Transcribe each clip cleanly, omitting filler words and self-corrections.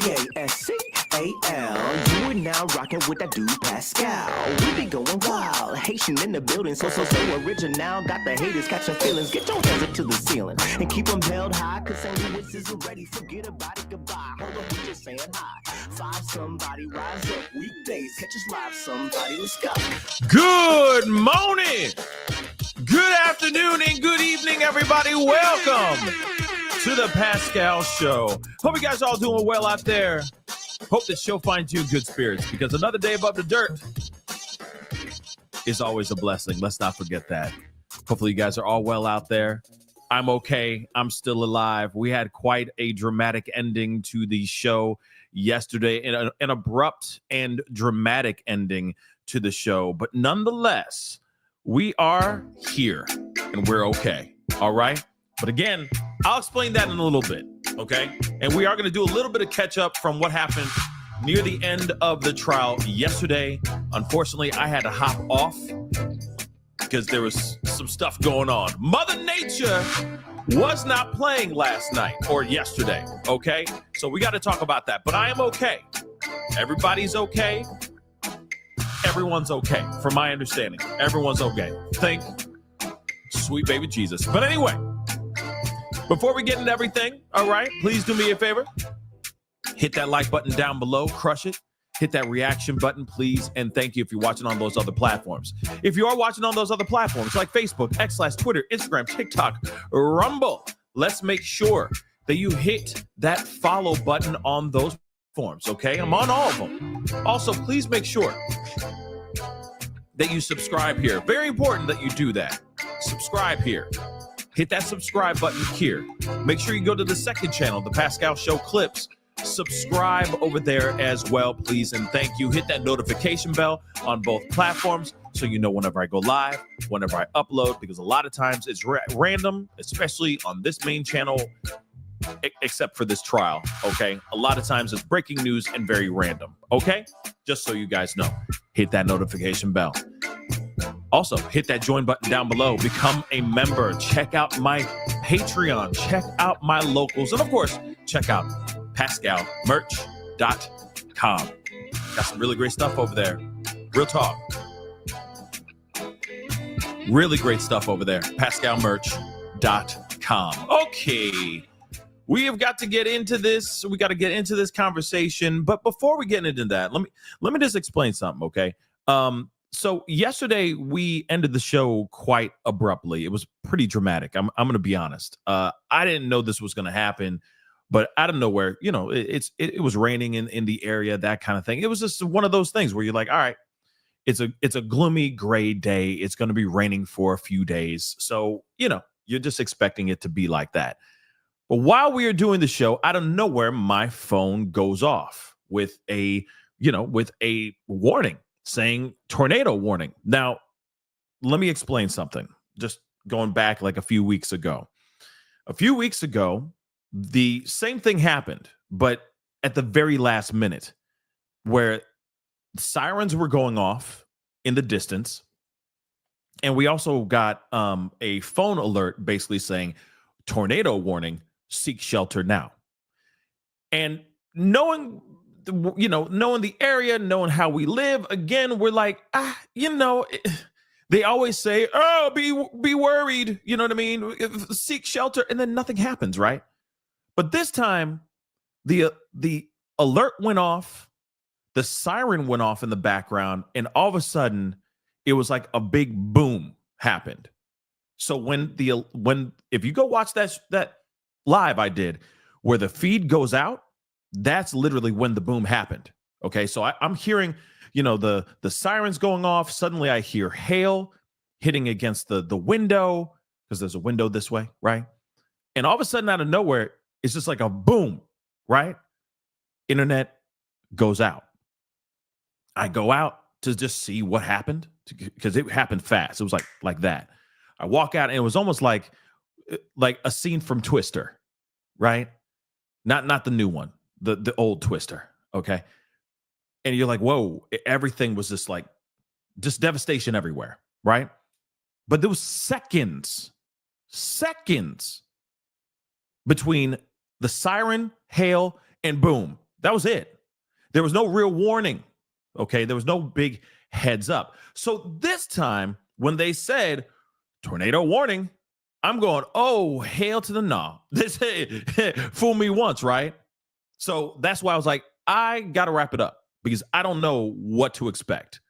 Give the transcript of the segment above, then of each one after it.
Pascal. You are now rocking with that dude Pascal. We be going wild, Haitian in the building, so original. Got the haters catching feelings. Get your hands up to the ceiling and keep them held high. Cause St. Louis isn't ready. Forget about it, goodbye. Hold up, we just saying hi. Five somebody rise up weekdays. Catch us live somebody. Let's go. Good morning, good afternoon, and good evening, everybody. Welcome to the Pascal Show. Hope you guys are all doing well out there. Hope this show finds you in good spirits, because another day above the dirt is always a blessing. Let's not forget that. Hopefully you guys are all well out there. I'm okay. I'm still alive. We had quite a dramatic ending to the show yesterday, an abrupt and dramatic ending to the show. But nonetheless, we are here and we're okay. All right. But again, I'll explain that in a little bit. Okay. And we are going to do a little bit of catch up from what happened near the end of the trial yesterday. Unfortunately, I had to hop off because there was some stuff going on. Mother Nature was not playing last night or yesterday. Okay. So we got to talk about that. But I am okay. Everybody's okay. Everyone's okay. From my understanding, everyone's okay. Thank sweet baby Jesus. But anyway, before we get into everything, all right, please do me a favor. Hit that like button down below. Crush it. Hit that reaction button, please. And thank you if you're watching on those other platforms. If you are watching on those other platforms like Facebook, X/Twitter, Instagram, TikTok, Rumble, let's make sure that you hit that follow button on those platforms, okay? I'm on all of them. Also, please make sure that you subscribe here. Very important that you do that. Subscribe here. Hit that subscribe button here. Make sure you go to the second channel, the Pascal Show Clips. Subscribe over there as well, please, and thank you. Hit that notification bell on both platforms so you know whenever I go live, whenever I upload, because a lot of times it's random, especially on this main channel, except for this trial, okay? A lot of times it's breaking news and very random, okay? Just so you guys know, hit that notification bell. Also, hit that join button down below. Become a member. Check out my Patreon. Check out my locals. And of course, check out PascalMerch.com. Got some really great stuff over there. Real talk. Really great stuff over there. PascalMerch.com. Okay. We have got to get into this. We got to get into this conversation. But before we get into that, let me just explain something, okay? So yesterday we ended the show quite abruptly. It was pretty dramatic. I'm going to be honest. I didn't know this was going to happen, but out of nowhere, you know, it was raining in the area, that kind of thing. It was just one of those things where you're like, all right, it's a gloomy gray day. It's going to be raining for a few days. So, you know, you're just expecting it to be like that. But while we are doing the show, out of nowhere, my phone goes off with a warning saying tornado warning. Now, let me explain something. Just going back like a few weeks ago. A few weeks ago, the same thing happened, but at the very last minute, where sirens were going off in the distance. And we also got a phone alert basically saying tornado warning, seek shelter now. And knowing the area, knowing how we live, again, we're like, they always say, oh, be worried. You know what I mean? Seek shelter. And then nothing happens, right? But this time, the alert went off, the siren went off in the background, and all of a sudden, it was like a big boom happened. So when if you go watch that live I did, where the feed goes out, that's literally when the boom happened. Okay, so I'm hearing, the sirens going off. Suddenly I hear hail hitting against the window, because there's a window this way, right? And all of a sudden, out of nowhere, it's just like a boom, right? Internet goes out. I go out to just see what happened, because it happened fast. It was like that. I walk out, and it was almost like a scene from Twister, right? Not the new one. The old Twister, okay? And you're like, whoa, everything was just devastation everywhere, right? But there was seconds between the siren, hail, and boom. That was it. There was no real warning. Okay. There was no big heads up. So this time when they said tornado warning, I'm going, oh, hail to the nah. This fool me once, right? So that's why I was like, I got to wrap it up because I don't know what to expect.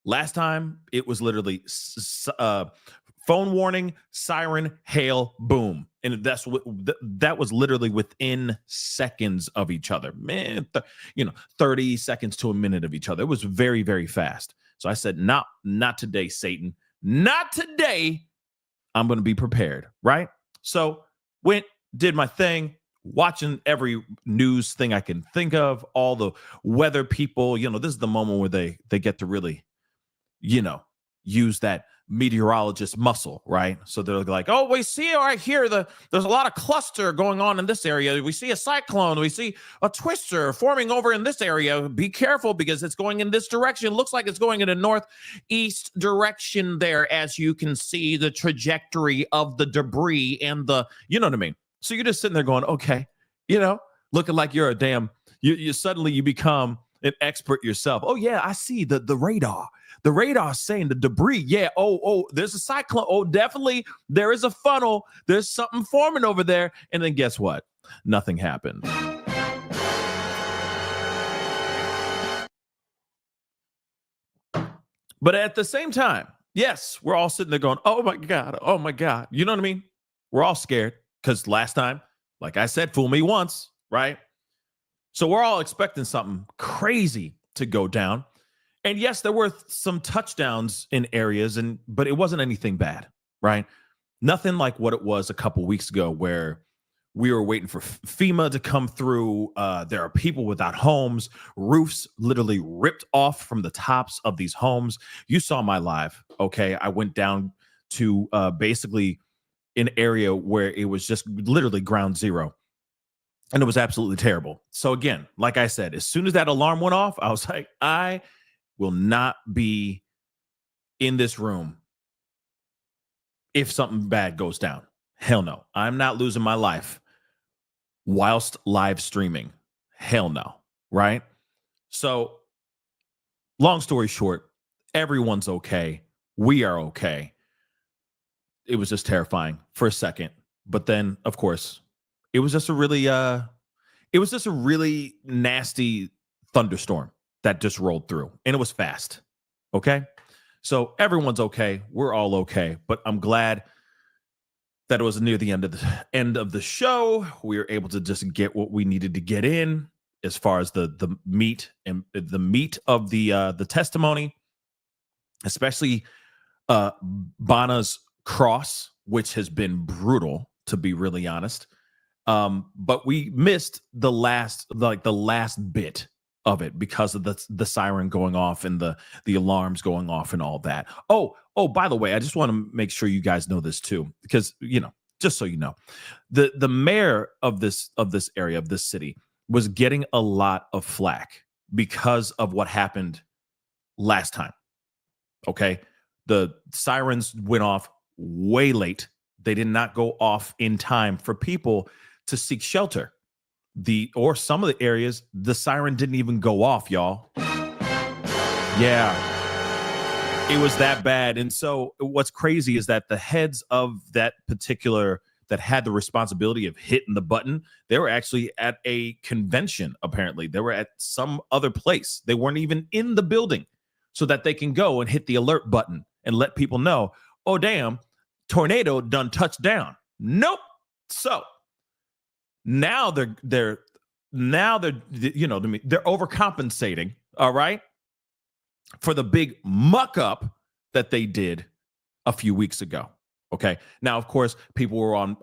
Last time it was literally phone warning, siren, hail, boom. And that's what that was literally within seconds of each other. Man, 30 seconds to a minute of each other. It was very, very fast. So I said, not today, Satan. Not today. I'm going to be prepared, right? So went, did my thing, watching every news thing I can think of, all the weather people. This is the moment where they get to really, use that meteorologist muscle, right? So they're like, oh, we see right here, there's a lot of cluster going on in this area. We see a cyclone. We see a twister forming over in this area. Be careful because it's going in this direction. It looks like it's going in a northeast direction there, as you can see the trajectory of the debris and you know what I mean? So you're just sitting there going, okay, looking like you're a damn, you suddenly you become an expert yourself. Oh yeah, I see the radar. The radar is saying the debris. Yeah. Oh, there's a cyclone. Oh, definitely. There is a funnel. There's something forming over there. And then guess what? Nothing happened. But at the same time, yes, we're all sitting there going, oh my God. Oh my God. You know what I mean? We're all scared because last time, like I said, fool me once, right? So we're all expecting something crazy to go down. And yes, there were some touchdowns in areas, but it wasn't anything bad, right? Nothing like what it was a couple weeks ago where we were waiting for FEMA to come through. There are people without homes, roofs literally ripped off from the tops of these homes. You saw my live, okay? I went down to basically an area where it was just literally ground zero. And it was absolutely terrible. So again, like I said, as soon as that alarm went off, I was like, I will not be in this room if something bad goes down. Hell no. I'm not losing my life whilst live streaming. Hell no. Right? So long story short, everyone's okay. We are okay. It was just terrifying for a second. But then, of course, it was just a really nasty thunderstorm that just rolled through, and it was fast. Okay. So everyone's okay. We're all okay, but I'm glad that it was near the end of the show. We were able to just get what we needed to get in as far as the meat of the testimony, especially Bana's cross, which has been brutal, to be really honest. But we missed the last bit of it because of the siren going off and the alarms going off and all that. Oh, by the way, I just want to make sure you guys know this too, because just so you know, the mayor of this area, of this city, was getting a lot of flack because of what happened last time. Okay, the sirens went off way late. They did not go off in time for people to seek shelter. Some of the areas, the siren didn't even go off, y'all. Yeah, it was that bad. And so what's crazy is that the heads of that had the responsibility of hitting the button, they were actually at a convention. Apparently they were at some other place. They weren't even in the building so that they can go and hit the alert button and let people know, oh damn, tornado done touched down. Nope. So now they're overcompensating, all right, for the big muck up that they did a few weeks ago. Okay. Now, of course, people were on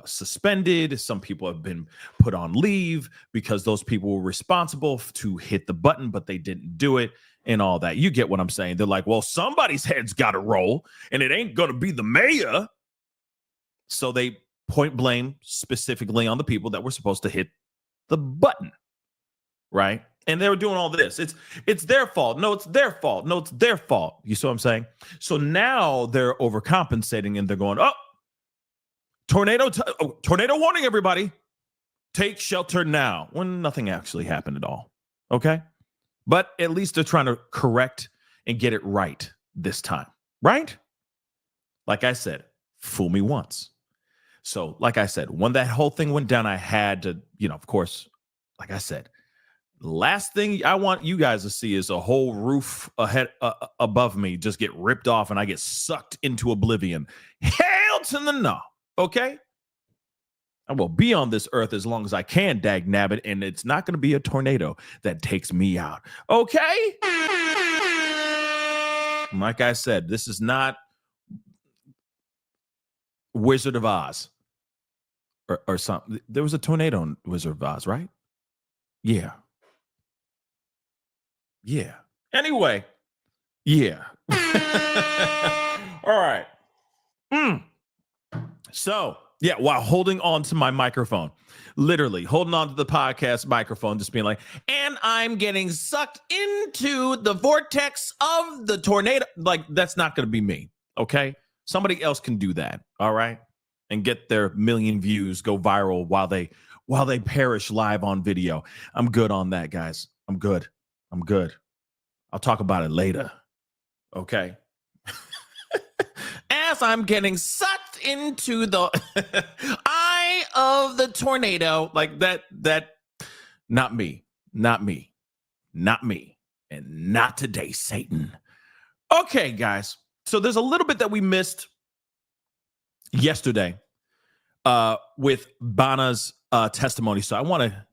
suspended. Some people have been put on leave because those people were responsible to hit the button, but they didn't do it and all that. You get what I'm saying? They're like, well, somebody's head's got to roll and it ain't going to be the mayor. So they point blame specifically on the people that were supposed to hit the button, right? And they were doing all this. It's their fault. No, it's their fault. No, it's their fault. You see what I'm saying? So now they're overcompensating and they're going, oh, tornado warning, everybody. take shelter now, when nothing actually happened at all. Okay? But at least they're trying to correct and get it right this time. Right? Like I said, fool me once. So, like I said, when that whole thing went down, I had to, of course, like I said, last thing I want you guys to see is a whole roof above me just get ripped off and I get sucked into oblivion. Hail to the no. Okay? I will be on this earth as long as I can, dag nabbit, and it's not going to be a tornado that takes me out. Okay? Like I said, this is not Wizard of Oz or something. There was a tornado in Wizard of Oz, right? Yeah. Yeah. Anyway, yeah. All right. So, yeah, while holding on to my microphone, literally holding on to the podcast microphone, just being like, and I'm getting sucked into the vortex of the tornado. Like, that's not going to be me. Okay. Somebody else can do that. All right. And get their million views, go viral while they perish live on video. I'm good on that, guys. I'm good. I'll talk about it later. Okay. As I'm getting sucked into the eye of the tornado, like that, not me, and not today, Satan. Okay, guys. So there's a little bit that we missed yesterday with Bana's testimony. So I want to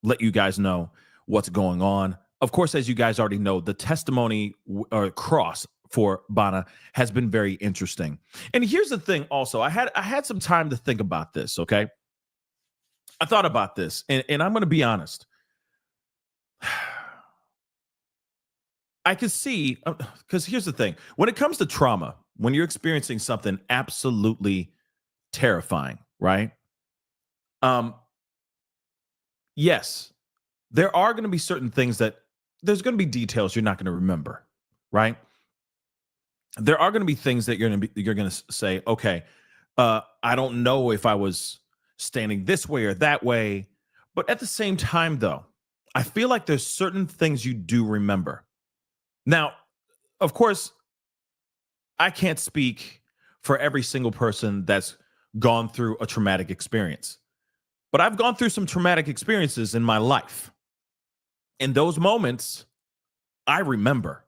let you guys know what's going on. Of course, as you guys already know, the testimony cross for Bana has been very interesting. And here's the thing also, I had some time to think about this, okay? I thought about this, and I'm going to be honest. I could see, because here's the thing. When it comes to trauma, when you're experiencing something absolutely terrifying, right? Yes, there are going to be certain things that there's going to be details you're not going to remember, right? There are going to be things that you're going to say, okay, I don't know if I was standing this way or that way, but at the same time, though, I feel like there's certain things you do remember. Now, of course, I can't speak for every single person that's gone through a traumatic experience, but I've gone through some traumatic experiences in my life. In those moments, I remember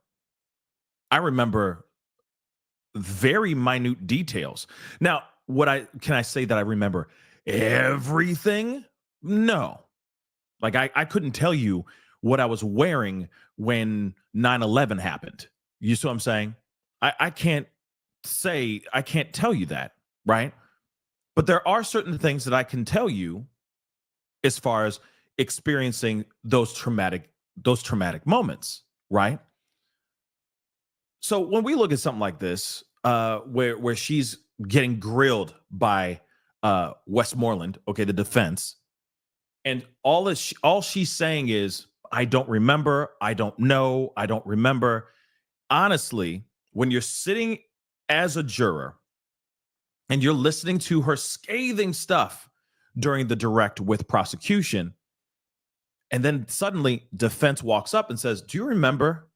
very minute details. Now, can I say that I remember everything? No. Like I couldn't tell you what I was wearing when 9/11 happened. You see what I'm saying? I can't tell you that, right? But there are certain things that I can tell you as far as experiencing those traumatic moments, right? So when we look at something like this, where she's getting grilled by Westmoreland, okay, the defense, and all she's saying is, I don't remember, I don't know, I don't remember. Honestly, when you're sitting as a juror and you're listening to her scathing stuff during the direct with prosecution, and then suddenly defense walks up and says, do you remember?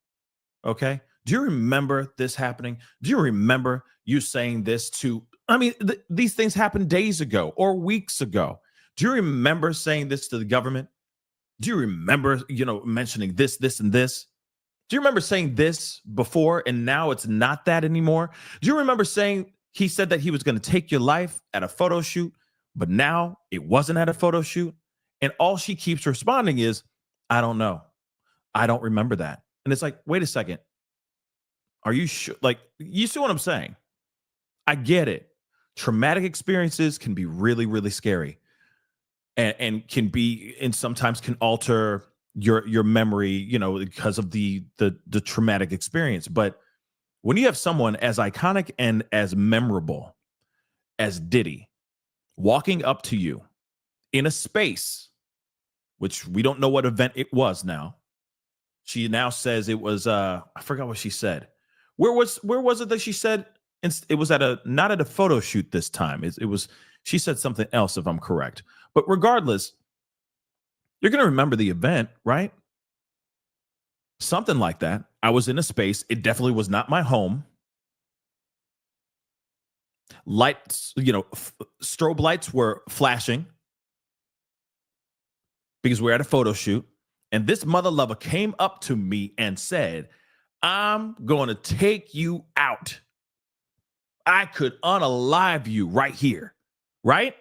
Okay. Do you remember this happening? Do you remember you saying this to, these things happened days ago or weeks ago. Do you remember saying this to the government? Do you remember, mentioning this, and this? Do you remember saying this before and now it's not that anymore? Do you remember saying he said that he was going to take your life at a photo shoot, but now it wasn't at a photo shoot? And all she keeps responding is, I don't know. I don't remember that. And it's like, wait a second. Are you sure? Like, you see what I'm saying? I get it. Traumatic experiences can be really, really scary and can be, and sometimes can alter your memory, because of the traumatic experience. But when you have someone as iconic and as memorable as Diddy walking up to you in a space, which we don't know what event it was now. She now says it was, I forgot what she said. Where was it that she said it was not at a photo shoot this time? It was, she said something else, if I'm correct. But regardless, You're going to remember the event, right? Something like that. I was in a space. It definitely was not my home. Lights, strobe lights were flashing because we're at a photo shoot. And this mother lover came up to me and said, I'm going to take you out. I could unalive you right here, right?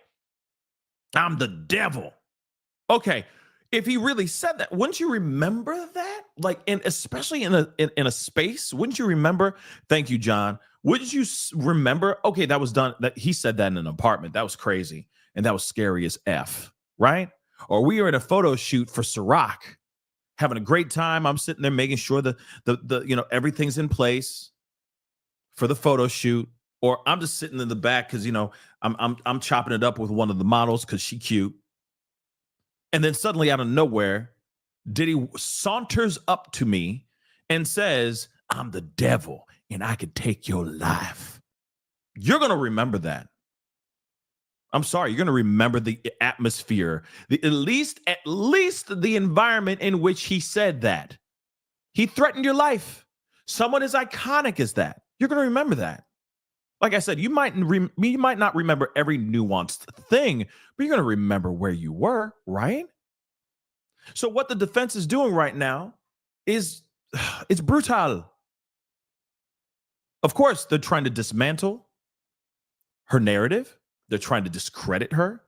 I'm the devil. Okay, if he really said that, wouldn't you remember that? Like, especially in a space, wouldn't you remember? Thank you, John. Wouldn't you remember? Okay, that was done. That he said that in an apartment. That was crazy, and that was scary as f, right? Or we were in a photo shoot for Ciroc, having a great time. I'm sitting there making sure the everything's in place for the photo shoot. Or I'm just sitting in the back because I'm chopping it up with one of the models because she cute. And then suddenly out of nowhere, Diddy saunters up to me and says, I'm the devil and I could take your life. You're going to remember that. I'm sorry. You're going to remember the atmosphere, at least the environment in which he said that. He threatened your life. Someone as iconic as that. You're going to remember that. Like I said, you might not remember every nuanced thing, but you're going to remember where you were, right? So what the defense is doing right now is it's brutal. Of course, they're trying to dismantle her narrative. They're trying to discredit her.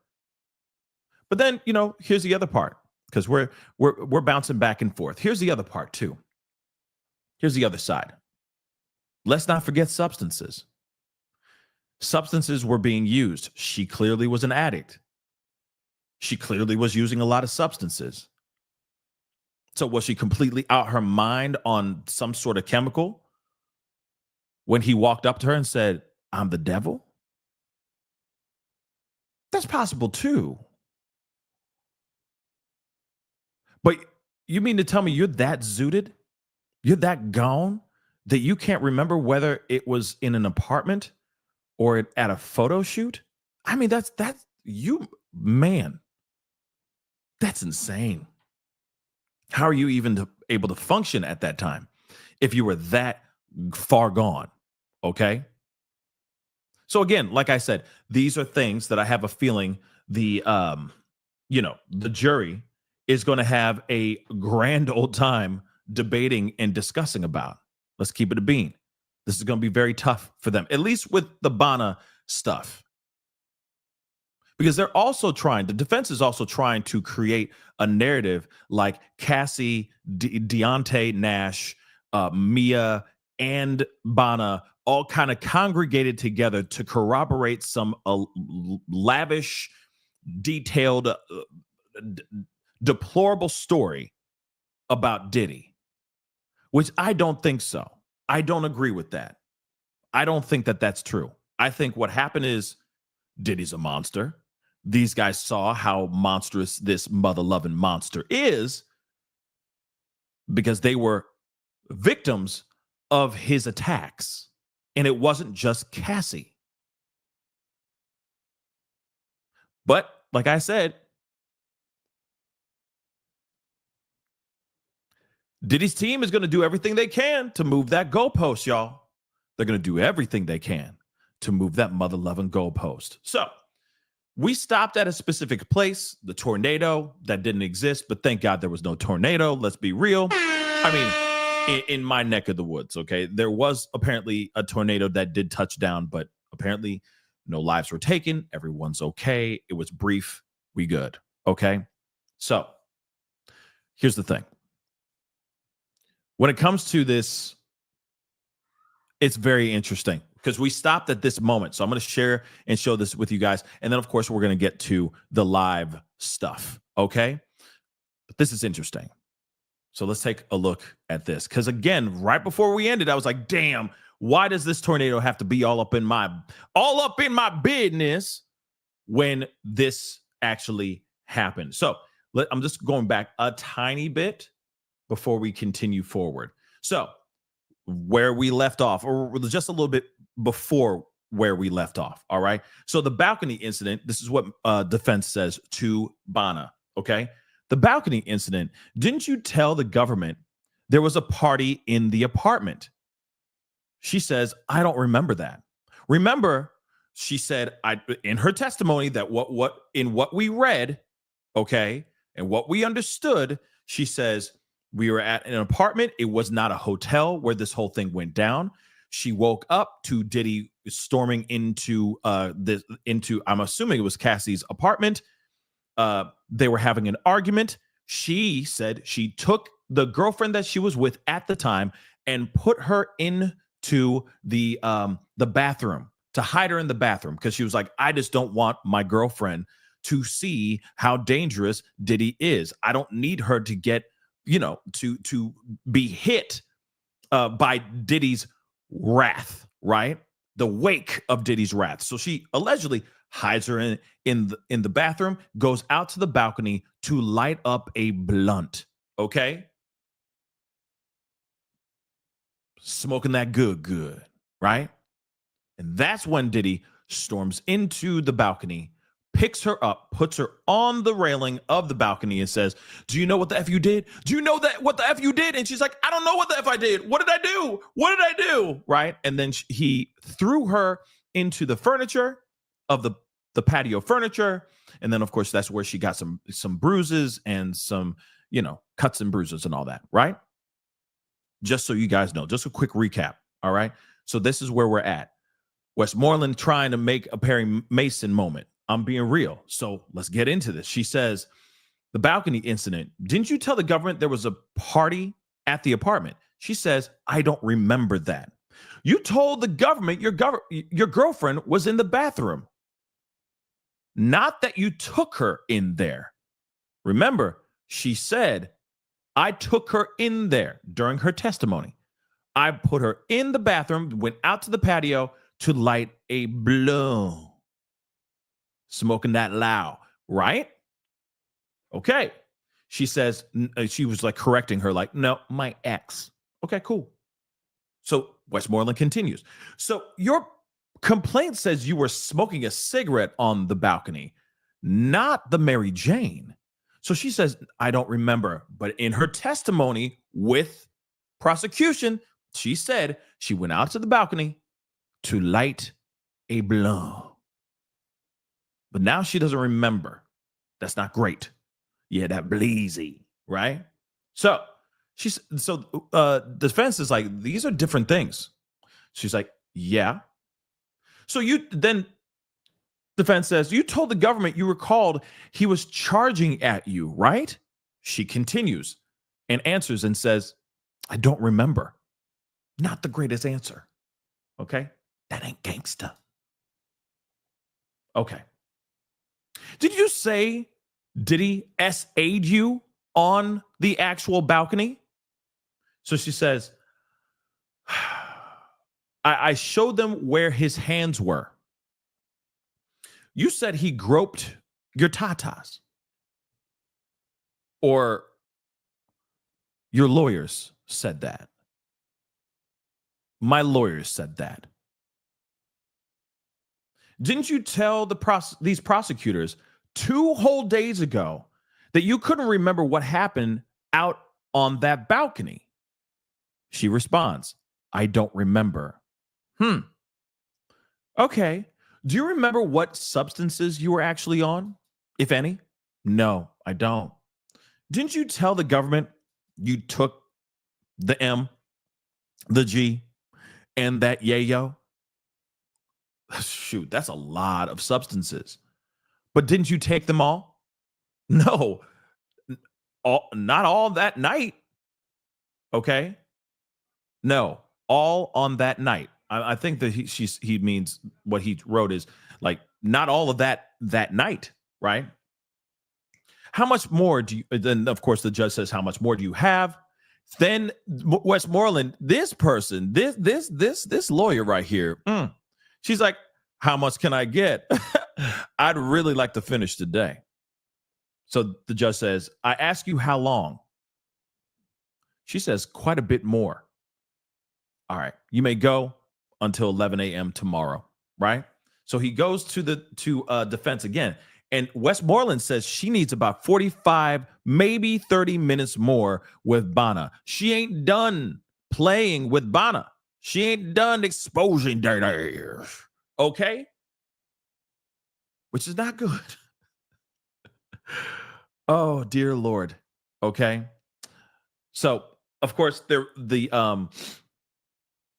But then, here's the other part, because we're bouncing back and forth. Here's the other part too. Here's the other side. Let's not forget substances. Substances were being used. She clearly was an addict. She clearly was using a lot of substances. So was she completely out her mind on some sort of chemical when he walked up to her and said, I'm the devil? That's possible too. But you mean to tell me you're that zooted? You're that gone that you can't remember whether it was in an apartment or at a photo shoot? I mean, that's you, man. That's insane. How are you even able to function at that time if you were that far gone? Okay. So again, like I said, these are things that I have a feeling the jury is going to have a grand old time debating and discussing about. Let's keep it a bean. This is going to be very tough for them, at least with the Bana stuff. Because the defense is also trying to create a narrative like Cassie, Deontay Nash, Mia, and Bana all kind of congregated together to corroborate some lavish, detailed, deplorable story about Diddy, which I don't think so. I don't agree with that. I don't think that that's true. I think what happened is Diddy's a monster. These guys saw how monstrous this mother-loving monster is because they were victims of his attacks. And it wasn't just Cassie. But like I said, Diddy's team is going to do everything they can to move that goalpost, y'all. They're going to do everything they can to move that mother-loving goalpost. So we stopped at a specific place, the tornado that didn't exist, but thank God there was no tornado. Let's be real. I mean, in my neck of the woods, okay, there was apparently a tornado that did touch down, but apparently no lives were taken. Everyone's okay. It was brief. We good. Okay. So here's the thing. When it comes to this, it's very interesting because we stopped at this moment. So I'm going to share and show this with you guys. And then, of course, we're going to get to the live stuff. Okay. But this is interesting. So let's take a look at this. Because again, right before we ended, I was like, damn, why does this tornado have to be all up in my business when this actually happened? So I'm just going back a tiny bit before we continue forward. So where we left off, or just a little bit before where we left off. All right. So the balcony incident, this is what defense says to Bana. Okay. the balcony incident, didn't you tell the government there was a party in the apartment? She says, I don't remember that. Remember, she said in her testimony that what we read, okay, and what we understood, she says we were at an apartment. It was not a hotel where this whole thing went down. She woke up to Diddy storming into I'm assuming it was Cassie's apartment. They were having an argument. She said she took the girlfriend that she was with at the time and put her into the bathroom to hide her in the bathroom because she was like, I just don't want my girlfriend to see how dangerous Diddy is. I don't need her to get, to be hit by Diddy's wrath, right? The wake of Diddy's wrath. So she allegedly hides her in the bathroom, goes out to the balcony to light up a blunt. Okay, smoking that good, right? And that's when Diddy storms into the balcony, picks her up, puts her on the railing of the balcony and says, do you know what the F you did? Do you know what the F you did? And she's like, I don't know what the F I did. What did I do? What did I do? Right? And then he threw her into the furniture of the patio furniture. And then, of course, that's where she got some bruises and some, cuts and bruises and all that, right? Just so you guys know, just a quick recap, all right? So this is where we're at. Westmoreland trying to make a Perry Mason moment. I'm being real. So let's get into this. She says, the balcony incident, didn't you tell the government there was a party at the apartment? She says, I don't remember that. You told the government your girlfriend was in the bathroom. Not that you took her in there. Remember, she said, I took her in there during her testimony. I put her in the bathroom, went out to the patio to light a blunt. Smoking that loud, right? Okay. She says, she was like correcting her, like, no, my ex. Okay, cool. So Westmoreland continues. So your complaint says you were smoking a cigarette on the balcony, not the Mary Jane. So she says, I don't remember. But in her testimony with prosecution, she said she went out to the balcony to light a blunt. But now she doesn't remember. That's not great. Yeah, that bleezy, right? So the defense is like, these are different things. She's like, yeah. So defense says, you told the government you recalled he was charging at you, right? She continues and answers and says, I don't remember. Not the greatest answer. Okay? That ain't gangsta. Okay. Did you say Diddy SA'd you on the actual balcony? So she says, I showed them where his hands were. You said he groped your tatas. Or your lawyers said that. My lawyers said that. Didn't you tell these prosecutors 2 whole days ago that you couldn't remember what happened out on that balcony? She responds, I don't remember. Okay. Do you remember what substances you were actually on, if any? No, I don't. Didn't you tell the government you took the M, the G, and that yayo? Shoot, that's a lot of substances. But didn't you take them all? No, not all that night. Okay. No, all on that night. I think that he means what he wrote is like not all of that night, right? How much more do you? Then of course the judge says, how much more do you have? Then Westmoreland, this person, this lawyer right here, she's like, how much can I get? I'd really like to finish today. So the judge says, I ask you how long? She says, quite a bit more. All right, you may go until 11 a.m. tomorrow, right? So he goes to defense again. And Westmoreland says she needs about 45, maybe 30 minutes more with Bana. She ain't done playing with Bana. She ain't done exposing Diddy. Okay? Which is not good. Oh, dear Lord. Okay? So, of course, there's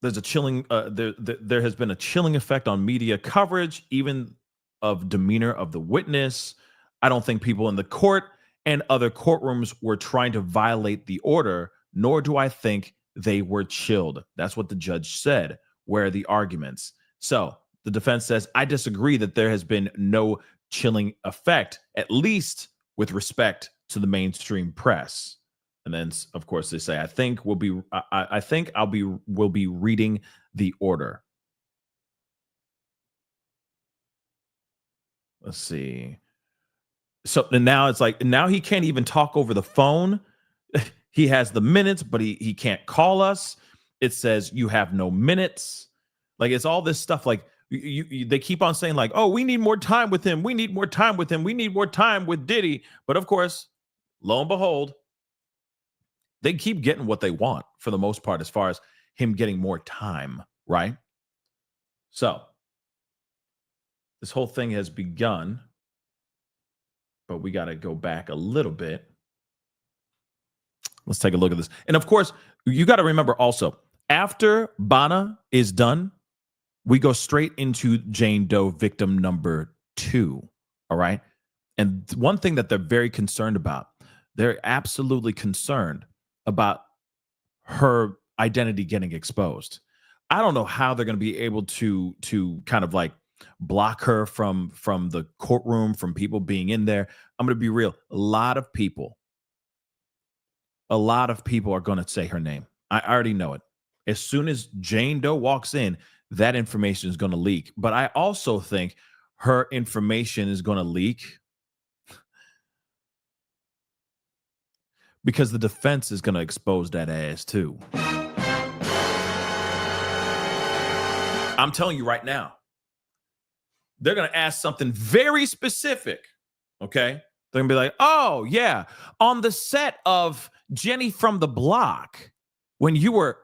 a chilling there has been a chilling effect on media coverage, even of demeanor of the witness. I don't think people in the court and other courtrooms were trying to violate the order, nor do I think they were chilled. That's what the judge said. Where are the arguments? So the defense says, I disagree that there has been no chilling effect, at least with respect to the mainstream press. And then, of course, they say, I think we'll be reading the order. Let's see. So now it's like, now he can't even talk over the phone. He has the minutes, but he can't call us. It says you have no minutes. Like, it's all this stuff. Like, they keep on saying, like, oh, we need more time with him. We need more time with him. We need more time with Diddy. But of course, lo and behold, they keep getting what they want for the most part, as far as him getting more time, right? So this whole thing has begun, but we got to go back a little bit. Let's take a look at this. And of course, you got to remember also, after Bana is done, we go straight into Jane Doe victim number 2. All right. And one thing that they're very concerned about, they're absolutely concerned about her identity getting exposed. I don't know how they're going to be able to kind of like block her from the courtroom, from people being in there. I'm going to be real. A lot of people are going to say her name. I already know it. As soon as Jane Doe walks in, that information is going to leak. But I also think her information is going to leak because the defense is going to expose that ass too. I'm telling you right now, they're going to ask something very specific. Okay. They're going to be like, oh, yeah, on the set of Jenny from the Block, when you were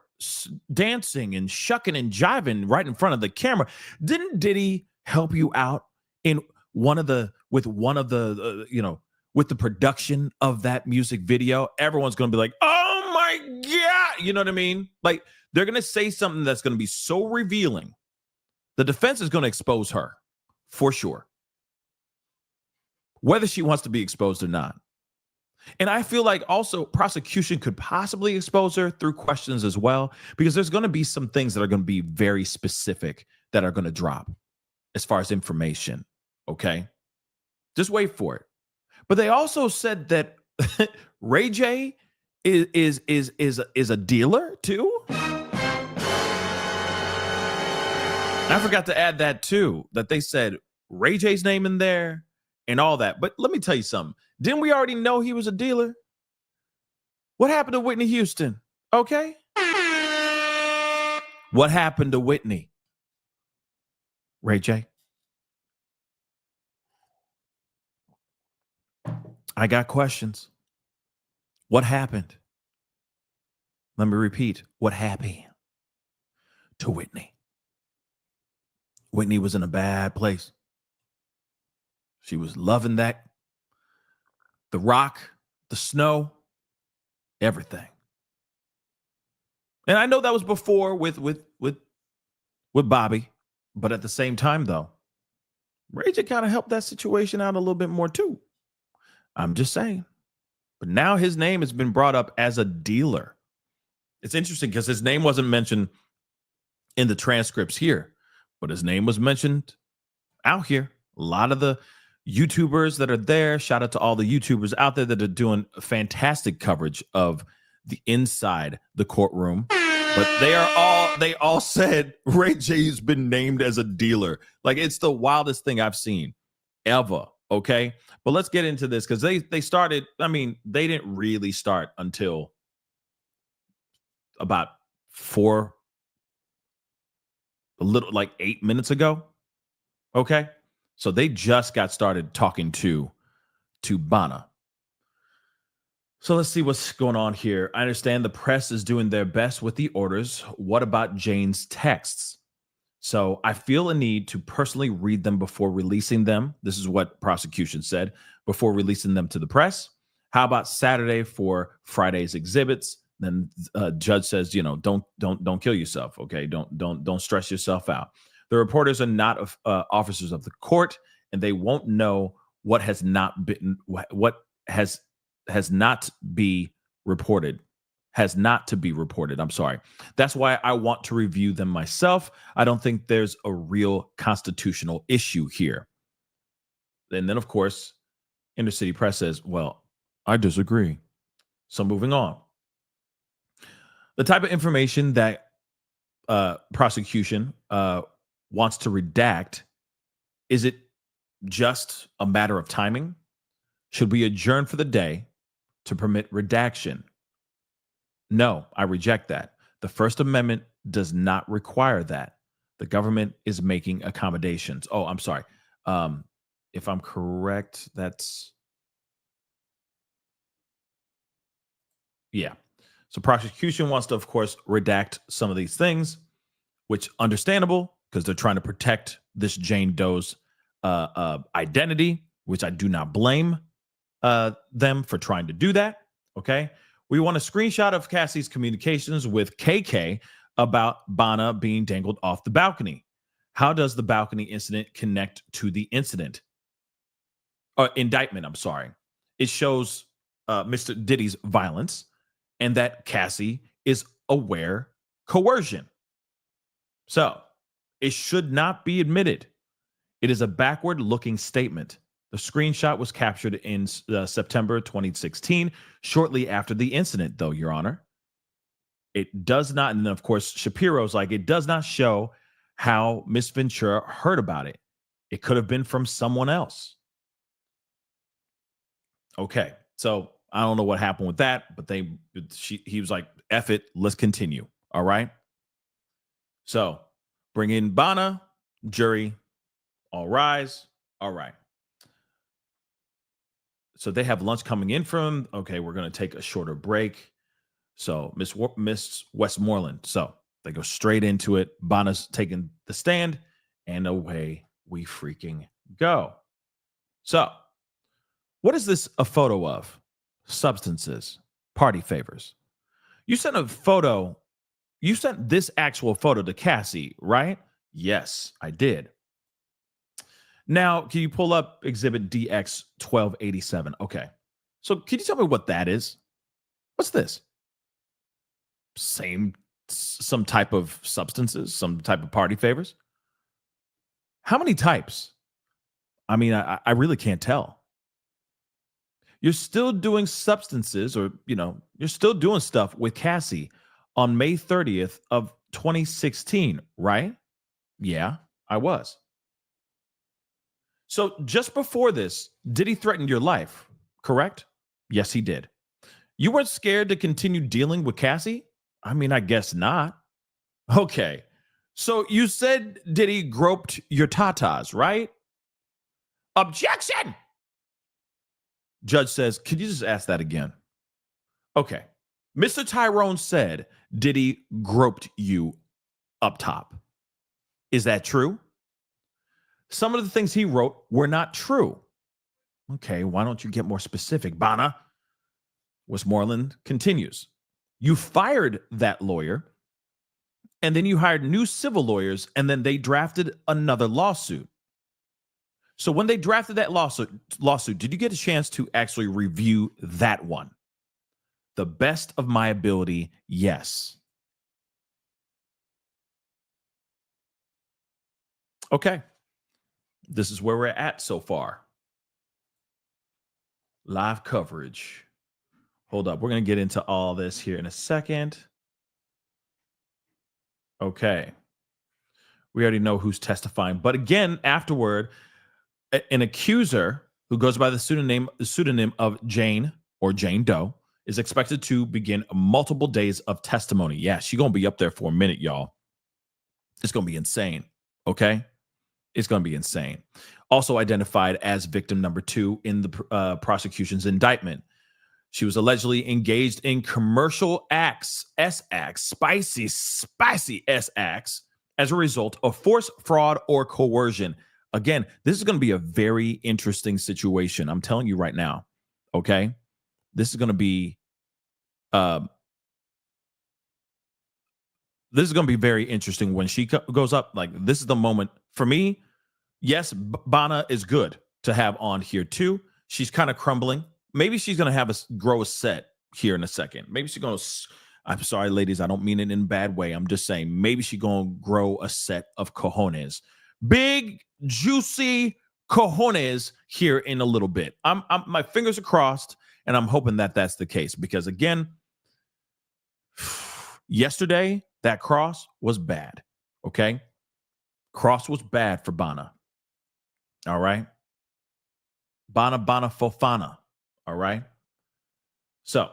dancing and shucking and jiving right in front of the camera, didn't Diddy help you out in with the production of that music video? Everyone's going to be like, oh my God. You know what I mean? Like, they're going to say something that's going to be so revealing. The defense is going to expose her for sure, whether she wants to be exposed or not. And I feel like also prosecution could possibly expose her through questions as well, because there's going to be some things that are going to be very specific that are going to drop as far as information. Okay. Just wait for it. But they also said that Ray J is a dealer too. I forgot to add that too, that they said Ray J's name in there and all that. But let me tell you something. Didn't we already know he was a dealer? What happened to Whitney Houston? Okay. What happened to Whitney? Ray J? I got questions. What happened? Let me repeat. What happened to Whitney? Whitney was in a bad place. She was loving that. The rock, the snow, everything. And I know that was before with Bobby, but at the same time, though, Ray J kind of helped that situation out a little bit more too. I'm just saying. But now his name has been brought up as a dealer. It's interesting because his name wasn't mentioned in the transcripts here, but his name was mentioned out here. A lot of the YouTubers that are there, shout out to all the YouTubers out there that are doing fantastic coverage of the inside the courtroom. But they all said Ray J's been named as a dealer. Like, it's the wildest thing I've seen ever. Okay. But let's get into this because they started. I mean, they didn't really start until about 8 minutes ago. Okay. So they just got started talking to Bana. So let's see what's going on here. I understand the press is doing their best with the orders. What about Jane's texts? So I feel a need to personally read them before releasing them. This is what prosecution said, before releasing them to the press. How about Saturday for Friday's exhibits? Then judge says, don't kill yourself. Okay, don't stress yourself out. The reporters are not officers of the court, and they won't know what has not been has not be reported. Has not to be reported. I'm sorry. That's why I want to review them myself. I don't think there's a real constitutional issue here. And then, of course, Inner City Press says, well, I disagree. So moving on. The type of information that prosecution wants to redact, is it just a matter of timing? Should we adjourn for the day to permit redaction? No, I reject that. The First Amendment does not require that. The government is making accommodations. Oh, I'm sorry. If I'm correct, that's... Yeah. So prosecution wants to, of course, redact some of these things, which understandable because they're trying to protect this Jane Doe's identity, which I do not blame them for trying to do that. Okay. We want a screenshot of Cassie's communications with KK about Bana being dangled off the balcony. How does the balcony incident connect to the incident? Indictment, I'm sorry. It shows Mr. Diddy's violence and that Cassie is aware coercion. So it should not be admitted. It is a backward-looking statement. The screenshot was captured in September 2016, shortly after the incident, though, Your Honor. It does not, and then, of course, Shapiro's like, it does not show how Miss Ventura heard about it. It could have been from someone else. Okay, so I don't know what happened with that, but he was like, F it, let's continue. All right. So bring in Bana, jury, all rise. All right. So they have lunch coming in from, okay, we're going to take a shorter break. So Miss Westmoreland. So they go straight into it. Bana's taking the stand and away we freaking go. So what is this a photo of? Substances, party favors. You sent this actual photo to Cassie, right? Yes, I did. Now, can you pull up exhibit DX 1287? Okay. So can you tell me what that is? What's this? Some type of substances, some type of party favors? How many types? I mean, I really can't tell. You're still doing substances or, you're still doing stuff with Cassie on May 30th of 2016, right? Yeah, I was. So just before this, Diddy threatened your life, correct? Yes, he did. You weren't scared to continue dealing with Cassie? I mean, I guess not. Okay. So you said Diddy groped your tatas, right? Objection! Judge says, could you just ask that again? Okay. Mr. Tyrone said Diddy groped you up top. Is that true? Some of the things he wrote were not true. Okay, why don't you get more specific, Bana? Westmoreland continues. You fired that lawyer, and then you hired new civil lawyers, and then they drafted another lawsuit. So when they drafted that lawsuit, did you get a chance to actually review that one? The best of my ability, yes. Okay. This is where we're at so far. Live coverage. Hold up. We're going to get into all this here in a second. Okay. We already know who's testifying. But again, afterward, an accuser who goes by the pseudonym of Jane or Jane Doe is expected to begin multiple days of testimony. Yeah, she's going to be up there for a minute, y'all. It's going to be insane. Okay? It's going to be insane. also identified as victim number 2 in the prosecution's indictment. She was allegedly engaged in commercial acts, S acts, spicy S acts, as a result of force, fraud, or coercion. Again, this is going to be a very interesting situation. I'm telling you right now. Okay, this is going to be very interesting when she goes up. Like, this is the moment for me. Yes, Bana is good to have on here too. She's kind of crumbling. Maybe she's going to have grow a set here in a second. Maybe she's going to, I'm sorry, ladies, I don't mean it in a bad way. I'm just saying maybe she's going to grow a set of cojones. Big, juicy cojones here in a little bit. My fingers are crossed, and I'm hoping that that's the case because, again, yesterday, that cross was bad, okay? Cross was bad for Bana. All right. Bana Fofana. All right. So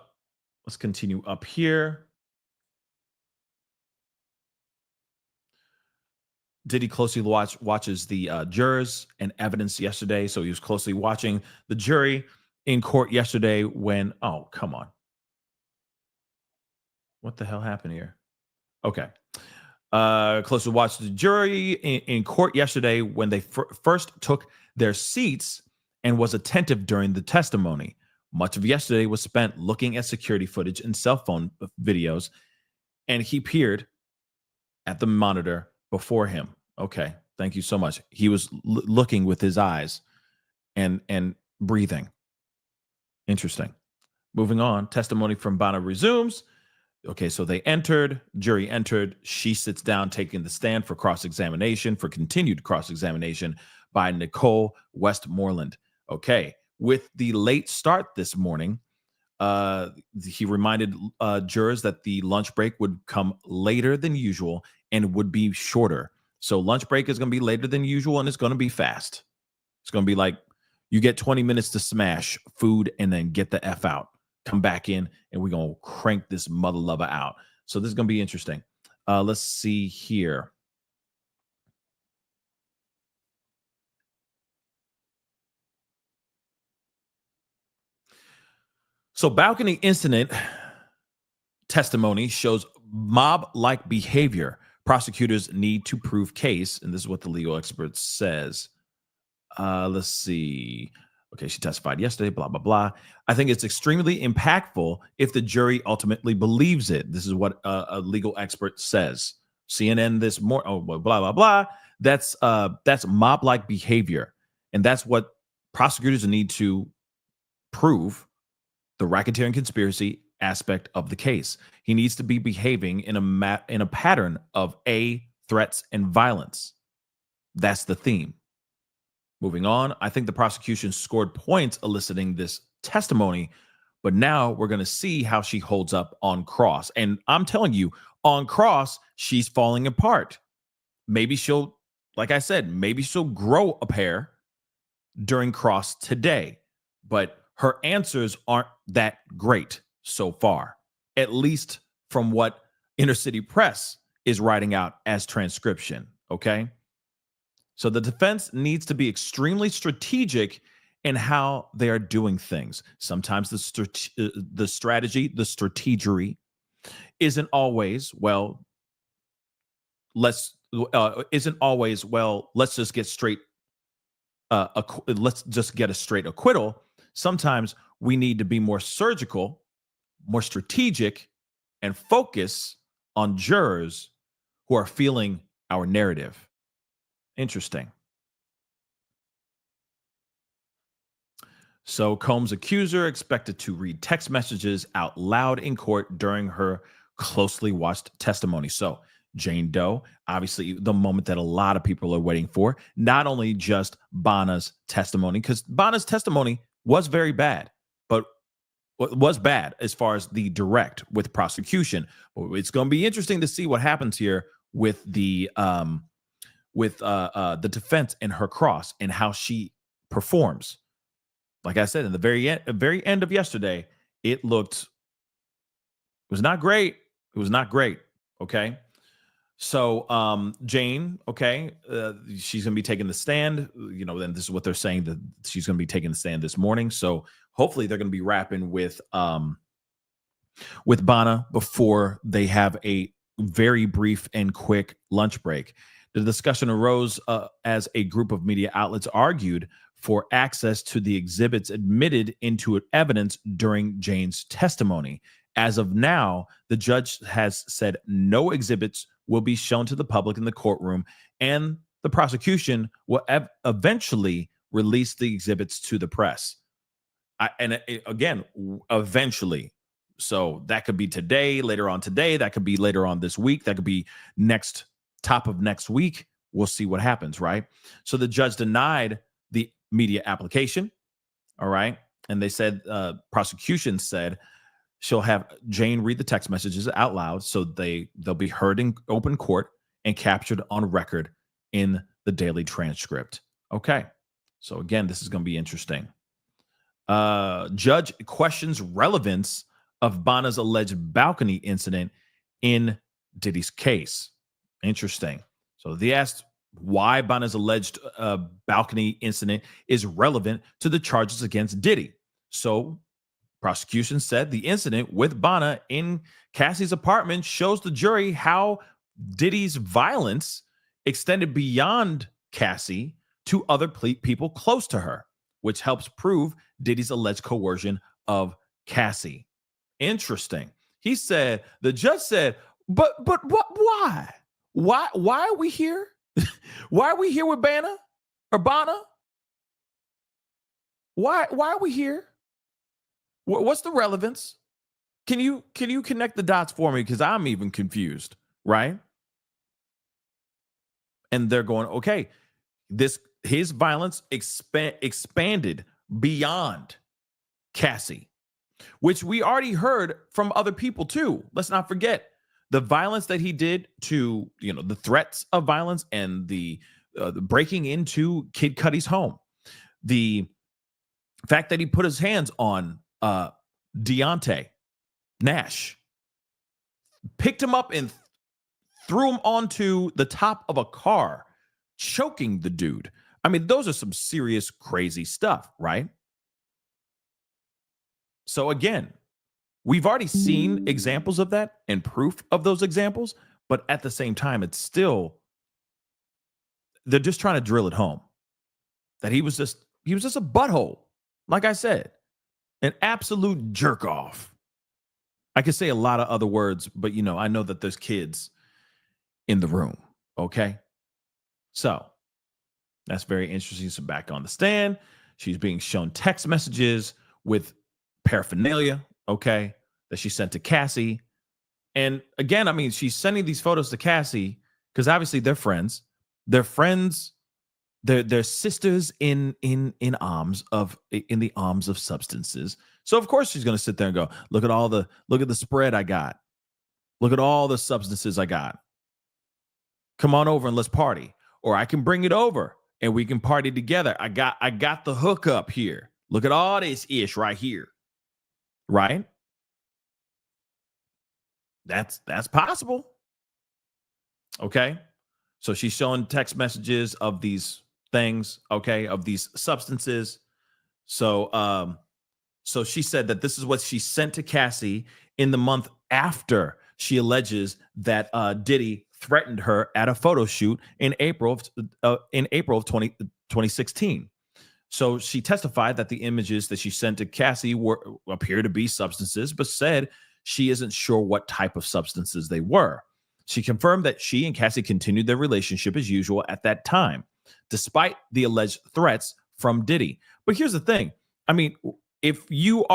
let's continue up here. Diddy closely watches the jurors and evidence yesterday. So he was closely watching the jury in court yesterday when, oh, come on. What the hell happened here? Okay. Closely watched the jury in court yesterday when they first took their seats and was attentive during the testimony. Much of yesterday was spent looking at security footage and cell phone videos, and he peered at the monitor before him. Okay, thank you so much. He was looking with his eyes and breathing. Interesting. Moving on, testimony from Bana resumes. Okay, so jury entered. She sits down, taking the stand for continued cross-examination by Nicole Westmoreland. Okay, with the late start this morning, he reminded jurors that the lunch break would come later than usual and would be shorter. So lunch break is going to be later than usual, and it's going to be fast. It's going to be like you get 20 minutes to smash food and then get the F out. Come back in, and we're going to crank this mother lover out. So this is going to be interesting. Let's see here. So balcony incident testimony shows mob-like behavior. Prosecutors need to prove case, and this is what the legal expert says. Let's see. Okay, she testified yesterday, blah, blah, blah. I think it's extremely impactful if the jury ultimately believes it. This is what a legal expert says. CNN this morning, oh, blah, blah, blah. That's mob-like behavior. And that's what prosecutors need to prove, the racketeering conspiracy aspect of the case. He needs to be behaving in a pattern of threats and violence. That's the theme. Moving on, I think the prosecution scored points eliciting this testimony, but now we're going to see how she holds up on cross. And I'm telling you, on cross, she's falling apart. Maybe she'll, like I said, maybe she'll grow a pair during cross today, but her answers aren't that great so far, at least from what Inner City Press is writing out as transcription, okay? So the defense needs to be extremely strategic in how they are doing things. Sometimes the strategery isn't always, let's just get straight let's just get a straight acquittal. Sometimes we need to be more surgical, more strategic, and focus on jurors who are feeling our narrative. Interesting. So Combs' accuser expected to read text messages out loud in court during her closely watched testimony. So Jane Doe, obviously the moment that a lot of people are waiting for, not only just Bana's testimony, because Bana's testimony was very bad, but was bad as far as the direct with prosecution. It's going to be interesting to see what happens here with the defense and her cross and how she performs. Like I said, in the very end of yesterday, it was not great. It was not great. Okay. So Jane, okay, she's going to be taking the stand. Then this is what they're saying, that she's going to be taking the stand this morning. So hopefully they're going to be wrapping with Bana before they have a very brief and quick lunch break. The discussion arose as a group of media outlets argued for access to the exhibits admitted into evidence during Jane's testimony. As of now, the judge has said no exhibits will be shown to the public in the courtroom, and the prosecution will eventually release the exhibits to the press. Again, eventually. So that could be today, later on today. That could be later on this week. That could be top of next week. We'll see what happens, right? So the judge denied the media application. All right. And they said, prosecution said she'll have Jane read the text messages out loud, so they'll be heard in open court and captured on record in the daily transcript. Okay. So again, this is going to be interesting. Judge questions relevance of Bana's alleged balcony incident in Diddy's case. Interesting. So they asked why Bana's alleged balcony incident is relevant to the charges against Diddy. So prosecution said the incident with Bana in Cassie's apartment shows the jury how Diddy's violence extended beyond Cassie to other people close to her, which helps prove Diddy's alleged coercion of Cassie. Interesting. The judge said, but what? Why are we here? Why are we here with Bana or Bana? Why are we here? What's the relevance? Can you connect the dots for me? Because I'm even confused, right? And they're going, okay, his violence expanded beyond Cassie, which we already heard from other people too. Let's not forget the violence that he did to, the threats of violence and the breaking into Kid Cudi's home. The fact that he put his hands on Deontay Nash, picked him up and threw him onto the top of a car, choking the dude. I mean, those are some serious, crazy stuff, right? So again, we've already seen examples of that and proof of those examples, but at the same time, they're just trying to drill it home that he was just a butthole. Like I said, an absolute jerk off. I could say a lot of other words, but I know that there's kids in the room. Okay. So that's very interesting. So back on the stand, she's being shown text messages with paraphernalia, okay, that she sent to Cassie. And again, I mean, she's sending these photos to Cassie because obviously they're friends. They're friends. They're sisters in the arms of substances. So of course she's going to sit there and go, look at the spread I got. Look at all the substances I got. Come on over and let's party. Or I can bring it over and we can party together. I got the hookup here. Look at all this ish right here. Right? That's possible. Okay. So she's showing text messages of these things, okay, of these substances. So so she said that this is what she sent to Cassie in the month after she alleges that Diddy threatened her at a photo shoot in April of 2016. So she testified that the images that she sent to Cassie appear to be substances, but said she isn't sure what type of substances they were. She confirmed that she and Cassie continued their relationship as usual at that time, despite the alleged threats from Diddy. But here's the thing. I mean, if you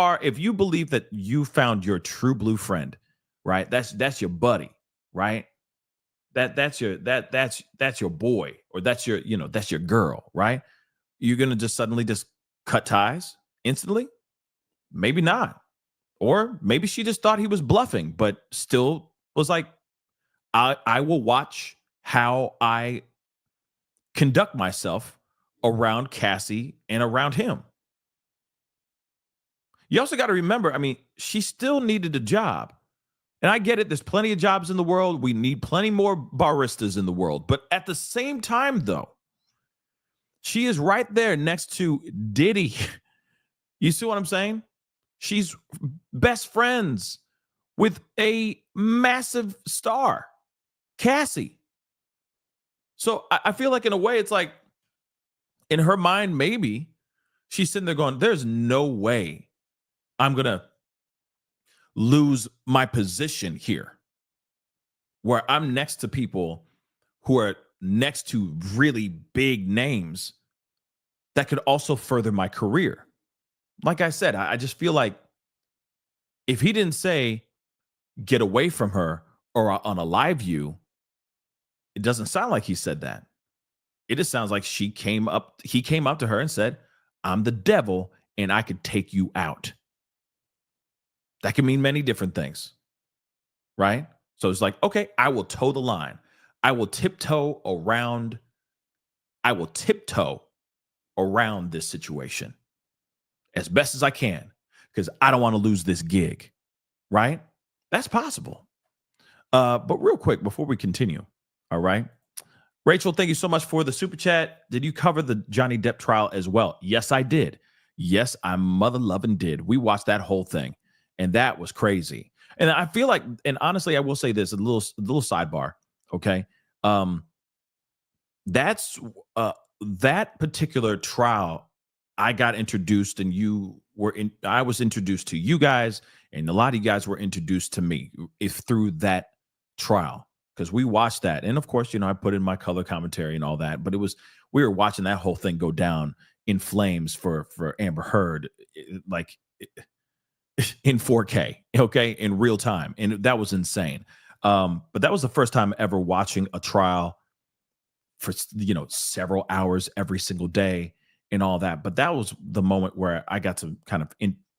believe that you found your true blue friend, right? That's your buddy, right? That's your boy, or that's your girl, right? You're going to just suddenly just cut ties instantly? Maybe not. Or maybe she just thought he was bluffing, but still was like, I will watch how I conduct myself around Cassie and around him. You also got to remember, I mean, she still needed a job. And I get it. There's plenty of jobs in the world. We need plenty more baristas in the world. But at the same time, though, she is right there next to Diddy. You see what I'm saying? She's best friends with a massive star, Cassie. So I feel like in a way, it's like in her mind, maybe she's sitting there going, there's no way I'm going to lose my position here where I'm next to people who are next to really big names that could also further my career. Like I said, I just feel like if he didn't say get away from her or on a live view, it doesn't sound like he said that. It just sounds like he came up to her and said, I'm the devil and I could take you out. That can mean many different things, right? So it's like, okay, I will toe the line. I will tiptoe around this situation as best as I can because I don't want to lose this gig, right? That's possible. But real quick, before we continue, all right? Rachel, thank you so much for the super chat. Did you cover the Johnny Depp trial as well? Yes, I did. Yes, I mother loving did. We watched that whole thing, and that was crazy. And I feel like, and honestly, I will say this, a little sidebar, okay? That's that particular trial, I got introduced, and I was introduced to you guys, and a lot of you guys were introduced to me through that trial. Because we watched that. And of course, I put in my color commentary and all that, but we were watching that whole thing go down in flames for Amber Heard, like in 4K, okay, in real time. And that was insane. But that was the first time ever watching a trial for, several hours every single day and all that. But that was the moment where I got to kind of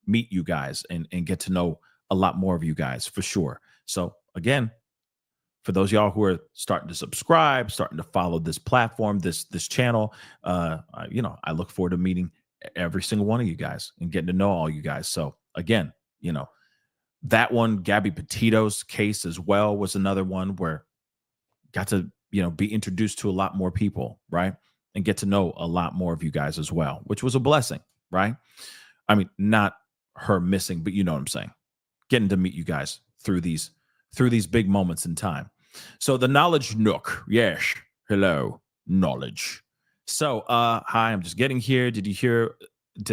meet you guys and get to know a lot more of you guys for sure. So again, for those of y'all who are starting to subscribe, starting to follow this platform, this channel, I look forward to meeting every single one of you guys and getting to know all you guys. So again, that one, Gabby Petito's case as well was another one where got to, be introduced to a lot more people, right? And get to know a lot more of you guys as well, which was a blessing, right? I mean, not her missing, but you know what I'm saying. Getting to meet you guys through these big moments in time. So the Knowledge Nook. Yes. Hello, knowledge. So, hi, I'm just getting here. Did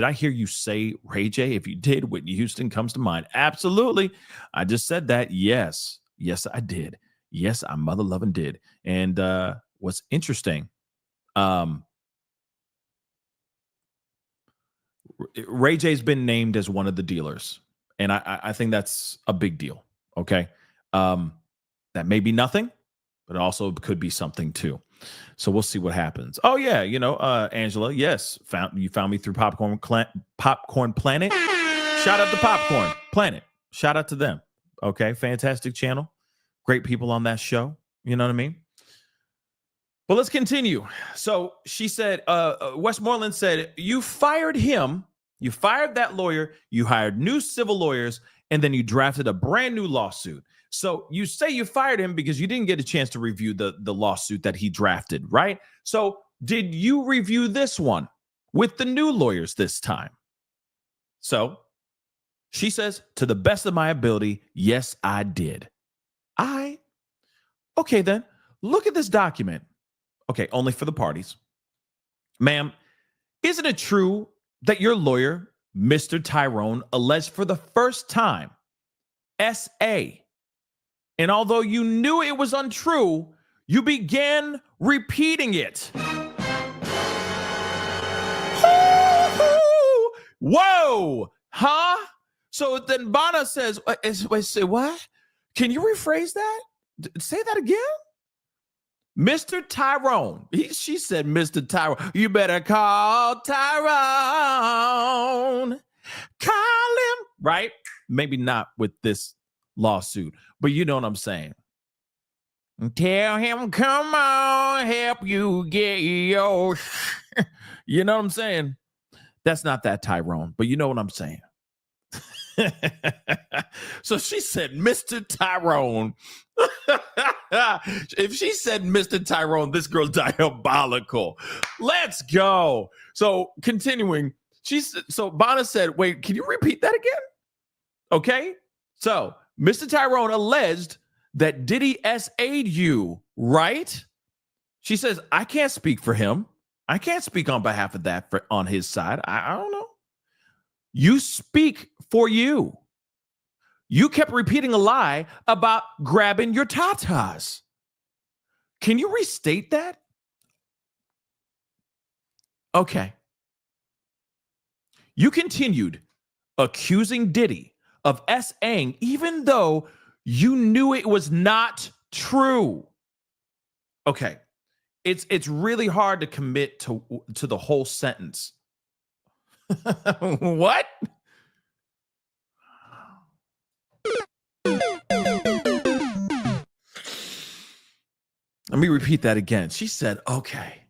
I hear you say Ray J? If you did, Whitney Houston comes to mind. Absolutely. I just said that. Yes. Yes, I did. Yes, I mother loving did. And what's interesting, Ray J's been named as one of the dealers. And I think that's a big deal. Okay. That may be nothing, but it also could be something too. So we'll see what happens. Oh yeah, Angela, yes, you found me through Popcorn Planet. Shout out to Popcorn Planet. Shout out to them. Okay, fantastic channel. Great people on that show. You know what I mean? But let's continue. So she said, Westmoreland said, you fired him. You fired that lawyer. You hired new civil lawyers, and then you drafted a brand new lawsuit. So you say you fired him because you didn't get a chance to review the lawsuit that he drafted, right? So did you review this one with the new lawyers this time? So she says, to the best of my ability, yes, I did. Okay, then look at this document. Okay, only for the parties. Ma'am, isn't it true that your lawyer, Mr. Tyrone, alleged for the first time S.A., and although you knew it was untrue, you began repeating it? Whoa! Huh? So then Bana says, wait, say what? Can you rephrase that? Say that again? Mr. Tyrone. She said, Mr. Tyrone. You better call Tyrone. Call him. Right? Maybe not with this lawsuit, but you know what I'm saying. Tell him, come on, help you get your... You know what I'm saying? That's not that Tyrone, but you know what I'm saying. So she said, Mr. Tyrone. If she said Mr. Tyrone, this girl's diabolical. Let's go. So continuing, so Bana said, wait, can you repeat that again? Okay. So Mr. Tyrone alleged that Diddy SA'd you, right? She says, I can't speak for him. I can't speak on behalf of that on his side. I don't know. You speak for you. You kept repeating a lie about grabbing your tatas. Can you restate that? Okay. You continued accusing Diddy of SAing even though you knew it was not true. Okay. It's really hard to commit to the whole sentence. What? Let me repeat that again. She said, okay.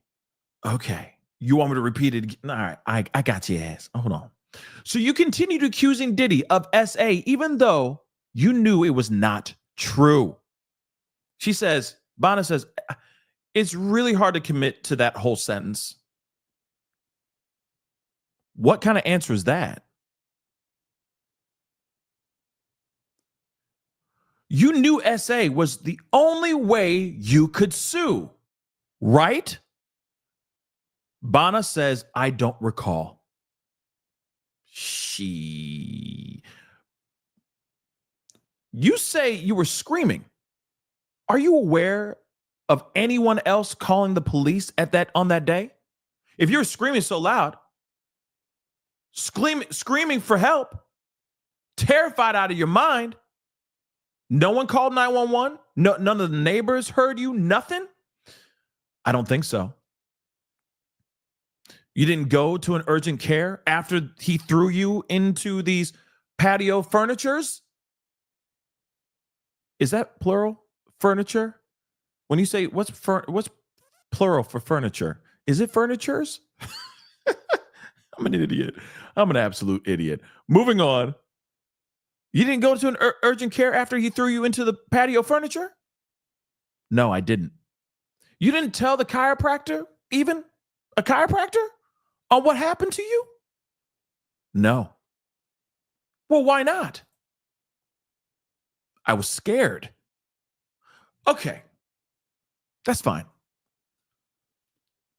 You want me to repeat it again? All right, I got your ass. Hold on. So you continued accusing Diddy of SA even though you knew it was not true. She says, Bana says, it's really hard to commit to that whole sentence. What kind of answer is that? You knew SA was the only way you could sue, right? Bana says, I don't recall. You say you were screaming. Are you aware of anyone else calling the police on that day? If you're screaming so loud, screaming for help, terrified out of your mind, no one called 911? None of the neighbors heard you? Nothing? I don't think so. You didn't go to an urgent care after he threw you into these patio furnitures? Is that plural? Furniture? When you say what's plural for furniture? Is it furnitures? I'm an idiot. I'm an absolute idiot. Moving on. You didn't go to an urgent care after he threw you into the patio furniture? No, I didn't. You didn't tell the chiropractor, even a chiropractor, on what happened to you? No. Well, why not? I was scared. Okay. That's fine.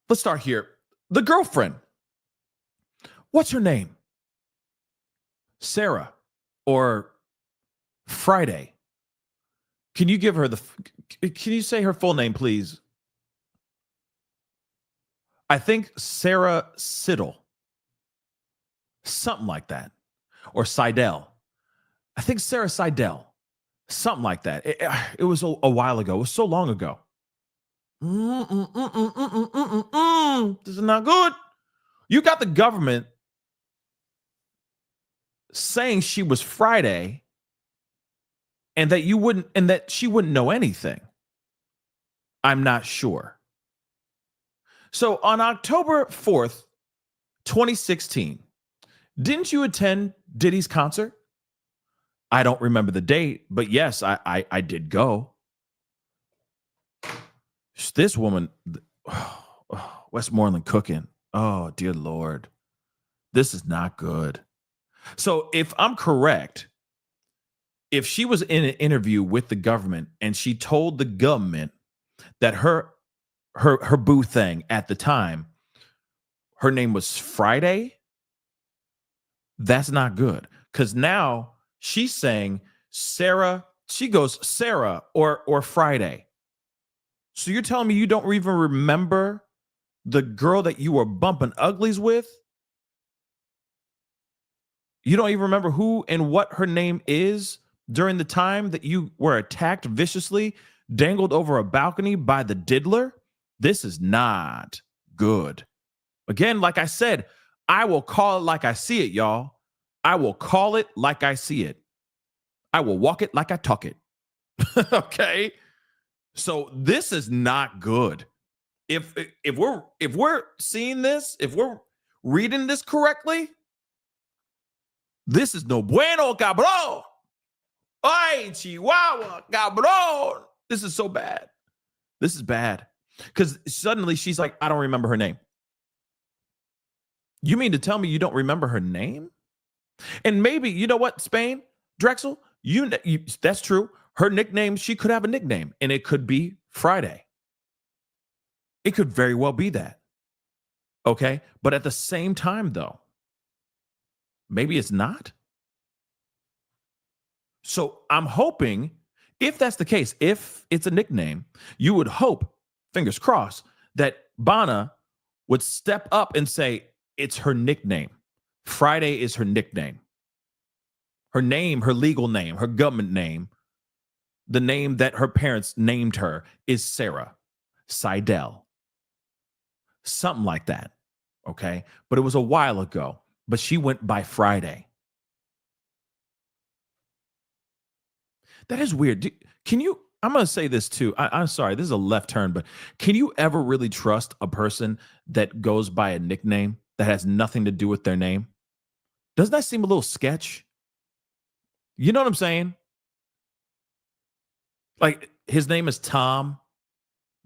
Let's start here. The girlfriend. What's her name? Sarah or Friday? Can you give her can you say her full name, please? I think Sarah Siddle. Something like that. Or Seidel. I think Sarah Seidel. Something like that. It was a while ago. It was so long ago. This is not good. You got the government saying she was Friday and that she wouldn't know anything. I'm not sure. So on October 4th, 2016, didn't you attend Diddy's concert? I don't remember the date, but yes, I did go. This woman, Westmoreland cooking. Oh, dear Lord. This is not good. So if I'm correct, if she was in an interview with the government and she told the government that her boo thing at the time, her name was Friday, that's not good. Because now she's saying Sarah, she goes Sarah or Friday. So you're telling me you don't even remember the girl that you were bumping uglies with? You don't even remember who and what her name is during the time that you were attacked viciously, dangled over a balcony by the diddler? This is not good. Again, like I said, I will call it like I see it, y'all. I will call it like I see it. I will walk it like I talk it. Okay? So this is not good. If we're seeing this, if we're reading this correctly, This is no bueno, cabrón. Ay, Chihuahua, cabrón. This is so bad. This is bad. Because suddenly she's like, I don't remember her name. You mean to tell me you don't remember her name? And maybe, you know what, Spain, Drexel, you that's true. Her nickname, she could have a nickname, and it could be Friday. It could very well be that. Okay? But at the same time, though, maybe it's not. So I'm hoping, if that's the case, if it's a nickname, you would hope, fingers crossed, that Bana would step up and say, it's her nickname. Friday is her nickname. Her name, her legal name, her government name, the name that her parents named her is Sarah Seidel. Something like that. Okay? But it was a while ago. But she went by Friday. That is weird. Can you, I'm going to say this too. I'm sorry, this is a left turn, but can you ever really trust a person that goes by a nickname that has nothing to do with their name? Doesn't that seem a little sketch? You know what I'm saying? Like his name is Tom,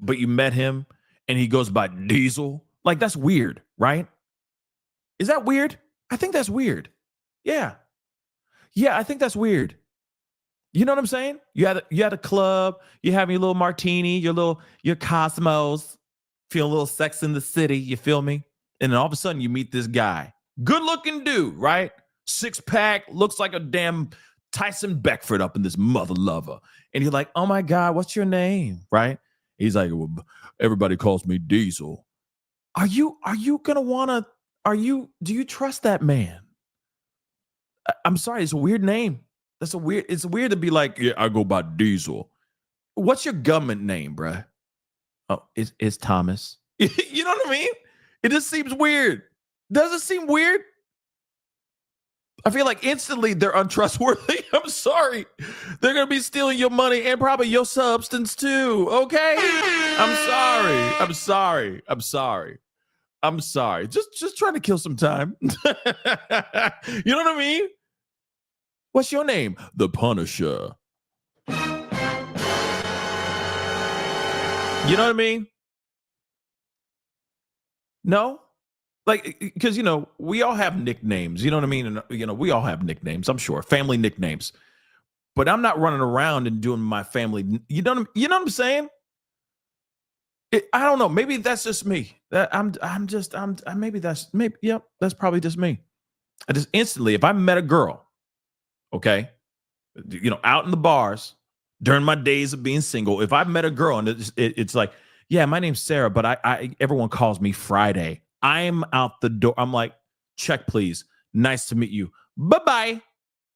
but you met him and he goes by Diesel. Like that's weird, right? Is that weird? I think that's weird. Yeah. Yeah, I think that's weird. You know what I'm saying? You had a club, you have your little martini, your Cosmos, feel a little Sex in the City, you feel me? And then all of a sudden you meet this guy. Good looking dude, right? 6-pack, looks like a damn Tyson Beckford up in this mother lover. And you're like, oh my God, what's your name? Right? He's like, well, everybody calls me Diesel. Do you trust that man? I'm sorry, it's a weird name. It's weird to be like, yeah, I go by Diesel. What's your government name, bruh? Oh, it's Thomas. You know what I mean? It just seems weird. Does it seem weird? I feel like instantly they're untrustworthy. I'm sorry. They're going to be stealing your money and probably your substance too. Okay? I'm sorry. Just trying to kill some time. You know what I mean? What's your name? The Punisher. You know what I mean? No? Like, because, we all have nicknames. You know what I mean? And, we all have nicknames, I'm sure. Family nicknames. But I'm not running around and doing my family. You know what I'm saying? I don't know. Maybe that's just me. That's probably just me. I just instantly, if I met a girl, okay, out in the bars during my days of being single, if I met a girl and it's like, yeah, my name's Sarah, but everyone calls me Friday. I'm out the door. I'm like, check, please. Nice to meet you. Bye-bye.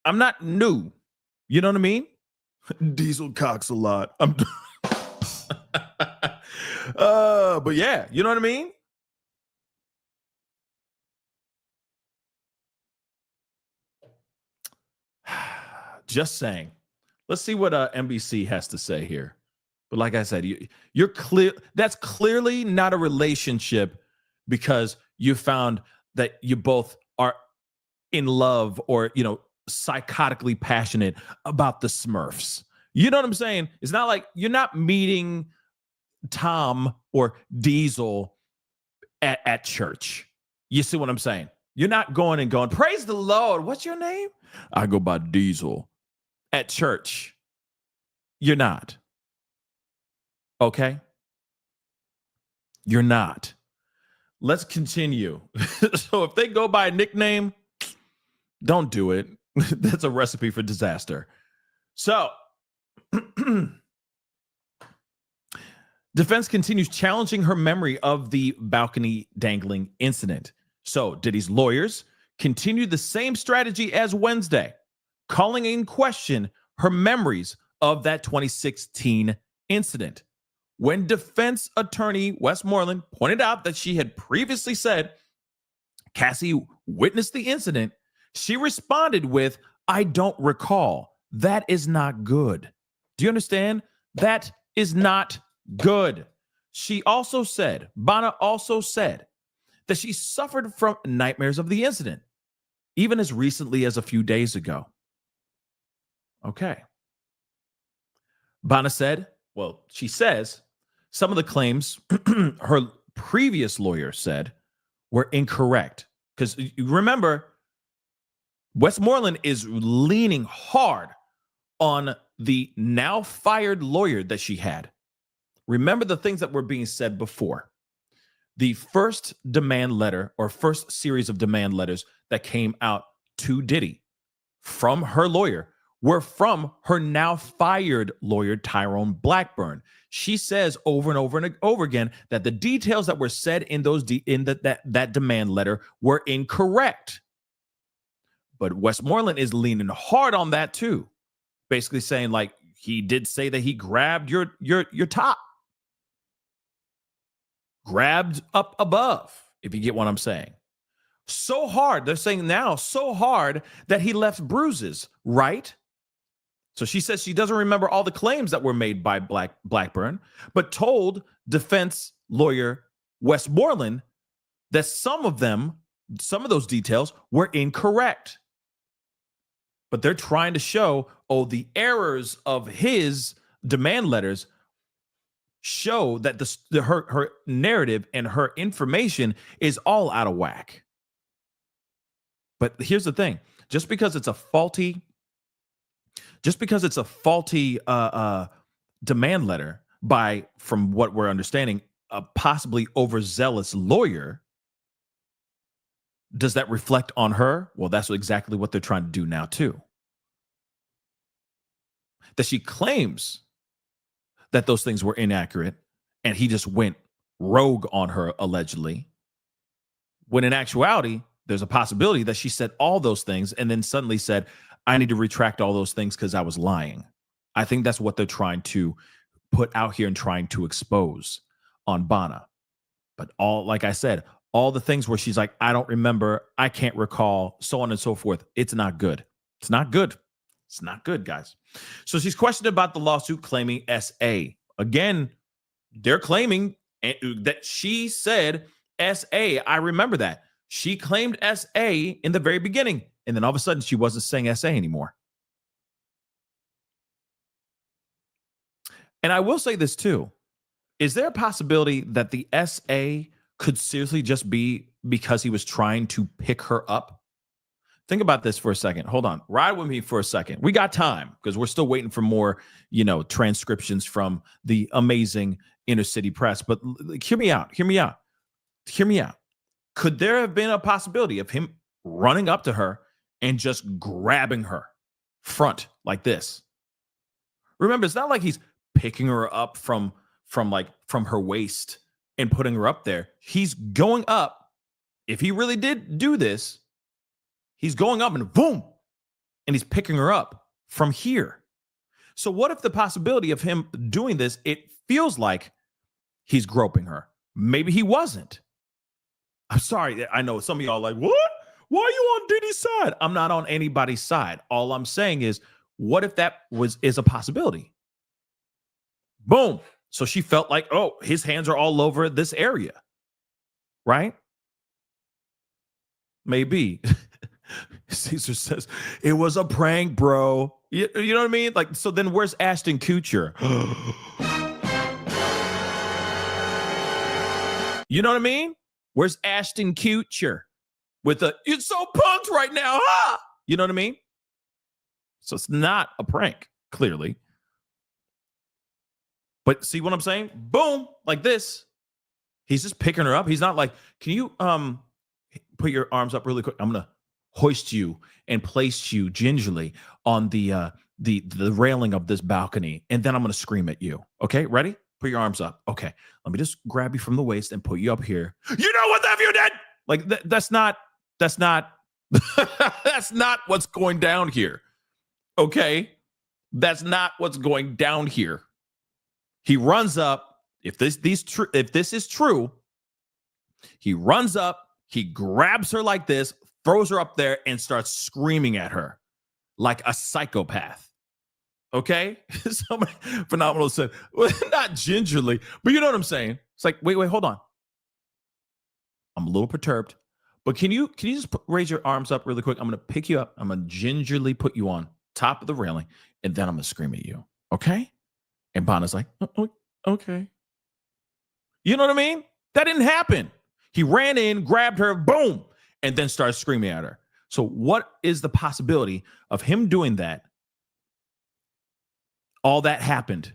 I'm not new. You know what I mean? Diesel cocks a lot. But yeah, you know what I mean? Just saying. Let's see what NBC has to say here. But like I said, you're clear. That's clearly not a relationship because you found that you both are in love or, psychotically passionate about the Smurfs. You know what I'm saying? It's not like you're not meeting Tom or Diesel at church. You see what I'm saying? You're not going, praise the Lord. What's your name? I go by Diesel. At church. You're not. Okay? You're not. Let's continue. So if they go by a nickname, don't do it. That's a recipe for disaster. So defense continues challenging her memory of the balcony dangling incident. So Diddy's lawyers continued the same strategy as Wednesday, calling in question her memories of that 2016 incident. When defense attorney Westmoreland pointed out that she had previously said Cassie witnessed the incident, she responded with, I don't recall. That is not good. Do you understand? That is not good. She also said, Bana also said that she suffered from nightmares of the incident. even as recently as a few days ago. Okay. Bana said, well, she says some of the claims her previous lawyer said were incorrect. Because remember, Westmoreland is leaning hard on the now fired lawyer that she had. Remember the things that were being said before. The first demand letter or first series of demand letters that came out to Diddy from her lawyer were from her now fired lawyer, Tyrone Blackburn. She says over and over and over again that the details that were said in that demand letter were incorrect. But Westmoreland is leaning hard on that too, basically saying like he did say that he grabbed your top, grabbed up above, if you get what I'm saying. So hard, they're saying now, so hard that he left bruises, right? So she says she doesn't remember all the claims that were made by Blackburn, but told defense lawyer Westmoreland that some of those details were incorrect. But they're trying to show, the errors of his demand letters show that her narrative and her information is all out of whack. But here's the thing: just because it's a faulty demand letter by, from what we're understanding, a possibly overzealous lawyer, does that reflect on her? Well, that's exactly what they're trying to do now too. That she claims that those things were inaccurate and he just went rogue on her allegedly, when in actuality, there's a possibility that she said all those things and then suddenly said, I need to retract all those things because I was lying. I think that's what they're trying to put out here and trying to expose on Bana. But like I said, all the things where she's like, I don't remember, I can't recall, so on and so forth. It's not good. It's not good. It's not good, guys. So she's questioned about the lawsuit claiming SA. Again, they're claiming that she said SA. I remember that. She claimed SA in the very beginning, and then all of a sudden she wasn't saying SA anymore. And I will say this too. Is there a possibility that the SA could seriously just be because he was trying to pick her up? Think about this for a second. Hold on. Ride with me for a second. We got time because we're still waiting for more, transcriptions from the amazing inner city press. But hear me out. Could there have been a possibility of him running up to her and just grabbing her front like this? Remember, it's not like he's picking her up from her waist and putting her up there. He's going up. If he really did do this, he's going up and boom, and he's picking her up from here. So what if the possibility of him doing this, it feels like he's groping her? Maybe he wasn't. I'm sorry. I know some of y'all are like, what? Why are you on Diddy's side? I'm not on anybody's side. All I'm saying is, what if that is a possibility? Boom. So she felt like, his hands are all over this area. Right? Maybe. Caesar says, it was a prank, bro. You know what I mean? Like, so then where's Ashton Kutcher? You know what I mean? Where's Ashton Kutcher with it's so punked right now, huh? You know what I mean? So it's not a prank, clearly. But see what I'm saying? Boom, like this. He's just picking her up. He's not like, can you put your arms up really quick? I'm gonna hoist you and place you gingerly on the railing of this balcony, and then I'm gonna scream at you. Okay, ready? Put your arms up. Okay, let me just grab you from the waist and put you up here. You know what the F you did? Like that's not that's not what's going down here. Okay, that's not what's going down here. He runs up. If this is true, he runs up. He grabs her like this, throws her up there, and starts screaming at her like a psychopath. Okay? Somebody phenomenal said, well, not gingerly, but you know what I'm saying. It's like, wait, hold on. I'm a little perturbed, But can you just raise your arms up really quick? I'm going to pick you up. I'm going to gingerly put you on top of the railing, and then I'm going to scream at you. Okay? And Bana's like, okay. You know what I mean? That didn't happen. He ran in, grabbed her, boom, and then started screaming at her. So what is the possibility of him doing that? All that happened.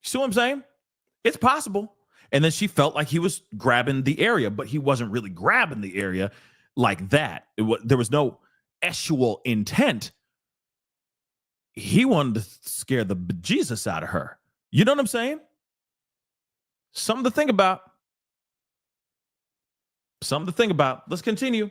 You see what I'm saying? It's possible. And then she felt like he was grabbing the area, but he wasn't really grabbing the area like that. There was no sexual intent. He wanted to scare the bejesus out of her. You know what I'm saying? Something to think about. Let's continue.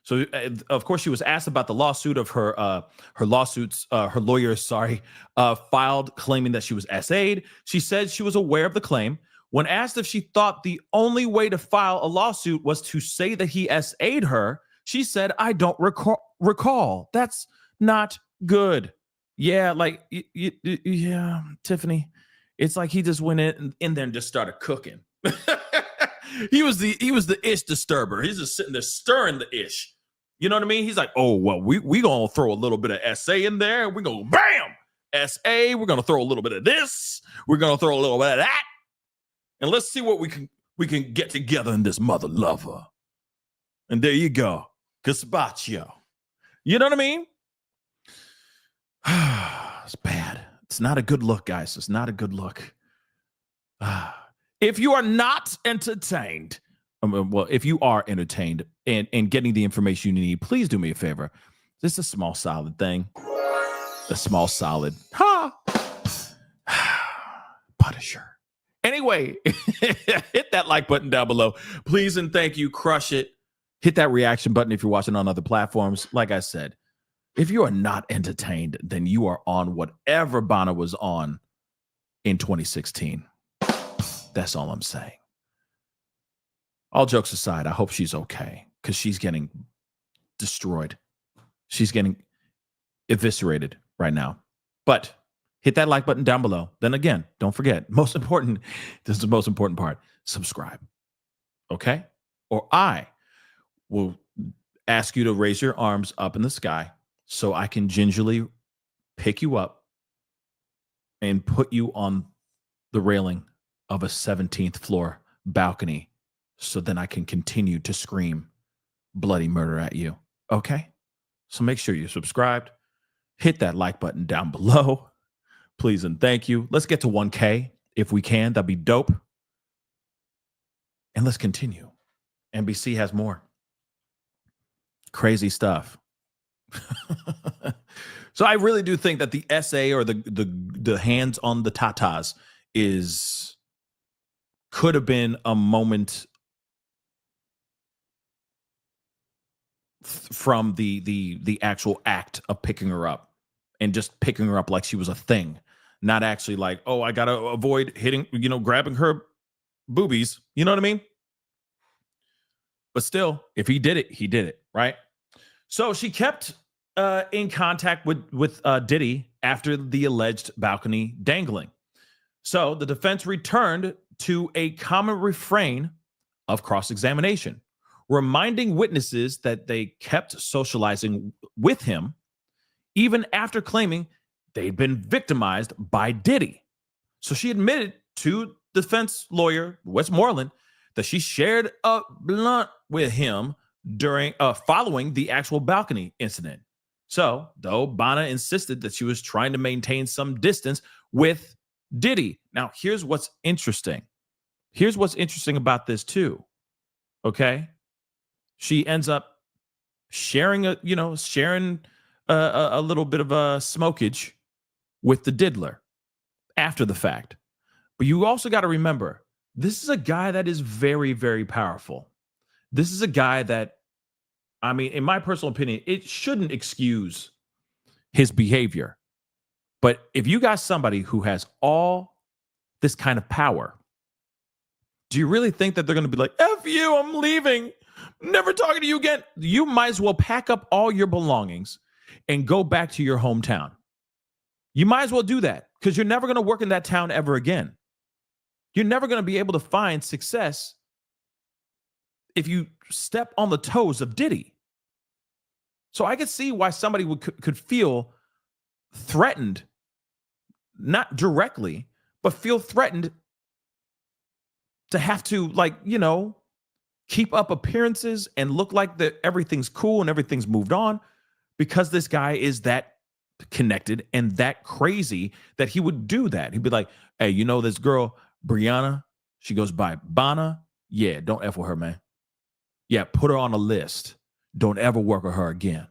So, of course, she was asked about the lawsuit of her lawyers, filed claiming that she was SA'd. She said she was aware of the claim. When asked if she thought the only way to file a lawsuit was to say that he SA'd her, she said, I don't recall. That's not good. Yeah, like, yeah, Tiffany, it's like he just went in there and just started cooking. He was the ish disturber. He's just sitting there stirring the ish. You know what I mean? He's like, oh, well, we gonna throw a little bit of SA in there. We're gonna bam, SA. We're gonna throw a little bit of this. We're gonna throw a little bit of that. And let's see what we can get together in this mother lover. And there you go. Gazpacho. You know what I mean? It's bad. It's not a good look, guys. It's not a good look. If you are not entertained, if you are entertained and getting the information you need, please do me a favor. This is a small, solid thing. A small, solid. Punisher. Anyway, hit that like button down below. Please and thank you. Crush it. Hit that reaction button if you're watching on other platforms. Like I said, if you are not entertained, then you are on whatever Bana was on in 2016. That's all I'm saying. All jokes aside, I hope she's okay because she's getting destroyed. She's getting eviscerated right now. But hit that like button down below. Then again, don't forget, most important, this is the most important part, subscribe. Okay? Or I will ask you to raise your arms up in the sky so I can gingerly pick you up and put you on the railing of a 17th floor balcony so then I can continue to scream bloody murder at you. Okay? So make sure you're subscribed. Hit that like button down below. Please and thank you. Let's get to 1K if we can. That'd be dope. And let's continue. NBC has more crazy stuff. So I really do think that the SA or the hands on the tatas could have been a moment from the actual act of picking her up and just picking her up like she was a thing, not actually like, oh, I gotta avoid hitting, grabbing her boobies. You know what I mean? But still, if he did it, right? So she kept in contact with Diddy after the alleged balcony dangling. So the defense returned to a common refrain of cross-examination, reminding witnesses that they kept socializing with him even after claiming they'd been victimized by Diddy. So she admitted to defense lawyer Westmoreland that she shared a blunt with him following the actual balcony incident. So, though Bana insisted that she was trying to maintain some distance with Diddy. Now, here's what's interesting. Here's what's interesting about this too. Okay, she ends up sharing a little bit of a smokage with the diddler after the fact. But you also got to remember, this is a guy that is very, very powerful. This is a guy that, I mean, in my personal opinion, it shouldn't excuse his behavior. But if you got somebody who has all this kind of power, do you really think that they're going to be like, F you, I'm leaving, never talking to you again? You might as well pack up all your belongings and go back to your hometown. You might as well do that because you're never going to work in that town ever again. You're never going to be able to find success if you step on the toes of Diddy. So I could see why somebody could feel threatened, not directly, but feel threatened to have to, like, keep up appearances and look like that everything's cool and everything's moved on, because this guy is that connected and that crazy that he would do that. He'd be like, hey, this girl, Bryana, she goes by Bana. Yeah, don't F with her, man. Yeah, put her on a list. Don't ever work with her again.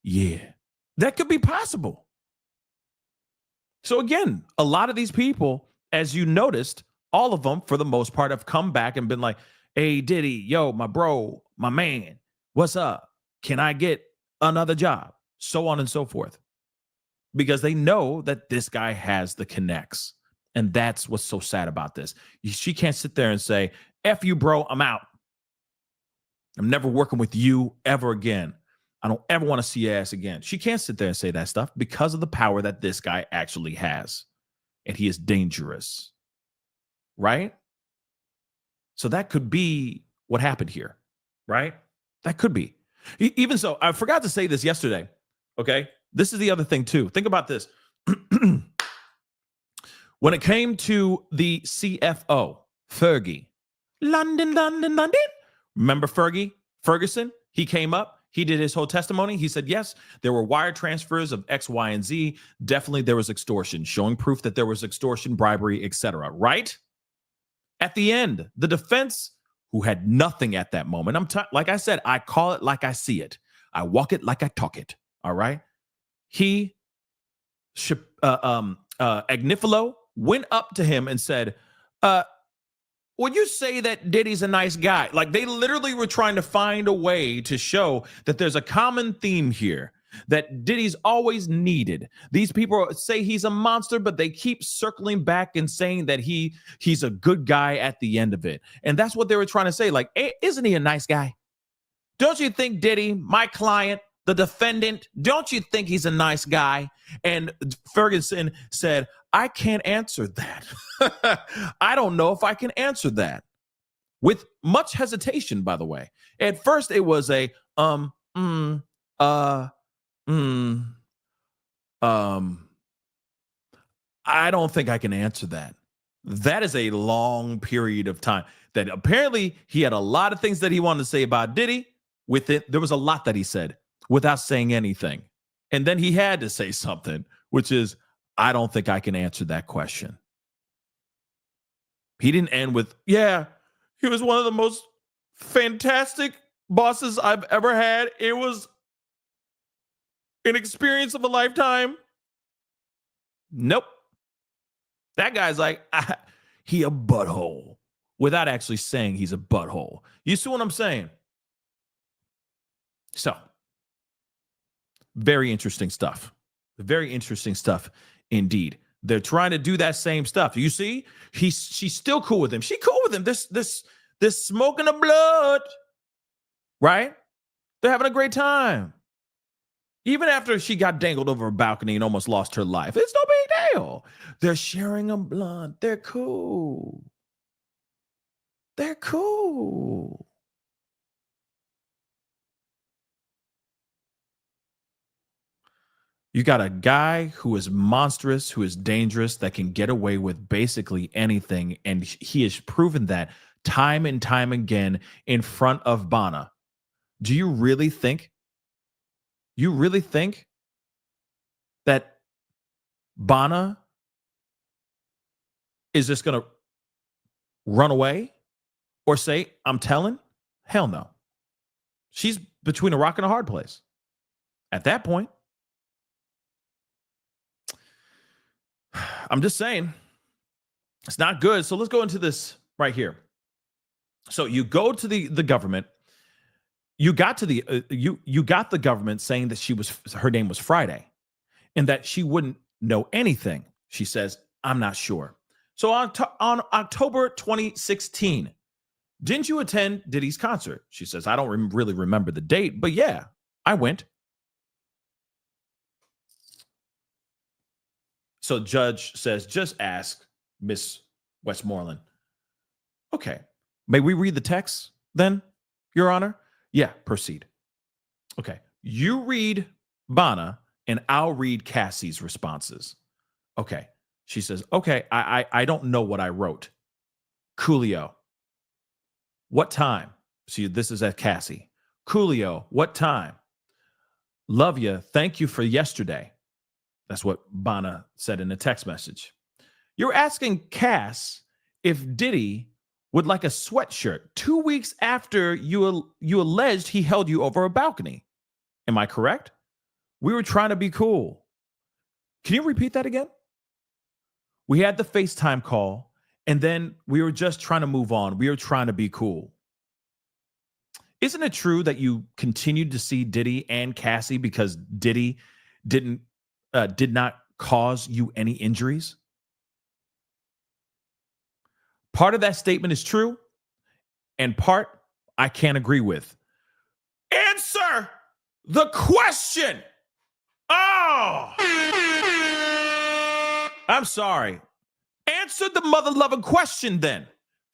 Yeah. That could be possible. So again, a lot of these people, as you noticed, all of them, for the most part, have come back and been like, hey, Diddy, yo, my bro, my man, what's up? Can I get another job? So on and so forth. Because they know that this guy has the connects. And that's what's so sad about this. She can't sit there and say, F you, bro, I'm out. I'm never working with you ever again. I don't ever want to see your ass again. She can't sit there and say that stuff because of the power that this guy actually has. And he is dangerous. Right? So that could be what happened here. Right? That could be. Even so, I forgot to say this yesterday. Okay? This is the other thing too. Think about this. When it came to the CFO, Fergie, London. Remember Ferguson? He came up. He did his whole testimony. He said, yes, there were wire transfers of X, Y, and Z. Definitely there was extortion, showing proof that there was extortion, bribery, etc. Right? At the end, the defense, who had nothing at that moment, like I said, I call it like I see it. I walk it like I talk it. All right? Agnifilo went up to him and said, would you say that Diddy's a nice guy? Like, they literally were trying to find a way to show that there's a common theme here, that Diddy's always needed. These people say he's a monster, but they keep circling back and saying that he's a good guy at the end of it. And that's what they were trying to say. Like, hey, isn't he a nice guy? Don't you think Diddy, my client, the defendant, don't you think he's a nice guy? And Ferguson said, I can't answer that. I don't know if I can answer that. With much hesitation, by the way. At first, it was a, I don't think I can answer that. That is a long period of time that apparently he had a lot of things that he wanted to say about Diddy. With it, there was a lot that he said without saying anything. And then he had to say something, which is, I don't think I can answer that question. He didn't end with, yeah, he was one of the most fantastic bosses I've ever had. It was an experience of a lifetime. Nope. That guy's like, he a butthole, without actually saying he's a butthole. You see what I'm saying? So, very interesting stuff. Very interesting stuff indeed. They're trying to do that same stuff. You see, she's still cool with him. She cool with him. This smoking the blood, right? They're having a great time. Even after she got dangled over a balcony and almost lost her life, it's no big deal. They're sharing a blunt. They're cool. They're cool. You got a guy who is monstrous, who is dangerous, that can get away with basically anything. And he has proven that time and time again in front of Bana. Do you really think that Bana is just going to run away or say, I'm telling? Hell no. She's between a rock and a hard place. At that point, I'm just saying, it's not good. So let's go into this right here. So you go to the government. You got to the you got the government saying that her name was Friday, and that she wouldn't know anything. She says, I'm not sure. So on October 2016, didn't you attend Diddy's concert? She says, I don't really remember the date, but yeah, I went. So judge says, just ask Miss Westmoreland. Okay. May we read the text? then, Your Honor? Yeah, proceed. Okay. You read Bana and I'll read Cassie's responses. Okay. She says, okay, I don't know what I wrote. Coolio. What time? See, this is at Cassie. Coolio, what time? Love you. Thank you for yesterday. That's what Bana said in a text message. You're asking Cass if Diddy would like a sweatshirt 2 weeks after you alleged he held you over a balcony. Am I correct? We were trying to be cool. Can you repeat that again? We had the FaceTime call, and then we were just trying to move on. We were trying to be cool. Isn't it true that you continued to see Diddy and Cassie because Diddy did not cause you any injuries? Part of that statement is true, and part I can't agree with. Answer the question. Oh, I'm sorry. Answer the mother-loving question then.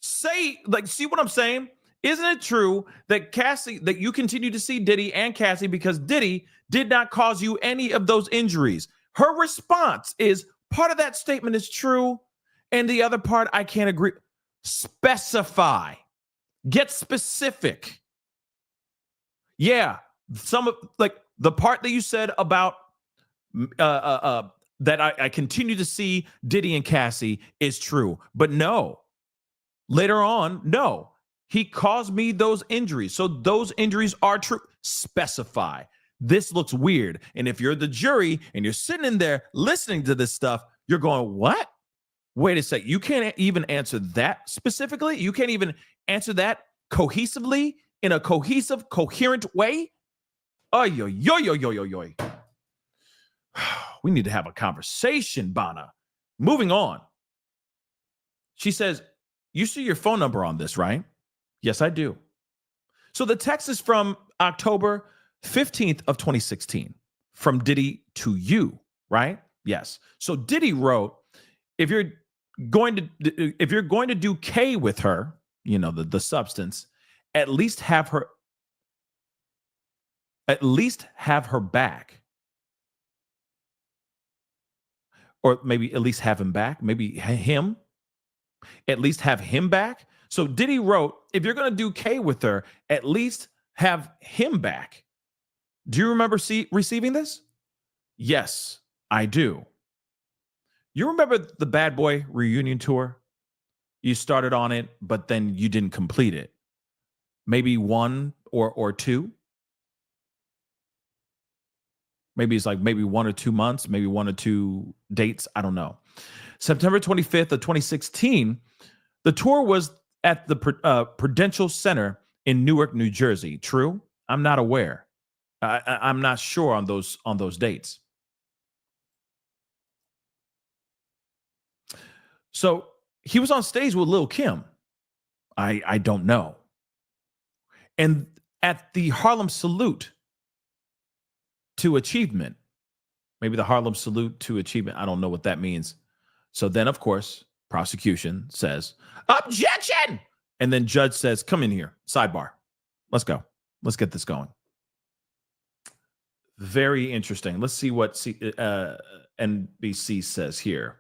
See what I'm saying? Isn't it true that you continue to see Diddy and Cassie because Diddy did not cause you any of those injuries? Her response is part of that statement is true, and the other part I can't agree. Specify. Get specific. Yeah, some of the part that you said about that I continue to see Diddy and Cassie is true, but no. Later on, no. He caused me those injuries. So those injuries are true. Specify. This looks weird. And if you're the jury and you're sitting in there listening to this stuff, you're going, what? Wait a sec. You can't even answer that specifically? You can't even answer that cohesively in a cohesive, coherent way? Oh, yo. We need to have a conversation, Bana. Moving on. She says, you see your phone number on this, right? Yes, I do. So the text is from October 15th of 2016 from Diddy to you, right? Yes. So Diddy wrote, if you're going to do K with her, the substance, at least have her back. Or maybe at least have him back, maybe him. At least have him back. So Diddy wrote, if you're going to do K with her, at least have him back. Do you remember receiving this? Yes, I do. You remember the Bad Boy reunion tour? You started on it, but then you didn't complete it. Maybe one or two. Maybe it's maybe 1 or 2 months, maybe 1 or 2 dates. I don't know. September 25th of 2016, the tour was at the Prudential Center in Newark, New Jersey. True? I'm not aware. I'm not sure on those dates. So he was on stage with Lil' Kim. I don't know. And at the Harlem Salute to Achievement, maybe the Harlem Salute to Achievement. I don't know what that means. So then, of course, prosecution says, objection! And then judge says, come in here, sidebar. Let's go. Let's get this going. Very interesting. Let's see what NBC says here.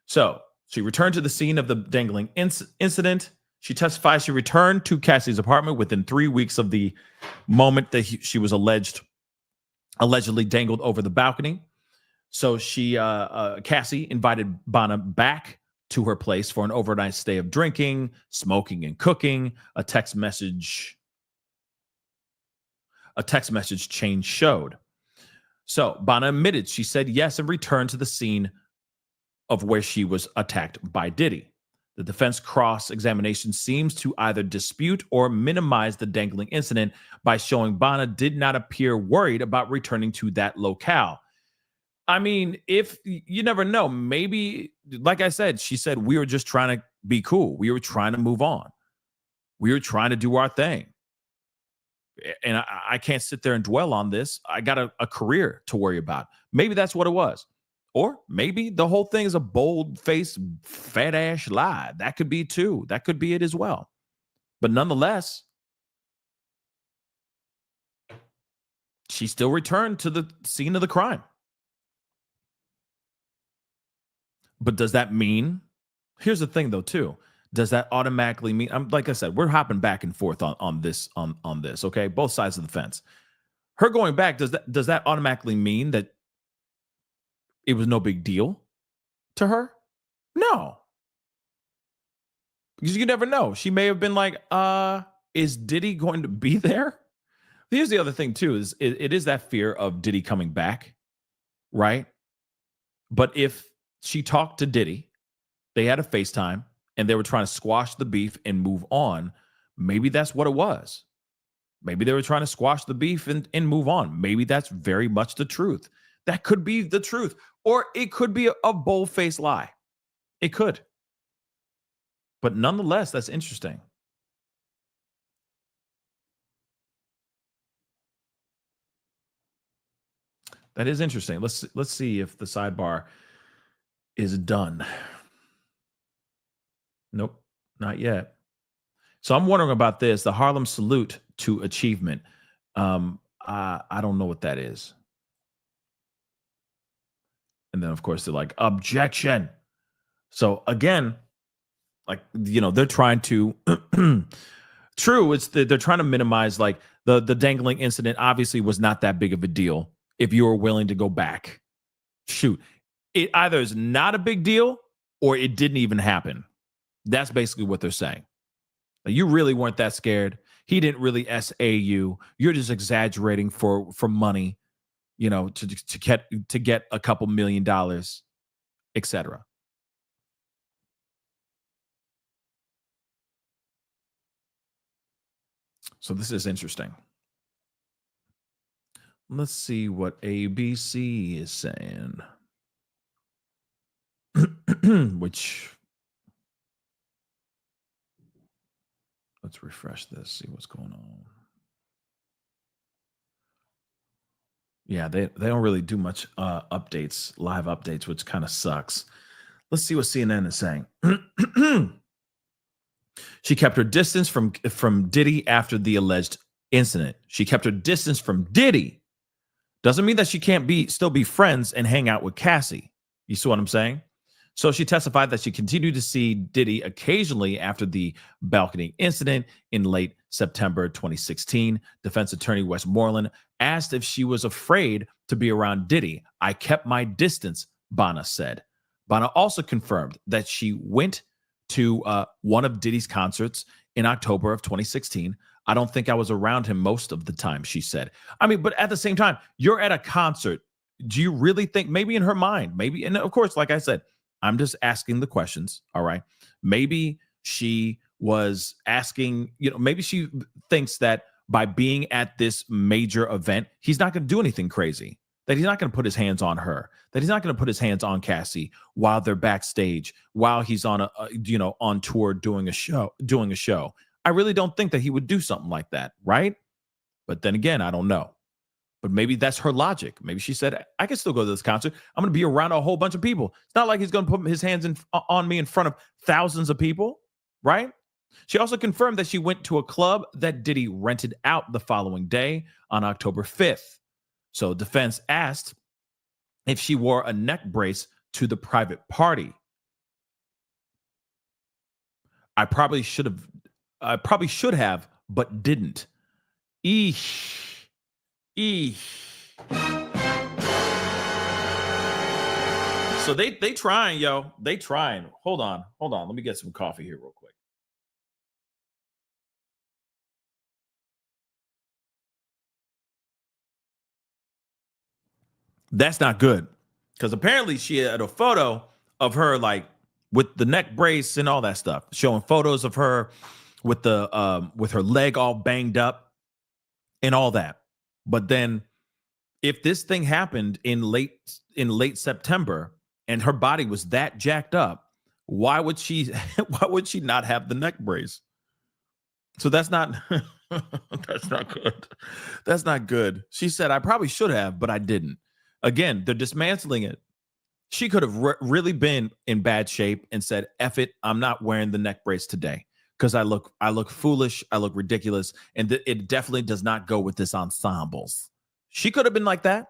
So she returned to the scene of the dangling incident. She testifies she returned to Cassie's apartment within 3 weeks of the moment that she was allegedly dangled over the balcony. So Cassie invited Bana back to her place for an overnight stay of drinking, smoking, and cooking. A text message chain showed. So Bana admitted she said yes and returned to the scene of where she was attacked by Diddy. The defense cross-examination seems to either dispute or minimize the dangling incident by showing Bana did not appear worried about returning to that locale. I mean, if you never know, maybe, like I said, she said, we were just trying to be cool. We were trying to move on. We were trying to do our thing. And I can't sit there and dwell on this. I got a career to worry about. Maybe that's what it was. Or maybe the whole thing is a bold-faced, fat-ass lie. That could be too. That could be it as well. But nonetheless, she still returned to the scene of the crime. But does that mean, here's the thing though, too. Does that automatically mean, like I said, we're hopping back and forth on this, okay? Both sides of the fence. Her going back, does that automatically mean that it was no big deal to her? No. Because you never know. She may have been like, is Diddy going to be there? Here's the other thing, too, is it is that fear of Diddy coming back, right? But if she talked to Diddy, they had a FaceTime, and they were trying to squash the beef and move on, maybe that's what it was. Maybe they were trying to squash the beef and move on. Maybe that's very much the truth. That could be the truth. Or it could be a bold-faced lie. It could. But nonetheless, that's interesting. That is interesting. Let's see if the sidebar is done. Nope, not yet. So I'm wondering about this, the Harlem Salute to Achievement. I don't know what that is. And then, of course, they're like, objection. So again, like, they're trying to, true, they're trying to minimize, like, the dangling incident obviously was not that big of a deal if you were willing to go back. Shoot, it either is not a big deal or it didn't even happen. That's basically what they're saying. You really weren't that scared. He didn't really SA you. You're just exaggerating for money, to get a couple $1 million, etc. So this is interesting. Let's see what ABC is saying. Which, let's refresh this, see what's going on. Yeah, they don't really do much updates, live updates, which kind of sucks. Let's see what CNN is saying. She kept her distance from Diddy after the alleged incident. She kept her distance from Diddy. Doesn't mean that she can't still be friends and hang out with Cassie. You see what I'm saying? So she testified that she continued to see Diddy occasionally after the balcony incident in late September 2016. Defense attorney Westmoreland asked if she was afraid to be around Diddy. I kept my distance, Bana said. Bana also confirmed that she went to one of Diddy's concerts in October of 2016. I don't think I was around him most of the time, she said. I mean, but at the same time, you're at a concert. Do you really think, maybe in her mind, maybe, and of course, like I said, I'm just asking the questions, all right? Maybe she was asking, maybe she thinks that by being at this major event, he's not going to do anything crazy, that he's not going to put his hands on her, that he's not going to put his hands on Cassie while they're backstage, while he's on on tour doing a show. I really don't think that he would do something like that, right? But then again, I don't know. But maybe that's her logic. Maybe she said, I can still go to this concert. I'm going to be around a whole bunch of people. It's not like he's going to put his hands on me in front of thousands of people, right? She also confirmed that she went to a club that Diddy rented out the following day on October 5th. So defense asked if she wore a neck brace to the private party. I probably should have, but didn't. Eesh. So they trying, yo. They trying. Hold on. Let me get some coffee here real quick. That's not good. Because apparently she had a photo of her like with the neck brace and all that stuff, showing photos of her with her leg all banged up and all that. But then if this thing happened in late September and her body was that jacked up, why would she not have the neck brace? So that's not that's not good. That's not good. She said, I probably should have, but I didn't. Again, they're dismantling it. She could have really been in bad shape and said, F it, I'm not wearing the neck brace today. because I look foolish, I look ridiculous, and it definitely does not go with this ensembles. She could have been like that.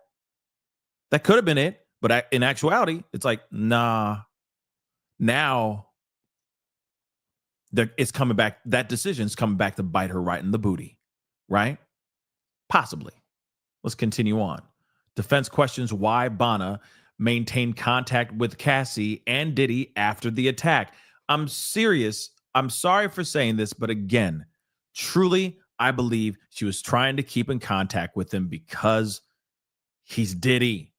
That could have been it, but in actuality, it's like, nah. Now it's coming back. That decision's coming back to bite her right in the booty, right? Possibly. Let's continue on. Defense questions why Bana maintained contact with Cassie and Diddy after the attack. I'm serious. I'm sorry for saying this, but again, truly, I believe she was trying to keep in contact with him because he's Diddy.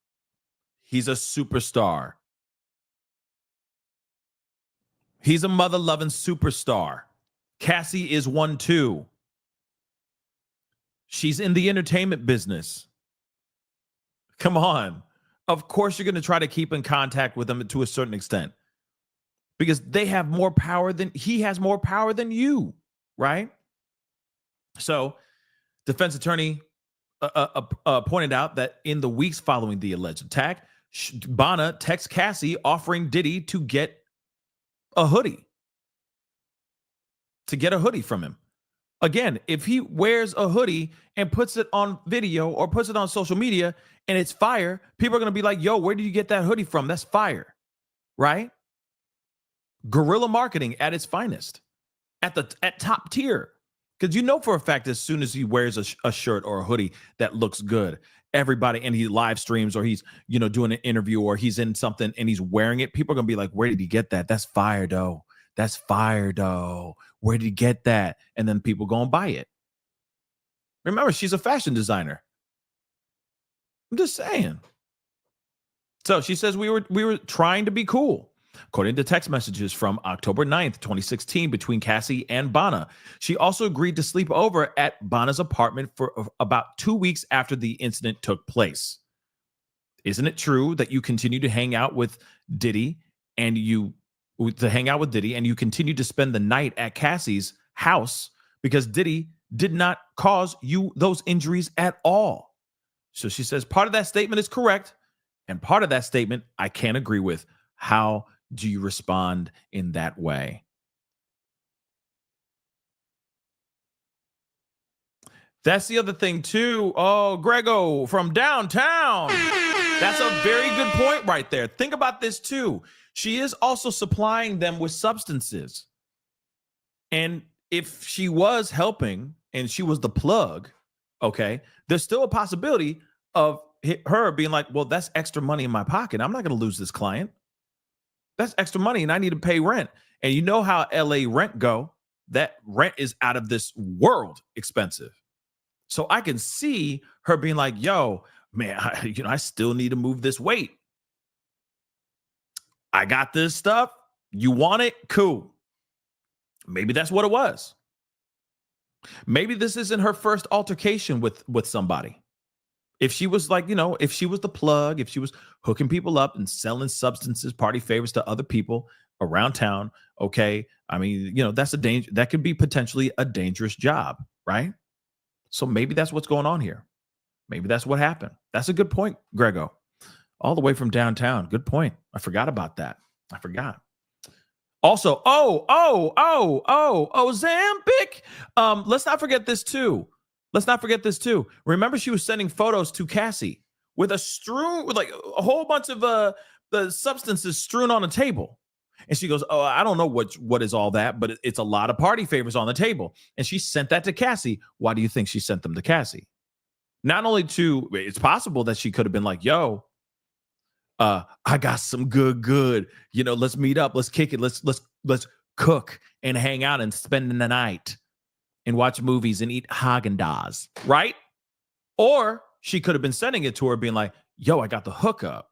He's a superstar. He's a mother-loving superstar. Cassie is one too. She's in the entertainment business. Come on. Of course, you're going to try to keep in contact with them to a certain extent because they have more power than he has more power than you, right? So, defense attorney pointed out that in the weeks following the alleged attack, Bana texts Cassie offering Diddy to get a hoodie from him. Again, if he wears a hoodie and puts it on video or puts it on social media and it's fire, people are going to be like, yo, where did you get that hoodie from? That's fire, right? Guerrilla marketing at its finest, at top tier. Because you know for a fact, as soon as he wears a shirt or a hoodie that looks good, everybody, and he live streams or he's, doing an interview or he's in something and he's wearing it, people are going to be like, where did he get that? That's fire, though. That's fire, though. Where did he get that? And then people go and buy it. Remember, she's a fashion designer. I'm just saying. So she says we were trying to be cool. According to text messages from October 9th, 2016, between Cassie and Bana. She also agreed to sleep over at Bana's apartment for about 2 weeks after the incident took place. Isn't it true that you continue to hang out with Diddy and you continue to spend the night at Cassie's house because Diddy did not cause you those injuries at all? So she says part of that statement is correct, and part of that statement I can't agree with. How do you respond in that way? That's the other thing too. Oh, Grego from downtown. That's a very good point right there. Think about this too. She is also supplying them with substances. And if she was helping and she was the plug, okay, there's still a possibility of her being like, well, that's extra money in my pocket. I'm not going to lose this client. That's extra money and I need to pay rent. And you know how LA rent go. That rent is out of this world expensive. So I can see her being like, yo, man, I still need to move this weight. I got this stuff. You want it? Cool. Maybe that's what it was. Maybe this isn't her first altercation with somebody. If she was like, if she was the plug, if she was hooking people up and selling substances, party favors to other people around town, okay. I mean, that's a danger. That could be potentially a dangerous job, right? So maybe that's what's going on here. Maybe that's what happened. That's a good point, Grego. All the way from downtown. Good point. I forgot about that. I forgot. Also, Ozempic. Let's not forget this too. Remember, she was sending photos to Cassie with a whole bunch of the substances strewn on a table. And she goes, oh, I don't know what is all that, but it's a lot of party favors on the table. And she sent that to Cassie. Why do you think she sent them to Cassie? Not only it's possible that she could have been like, yo, I got some good, let's meet up. Let's kick it. Let's cook and hang out and spend the night and watch movies and eat Haagen-Dazs, right? Or she could have been sending it to her being like, yo, I got the hookup.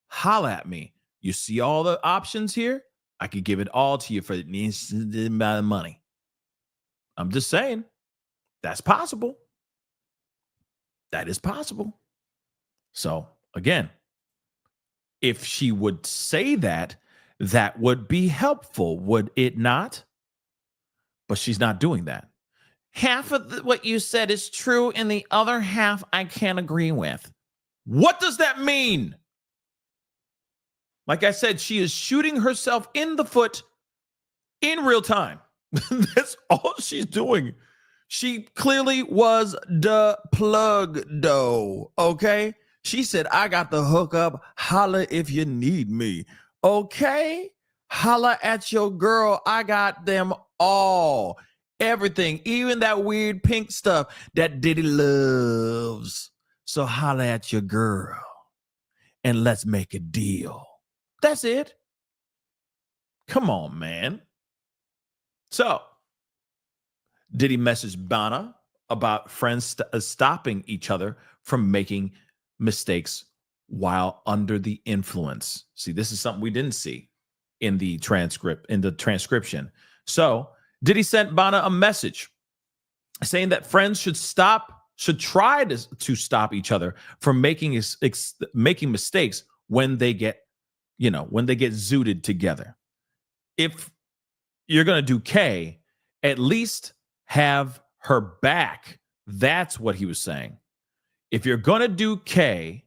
Holla at me. You see all the options here? I could give it all to you for the amount of money. I'm just saying, that's possible. That is possible. So again, if she would say that, that would be helpful, would it not? But she's not doing that. Half of what you said is true, and the other half I can't agree with. What does that mean? Like I said, she is shooting herself in the foot in real time. That's all she's doing. She clearly was the plug, though. Okay. She said, I got the hookup. Holla if you need me. Okay. Holla at your girl. I got them all. Everything, even that weird pink stuff that Diddy loves. So holla at your girl and let's make a deal. That's it. Come on, man. So, Diddy messaged Bana about friends stopping each other from making mistakes while under the influence. See, this is something we didn't see in the transcription. So, Diddy sent Bana a message saying that friends should try to stop each other from making mistakes when they get zooted together. If you're going to do K, at least have her back. That's what he was saying. If you're going to do K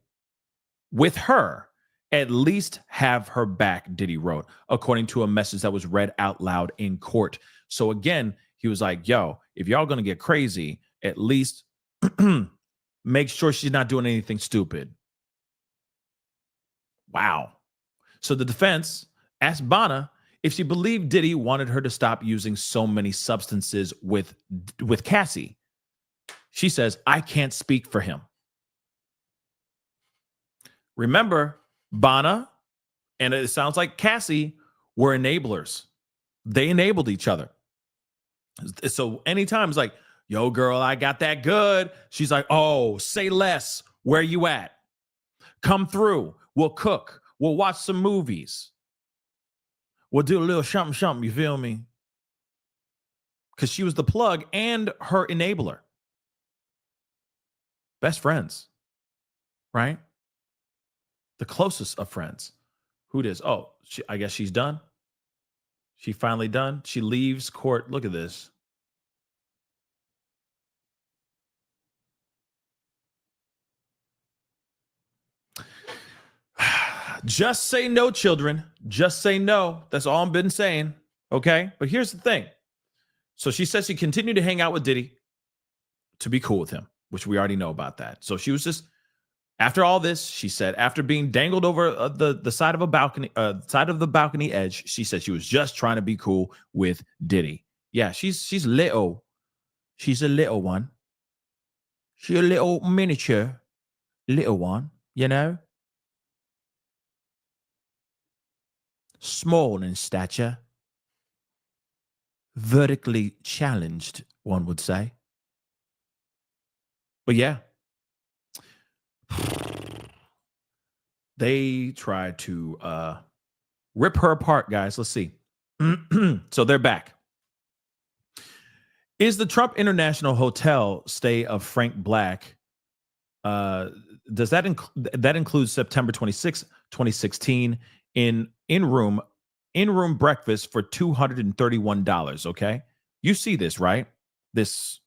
with her, at least have her back, Diddy wrote, according to a message that was read out loud in court. So again, he was like, yo, if y'all going to get crazy, at least make sure she's not doing anything stupid. Wow. So the defense asked Bana if she believed Diddy wanted her to stop using so many substances with Cassie. She says, I can't speak for him. Remember, Bana, and it sounds like Cassie, were enablers. They enabled each other. So anytime it's like, yo, girl, I got that good. She's like, oh, say less. Where you at? Come through. We'll cook. We'll watch some movies. We'll do a little something, you feel me? Because she was the plug and her enabler. Best friends, right? The closest of friends. Who it is? Oh, I guess she's done. She finally done. She leaves court. Look at this. Just say no, children. Just say no. That's all I've been saying. Okay? But here's the thing. So she says she continued to hang out with Diddy to be cool with him, which we already know about that. So she was just, after all this, she said, after being dangled over the side of a balcony, side of the balcony edge, she said she was just trying to be cool with Diddy. Yeah, she's little. She's a little one. She's a little miniature little one, you know? Small in stature. Vertically challenged, one would say. But yeah. They tried to rip her apart, guys. Let's see. So they're back. Is the Trump International Hotel stay of Frank Black? Does that include September 26, 2016 in room breakfast for $231? Okay, you see this, right? This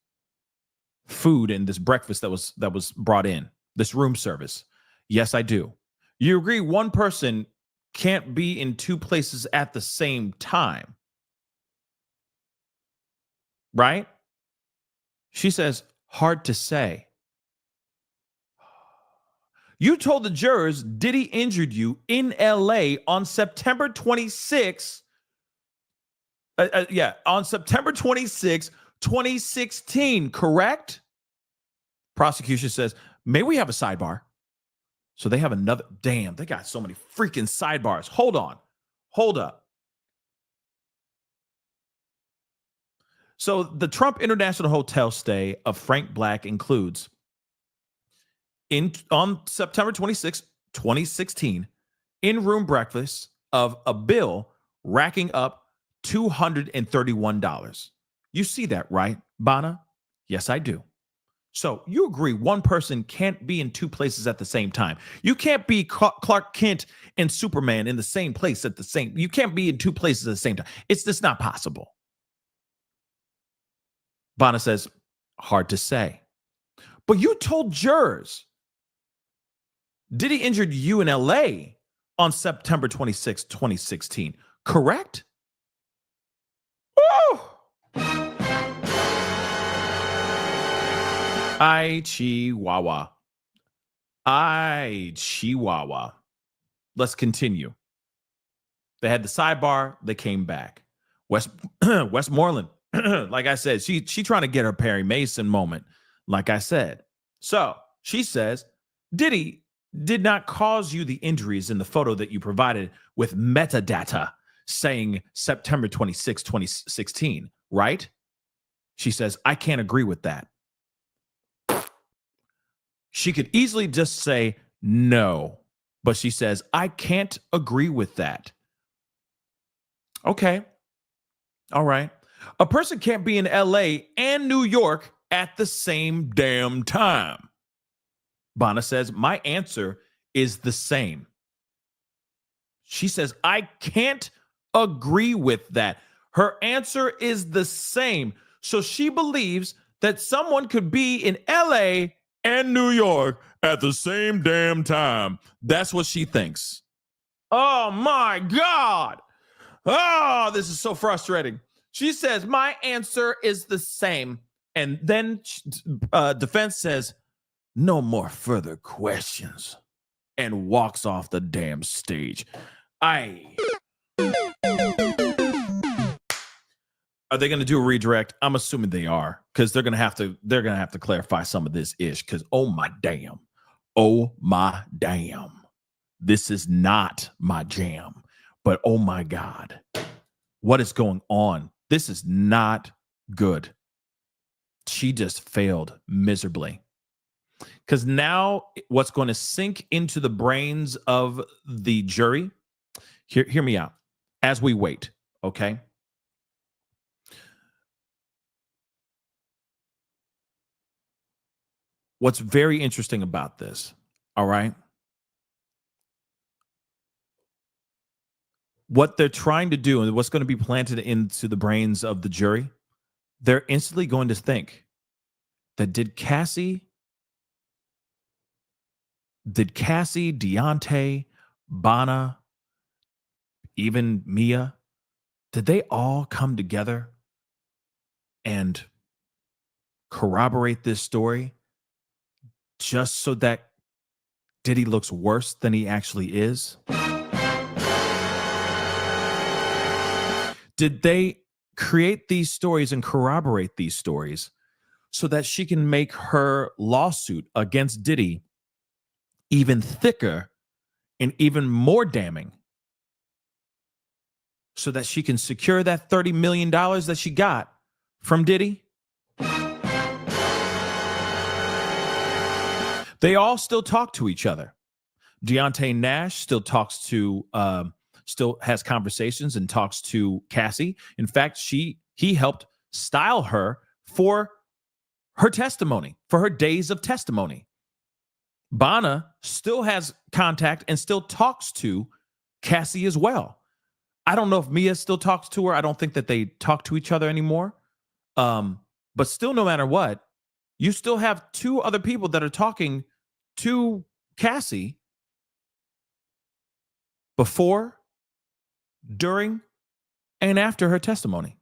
food and this breakfast that was brought in, this room service. Yes, I do. You agree one person can't be in two places at the same time, right? She says, hard to say. You told the jurors Diddy injured you in LA on September 26. On September 26, 2016, correct? Prosecution says, may we have a sidebar? So they have another, damn, they got so many freaking sidebars. Hold on. Hold up. So the Trump International Hotel stay of Frank Black includes on September 26, 2016, in-room breakfast of a bill racking up $231. You see that, right, Bana? Yes, I do. So you agree one person can't be in two places at the same time. You can't be Clark Kent and Superman in the same place at the same. You can't be in two places at the same time. It's just not possible. Bana says, hard to say. But you told jurors Diddy injured you in LA on September 26, 2016, correct? Woo! I Chihuahua. I Chihuahua. Let's continue. They had the sidebar. They came back. Westmoreland, like I said, she trying to get her Perry Mason moment, like I said. So she says, Diddy did not cause you the injuries in the photo that you provided with metadata saying September 26, 2016, right? She says, I can't agree with that. She could easily just say no, but she says, I can't agree with that. Okay. All right. A person can't be in LA and New York at the same damn time. Bana says, my answer is the same. She says, I can't agree with that. Her answer is the same. So she believes that someone could be in LA and New York at the same damn time. That's what she thinks. Oh my God. Oh, this is so frustrating. She says, my answer is the same. And then defense says, no more further questions, and walks off the damn stage. Are they going to do a redirect? I'm assuming they are, because they're going to have to clarify some of this ish, because oh my damn, this is not my jam. But oh my God, what is going on? This is not good. She just failed miserably. Because now what's going to sink into the brains of the jury, hear me out as we wait, okay? What's very interesting about this, all right? What they're trying to do and what's going to be planted into the brains of the jury, they're instantly going to think that did Cassie, Deontay, Bana, even Mia, did they all come together and corroborate this story just so that Diddy looks worse than he actually is? Did they create these stories and corroborate these stories so that she can make her lawsuit against Diddy even thicker and even more damning, so that she can secure that $30 million that she got from Diddy? They all still talk to each other. Deontay Nash still has conversations and talks to Cassie. In fact, he helped style her for her testimony, for her days of testimony. Bana still has contact and still talks to Cassie as well. I don't know if Mia still talks to her. I don't think that they talk to each other anymore. But still, no matter what, you still have two other people that are talking to Cassie before, during, and after her testimony.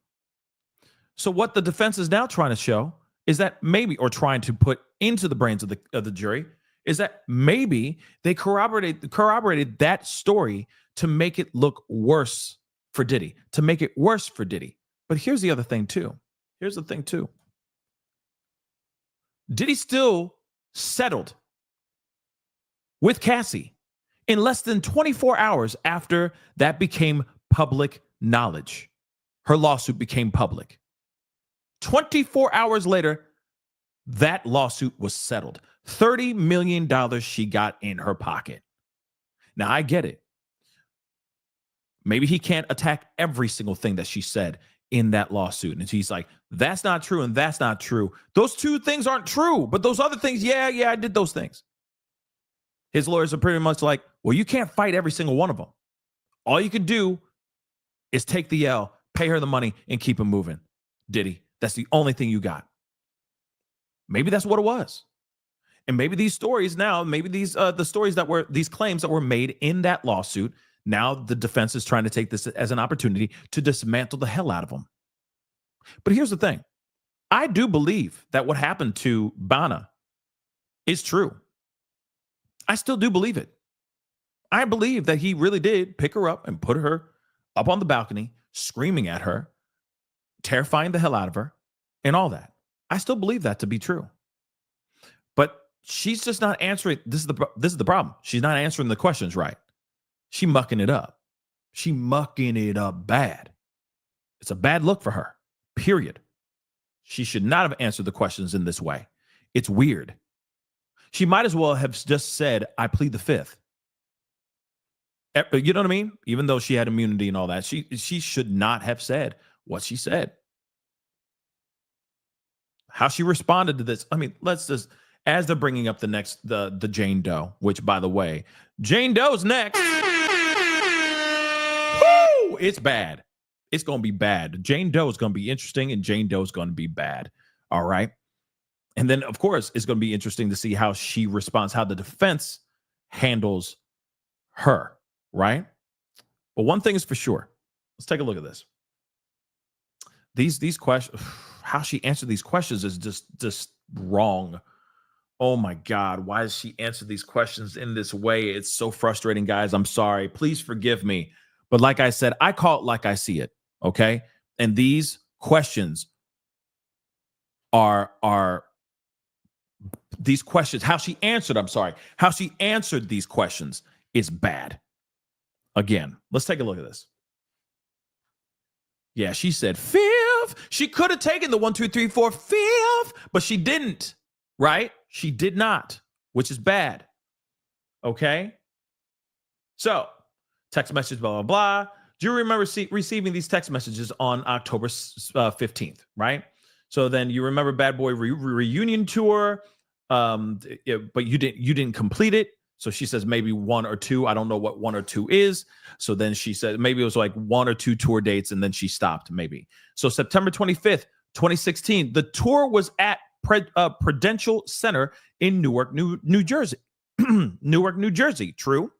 So what the defense is now trying to show is that maybe, or trying to put into the brains of the jury, is that maybe they corroborated that story to make it look worse for Diddy, to make it worse for Diddy. But here's the other thing too. Diddy still settled with Cassie in less than 24 hours after that became public knowledge. Her lawsuit became public. 24 hours later, that lawsuit was settled. $30 million she got in her pocket. Now, I get it. Maybe he can't attack every single thing that she said in that lawsuit. And she's like, that's not true and that's not true. Those two things aren't true, but those other things, yeah, I did those things. His lawyers are pretty much like, well, you can't fight every single one of them. All you can do is take the L, pay her the money, and keep it moving. Diddy, that's the only thing you got. Maybe that's what it was. And maybe these stories now, maybe these these claims that were made in that lawsuit, now the defense is trying to take this as an opportunity to dismantle the hell out of them. But here's the thing. I do believe that what happened to Bana is true. I still do believe it. I believe that he really did pick her up and put her up on the balcony, screaming at her, terrifying the hell out of her, and all that. I still believe that to be true. But she's just not answering. This is the problem. She's not answering the questions right. She mucking it up. She mucking it up bad. It's a bad look for her, period. She should not have answered the questions in this way. It's weird. She might as well have just said, I plead the fifth. You know what I mean? Even though she had immunity and all that, she should not have said what she said. How she responded to this. I mean, let's just, as they're bringing up the Jane Doe, which, by the way, Jane Doe's next. Woo! It's bad. It's going to be bad. Jane Doe is going to be interesting, and Jane Doe is going to be bad. All right. And then, of course, it's going to be interesting to see how she responds, how the defense handles her. Right. But one thing is for sure. Let's take a look at this. These questions, how she answered these questions is just wrong. Oh my God, why does she answer these questions in this way? It's so frustrating, guys. I'm sorry. Please forgive me. But like I said, I call it like I see it. Okay. And these questions are these questions, how she answered these questions is bad. Again, let's take a look at this. Yeah, she said fifth. She could have taken the 1, 2, 3, 4, fifth, but she didn't, right? She did not, which is bad. Okay? So, text message, blah, blah, blah. Do you remember receiving these text messages on October 15th, right? So then you remember Bad Boy reunion tour, but you didn't complete it. So she says maybe 1 or 2. I don't know what 1 or 2 is. So then she said maybe it was like 1 or 2 tour dates, and then she stopped maybe. So September 25th, 2016, the tour was at Prudential Center in Newark, New Jersey. Newark, New Jersey. True.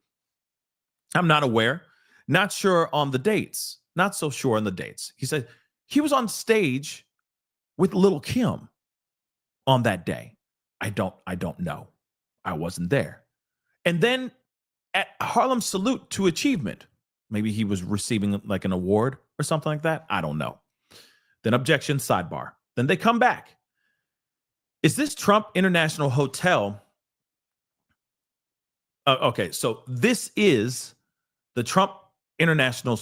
I'm not aware. Not sure on the dates. Not so sure on the dates. He said he was on stage with Lil' Kim on that day. I don't know. I wasn't there. And then at Harlem Salute to Achievement, maybe he was receiving like an award or something like that. I don't know. Then objection, sidebar. Then they come back. Is this Trump International Hotel? Okay, so this is the Trump International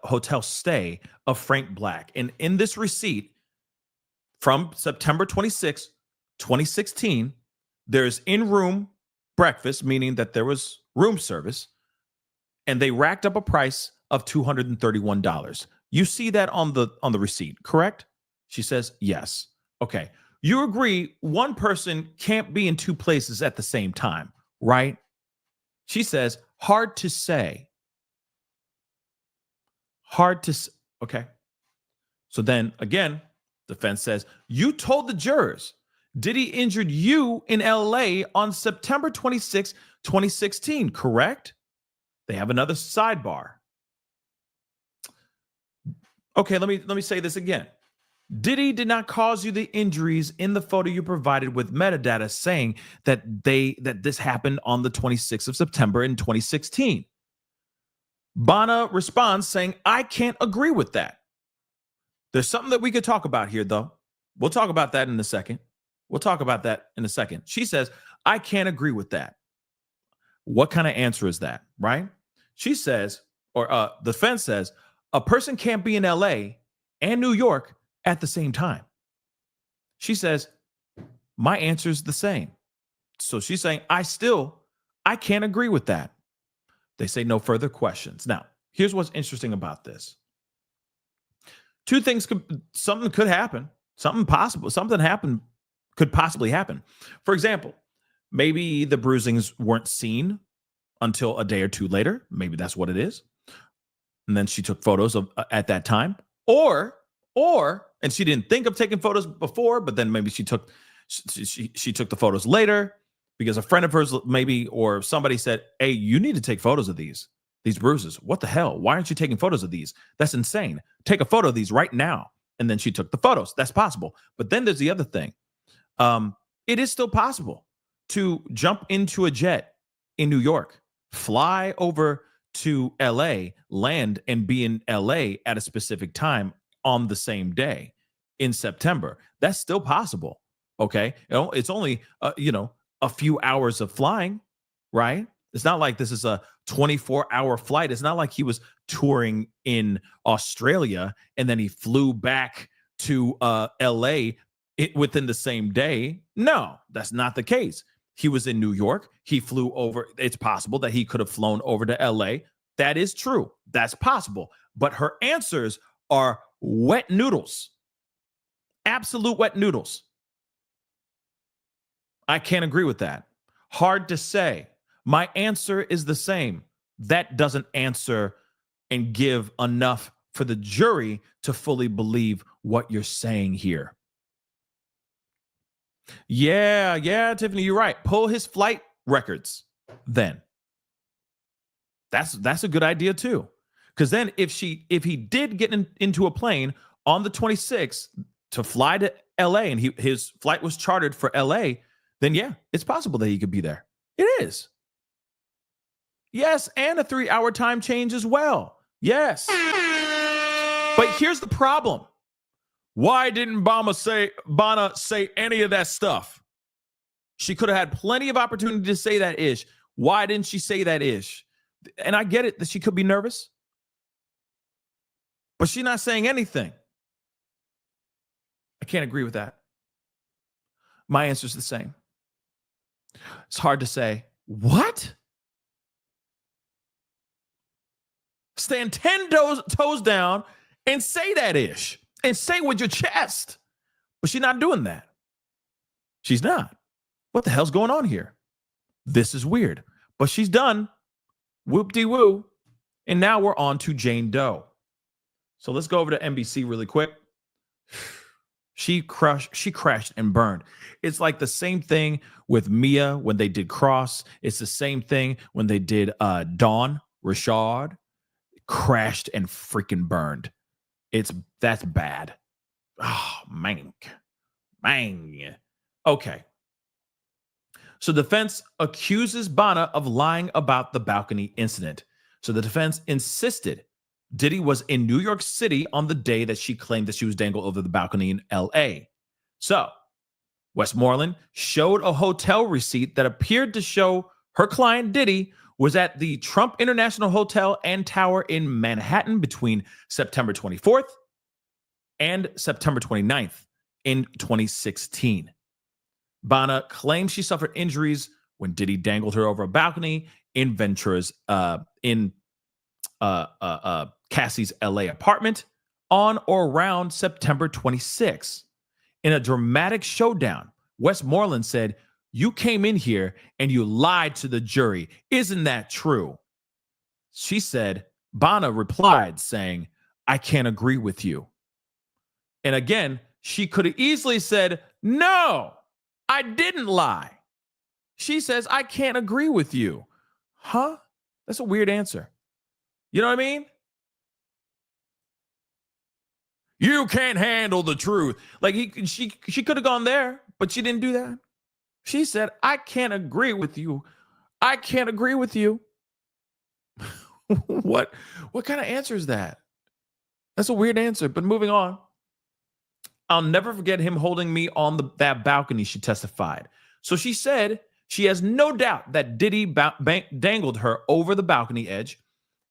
Hotel stay of Frank Black. And in this receipt from September 26, 2016, there's in-room breakfast, meaning that there was room service, and they racked up a price of $231. You see that on the receipt, correct? She says, yes. Okay. You agree one person can't be in 2 places at the same time, right? She says, hard to say. Okay. So then again, defense says, you told the jurors Diddy injured you in LA on September 26, 2016, correct? They have another sidebar. Okay, let me say this again. Diddy did not cause you the injuries in the photo you provided with metadata saying that this happened on the 26th of September in 2016. Bana responds saying, I can't agree with that. There's something that we could talk about here, though. We'll talk about that in a second. She says, I can't agree with that. What kind of answer is that, right? She says, or the defense says, a person can't be in LA and New York at the same time. She says, my answer is the same. So she's saying, I can't agree with that. They say no further questions. Now, here's what's interesting about this. 2 things something could happen. Something could possibly happen. For example, maybe the bruisings weren't seen until a day or 2 later. Maybe that's what it is. And then she took photos of at that time. Or, and she didn't think of taking photos before, but then maybe she took the photos later because a friend of hers maybe, or somebody said, hey, you need to take photos of these bruises. What the hell? Why aren't you taking photos of these? That's insane. Take a photo of these right now. and then she took the photos. That's possible. But then there's the other thing. It is still possible to jump into a jet in New York, fly over to LA, land, and be in LA at a specific time on the same day in September. That's still possible. Okay. It's only, a few hours of flying, right? It's not like this is a 24-hour flight. It's not like he was touring in Australia and then he flew back to LA within the same day. No, that's not the case. He was in New York. He flew over. It's possible that he could have flown over to LA. That is true. That's possible. But her answers are wet noodles. Absolute wet noodles. I can't agree with that. Hard to say. My answer is the same. That doesn't answer and give enough for the jury to fully believe what you're saying here. Yeah, Tiffany, you're right. Pull his flight records then. That's a good idea too. Because then if he did get into a plane on the 26th to fly to LA and his flight was chartered for LA, then yeah, it's possible that he could be there. It is. Yes, and a 3-hour time change as well. Yes. But here's the problem. Why didn't Bana say any of that stuff? She could have had plenty of opportunity to say that ish. Why didn't she say that ish? And I get it that she could be nervous, but she's not saying anything. I can't agree with that. My answer is the same. It's hard to say. What? Stand 10 toes down and say that ish. And say with your chest. But she's not doing that. She's not. What the hell's going on here? This is weird. But she's done. Whoop-de-woo. And now we're on to Jane Doe. So let's go over to NBC really quick. She crashed and burned. It's like the same thing with Mia when they did Cross. It's the same thing when they did Dawn Rashad. Crashed and freaking burned. That's bad. Oh, man. Okay. So defense accuses Bana of lying about the balcony incident. So the defense insisted Diddy was in New York City on the day that she claimed that she was dangled over the balcony in LA. So Westmoreland showed a hotel receipt that appeared to show her client Diddy was at the Trump International Hotel and Tower in Manhattan between September 24th and September 29th in 2016. Bana claims she suffered injuries when Diddy dangled her over a balcony in Ventura's Cassie's LA apartment on or around September 26th. In a dramatic showdown, Westmoreland said, "You came in here and you lied to the jury. Isn't that true?" She said, Bana replied saying, "I can't agree with you." And again, she could have easily said, "No, I didn't lie." She says, "I can't agree with you." Huh? That's a weird answer. You know what I mean? You can't handle the truth. Like she could have gone there, but she didn't do that. She said, "I can't agree with you. I can't agree with you." What kind of answer is that? That's a weird answer, but moving on. "I'll never forget him holding me on that balcony," she testified. So she said she has no doubt that Diddy dangled her over the balcony edge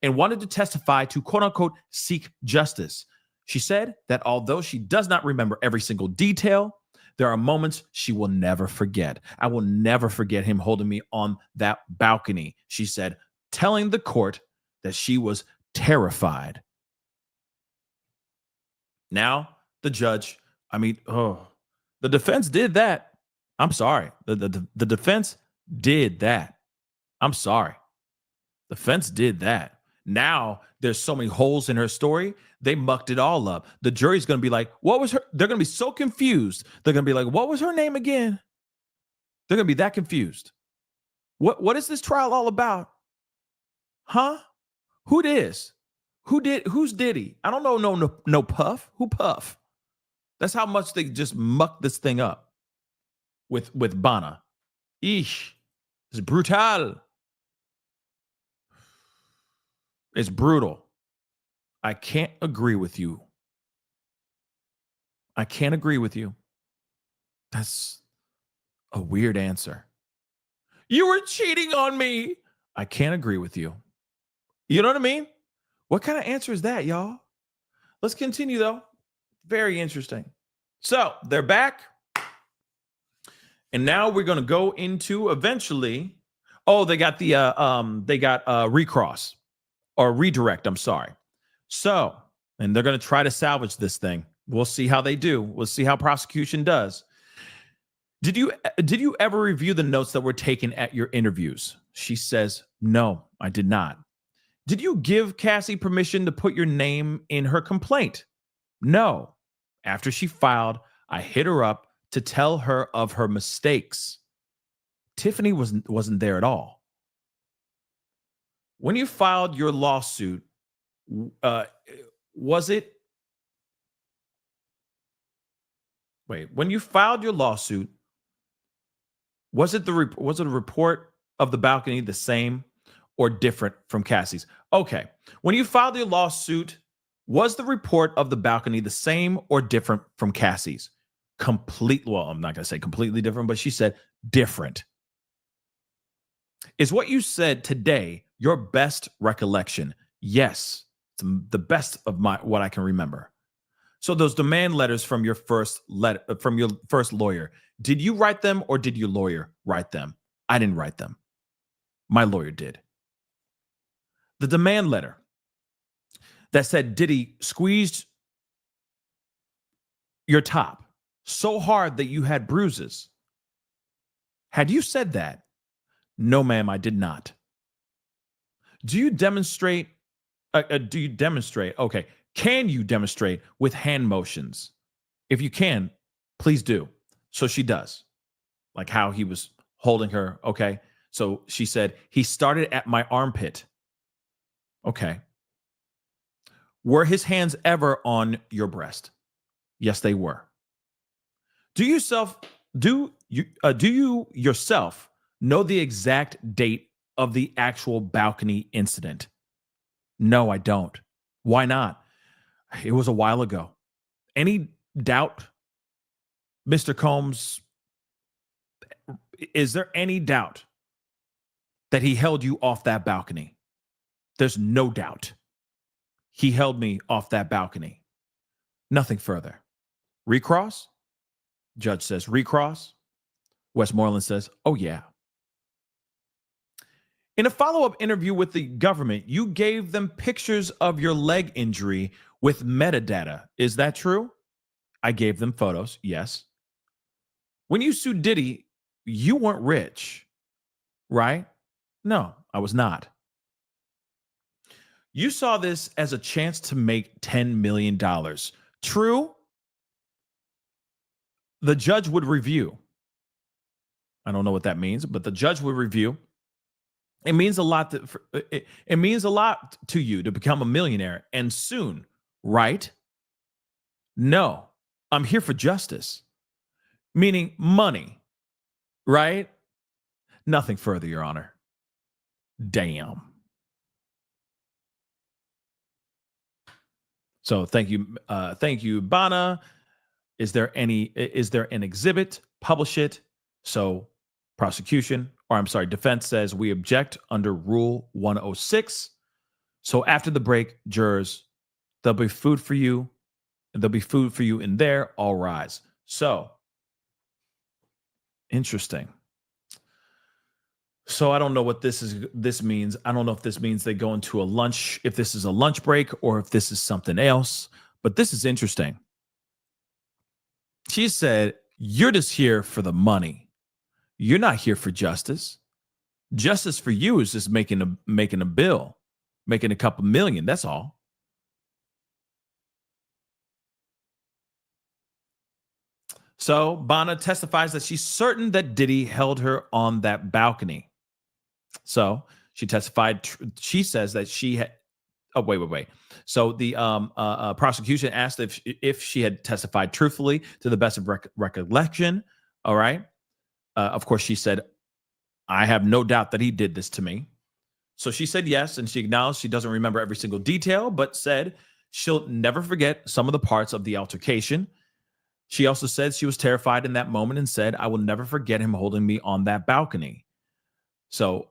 and wanted to testify to quote unquote seek justice. She said that although she does not remember every single detail, there are moments she will never forget. "I will never forget him holding me on that balcony," she said, telling the court that she was terrified. Now, the judge, the defense did that. I'm sorry. The defense did that. I'm sorry. The defense did that. Now, there's so many holes in her story. They mucked it all up. The jury's going to be like, what was her? They're going to be so confused. They're going to be like, what was her name again? They're going to be that confused. What is this trial all about? Huh? Who this? Who's Diddy? I don't know. No Puff. Who Puff? That's how much they just mucked this thing up with Bana. Eesh. It's brutal. It's brutal. I can't agree with you. I can't agree with you. That's a weird answer. You were cheating on me. I can't agree with you. You know what I mean? What kind of answer is that, y'all? Let's continue, though. Very interesting. So they're back. And now we're going to go into eventually. Oh, they got the recross or redirect. I'm sorry. So, and they're going to try to salvage this thing. We'll see how they do. We'll see how prosecution does. Did you ever review the notes that were taken at your interviews? She says, no, I did not. Did you give Cassie permission to put your name in her complaint? No. After she filed, I hit her up to tell her of her mistakes. Tiffany wasn't there at all. When you filed your lawsuit, when you filed your lawsuit, was it a report of the balcony the same or different from Cassie's? Okay. When you filed your lawsuit, was the report of the balcony the same or different from Cassie's? Well, I'm not going to say completely different, but she said different. Is what you said today your best recollection? Yes. It's the best of what I can remember. So those demand letters from your first lawyer, did you write them or did your lawyer write them? I didn't write them. My lawyer did. The demand letter that said Diddy squeezed your top so hard that you had bruises. Had you said that? No, ma'am, I did not. Do you demonstrate? Okay. Can you demonstrate with hand motions? If you can, please do. So she does. Like how he was holding her. Okay. So she said, he started at my armpit. Okay. Were his hands ever on your breast? Yes, they were. Do you yourself know the exact date of the actual balcony incident? No, I don't. Why not? It was a while ago. Any doubt, Mr. Combs? Is there any doubt that he held you off that balcony? There's no doubt. He held me off that balcony. Nothing further. Recross? Judge says recross. Westmoreland says, oh yeah. In a follow-up interview with the government, you gave them pictures of your leg injury with metadata. Is that true? I gave them photos, yes. When you sued Diddy, you weren't rich, right? No, I was not. You saw this as a chance to make $10 million. True? The judge would review. I don't know what that means, but the judge would review. It means a lot it means a lot to you to become a millionaire and soon, right? No, I'm here for justice, meaning money, right? Nothing further, Your Honor. Damn. So thank you, Bana. Is there an exhibit? Publish it. So defense says we object under Rule 106. So after the break, jurors, there'll be food for you. There'll be food for you in there. All rise. So interesting. So I don't know what this means. I don't know if this means they go into a lunch, if this is a lunch break or if this is something else, but this is interesting. She said, you're just here for the money. You're not here for justice. Justice for you is just making a bill, making a couple million. That's all. So Bana testifies that she's certain that Diddy held her on that balcony. So she testified. She says that Oh, wait. So the prosecution asked if she had testified truthfully to the best of recollection. All right. Of course, she said, "I have no doubt that he did this to me." So she said yes, and she acknowledged she doesn't remember every single detail, but said she'll never forget some of the parts of the altercation. She also said she was terrified in that moment and said, "I will never forget him holding me on that balcony." So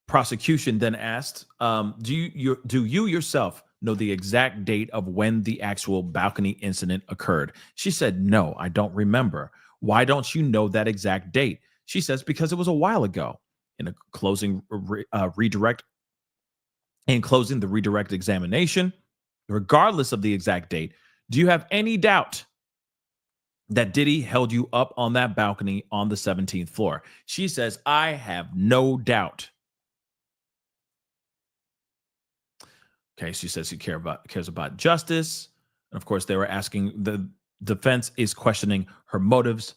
prosecution then asked, do you yourself know the exact date of when the actual balcony incident occurred? She said, "No, I don't remember." "Why don't you know that exact date?" She says, "Because it was a while ago." In a closing redirect, in closing the redirect examination, regardless of the exact date, do you have any doubt that Diddy held you up on that balcony on the 17th floor? She says, "I have no doubt." Okay, she says she cares about justice. And of course, they were asking, the defense is questioning her motives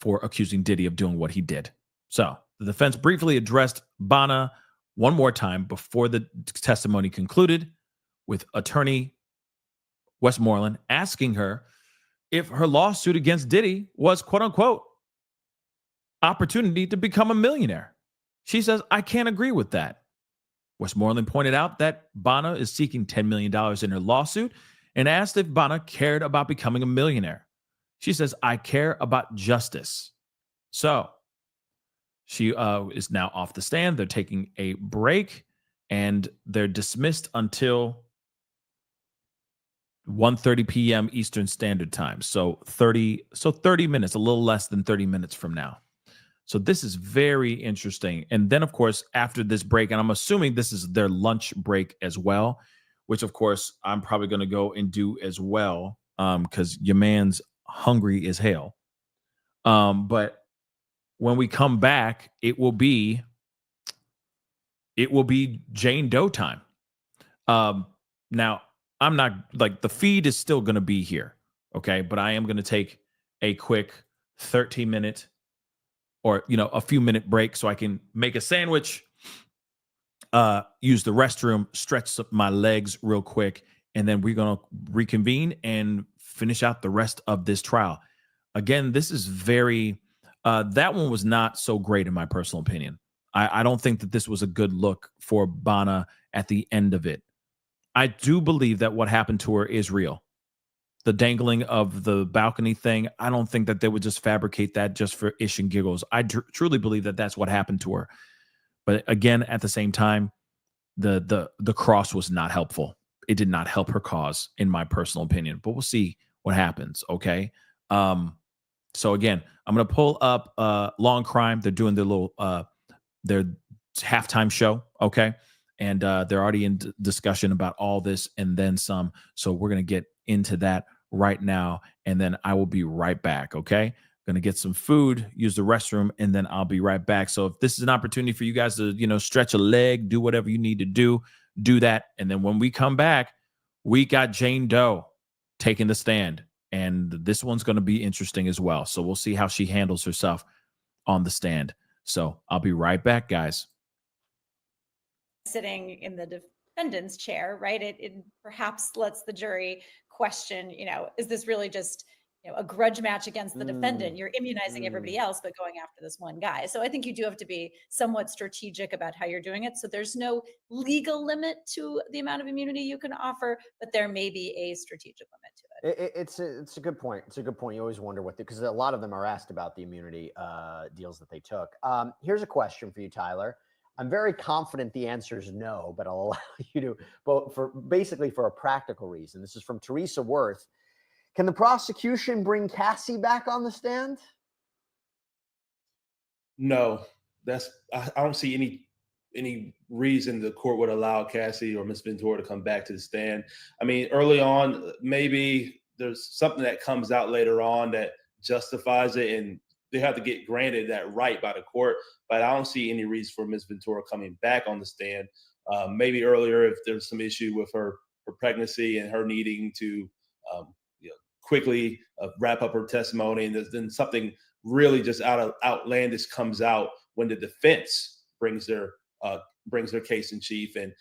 for accusing Diddy of doing what he did. So the defense briefly addressed Bana one more time before the testimony concluded, with attorney Westmoreland asking her if her lawsuit against Diddy was, quote unquote, opportunity to become a millionaire. She says, "I can't agree with that." Westmoreland pointed out that Bana is seeking $10 million in her lawsuit and asked if Bana cared about becoming a millionaire. She says, "I care about justice." So she is now off the stand. They're taking a break and they're dismissed until 1:30 p.m. Eastern Standard Time. So 30 minutes, a little less than 30 minutes from now. So this is very interesting. And then, of course, after this break, and I'm assuming this is their lunch break as well, which, of course, I'm probably going to go and do as well, because your man's hungry as hell. But when we come back, it will be Jane Doe time. Now, I'm not, like, the feed is still going to be here, okay? But I am going to take a quick 13-minute or a few minute break so I can make a sandwich, use the restroom, stretch my legs real quick, and then we're gonna reconvene and finish out the rest of this trial. Again, this is very that one was not so great in my personal opinion. I don't think that this was a good look for Bana at the end of it. I do believe that what happened to her is real. The dangling of the balcony thing, I don't think that they would just fabricate that just for ish and giggles. I truly believe that that's what happened to her. But again, at the same time, the cross was not helpful. It did not help her cause, in my personal opinion. But we'll see what happens. Okay. So again, I'm gonna pull up Long Crime. They're doing their halftime show. Okay. And they're already in discussion about all this and then some. So we're gonna get into that right now, and then I will be right back. Okay. Gonna get some food, use the restroom, and then I'll be right back. So if this is an opportunity for you guys to, stretch a leg, do whatever you need to do that. And then when we come back, we got Jane Doe taking the stand. And this one's going to be interesting as well. So we'll see how she handles herself on the stand. So I'll be right back, guys. Sitting in the defendant's chair, right? It perhaps lets the jury question, is this really just a grudge match against the defendant? You're immunizing everybody else, but going after this one guy. So I think you do have to be somewhat strategic about how you're doing it. So there's no legal limit to the amount of immunity you can offer, but there may be a strategic limit to it. It's a good point. It's a good point. You always wonder because a lot of them are asked about the immunity deals that they took. Here's a question for you, Tyler. I'm very confident the answer is no, but I'll allow you to, but for a practical reason. This is from Teresa Worth. Can the prosecution bring Cassie back on the stand? No, I don't see any reason the court would allow Cassie or Miss Ventura to come back to the stand. I mean, early on, maybe there's something that comes out later on that justifies it, and they have to get granted that right by the court. But I don't see any reason for Miss Ventura coming back on the stand. Maybe earlier, if there's some issue with her pregnancy and her needing to quickly wrap up her testimony, and then something really just outlandish comes out when the defense brings their case in chief, and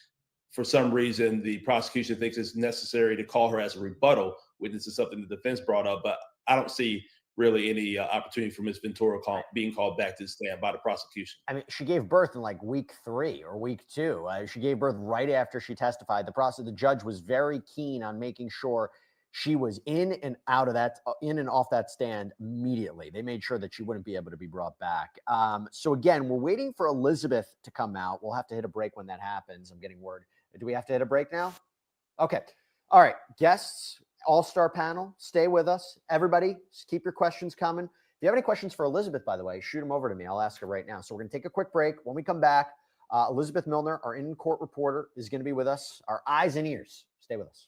for some reason, the prosecution thinks it's necessary to call her as a rebuttal witness is something the defense brought up. But I don't see really any opportunity for Ms. Ventura being called back to the stand by the prosecution. I mean, she gave birth in like week 3 or week 2. She gave birth right after she testified. The judge was very keen on making sure she was in and off that stand immediately. They made sure that she wouldn't be able to be brought back. So again, we're waiting for Elizabeth to come out. We'll have to hit a break when that happens. I'm getting word. Do we have to hit a break now? Okay. All right. Guests, all-star panel, stay with us. Everybody, keep your questions coming. If you have any questions for Elizabeth, by the way, shoot them over to me. I'll ask her right now. So we're going to take a quick break. When we come back, Elizabeth Milner, our in-court reporter, is going to be with us. Our eyes and ears. Stay with us.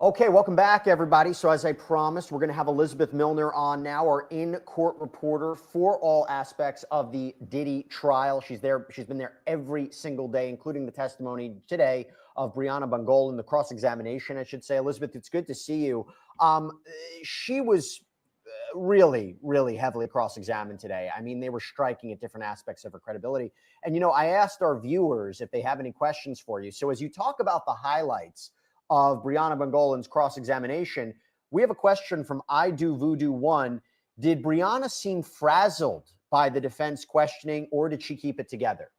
Okay, welcome back, everybody. So as I promised, we're going to have Elizabeth Milner on now, our in-court reporter for all aspects of the Diddy trial. She's there. She's been there every single day, including the testimony today of Bryana Bongolan, the cross-examination, I should say. Elizabeth, it's good to see you. She was really, really heavily cross-examined today. I mean, they were striking at different aspects of her credibility. And, you know, I asked our viewers if they have any questions for you. So as you talk about the highlights of Bryana Bongolan's cross-examination, we have a question from I Do Voodoo 1. Did Bryana seem frazzled by the defense questioning, or did she keep it together?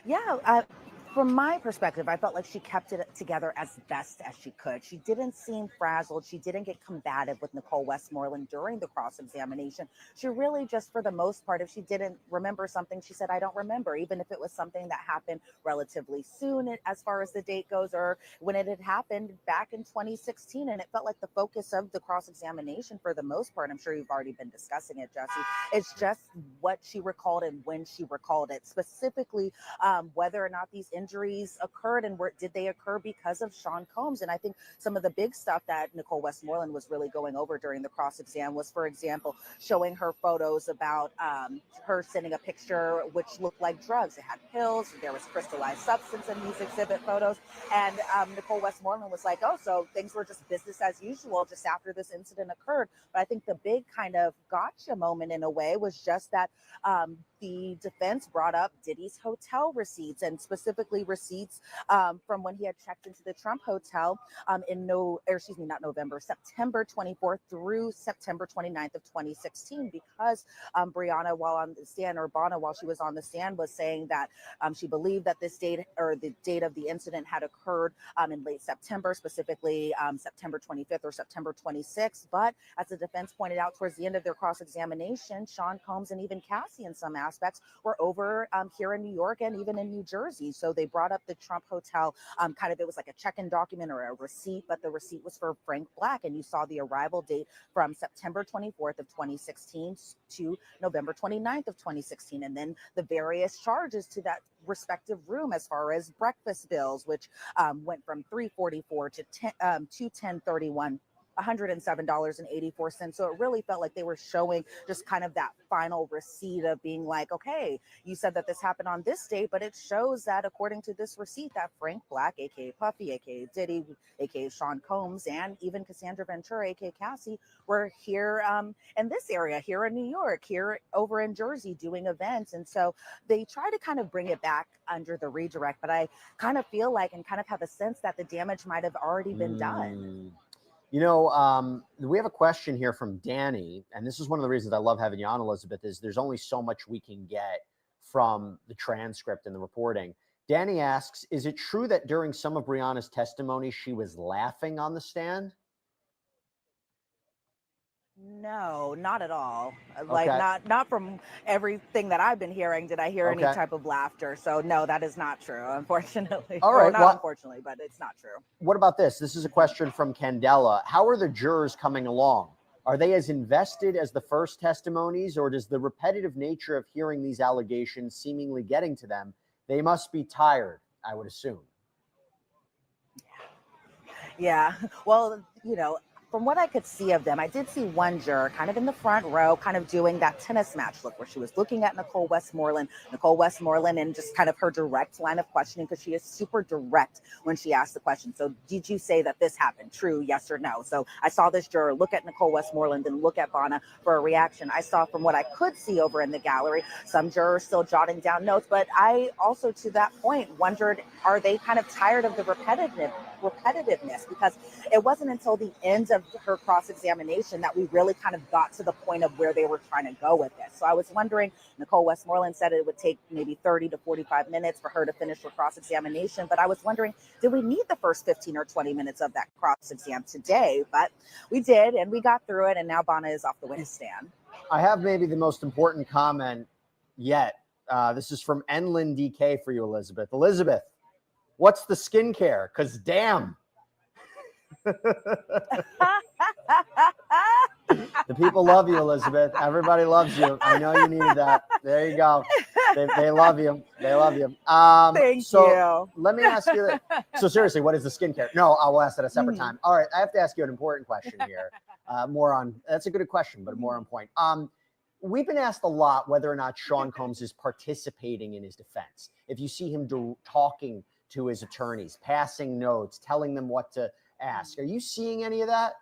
Yeah, from my perspective, I felt like she kept it together as best as she could. She didn't seem frazzled. She didn't get combative with Nicole Westmoreland during the cross-examination. She really just, for the most part, if she didn't remember something, she said, I don't remember, even if it was something that happened relatively soon as far as the date goes, or when it had happened back in 2016. And it felt like the focus of the cross-examination for the most part, I'm sure you've already been discussing it, Jesse, it's just what she recalled and when she recalled it, specifically whether or not these injuries occurred and did they occur because of Sean Combs. And I think some of the big stuff that Nicole Westmoreland was really going over during the cross-exam was, for example, showing her photos about her sending a picture which looked like drugs. It had pills, there was crystallized substance in these exhibit photos. And Nicole Westmoreland was like, oh, so things were just business as usual just after this incident occurred. But I think the big kind of gotcha moment in a way was just that the defense brought up Diddy's hotel receipts, and specifically receipts from when he had checked into the Trump hotel September 24th through September 29th of 2016, because Bryana, while on the stand, or Bana, while she was on the stand, was saying that she believed that this date, or the date of the incident, had occurred in late September, specifically September 25th or September 26th. But as the defense pointed out towards the end of their cross-examination, Sean Combs and even Cassie in some aspects were over here in New York and even in New Jersey. So they brought up the Trump hotel, it was like a check-in document or a receipt, but the receipt was for Frank Black. And you saw the arrival date from September 24th of 2016 to November 29th of 2016. And then the various charges to that respective room as far as breakfast bills, which went from $344 to $1031. $107.84. So it really felt like they were showing just kind of that final receipt of being like, okay, you said that this happened on this date, but it shows that according to this receipt that Frank Black, aka Puffy, aka Diddy, aka Sean Combs, and even Cassandra Ventura, aka Cassie, were here in this area, here in New York, here over in Jersey, doing events. And so they try to kind of bring it back under the redirect, but I kind of feel like, and kind of have a sense that the damage might have already been done. You know, we have a question here from Danny, and this is one of the reasons I love having you on, Elizabeth, is there's only so much we can get from the transcript and the reporting. Danny asks, is it true that during some of Bryana's testimony, she was laughing on the stand? No, not at all. Okay. Like not from everything that I've been hearing did I hear any type of laughter. So no, that is not true, unfortunately. All right. Or not unfortunately, but it's not true. What about this? This is a question from Candela. How are the jurors coming along? Are they as invested as the first testimonies, or does the repetitive nature of hearing these allegations seemingly getting to them? They must be tired, I would assume. Yeah. Well, you know, from what I could see of them, I did see one juror kind of in the front row, kind of doing that tennis match look where she was looking at Nicole Westmoreland, and just kind of her direct line of questioning, because she is super direct when she asks the question. So did you say that this happened? True, yes or no? So I saw this juror look at Nicole Westmoreland and look at Bana for a reaction. I saw, from what I could see over in the gallery, some jurors still jotting down notes, but I also, to that point, wondered, are they kind of tired of the repetitiveness? Because it wasn't until the end of her cross-examination that we really kind of got to the point of where they were trying to go with this. So I was wondering, Nicole Westmoreland said it would take maybe 30 to 45 minutes for her to finish her cross-examination, but I was wondering, did we need the first 15 or 20 minutes of that cross-exam today? But we did, and we got through it, and now Bana is off the witness stand. I have maybe the most important comment yet. This is from Enlin DK for you, Elizabeth. Elizabeth, what's the skincare? Because damn. The people love you, Elizabeth. Everybody loves you. I know you needed that. There you go. They love you. They love you. Thank so you. Let me ask you this. So seriously, what is the skincare? No, I will ask that a separate time. All right, I have to ask you an important question here. That's a good question, but more on point. We've been asked a lot whether or not Sean Combs is participating in his defense. If you see him talking to his attorneys, passing notes, telling them what to ask, are you seeing any of that?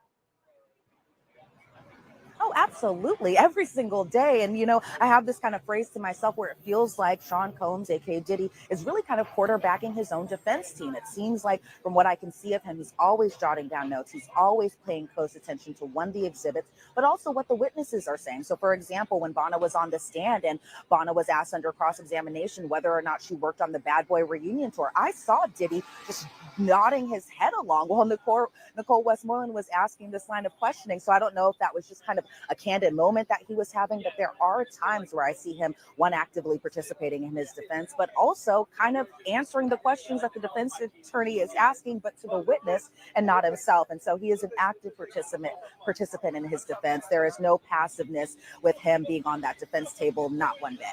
Oh, absolutely. Every single day. And, I have this kind of phrase to myself where it feels like Sean Combs, aka Diddy, is really kind of quarterbacking his own defense team. It seems like from what I can see of him, he's always jotting down notes. He's always paying close attention to the exhibits, but also what the witnesses are saying. So, for example, when Bana was on the stand and Bana was asked under cross-examination whether or not she worked on the Bad Boy reunion tour, I saw Diddy just nodding his head along while Nicole Westmoreland was asking this line of questioning. So I don't know if that was just kind of a candid moment that he was having, but there are times where I see him, one, actively participating in his defense, but also kind of answering the questions that the defense attorney is asking, but to the witness and not himself. And so he is an active participant in his defense. There is no passiveness with him being on that defense table, not one bit.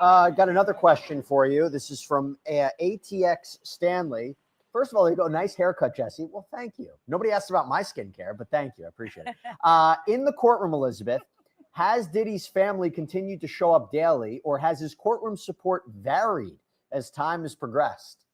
Got another question for you. This is from ATX Stanley. First of all, you go, nice haircut, Jesse. Well, thank you. Nobody asked about my skincare, but thank you. I appreciate it. In the courtroom, Elizabeth, has Diddy's family continued to show up daily, or has his courtroom support varied as time has progressed?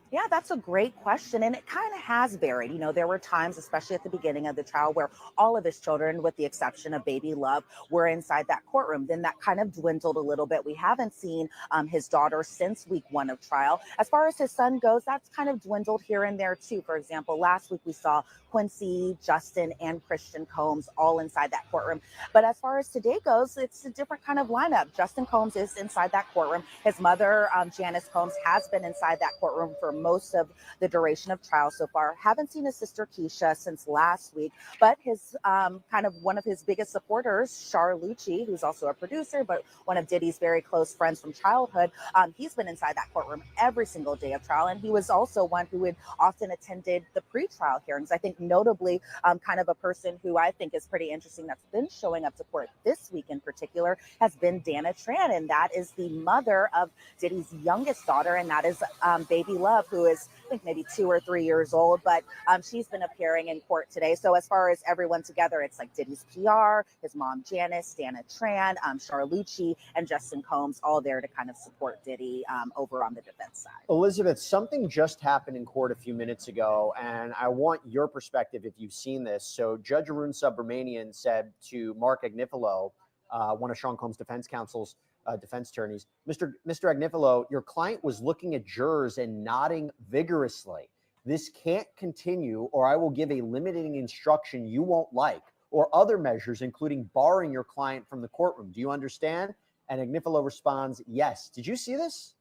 Yeah, that's a great question. And it kind of has varied. There were times, especially at the beginning of the trial, where all of his children, with the exception of baby Love, were inside that courtroom. Then that kind of dwindled a little bit. We haven't seen his daughter since week 1 of trial. As far as his son goes, that's kind of dwindled here and there too. For example, last week we saw Quincy, Justin, and Christian Combs all inside that courtroom. But as far as today goes, it's a different kind of lineup. Justin Combs is inside that courtroom. His mother, Janice Combs, has been inside that courtroom for most of the duration of trial so far. Haven't seen his sister Keisha since last week, but his kind of one of his biggest supporters, Char Lucci, who's also a producer, but one of Diddy's very close friends from childhood, he's been inside that courtroom every single day of trial. And he was also one who had often attended the pre-trial hearings. I think notably kind of a person who I think is pretty interesting that's been showing up to court this week in particular has been Dana Tran, and that is the mother of Diddy's youngest daughter, and that is baby Love, who is I think maybe 2 or 3 years old, but she's been appearing in court today. So as far as everyone together, it's like Diddy's PR, his mom Janice, Dana Tran, Char Lucci, and Justin Combs, all there to kind of support Diddy over on the defense side. Elizabeth, something just happened in court a few minutes ago, and I want your perspective if you've seen this. So Judge Arun Subramanian said to Mark Agnifilo, one of Sean Combs' defense counsel's defense attorneys, Mr. Agnifilo, your client was looking at jurors and nodding vigorously. This can't continue, or I will give a limiting instruction you won't like, or other measures, including barring your client from the courtroom. Do you understand? And Agnifilo responds, yes. Did you see this?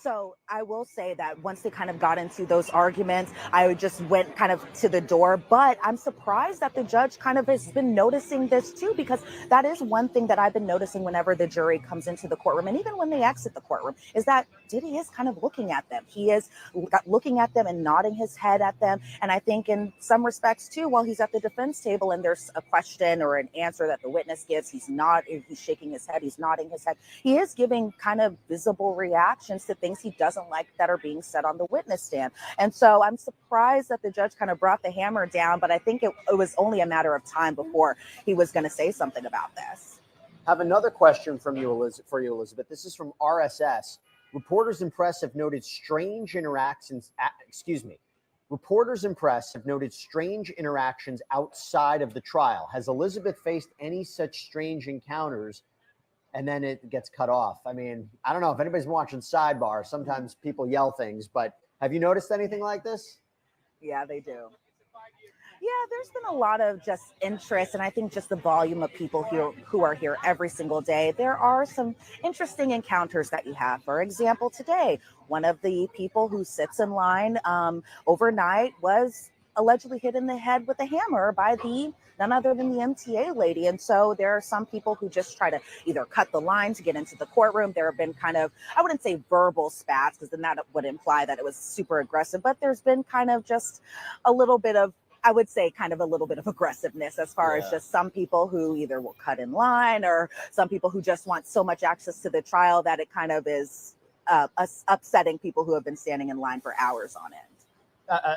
So I will say that once they kind of got into those arguments, I just went kind of to the door. But I'm surprised that the judge kind of has been noticing this too, because that is one thing that I've been noticing whenever the jury comes into the courtroom, and even when they exit the courtroom, is that Diddy is kind of looking at them. He is looking at them and nodding his head at them. And I think in some respects too, while he's at the defense table and there's a question or an answer that the witness gives, he's shaking his head, he's nodding his head. He is giving kind of visible reactions to things he doesn't like that are being said on the witness stand. And so I'm surprised that the judge kind of brought the hammer down, but I think it was only a matter of time before he was going to say something about this. I have another question from you, Elizabeth. This is from RSS. Reporters and press have noted strange interactions. Reporters and press have noted strange interactions outside of the trial. Has Elizabeth faced any such strange encounters? And then it gets cut off. I mean, I don't know if anybody's been watching Sidebar. Sometimes people yell things, but have you noticed anything like this? Yeah, they do. Yeah, there's been a lot of just interest, and I think just the volume of people here who are here every single day. There are some interesting encounters that you have. For example, today, one of the people who sits in line overnight was allegedly hit in the head with a hammer by none other than the MTA lady. And so there are some people who just try to either cut the line to get into the courtroom. There have been kind of, I wouldn't say verbal spats, because then that would imply that it was super aggressive, but there's been kind of just a little bit of, I would say, kind of a little bit of aggressiveness as far as just some people who either will cut in line, or some people who just want so much access to the trial that it kind of is upsetting people who have been standing in line for hours on end.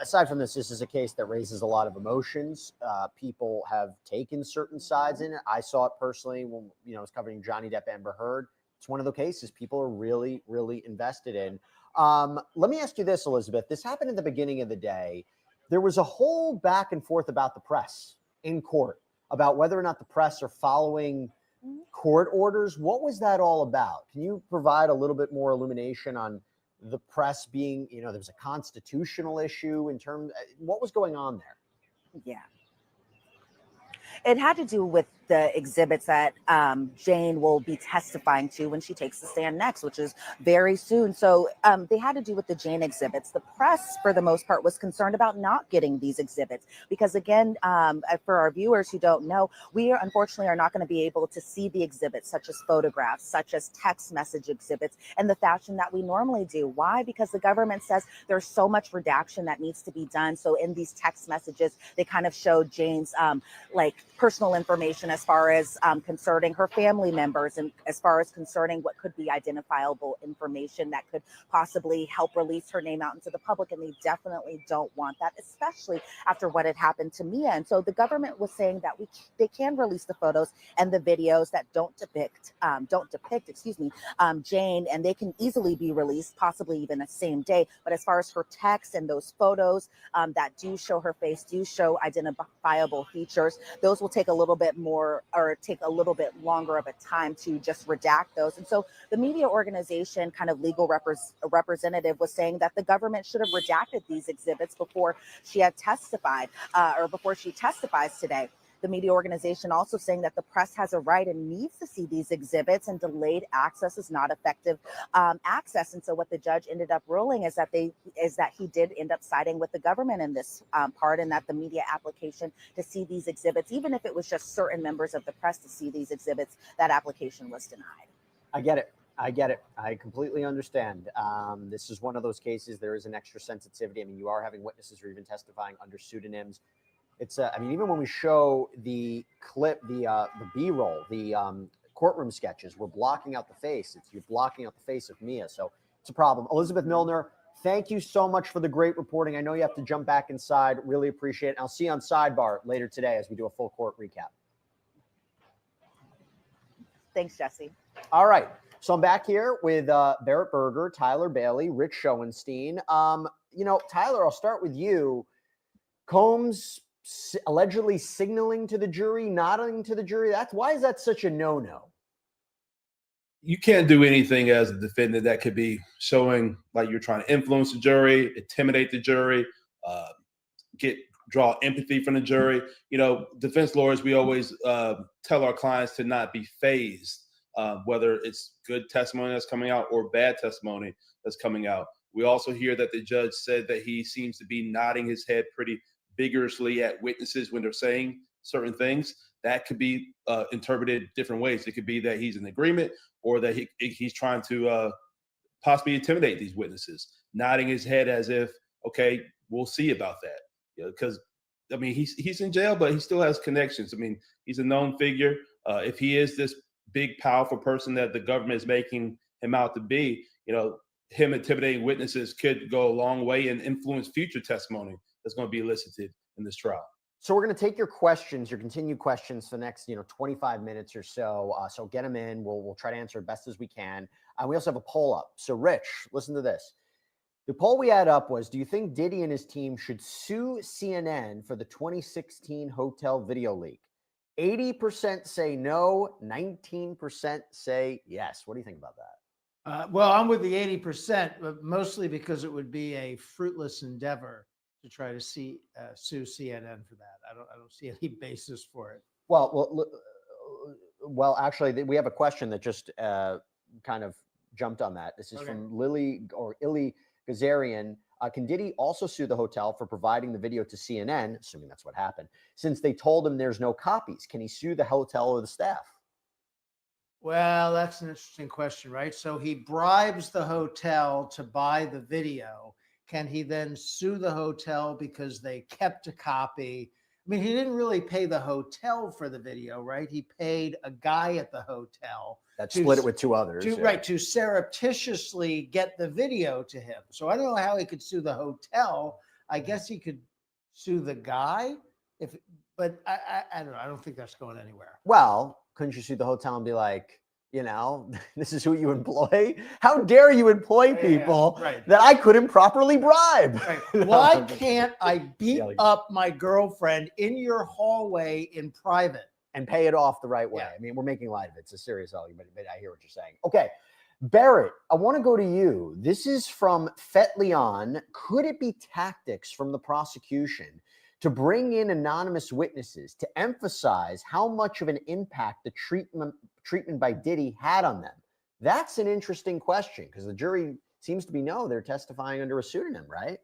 Aside from this is a case that raises a lot of emotions. People have taken certain sides in it. I saw it personally when I was covering Johnny Depp, Amber Heard. It's one of the cases people are really, really invested in. Let me ask you this, Elizabeth. This happened at the beginning of the day. There was a whole back and forth about the press in court, about whether or not the press are following court orders. What was that all about? Can you provide a little bit more illumination on the press being, there was a constitutional issue in terms, what was going on there? Yeah. It had to do with the exhibits that Jane will be testifying to when she takes the stand next, which is very soon. So they had to do with the Jane exhibits. The press, for the most part, was concerned about not getting these exhibits because, again, for our viewers who don't know, we unfortunately are not going to be able to see the exhibits, such as photographs, such as text message exhibits, in the fashion that we normally do. Why? Because the government says there's so much redaction that needs to be done. So in these text messages, they kind of show Jane's personal information as far as concerning her family members, and as far as concerning what could be identifiable information that could possibly help release her name out into the public. And they definitely don't want that, especially after what had happened to Mia. And so the government was saying that they can release the photos and the videos that don't depict Jane, and they can easily be released, possibly even the same day. But as far as her text and those photos that do show her face, do show identifiable features, those will take a little bit more, or take a little bit longer of a time to just redact those. And so the media organization kind of legal representative was saying that the government should have redacted these exhibits before she had testified, or before she testifies today. The media organization also saying that the press has a right and needs to see these exhibits, and delayed access is not effective access. And so what the judge ended up ruling is that he did end up siding with the government in this part, and that the media application to see these exhibits, even if it was just certain members of the press to see these exhibits, that application was denied. I get it. I completely understand. This is one of those cases. There is an extra sensitivity. I mean, you are having witnesses who are even testifying under pseudonyms. It's even when we show the clip, the B-roll, the courtroom sketches, we're blocking out the face. You're blocking out the face of Mia. So it's a problem. Elizabeth Milner, thank you so much for the great reporting. I know you have to jump back inside. Really appreciate it. I'll see you on Sidebar later today as we do a full court recap. Thanks, Jesse. All right. So I'm back here with Barrett Berger, Tyler Bailey, Rich Schoenstein. Tyler, I'll start with you. Combs allegedly signaling to the jury, nodding to the jury. Why is that such a no-no? You can't do anything as a defendant that could be showing like you're trying to influence the jury, intimidate the jury, draw empathy from the jury. Defense lawyers, we always tell our clients to not be fazed, whether it's good testimony that's coming out or bad testimony that's coming out. We also hear that the judge said that he seems to be nodding his head pretty vigorously at witnesses when they're saying certain things. That could be interpreted different ways. It could be that he's in agreement, or that he's trying to possibly intimidate these witnesses, nodding his head as if, okay, we'll see about that. Because he's in jail, but he still has connections. He's a known figure. If he is this big, powerful person that the government is making him out to be, him intimidating witnesses could go a long way and influence future testimony that's going to be elicited in this trial. So we're going to take your questions, your continued questions for the next, 25 minutes or so. So get them in. We'll try to answer as best as we can. And we also have a poll up. So Rich, listen to this. The poll we had up was, do you think Diddy and his team should sue CNN for the 2016 hotel video leak? 80% say no, 19% say yes. What do you think about that? Well, I'm with the 80%, but mostly because it would be a fruitless endeavor to try to sue CNN for that. I don't see any basis for it. Well, actually, we have a question that just kind of jumped on that. This is from Illy Gazarian. Can Diddy also sue the hotel for providing the video to CNN, assuming that's what happened, since they told him there's no copies? Can he sue the hotel or the staff? Well, that's an interesting question, right? So he bribes the hotel to buy the video. Can he then sue the hotel because they kept a copy? I mean, he didn't really pay the hotel for the video, right? He paid a guy at the hotel That split it with two others. right, to surreptitiously get the video to him. So I don't know how he could sue the hotel. I guess he could sue the guy, but I don't know. I don't think that's going anywhere. Well, couldn't you sue the hotel and be like, this is who you employ? How dare you employ people that I couldn't properly bribe? Right. Why can't I beat up my girlfriend in your hallway in private? And pay it off the right way. Yeah. I mean, we're making light of it. It's a serious argument, but I hear what you're saying. Okay, Barrett, I want to go to you. This is from Fet Leon. Could it be tactics from the prosecution to bring in anonymous witnesses to emphasize how much of an impact the treatment by Diddy had on them? That's an interesting question because the jury seems to be they're testifying under a pseudonym, right?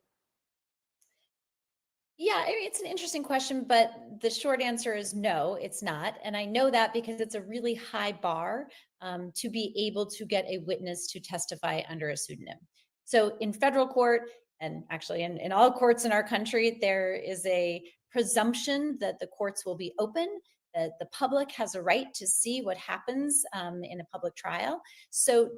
Yeah, I mean, it's an interesting question, but the short answer is no, it's not. And I know that because it's a really high bar to be able to get a witness to testify under a pseudonym. So in federal court, and actually in all courts in our country, there is a presumption that the courts will be open, that the public has a right to see what happens in a public trial. So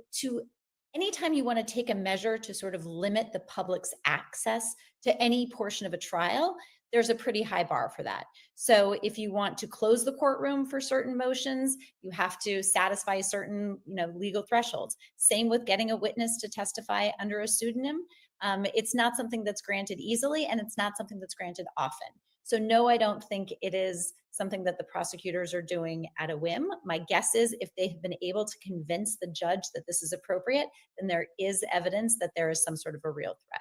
anytime you want to take a measure to sort of limit the public's access to any portion of a trial, there's a pretty high bar for that. So if you want to close the courtroom for certain motions, you have to satisfy certain, legal thresholds. Same with getting a witness to testify under a pseudonym. It's not something that's granted easily, and it's not something that's granted often. So no, I don't think it is something that the prosecutors are doing at a whim. My guess is if they have been able to convince the judge that this is appropriate, then there is evidence that there is some sort of a real threat.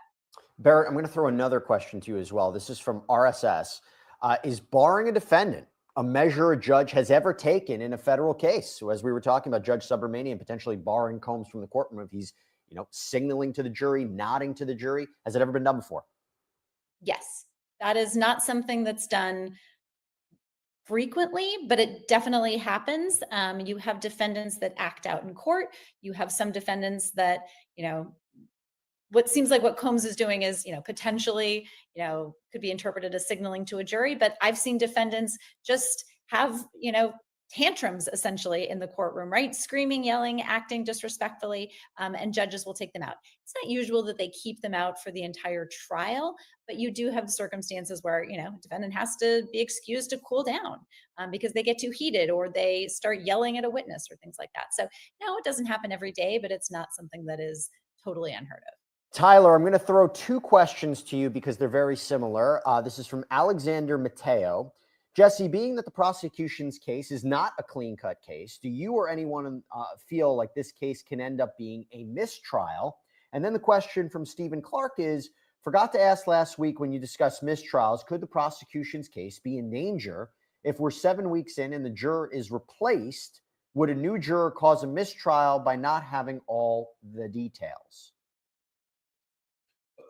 Barrett, I'm going to throw another question to you as well. This is from RSS. Is barring a defendant a measure a judge has ever taken in a federal case? So as we were talking about Judge Subramanian potentially barring Combs from the courtroom if he's, signaling to the jury, nodding to the jury. Has it ever been done before? Yes. That is not something that's done frequently, but it definitely happens. You have defendants that act out in court. You have some defendants that, what seems like what Combs is doing is, potentially, could be interpreted as signaling to a jury. But I've seen defendants just have, tantrums essentially in the courtroom, right? Screaming, yelling, acting disrespectfully, and judges will take them out. It's not usual that they keep them out for the entire trial, but you do have circumstances where, a defendant has to be excused to cool down because they get too heated or they start yelling at a witness or things like that. So no, it doesn't happen every day, but it's not something that is totally unheard of. Tyler, I'm going to throw two questions to you because they're very similar. This is from Alexander Mateo. Jesse, being that the prosecution's case is not a clean-cut case, do you or anyone feel like this case can end up being a mistrial? And then the question from Stephen Clark is, forgot to ask last week when you discussed mistrials, could the prosecution's case be in danger if we're 7 weeks in and the juror is replaced? Would a new juror cause a mistrial by not having all the details?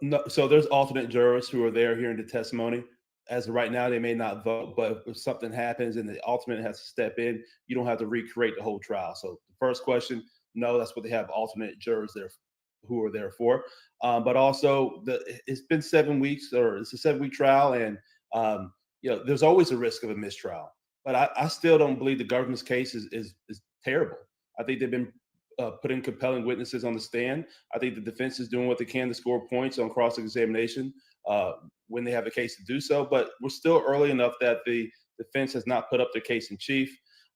No, so there's alternate jurors who are there hearing the testimony. As of right now, they may not vote, but if something happens and the alternate has to step in, you don't have to recreate the whole trial. So the first question, no, that's what they have alternate jurors there who are there for. But also, it's been 7 weeks, or it's a 7-week trial, and there's always a risk of a mistrial. But I still don't believe the government's case is terrible. I think they've been putting compelling witnesses on the stand. I think the defense is doing what they can to score points on cross-examination when they have a case to do so. But we're still early enough that the defense has not put up their case in chief.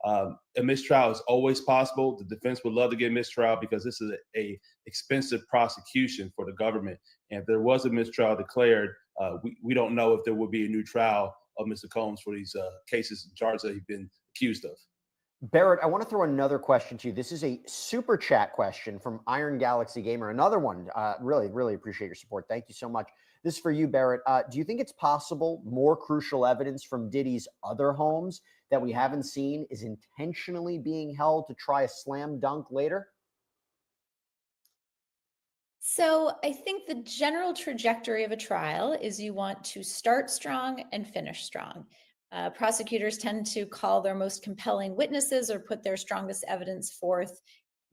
A mistrial is always possible. The defense would love to get a mistrial because this is a expensive prosecution for the government. And if there was a mistrial declared, we don't know if there will be a new trial of Mr. Combs for these cases and charges that he's been accused of. Barrett, I want to throw another question to you. This is a super chat question from Iron Galaxy Gamer. Another one. Really, really appreciate your support. Thank you so much. This is for you, Barrett. Do you think it's possible more crucial evidence from Diddy's other homes that we haven't seen is intentionally being held to try a slam dunk later? So I think the general trajectory of a trial is you want to start strong and finish strong. Prosecutors tend to call their most compelling witnesses or put their strongest evidence forth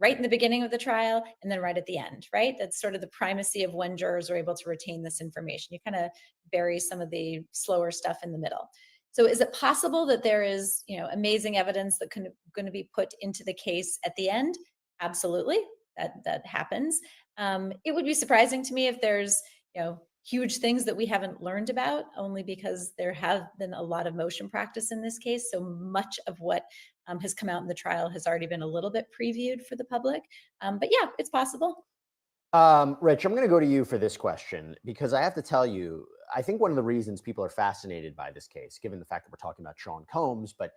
right in the beginning of the trial and then right at the end, right? That's sort of the primacy of when jurors are able to retain this information. You kind of bury some of the slower stuff in the middle. So is it possible that there is, amazing evidence that going to be put into the case at the end? Absolutely. That happens. It would be surprising to me if there's, huge things that we haven't learned about, only because there have been a lot of motion practice in this case. So much of what has come out in the trial has already been a little bit previewed for the public. But yeah, it's possible. Rich, I'm going to go to you for this question because I have to tell you, I think one of the reasons people are fascinated by this case, given the fact that we're talking about Sean Combs, but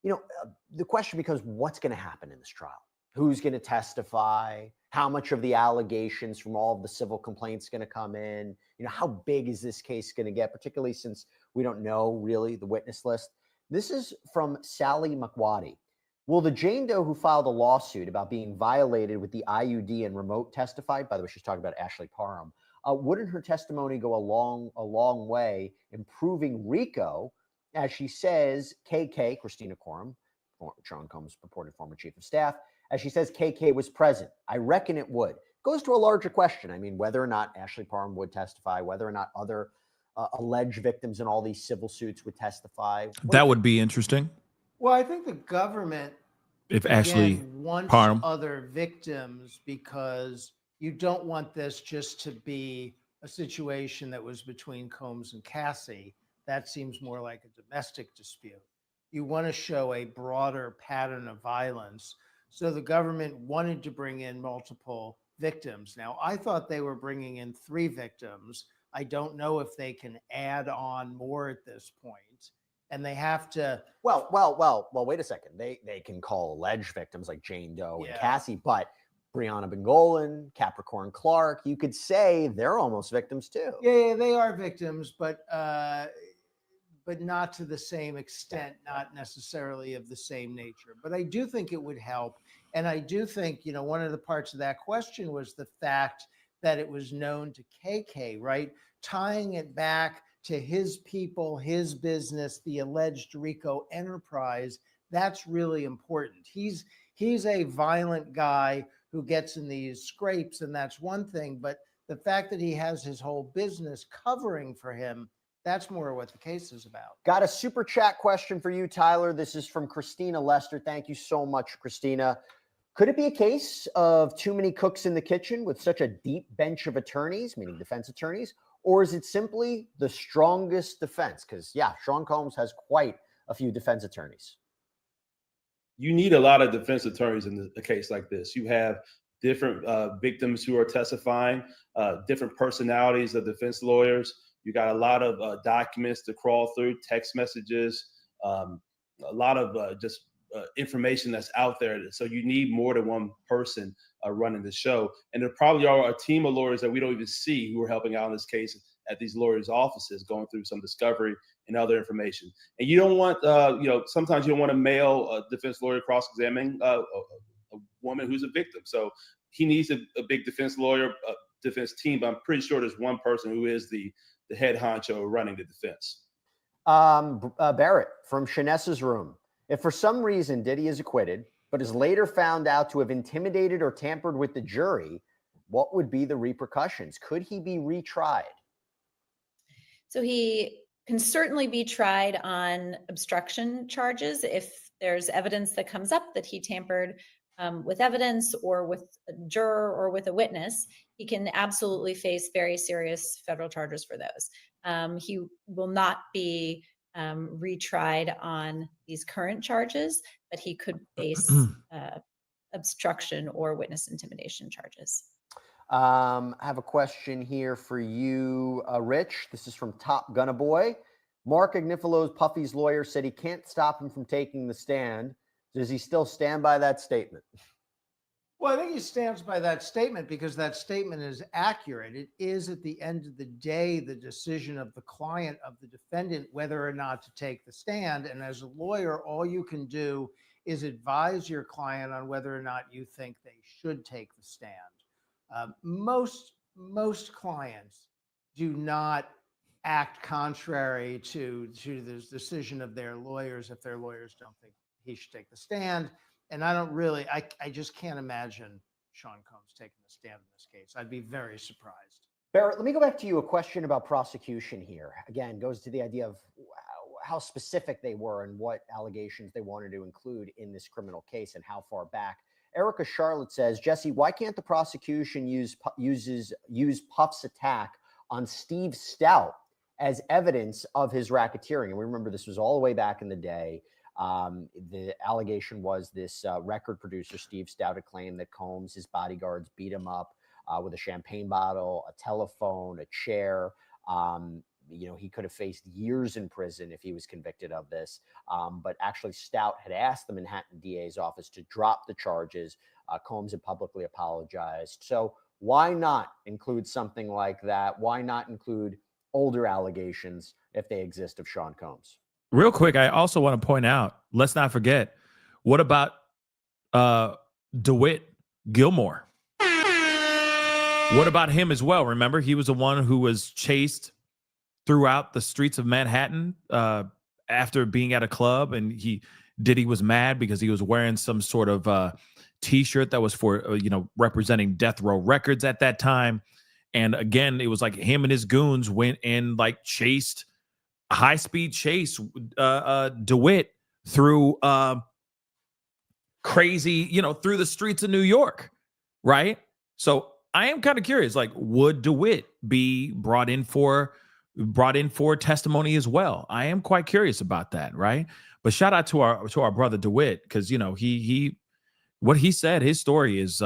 the question becomes, what's going to happen in this trial? Who's going to testify? How much of the allegations from all of the civil complaints going to come in? How big is this case going to get, particularly since we don't know really the witness list? This is from Sally McWatty. Will the Jane Doe who filed a lawsuit about being violated with the IUD and remote testify? By the way, she's talking about Ashley Parham. Wouldn't her testimony go a long way improving RICO, as she says, KK, Christina Coram, Sean Combs' purported former chief of staff, as she says, KK was present. I reckon it would. Goes to a larger question. I mean, whether or not Ashley Parham would testify, whether or not other alleged victims in all these civil suits would testify. That would be interesting. Well, I think the government, If Ashley wants Parham, other victims because you don't want this just to be a situation that was between Combs and Cassie. That seems more like a domestic dispute. You want to show a broader pattern of violence. So the government wanted to bring in multiple victims. Now, I thought they were bringing in 3 victims. I don't know if they can add on more at this point. And they have to. Well, wait a second. They can call alleged victims like Jane Doe and Cassie, but Bryana Bongolan, Capricorn Clark, you could say they're almost victims too. Yeah, they are victims, but not to the same extent, not necessarily of the same nature. But I do think it would help. And I do think, one of the parts of that question was the fact that it was known to KK, right? Tying it back to his people, his business, the alleged RICO enterprise, that's really important. He's a violent guy who gets in these scrapes, and that's one thing. But the fact that he has his whole business covering for him, that's more what the case is about. Got a super chat question for you, Tyler. This is from Christina Lester. Thank you so much, Christina. Could it be a case of too many cooks in the kitchen with such a deep bench of attorneys, meaning defense attorneys, or is it simply the strongest defense? Because, Sean Combs has quite a few defense attorneys. You need a lot of defense attorneys in a case like this. You have different victims who are testifying, different personalities of defense lawyers. You got a lot of documents to crawl through, text messages, a lot of information that's out there. So you need more than one person running the show. And there probably are a team of lawyers that we don't even see who are helping out in this case at these lawyers' offices, going through some discovery and other information. And you don't want, sometimes you don't want a male defense lawyer cross-examining a woman who's a victim. So he needs a big defense lawyer, defense team, but I'm pretty sure there's one person who is the head honcho running the defense. Barrett from Shanessa's room. If for some reason Diddy is acquitted, but is later found out to have intimidated or tampered with the jury, what would be the repercussions? Could he be retried? So he can certainly be tried on obstruction charges if there's evidence that comes up that he tampered with evidence or with a juror or with a witness. He can absolutely face very serious federal charges for those. He will not be retried on these current charges, but he could face obstruction or witness intimidation charges. I have a question here for you, Rich. This is from Top Gunna Boy. Mark Agnifalo's Puffy's lawyer said he can't stop him from taking the stand. Does he still stand by that statement? Well, I think he stands by that statement because that statement is accurate. It is, at the end of the day, the decision of the client, of the defendant, whether or not to take the stand. And as a lawyer, all you can do is advise your client on whether or not you think they should take the stand. Most most clients do not act contrary to the decision of their lawyers if their lawyers don't think he should take the stand. And I don't really, I just can't imagine Sean Combs taking the stand in this case. I'd be very surprised. Barrett, let me go back to you. A question about prosecution here. Again, goes to the idea of how specific they were and what allegations they wanted to include in this criminal case and how far back. Erica Charlotte says, Jesse, why can't the prosecution use Puff's attack on Steve Stout as evidence of his racketeering? And we remember this was all the way back in the day. The allegation was this record producer, Steve Stout, had claimed that Combs, his bodyguards, beat him up with a champagne bottle, a telephone, a chair. He could have faced years in prison if he was convicted of this. But actually, Stout had asked the Manhattan DA's office to drop the charges. Combs had publicly apologized. So why not include something like that? Why not include older allegations if they exist of Sean Combs? Real quick, I also want to point out, let's not forget, what about DeWitt Gilmore? What about him as well? Remember, he was the one who was chased throughout the streets of Manhattan after being at a club, and Diddy was mad because he was wearing some sort of T-shirt that was for representing Death Row Records at that time. And again, it was like him and his goons went and like chased high-speed chase DeWitt through crazy, through the streets of New York, right? So I am kind of curious, like, would DeWitt be brought in for testimony as well? I am quite curious about that, right? But shout out to our brother DeWitt, because he what he said, his story is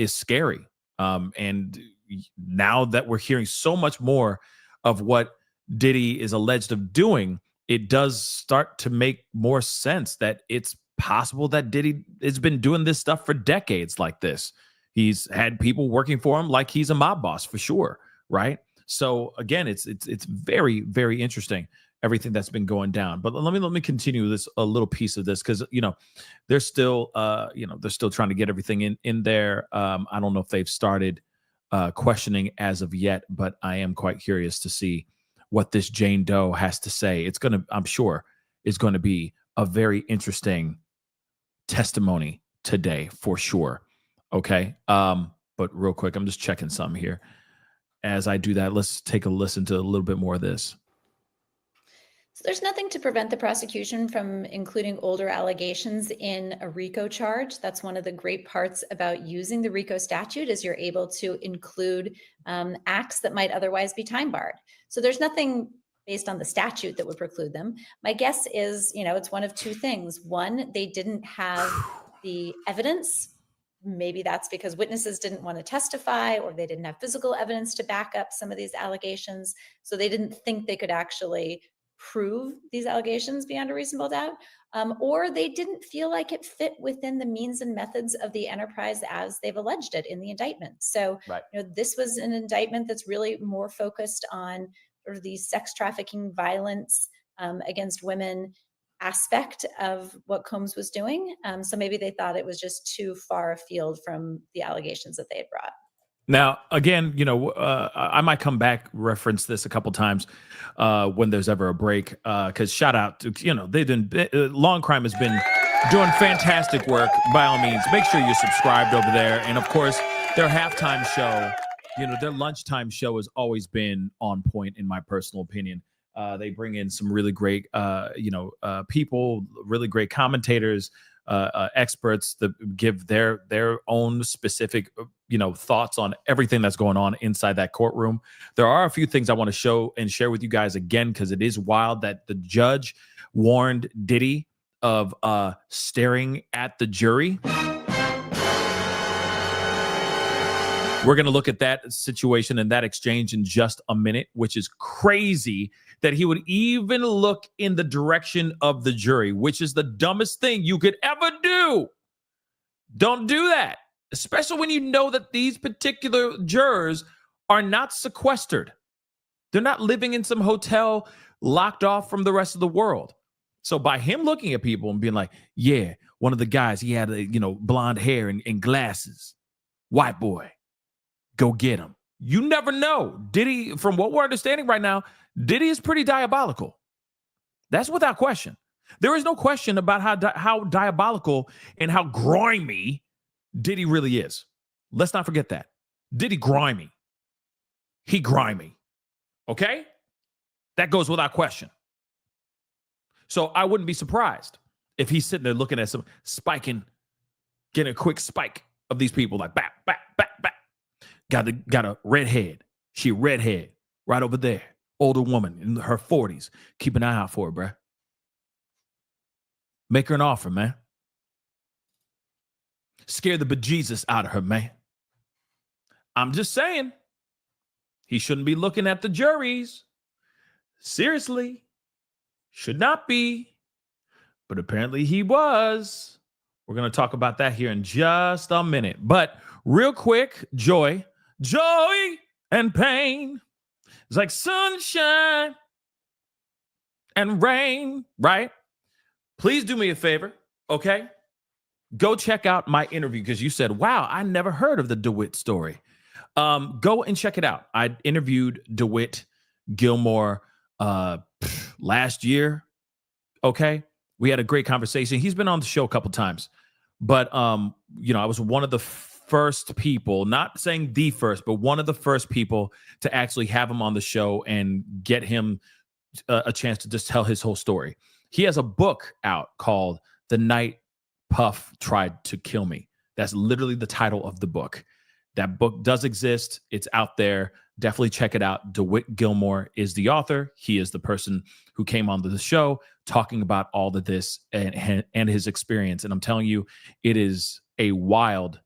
scary. And now that we're hearing so much more of what Diddy is alleged of doing, it does start to make more sense that it's possible that Diddy has been doing this stuff for decades like this. He's had people working for him like he's a mob boss for sure, right? So again, it's very, very interesting, everything that's been going down. But let me continue this a little piece of this, because they're still trying to get everything in there. I don't know if they've started questioning as of yet, but I am quite curious to see what this Jane Doe has to say. I'm sure it's going to be a very interesting testimony today for sure. Okay. But real quick, I'm just checking something here. As I do that, let's take a listen to a little bit more of this. So there's nothing to prevent the prosecution from including older allegations in a RICO charge. That's one of the great parts about using the RICO statute, is you're able to include acts that might otherwise be time barred. So there's nothing based on the statute that would preclude them. My guess is, it's one of two things. One, they didn't have the evidence. Maybe that's because witnesses didn't want to testify, or they didn't have physical evidence to back up some of these allegations. So they didn't think they could actually prove these allegations beyond a reasonable doubt, or they didn't feel like it fit within the means and methods of the enterprise as they've alleged it in the indictment. So, right. This was an indictment that's really more focused on sort of the sex trafficking, violence against women aspect of what Combs was doing. So maybe they thought it was just too far afield from the allegations that they had brought. Now, again, I might come back, reference this a couple times when there's ever a break, because shout out to, Long Crime has been doing fantastic work. By all means, make sure you're subscribed over there. And of course, their halftime show, their lunchtime show has always been on point, in my personal opinion. They bring in some really great, people, really great commentators, experts that give their own specific, thoughts on everything that's going on inside that courtroom. There are a few things I want to show and share with you guys again, because it is wild that the judge warned Diddy of staring at the jury. We're going to look at that situation and that exchange in just a minute, which is crazy that he would even look in the direction of the jury, which is the dumbest thing you could ever do. Don't do that, especially when you know that these particular jurors are not sequestered. They're not living in some hotel locked off from the rest of the world. So by him looking at people and being like, yeah, one of the guys, he had blonde hair and glasses, white boy, go get him. You never know. Diddy, from what we're understanding right now, Diddy is pretty diabolical. That's without question. There is no question about how diabolical and how grimy Diddy really is. Let's not forget that. Diddy grimy. He grimy. Okay? That goes without question. So I wouldn't be surprised if he's sitting there looking at some spiking, getting a quick spike of these people like back. Got a redhead. She a redhead right over there. Older woman in her 40s. Keep an eye out for her, bruh. Make her an offer, man. Scare the bejesus out of her, man. I'm just saying. He shouldn't be looking at the juries. Seriously. Should not be. But apparently he was. We're going to talk about that here in just a minute. But real quick, joy and pain. It's like sunshine and rain, right? Please do me a favor, okay? Go check out my interview because you said, wow, I never heard of the DeWitt story. Go and check it out. I interviewed DeWitt Gilmore last year, okay? We had a great conversation. He's been on the show a couple times. But, I was one of the first people, not saying the first, but one of the first people to actually have him on the show and get him a chance to just tell his whole story. He has a book out called The Night Puff Tried to Kill Me. That's literally the title of the book. That book does exist. It's out there. Definitely check it out. DeWitt Gilmore is the author. He is the person who came onto the show talking about all of this and his experience. And I'm telling you, it is a wild,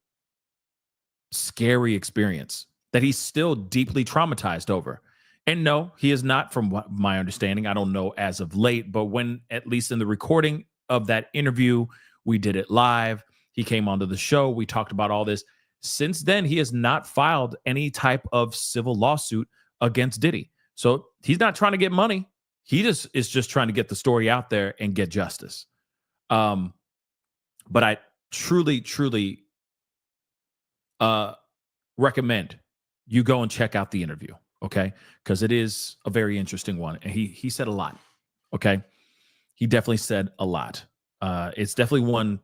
scary experience that he's still deeply traumatized over. And no, he is not, from what my understanding. I don't know as of late, but when, at least in the recording of that interview, we did it live. He came onto the show. We talked about all this. Since then, he has not filed any type of civil lawsuit against Diddy. So he's not trying to get money. He is just trying to get the story out there and get justice. But I truly recommend you go and check out the interview, okay? Because it is a very interesting one. And he said a lot, okay? He definitely said a lot. It's definitely one.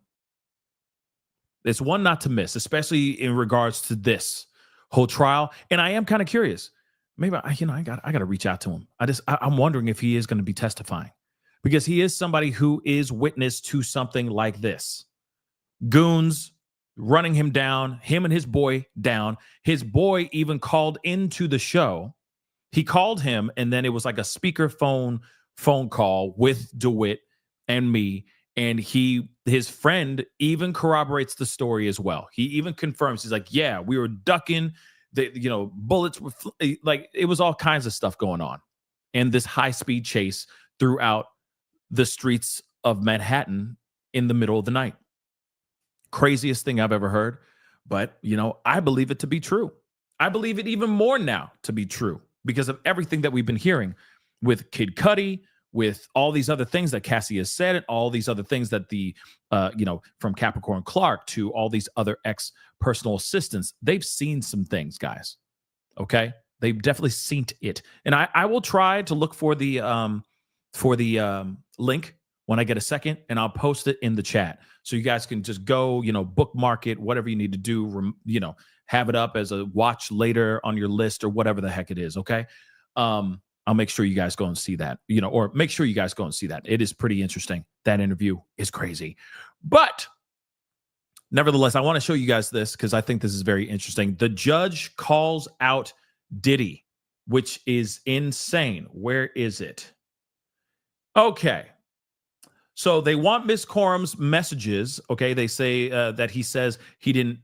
It's one not to miss, especially in regards to this whole trial. And I am kind of curious. Maybe I got to reach out to him. I'm wondering if he is going to be testifying, because he is somebody who is witness to something like this. Goons running him down, him and his boy down. His boy even called into the show. He called him, and then it was like a speakerphone phone call with DeWitt and me. And his friend even corroborates the story as well. He even confirms, he's like, yeah, we were ducking, bullets were like, it was all kinds of stuff going on. And this high-speed chase throughout the streets of Manhattan in the middle of the night. Craziest thing I've ever heard. But, I believe it to be true. I believe it even more now to be true because of everything that we've been hearing with Kid Cudi, with all these other things that Cassie has said, and all these other things that from Capricorn Clark to all these other ex-personal assistants, they've seen some things, guys. Okay? They've definitely seen it. And I will try to look for the link when I get a second, and I'll post it in the chat. So you guys can just go, bookmark it, whatever you need to do, have it up as a watch later on your list or whatever the heck it is, okay? I'll make sure you guys go and see that, or make sure you guys go and see that. It is pretty interesting. That interview is crazy. But nevertheless, I want to show you guys this because I think this is very interesting. The judge calls out Diddy, which is insane. Where is it? Okay. So they want Miss Corum's messages. Okay. They say that he says he didn't,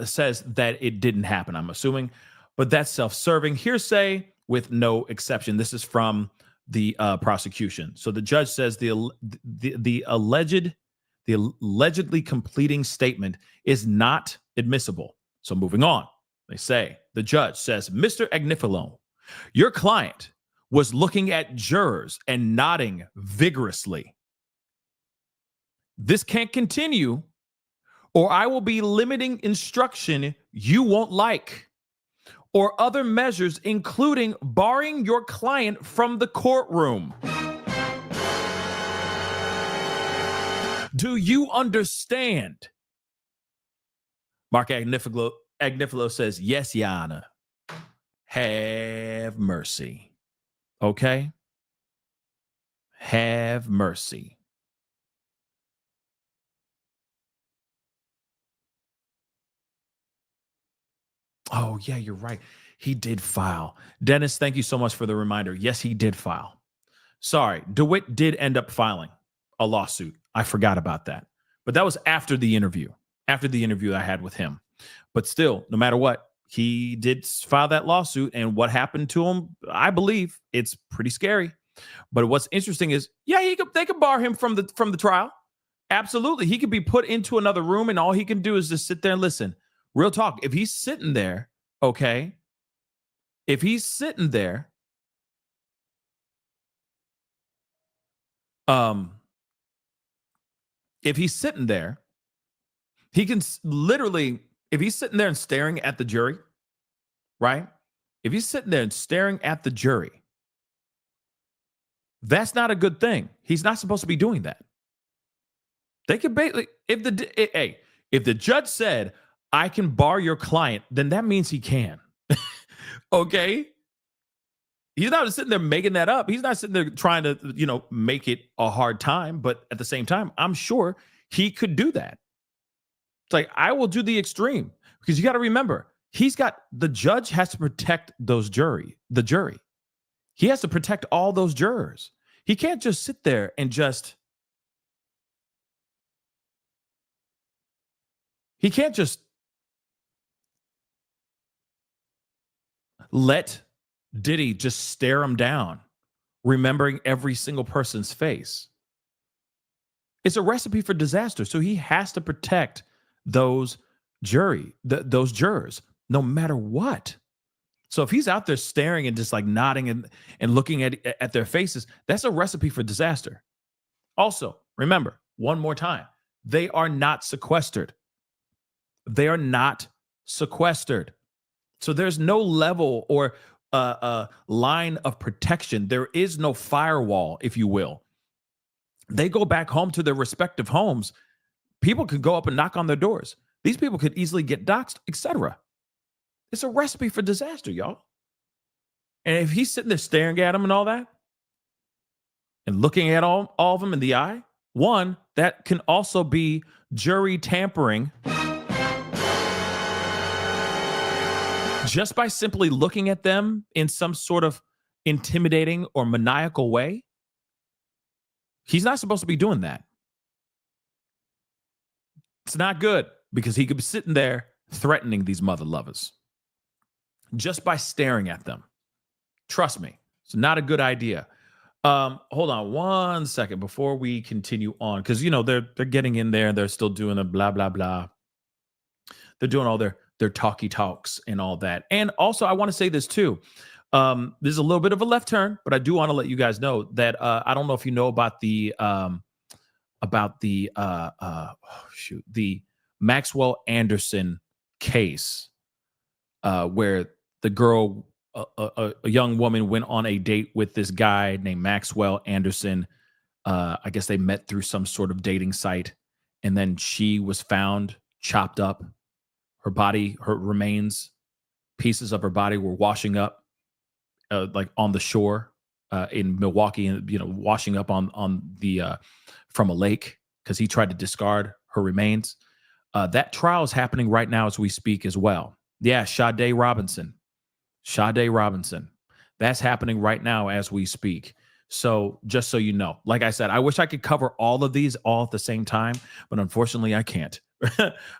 says that it didn't happen, I'm assuming. But that's self-serving hearsay with no exception. This is from the prosecution. So the judge says the allegedly completing statement is not admissible. So moving on, they say, the judge says, Mr. Agnifilo, your client was looking at jurors and nodding vigorously. This can't continue, or I will be limiting instruction you won't like, or other measures, including barring your client from the courtroom. Do you understand? Mark Agnifilo says, yes, Your Honor. Have mercy. Okay? Have mercy. Oh, yeah, you're right. He did file. Dennis, thank you so much for the reminder. Yes, he did file. Sorry, DeWitt did end up filing a lawsuit. I forgot about that. But that was after the interview I had with him. But still, no matter what, he did file that lawsuit. And what happened to him, I believe it's pretty scary. But what's interesting is, yeah, they could bar him from the trial. Absolutely. He could be put into another room and all he can do is just sit there and listen. Real talk. If he's sitting there, okay, if he's sitting there, if he's sitting there, he can literally, if he's sitting there and staring at the jury, right? If he's sitting there and staring at the jury, that's not a good thing. He's not supposed to be doing that. They could basically, if the judge said, I can bar your client, then that means he can. Okay? He's not sitting there making that up. He's not sitting there trying to, make it a hard time. But at the same time, I'm sure he could do that. It's like, I will do the extreme, because you got to remember, the judge has to protect the jury. He has to protect all those jurors. He can't just sit there and he can't just let Diddy just stare him down, remembering every single person's face. It's a recipe for disaster. So he has to protect those those jurors, no matter what. So if he's out there staring and just like nodding and looking at their faces, that's a recipe for disaster. Also, remember, one more time, they are not sequestered. They are not sequestered. So there's no level or line of protection. There is no firewall, if you will. They go back home to their respective homes. People could go up and knock on their doors. These people could easily get doxxed, etc. It's a recipe for disaster, y'all. And if he's sitting there staring at them and all that, and looking at all of them in the eye, one, that can also be jury tampering. Just by simply looking at them in some sort of intimidating or maniacal way. He's not supposed to be doing that. It's not good, because he could be sitting there threatening these mother lovers just by staring at them. Trust me, it's not a good idea. Hold on one second before we continue on, because they're getting in there and they're still doing a blah blah blah. They're doing all their talky talks and all that. And also, I want to say this too. This is a little bit of a left turn, but I do want to let you guys know that I don't know if you know about the Maxwell Anderson case, where the girl, a young woman, went on a date with this guy named Maxwell Anderson. I guess they met through some sort of dating site, and then she was found chopped up. Her remains, pieces of her body were washing up, like on the shore in Milwaukee, and washing up on the from a lake, because he tried to discard her remains. That trial is happening right now as we speak as well. Yeah, Sade Robinson. That's happening right now as we speak. So just so you know, like I said, I wish I could cover all of these all at the same time, but unfortunately I can't.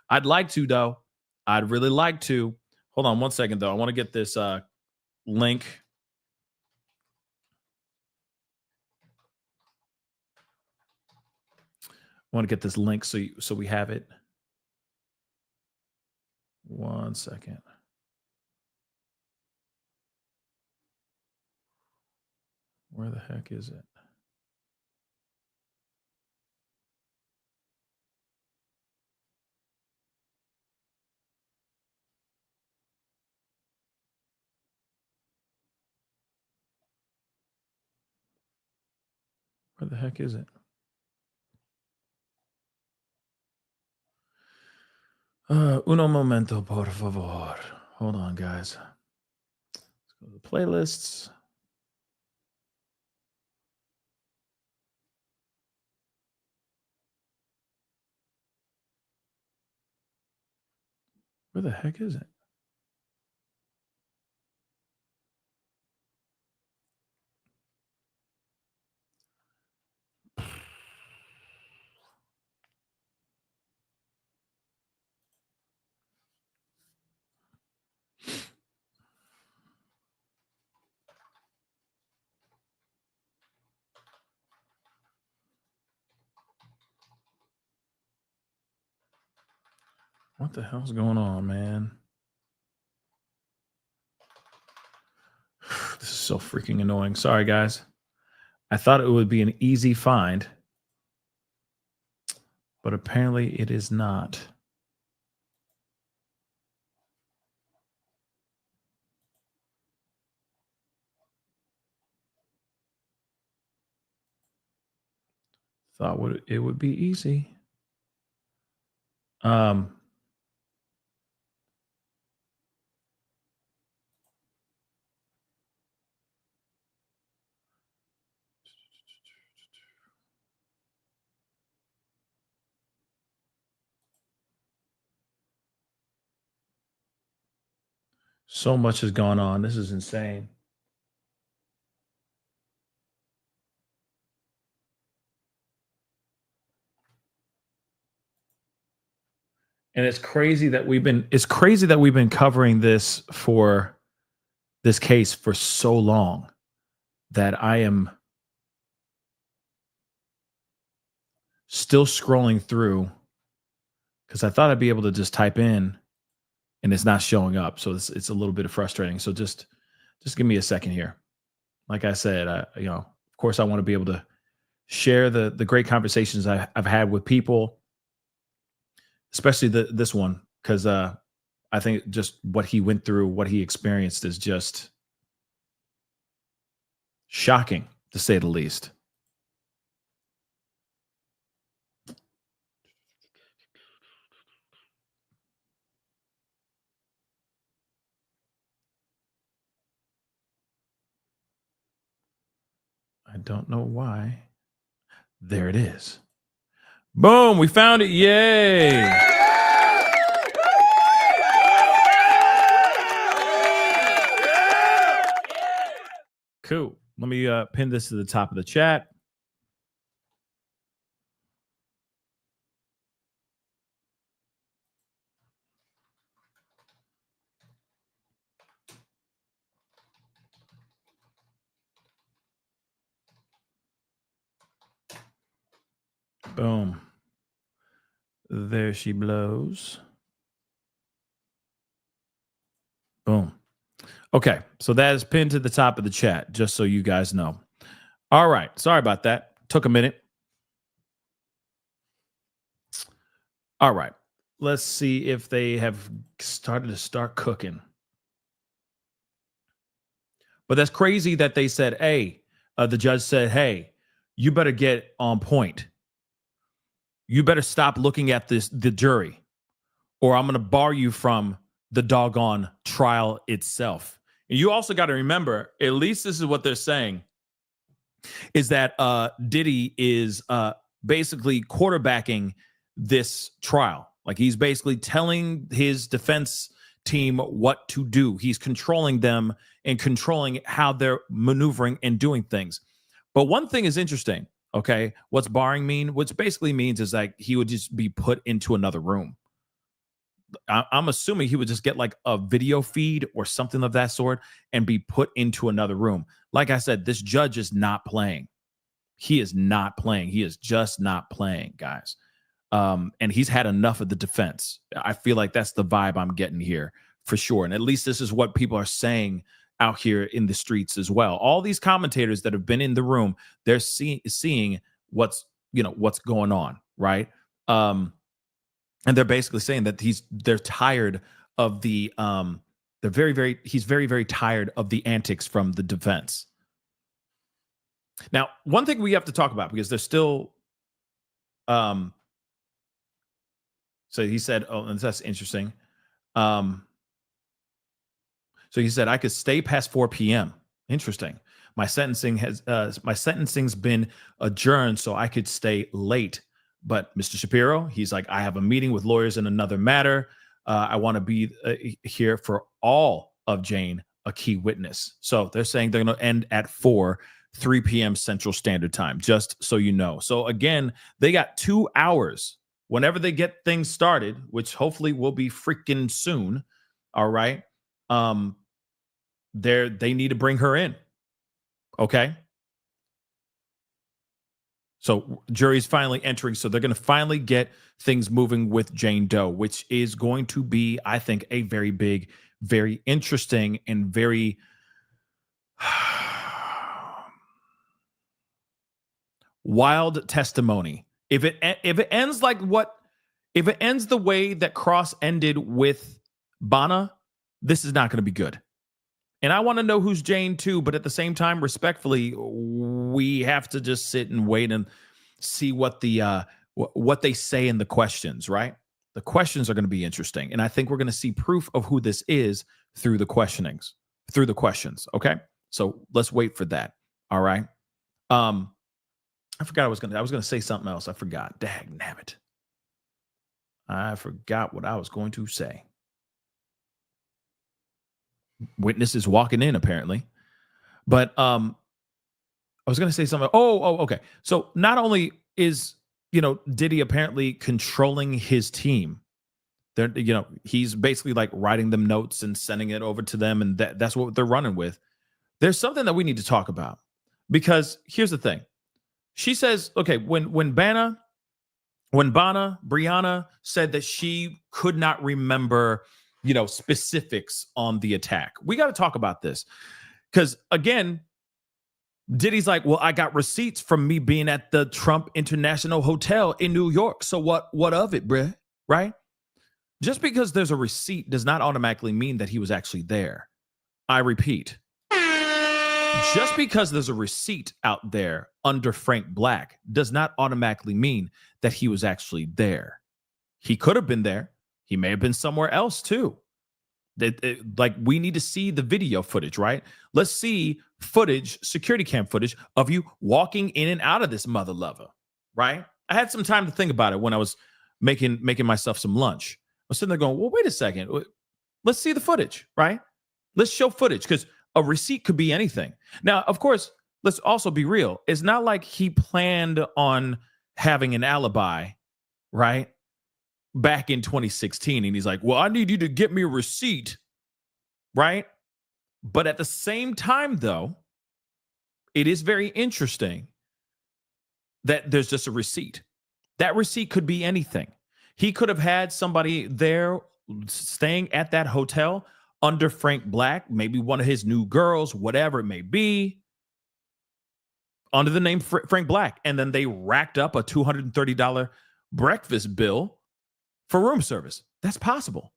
I'd like to, though. I'd really like to. Hold on one second, though. I want to get this link. I want to get this link so we have it. One second. Where the heck is it? Where the heck is it? Uno momento, por favor. Hold on, guys. Let's go to the playlists. Where the heck is it? What the hell's going on, man? This is so freaking annoying. Sorry, guys. I thought it would be an easy find, but apparently it is not. Thought it would be easy. So much has gone on. This is insane. And it's crazy that we've been covering this case for so long that I am still scrolling through because I thought I'd be able to just type in and it's not showing up. So it's a little bit frustrating. So just give me a second here. Like I said, of course I want to be able to share the great conversations I've had with people, especially this one, because I think just what he went through, what he experienced is just shocking, to say the least. I don't know why. There it is. Boom, we found it. Yay. Cool. Let me pin this to the top of the chat. Boom. There she blows. Boom. Okay, so that is pinned to the top of the chat, just so you guys know. All right, sorry about that. Took a minute. All right, let's see if they have started cooking. But that's crazy that they said, hey, the judge said, hey, you better get on point. You better stop looking at the jury, or I'm going to bar you from the doggone trial itself. And you also got to remember, at least this is what they're saying, is that Diddy is basically quarterbacking this trial. Like he's basically telling his defense team what to do. He's controlling them and controlling how they're maneuvering and doing things. But one thing is interesting. Okay, what's barring mean? What basically means is like he would just be put into another room. I'm assuming he would just get like a video feed or something of that sort and be put into another room. Like I said, this judge is not playing. He is not playing. He is just not playing, guys. And he's had enough of the defense. I feel like that's the vibe I'm getting here for sure. And at least this is what people are saying out here in the streets as well. All these commentators that have been in the room, they're seeing what's going on, right? And they're basically saying that they're tired of the he's very, very tired of the antics from the defense. Now, one thing we have to talk about, because there's still, so he said, oh, and that's interesting. So he said, I could stay past 4 p.m. Interesting. My sentencing's been adjourned, so I could stay late. But Mr. Shapiro, he's like, I have a meeting with lawyers in another matter. I want to be here for all of Jane, a key witness. So they're saying they're going to end at 3 p.m. Central Standard Time, just so you know. So again, they got 2 hours whenever they get things started, which hopefully will be freaking soon. All right. They need to bring her in. Okay. So jury's finally entering. So they're going to finally get things moving with Jane Doe, which is going to be, I think, a very big, very interesting, and very wild testimony. If it ends if it ends the way that Cross ended with Bana, this is not going to be good. And I want to know who's Jane too, but at the same time, respectfully, we have to just sit and wait and see what what they say in the questions, right? The questions are going to be interesting. And I think we're going to see proof of who this is through the questions. Okay. So let's wait for that. All right. I forgot I was going to say something else. I forgot. Dag nabbit. I forgot what I was going to say. Witnesses walking in, apparently. But I was going to say something. Okay. So not only is, Diddy apparently controlling his team, he's basically like writing them notes and sending it over to them, and that's what they're running with. There's something that we need to talk about, because here's the thing. She says, okay, when Bana, Bryana said that she could not remember, specifics on the attack. We got to talk about this, because again, Diddy's like, well, I got receipts from me being at the Trump International Hotel in New York. So what of it, bruh? Right? Just because there's a receipt does not automatically mean that he was actually there. I repeat, just because there's a receipt out there under Frank Black does not automatically mean that he was actually there. He could have been there. He may have been somewhere else too. Like, we need to see the video footage, right? Let's see footage, security cam footage of you walking in and out of this mother lover, right? I had some time to think about it when I was making myself some lunch. I was sitting there going, well, wait a second. Let's see the footage, right? Let's show footage, because a receipt could be anything. Now, of course, let's also be real. It's not like he planned on having an alibi, right? Back in 2016. And he's like, well, I need you to get me a receipt, right? But at the same time, though, it is very interesting that there's just a receipt. That receipt could be anything. He could have had somebody there staying at that hotel under Frank Black, maybe one of his new girls, whatever it may be, under the name Frank Black. And then they racked up a $230 breakfast bill for room service. That's possible.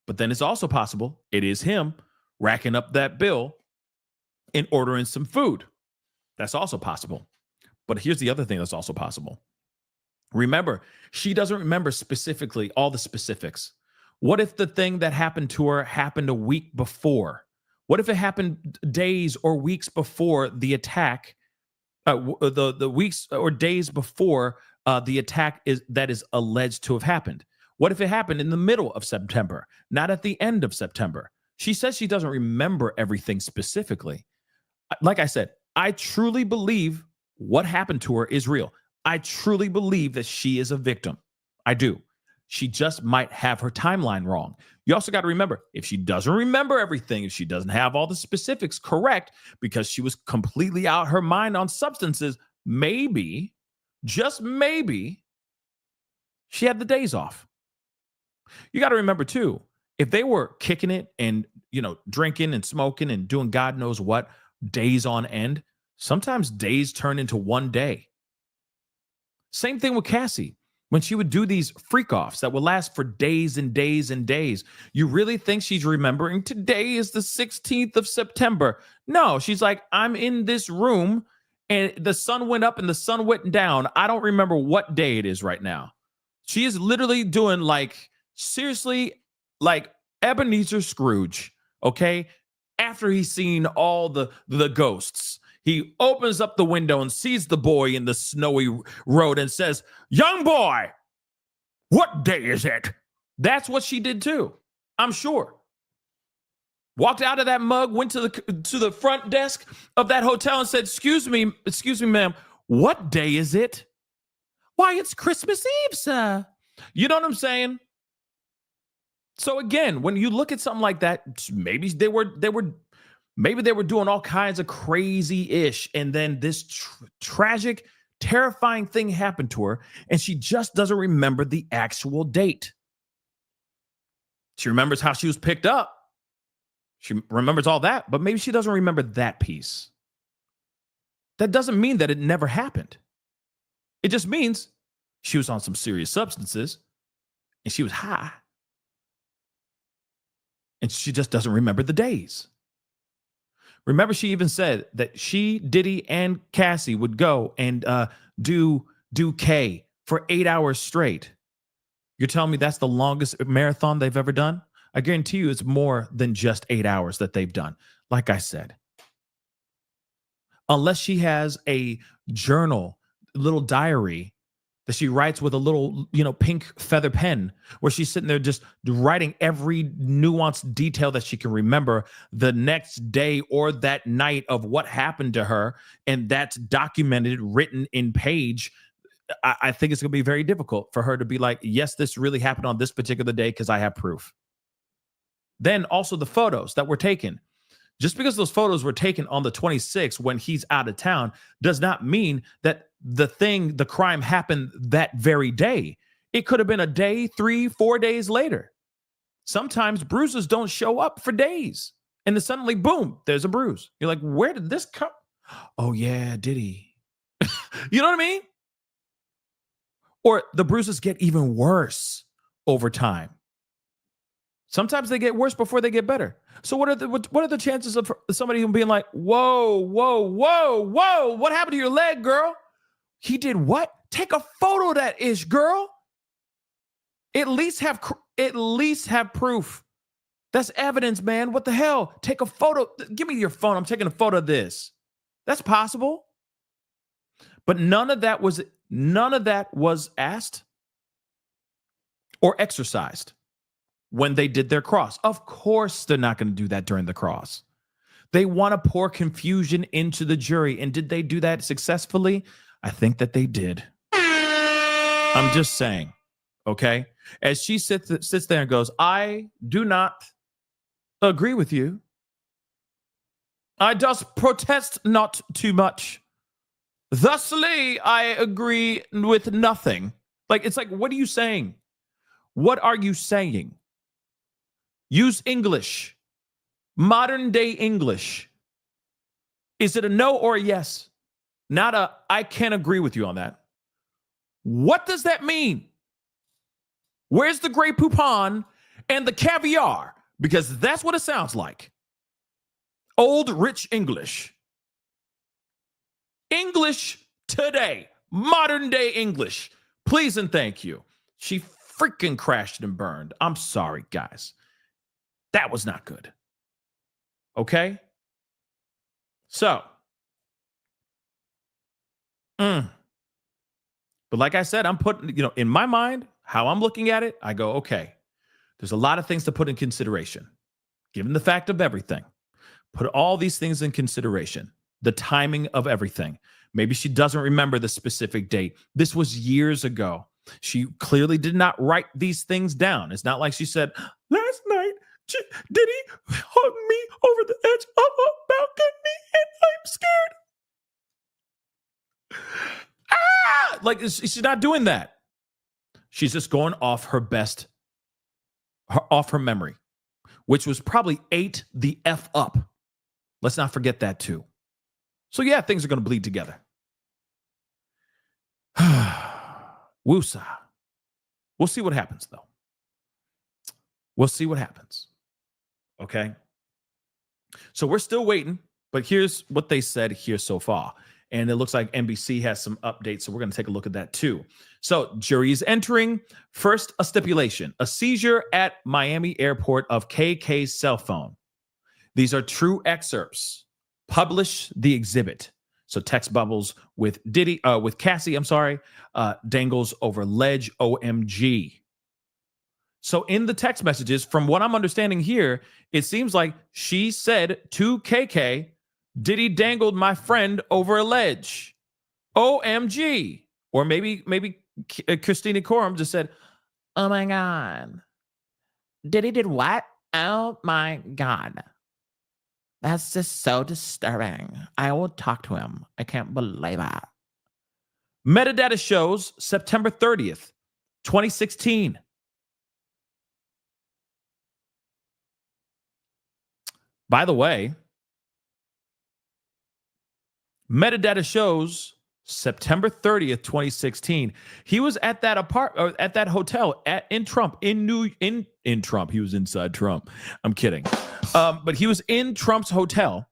But then it's also possible it is him racking up that bill and ordering some food. That's also possible. But here's the other thing that's also possible. Remember, she doesn't remember specifically all the specifics. What if the thing that happened to her happened a week before? What if it happened days or weeks before the attack? The weeks or days before the attack that is alleged to have happened. What if it happened in the middle of September, not at the end of September? She says she doesn't remember everything specifically. Like I said, I truly believe what happened to her is real. I truly believe that she is a victim. I do. She just might have her timeline wrong. You also got to remember, if she doesn't remember everything, if she doesn't have all the specifics correct, because she was completely out her mind on substances, maybe, just maybe, she had the days off. You got to remember too, if they were kicking it and, drinking and smoking and doing God knows what days on end, sometimes days turn into one day. Same thing with Cassie. When she would do these freak offs that would last for days and days and days, you really think she's remembering today is the 16th of September? No, she's like, I'm in this room and the sun went up and the sun went down. I don't remember what day it is right now. She is literally doing like, seriously, like Ebenezer Scrooge, okay? After he's seen all the ghosts, he opens up the window and sees the boy in the snowy road and says, "Young boy, what day is it?" That's what she did too, I'm sure. Walked out of that mug, went to the front desk of that hotel and said, excuse me, ma'am, what day is it?" "Why, it's Christmas Eve, sir." You know what I'm saying? So again, when you look at something like that, maybe they were doing all kinds of crazy-ish, and then this tragic, terrifying thing happened to her, and she just doesn't remember the actual date. She remembers how she was picked up. She remembers all that, but maybe she doesn't remember that piece. That doesn't mean that it never happened. It just means she was on some serious substances and she was high. And she just doesn't remember the days. Remember, she even said that she, Diddy, and Cassie would go and do K for 8 hours straight. You're telling me that's the longest marathon they've ever done? I guarantee you it's more than just 8 hours that they've done. Like I said, unless she has a journal, little diary that she writes with a little, pink feather pen, where she's sitting there just writing every nuanced detail that she can remember the next day or that night of what happened to her, and that's documented, written in page. I think it's going to be very difficult for her to be like, yes, this really happened on this particular day because I have proof. Then also the photos that were taken. Just because those photos were taken on the 26th when he's out of town does not mean that the crime happened that very day. It could have been a day, 3-4 days later. Sometimes bruises don't show up for days. And then suddenly, boom, there's a bruise. You're like, where did this come? Oh, yeah, Diddy. You know what I mean? Or the bruises get even worse over time. Sometimes they get worse before they get better. So what are the chances of somebody being like, whoa, what happened to your leg, girl? He did what? Take a photo of that ish, girl. At least have proof. That's evidence, man. What the hell? Take a photo. Give me your phone. I'm taking a photo of this. That's possible. But none of that was asked or exercised when they did their cross. Of course, they're not going to do that during the cross. They want to pour confusion into the jury. And did they do that successfully? I think that they did. I'm just saying, okay? As she sits there and goes, I do not agree with you. I does protest not too much. Thusly, I agree with nothing. Like, it's like, what are you saying? What are you saying? Use English. Modern day English. Is it a no or a yes? Not a, I can't agree with you on that. What does that mean? Where's the Grey Poupon and the caviar? Because that's what it sounds like. Old rich English. English today. Modern day English. Please and thank you. She freaking crashed and burned. I'm sorry, guys. That was not good. Okay? So. But like I said, I'm putting, in my mind, how I'm looking at it, I go, okay, there's a lot of things to put in consideration. Given the fact of everything, put all these things in consideration. The timing of everything. Maybe she doesn't remember the specific date. This was years ago. She clearly did not write these things down. It's not like she said, last night, Diddy hung me over the edge of a balcony and I'm scared. Like, she's not doing that. She's just going off off her memory, which was probably ate the F up. Let's not forget that too. So yeah, things are going to bleed together. Woosah. We'll see what happens, though. We'll see what happens. Okay? So we're still waiting, but here's what they said here so far. And it looks like NBC has some updates. So we're going to take a look at that too. So jury is entering. First, a stipulation, a seizure at Miami airport of KK's cell phone. These are true excerpts. Publish the exhibit. So text bubbles with Cassie, dangles over ledge, OMG. So in the text messages, from what I'm understanding here, it seems like she said to KK, Diddy dangled my friend over a ledge, OMG. Or maybe Christina Coram just said, oh my God. Diddy did what? Oh my God. That's just so disturbing. I will talk to him. I can't believe that. Metadata shows September 30th, 2016. By the way, metadata shows September 30th, 2016. He was at that hotel in Trump. He was inside Trump. I'm kidding. But he was in Trump's hotel,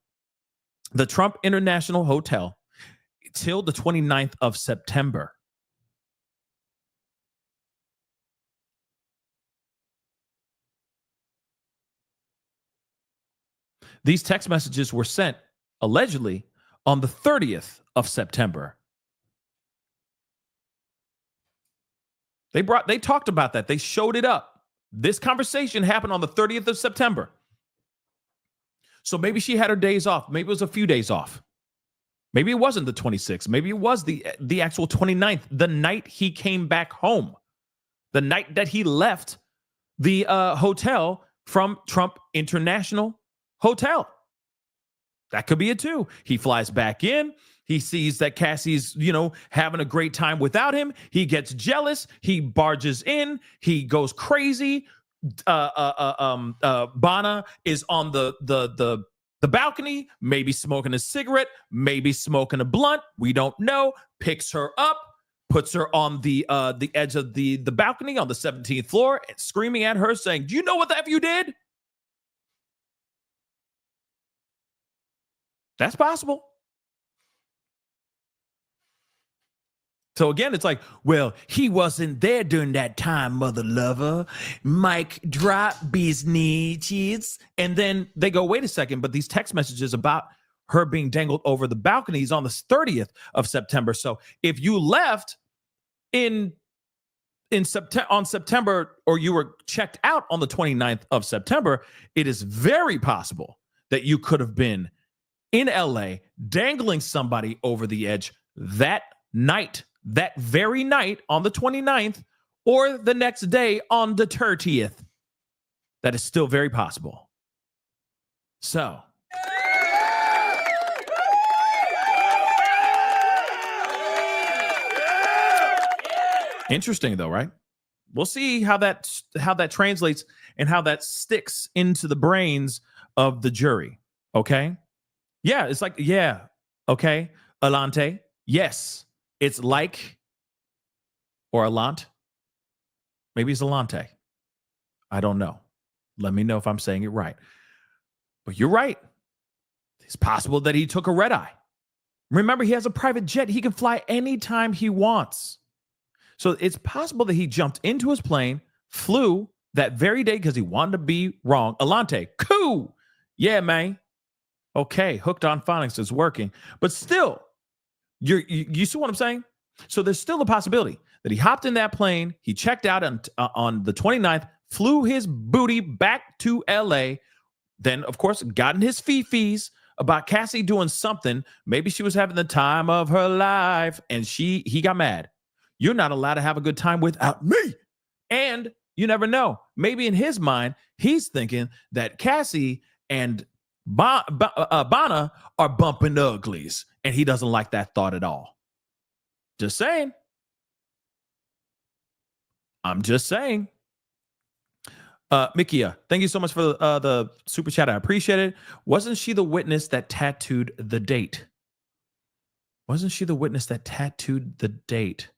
the Trump International Hotel, till the 29th of September. These text messages were sent allegedly on the 30th of September. They talked about that. They showed it up. This conversation happened on the 30th of September. So maybe she had her days off. Maybe it was a few days off. Maybe it wasn't the 26th. Maybe it was the actual 29th, the night he came back home, the night that he left the hotel from Trump International Hotel. That could be it too. He flies back in. He sees that Cassie's, having a great time without him. He gets jealous. He barges in. He goes crazy. Bana is on the balcony, maybe smoking a cigarette, maybe smoking a blunt. We don't know. Picks her up, puts her on the edge of the balcony on the 17th floor, and screaming at her, saying, "Do you know what the F you did?" That's possible. So again, it's like, well, he wasn't there during that time, mother lover. Mike drop business. And then they go, wait a second, but these text messages about her being dangled over the balconies on the 30th of September. So if you left on September, or you were checked out on the 29th of September, it is very possible that you could have been in LA dangling somebody over the edge that night. That very night on the 29th, or the next day on the 30th. That is still very possible. So, interesting though, right? We'll see how that translates and how that sticks into the brains of the jury. Okay? Yeah, it's like, yeah, okay, Alante, yes. It's like, or Alant. Maybe it's Alante. I don't know. Let me know if I'm saying it right. But you're right. It's possible that he took a red eye. Remember, he has a private jet. He can fly anytime he wants. So it's possible that he jumped into his plane, flew that very day because he wanted to be wrong. Alante, cool. Yeah, man. Okay, hooked on phonics is working. But still, you see what I'm saying? So there's still a possibility that he hopped in that plane, he checked out on the 29th, flew his booty back to LA, then, of course, got in his fee-fees about Cassie doing something. Maybe she was having the time of her life, and he got mad. You're not allowed to have a good time without me. And you never know. Maybe in his mind, he's thinking that Cassie and Bana are bumping uglies, and he doesn't like that thought at all. Just saying. I'm just saying. Mikia, thank you so much for the super chat. I appreciate it. Wasn't she the witness that tattooed the date? Wasn't she the witness that tattooed the date?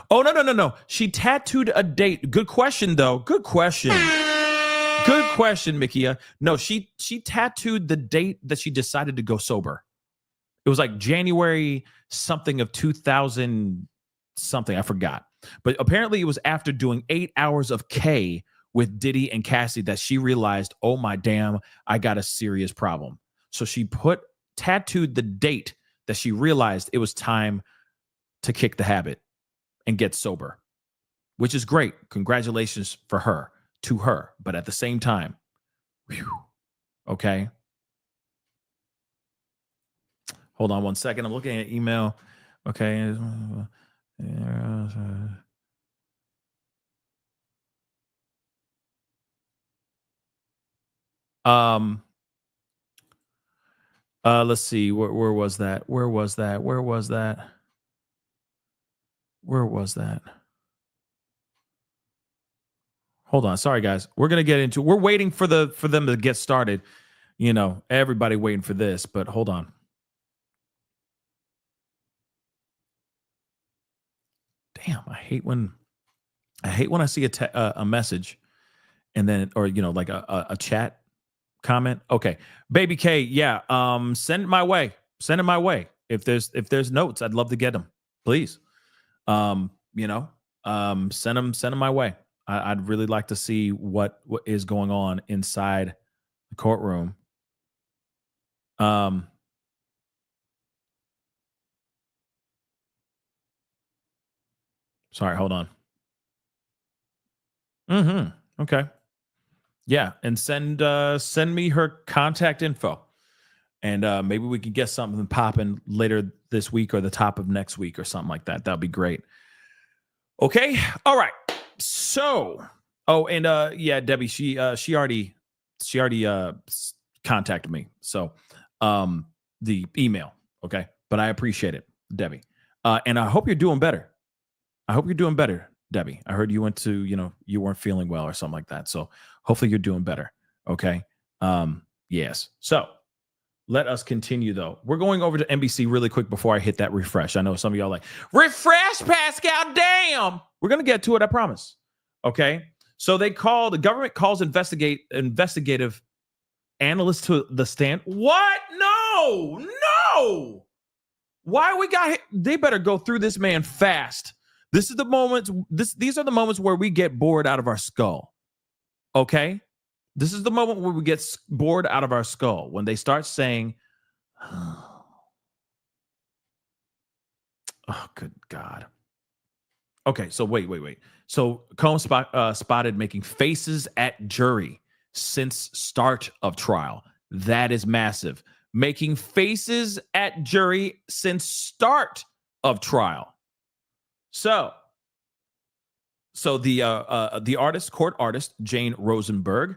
Oh, no. She tattooed a date. Good question, though. Good question. Good question, Mikia. No, she tattooed the date that she decided to go sober. It was like January something of 2000 something. I forgot. But apparently it was after doing 8 hours of K with Diddy and Cassie that she realized, oh my damn, I got a serious problem. So she tattooed the date that she realized it was time to kick the habit and get sober, which is great. Congratulations to her. But at the same time, whew, okay. Hold on one second. I'm looking at email. Okay. Let's see. Where was that? Hold on. Sorry, guys. We're waiting for them to get started. You know, everybody waiting for this, but hold on. Damn, I hate when I see a message and then, or, you know, like a chat comment. Okay. Baby K. Yeah. Send it my way. If there's notes, I'd love to get them, please. Send them my way. I'd really like to see what is going on inside the courtroom. Sorry, hold on. Okay. Yeah, and send me her contact info, and maybe we could get something popping later this week or the top of next week or something like that. That'd be great. Okay. All right. So, yeah, Debbie, she already contacted me. So, the email. Okay, but I appreciate it, Debbie, and I hope you're doing better. Debbie. I heard you went to, you weren't feeling well or something like that. So hopefully you're doing better. Okay. Yes. So let us continue though. We're going over to NBC really quick before I hit that refresh. I know some of y'all like, refresh, Pascal, damn. We're going to get to it. I promise. Okay. So the government calls investigative analysts to the stand. What? No. Why they better go through this man fast. This is the moments. These are the moments where we get bored out of our skull. Okay, this is the moment where we get bored out of our skull when they start saying, "Oh, good God." Okay, so wait. So Combs spotted making faces at jury since start of trial. That is massive. Making faces at jury since start of trial. So the court artist, Jane Rosenberg,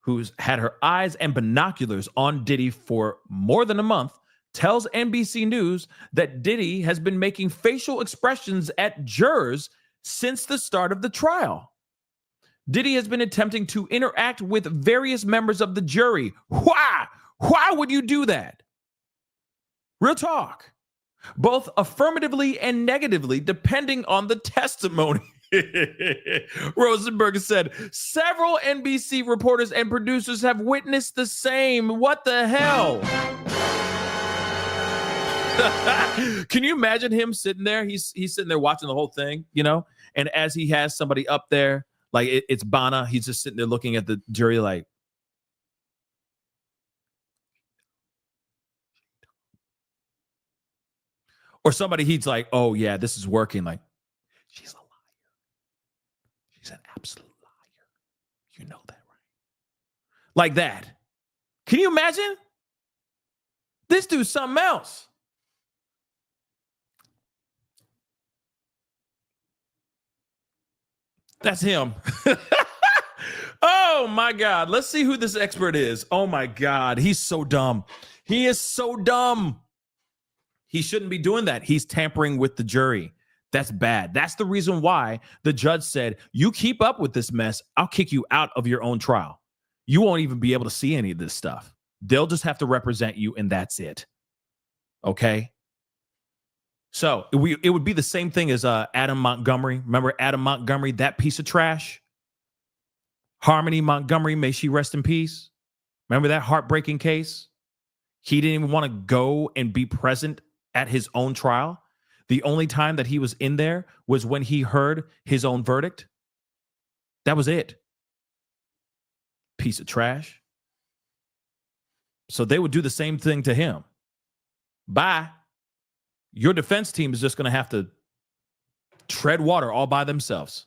who's had her eyes and binoculars on Diddy for more than a month, tells NBC News that Diddy has been making facial expressions at jurors since the start of the trial. Diddy has been attempting to interact with various members of the jury. Why? Why would you do that? Real talk. Both affirmatively and negatively, depending on the testimony. Rosenberg said several NBC reporters and producers have witnessed the same. What the hell? Can you imagine him sitting there? He's sitting there watching the whole thing, and as he has somebody up there, like it's Bana, he's just sitting there looking at the jury like, or somebody he's like, oh yeah, this is working. Like, she's a liar. She's an absolute liar. You know that, right? Like that. Can you imagine? This dude's something else. That's him. Oh my God. Let's see who this expert is. Oh my God. He's so dumb. He is so dumb. He shouldn't be doing that. He's tampering with the jury. That's bad. That's the reason why the judge said, you keep up with this mess, I'll kick you out of your own trial. You won't even be able to see any of this stuff. They'll just have to represent you, and that's it. Okay? So it would be the same thing as Adam Montgomery. Remember Adam Montgomery, that piece of trash? Harmony Montgomery, may she rest in peace. Remember that heartbreaking case? He didn't even want to go and be present at his own trial. The only time that he was in there was when he heard his own verdict. That was it. Piece of trash. So they would do the same thing to him. Bye. Your defense team is just going to have to tread water all by themselves.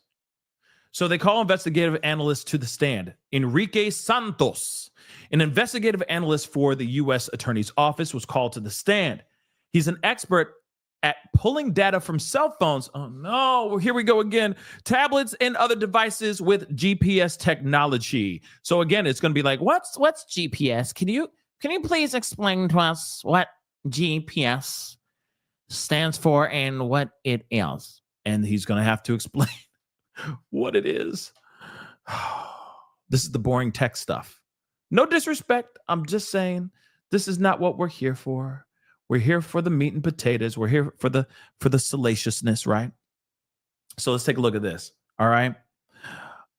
So they call investigative analyst to the stand. Enrique Santos, an investigative analyst for the U.S. Attorney's Office, was called to the stand. He's an expert at pulling data from cell phones. Oh no, here we go again. Tablets and other devices with GPS technology. So again, it's going to be like, what's GPS? Can you please explain to us what GPS stands for and what it is? And he's going to have to explain what it is. This is the boring tech stuff. No disrespect. I'm just saying this is not what we're here for. We're here for the meat and potatoes. We're here for the salaciousness, right? So let's take a look at this. All right.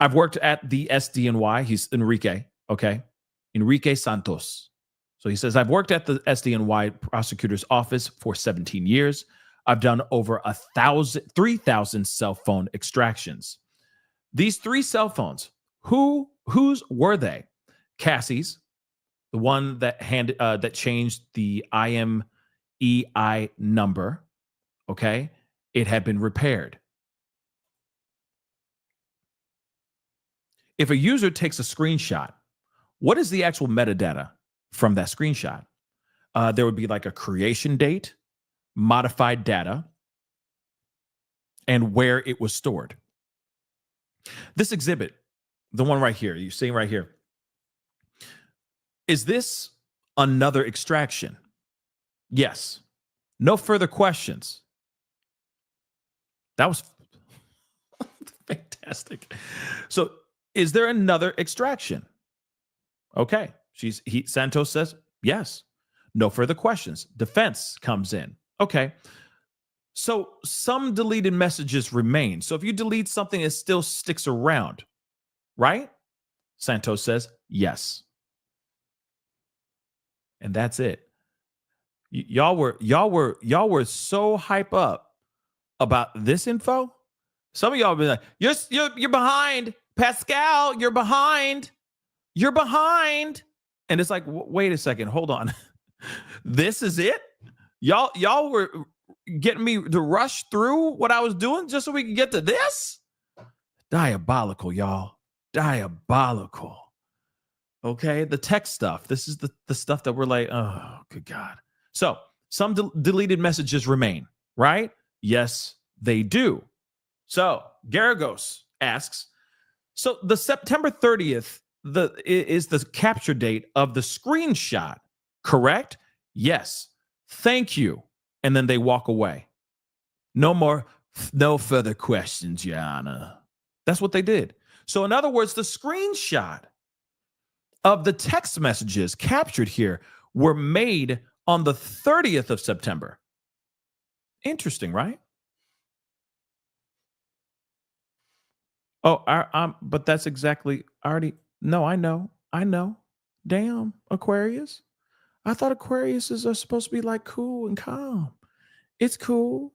I've worked at the SDNY. He's Enrique. Okay. Enrique Santos. So he says, I've worked at the SDNY prosecutor's office for 17 years. I've done over 3,000 cell phone extractions. These 3 cell phones, whose were they? Cassie's, the one that changed the IMEI number. Okay, it had been repaired. If a user takes a screenshot, what is the actual metadata from that screenshot? There would be like a creation date, modified data, and where it was stored. This exhibit, the one right here, you're seeing right here, is this another extraction? Yes. No further questions. That was fantastic. So, is there another extraction? Okay. Santos says, yes. No further questions. Defense comes in. Okay. So some deleted messages remain. So if you delete something, it still sticks around, right? Santos says, yes. And that's it. Y'all were so hype up about this info. Some of y'all be like, you're behind, Pascal. You're behind. You're behind. And it's like, wait a second, hold on. This is it? Y'all were getting me to rush through what I was doing just so we could get to this? Diabolical, y'all. Diabolical. Okay, the tech stuff. This is the stuff that we're like, oh, good God. So some deleted messages remain, right? Yes, they do. So Garagos asks, so the September 30th is the capture date of the screenshot, correct? Yes. Thank you. And then they walk away. No further questions, Your Honor. That's what they did. So in other words, the screenshot of the text messages captured here were made on the 30th of September. Interesting, right? Oh, but that's exactly already. No, I know. Damn, Aquarius. I thought Aquariuses are supposed to be like cool and calm. It's cool.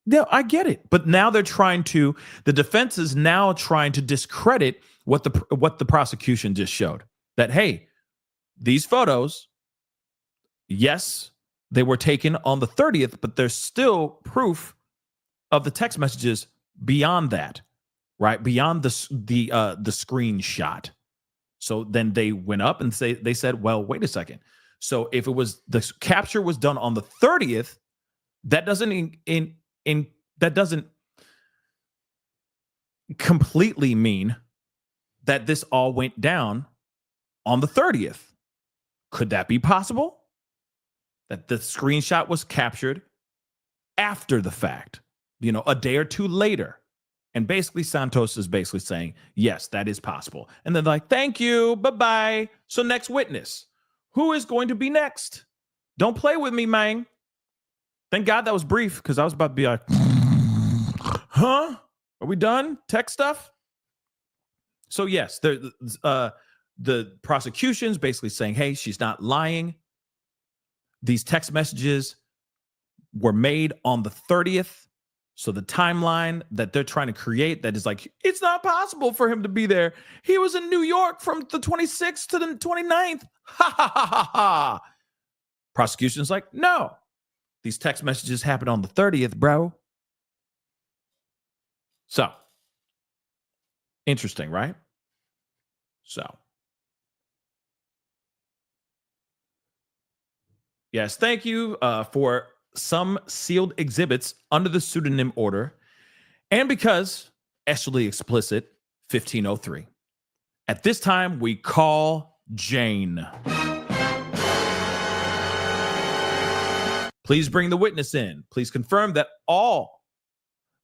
No, I get it. But now the defense is now trying to discredit what the prosecution just showed. That, hey, these photos, yes, they were taken on the 30th, but there's still proof of the text messages beyond that, right? Beyond the screenshot. So then they went up and they said, well, wait a second. So if it was the capture was done on the 30th, that doesn't that doesn't completely mean that this all went down on the 30th. Could that be possible? That the screenshot was captured after the fact, a day or two later. And basically Santos is basically saying, yes, that is possible. And then they're like, thank you. Bye-bye. So next witness. Who is going to be next? Don't play with me, man. Thank God that was brief because I was about to be like, huh? Are we done? Tech stuff? So yes, the the prosecution's basically saying, hey, she's not lying. These text messages were made on the 30th. So the timeline that they're trying to create, that is like, it's not possible for him to be there. He was in New York from the 26th to the 29th. Ha ha ha ha ha. Prosecution's like, no, these text messages happened on the 30th, bro. So interesting, right? So yes, thank you for some sealed exhibits under the pseudonym order. And because extremely explicit 1503. At this time, we call Jane. Please bring the witness in. Please confirm that all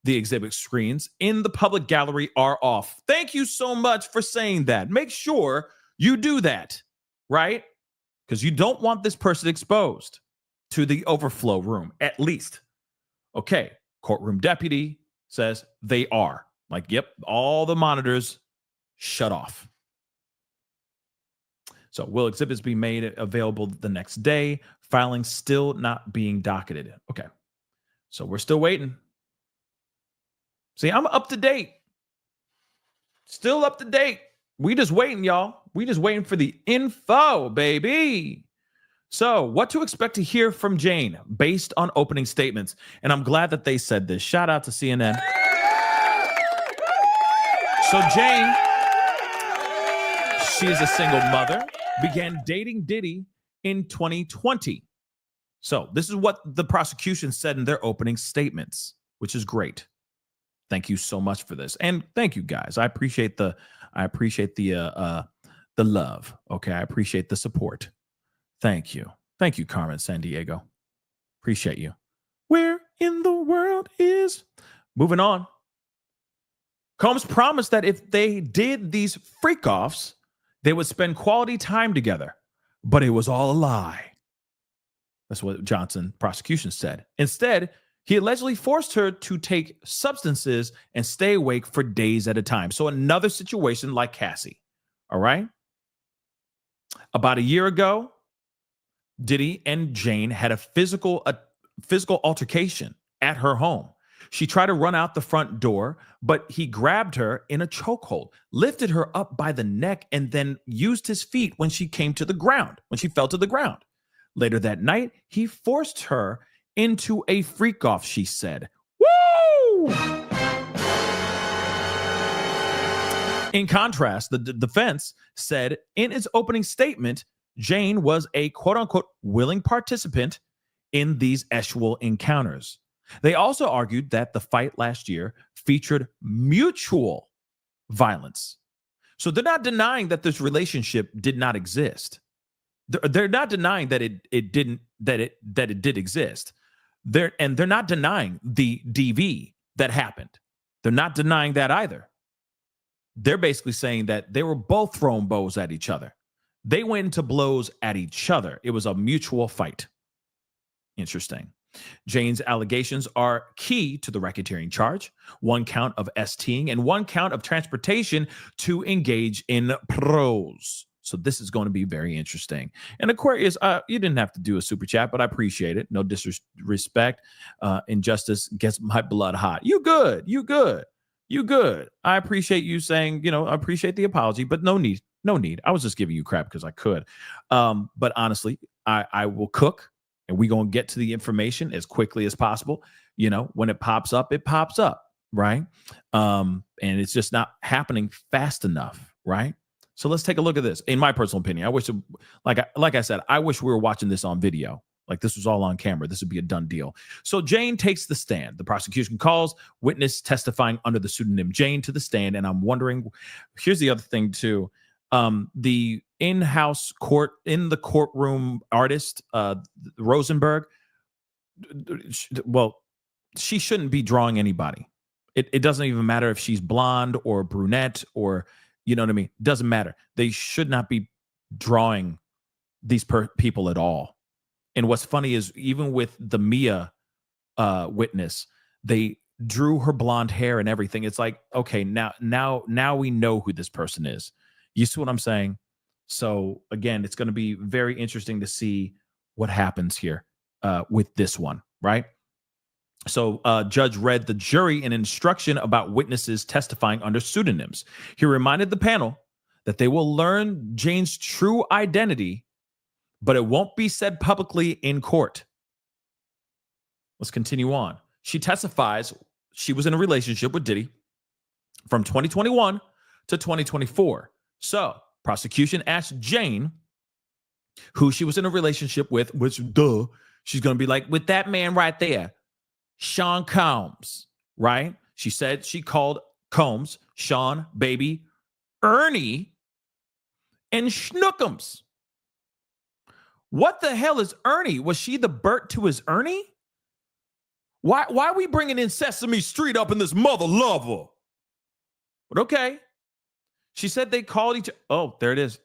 the exhibit screens in the public gallery are off. Thank you so much for saying that. Make sure you do that, right? Because you don't want this person exposed to the overflow room, at least. Okay, courtroom deputy says they are. Like, yep, all the monitors shut off. So will exhibits be made available the next day? Filing still not being docketed. Okay, so we're still waiting. See, I'm up to date. Still up to date. We just waiting, y'all. We just waiting for the info, baby. So what to expect to hear from Jane based on opening statements. And I'm glad that they said this. Shout out to CNN. So Jane, she is a single mother, began dating Diddy in 2020. So this is what the prosecution said in their opening statements, which is great. Thank you so much for this. And thank you guys. I appreciate the love. Okay. I appreciate the support. Thank you. Thank you, Carmen San Diego. Appreciate you. Where in the world is... Moving on. Combs promised that if they did these freak-offs, they would spend quality time together. But it was all a lie. That's what Johnson prosecution said. Instead, he allegedly forced her to take substances and stay awake for days at a time. So another situation like Cassie. All right? About a year ago, Diddy and Jane had a physical altercation at her home. She tried to run out the front door, but he grabbed her in a chokehold, lifted her up by the neck, and then used his feet when she came to the ground, when she fell to the ground. Later that night, he forced her into a freak-off, she said. Woo! In contrast, the defense said in its opening statement, Jane was a quote-unquote willing participant in these sexual encounters. They also argued that the fight last year featured mutual violence. So they're not denying that this relationship did not exist. They're not denying that it did exist. They're not denying the DV that happened. They're not denying that either. They're basically saying that they were both throwing bows at each other. They went into blows at each other. It was a mutual fight. Interesting. Jane's allegations are key to the racketeering charge, 1 count of STing and 1 count of transportation to engage in prose. So this is going to be very interesting. And Aquarius, you didn't have to do a super chat, but I appreciate it. No disrespect. Injustice gets my blood hot. You good. You good. You good. I appreciate you saying, I appreciate the apology, but no need. No need. I was just giving you crap because I could. But honestly, I will cook. And we're going to get to the information as quickly as possible. When it pops up, right? And it's just not happening fast enough, right? So let's take a look at this. In my personal opinion, I wish, like I said, I wish we were watching this on video. Like this was all on camera. This would be a done deal. So Jane takes the stand. The prosecution calls witness testifying under the pseudonym Jane to the stand. And I'm wondering, here's the other thing too. The in-house courtroom artist, Rosenberg, well, she shouldn't be drawing anybody. It doesn't even matter if she's blonde or brunette or, you know what I mean? Doesn't matter. They should not be drawing these people at all. And what's funny is even with the Mia witness, they drew her blonde hair and everything. It's like, okay, now we know who this person is. You see what I'm saying? So again, it's going to be very interesting to see what happens here with this one, right? So judge read the jury an instruction about witnesses testifying under pseudonyms. He reminded the panel that they will learn Jane's true identity, but it won't be said publicly in court. Let's continue on. She testifies she was in a relationship with Diddy from 2021 to 2024. So prosecution asked Jane who she was in a relationship with, which, duh, she's going to be like, with that man right there, Sean Combs, right? She said she called Combs, Sean, baby, Ernie, and Schnookums. What the hell is Ernie? Was she the Bert to his Ernie? Why are we bringing in Sesame Street up in this mother lover? But okay. She said they called each other. Oh, there it is.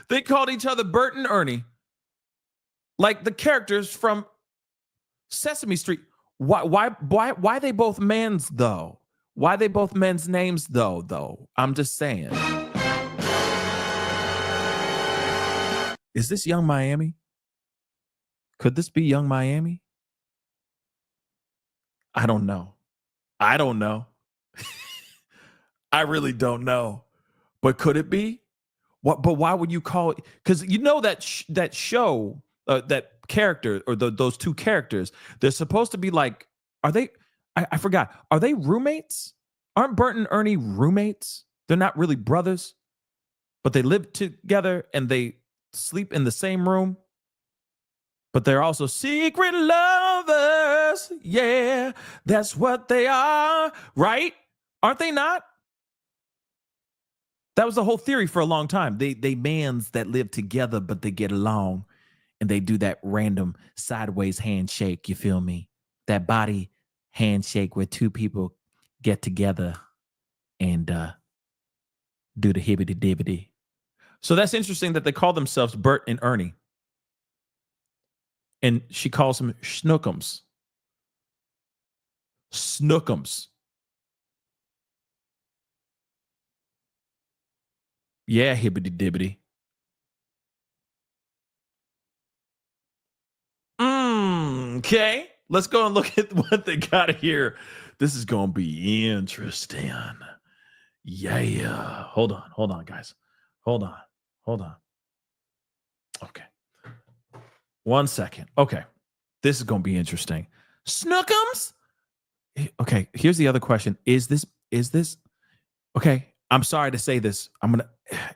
They called each other Bert and Ernie. Like the characters from Sesame Street. Why they both men's though? Why they both men's names though? I'm just saying. Is this Young Miami? Could this be Young Miami? I don't know. I really don't know. But could it be? What? But why would you call it? Because you know that that show, that character, or those two characters, they're supposed to be like, are they? I forgot. Are they roommates? Aren't Bert and Ernie roommates? They're not really brothers, but they live together and they sleep in the same room. But they're also secret lovers. Yeah, that's what they are, right? Aren't they not? That was the whole theory for a long time. They mans that live together, but they get along, and they do that random sideways handshake. You feel me? That body handshake where two people get together and do the hibbity dibbity. So that's interesting that they call themselves Bert and Ernie. And she calls him Schnookums. Snookums. Yeah, hibbity dibbity. Okay. Let's go and look at what they got here. This is going to be interesting. Yeah. Hold on, guys. Hold on. Okay. 1 second. Okay. This is going to be interesting. Snookums? Okay. Here's the other question. Is this okay? I'm sorry to say this.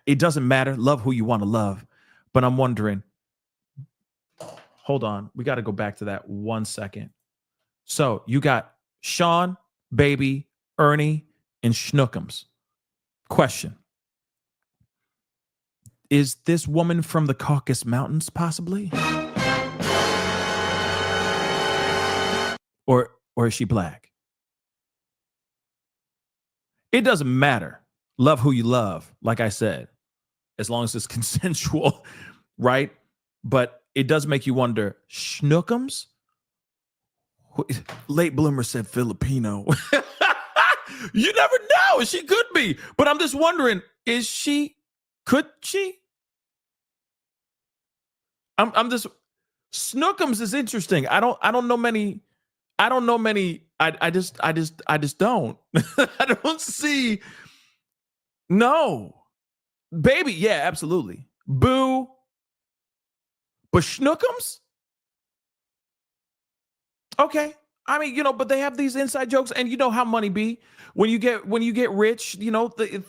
It doesn't matter. Love who you want to love. But I'm wondering, hold on. We got to go back to that 1 second. So you got Sean, baby, Ernie, and Schnookums. Question. Is this woman from the Caucasus Mountains possibly? Or is she black? It doesn't matter. Love who you love, like I said, as long as it's consensual, right? But it does make you wonder, Schnookums? Late bloomer said Filipino. You never know. She could be. But I'm just wondering, could she? I'm just, Snookums is interesting. I don't know many. I just don't. I don't see. No. Baby, yeah, absolutely. Boo. But Schnookums? Okay. I mean, but they have these inside jokes, and you know how money be. When you get rich,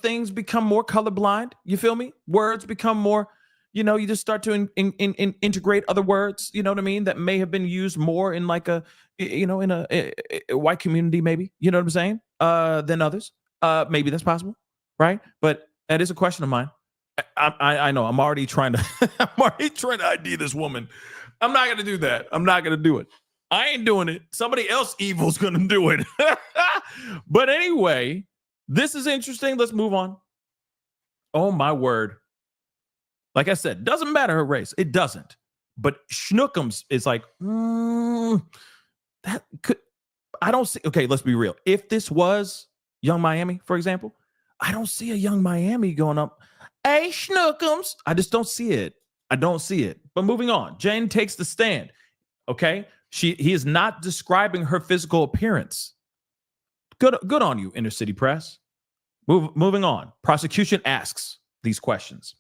things become more colorblind. You feel me? Words become more, you just start to integrate other words, you know what I mean, that may have been used more in like a white community, maybe, you know what I'm saying, than others. Maybe that's possible, right? But that is a question of mine. I know I'm already trying to ID this woman. I'm not going to do that. I'm not going to do it. I ain't doing it. Somebody else evil's going to do it. But anyway, this is interesting. Let's move on. Oh, my word. Like I said, doesn't matter her race. It doesn't. But Schnookums is like, that could, I don't see. Okay, let's be real. If this was Young Miami, for example, I don't see a Young Miami going up. Hey, Schnookums. I just don't see it. I don't see it. But moving on. Jane takes the stand. Okay. He is not describing her physical appearance. Good on you, inner city press. Moving on. Prosecution asks these questions.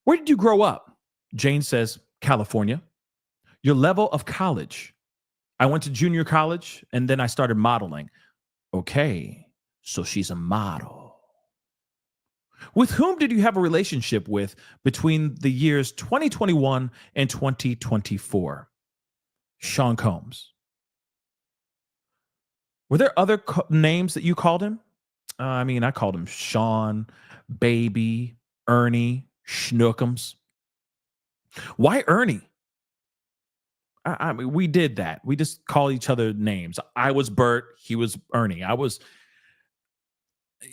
Where did you grow up? Jane says, California. Your level of college. I went to junior college and then I started modeling. Okay, so she's a model. With whom did you have a relationship with between the years 2021 and 2024? Sean Combs. Were there other names that you called him? I called him Sean, Baby, Ernie, Schnookums. Why Ernie? I mean, we did that. We just call each other names. I was Bert. He was Ernie.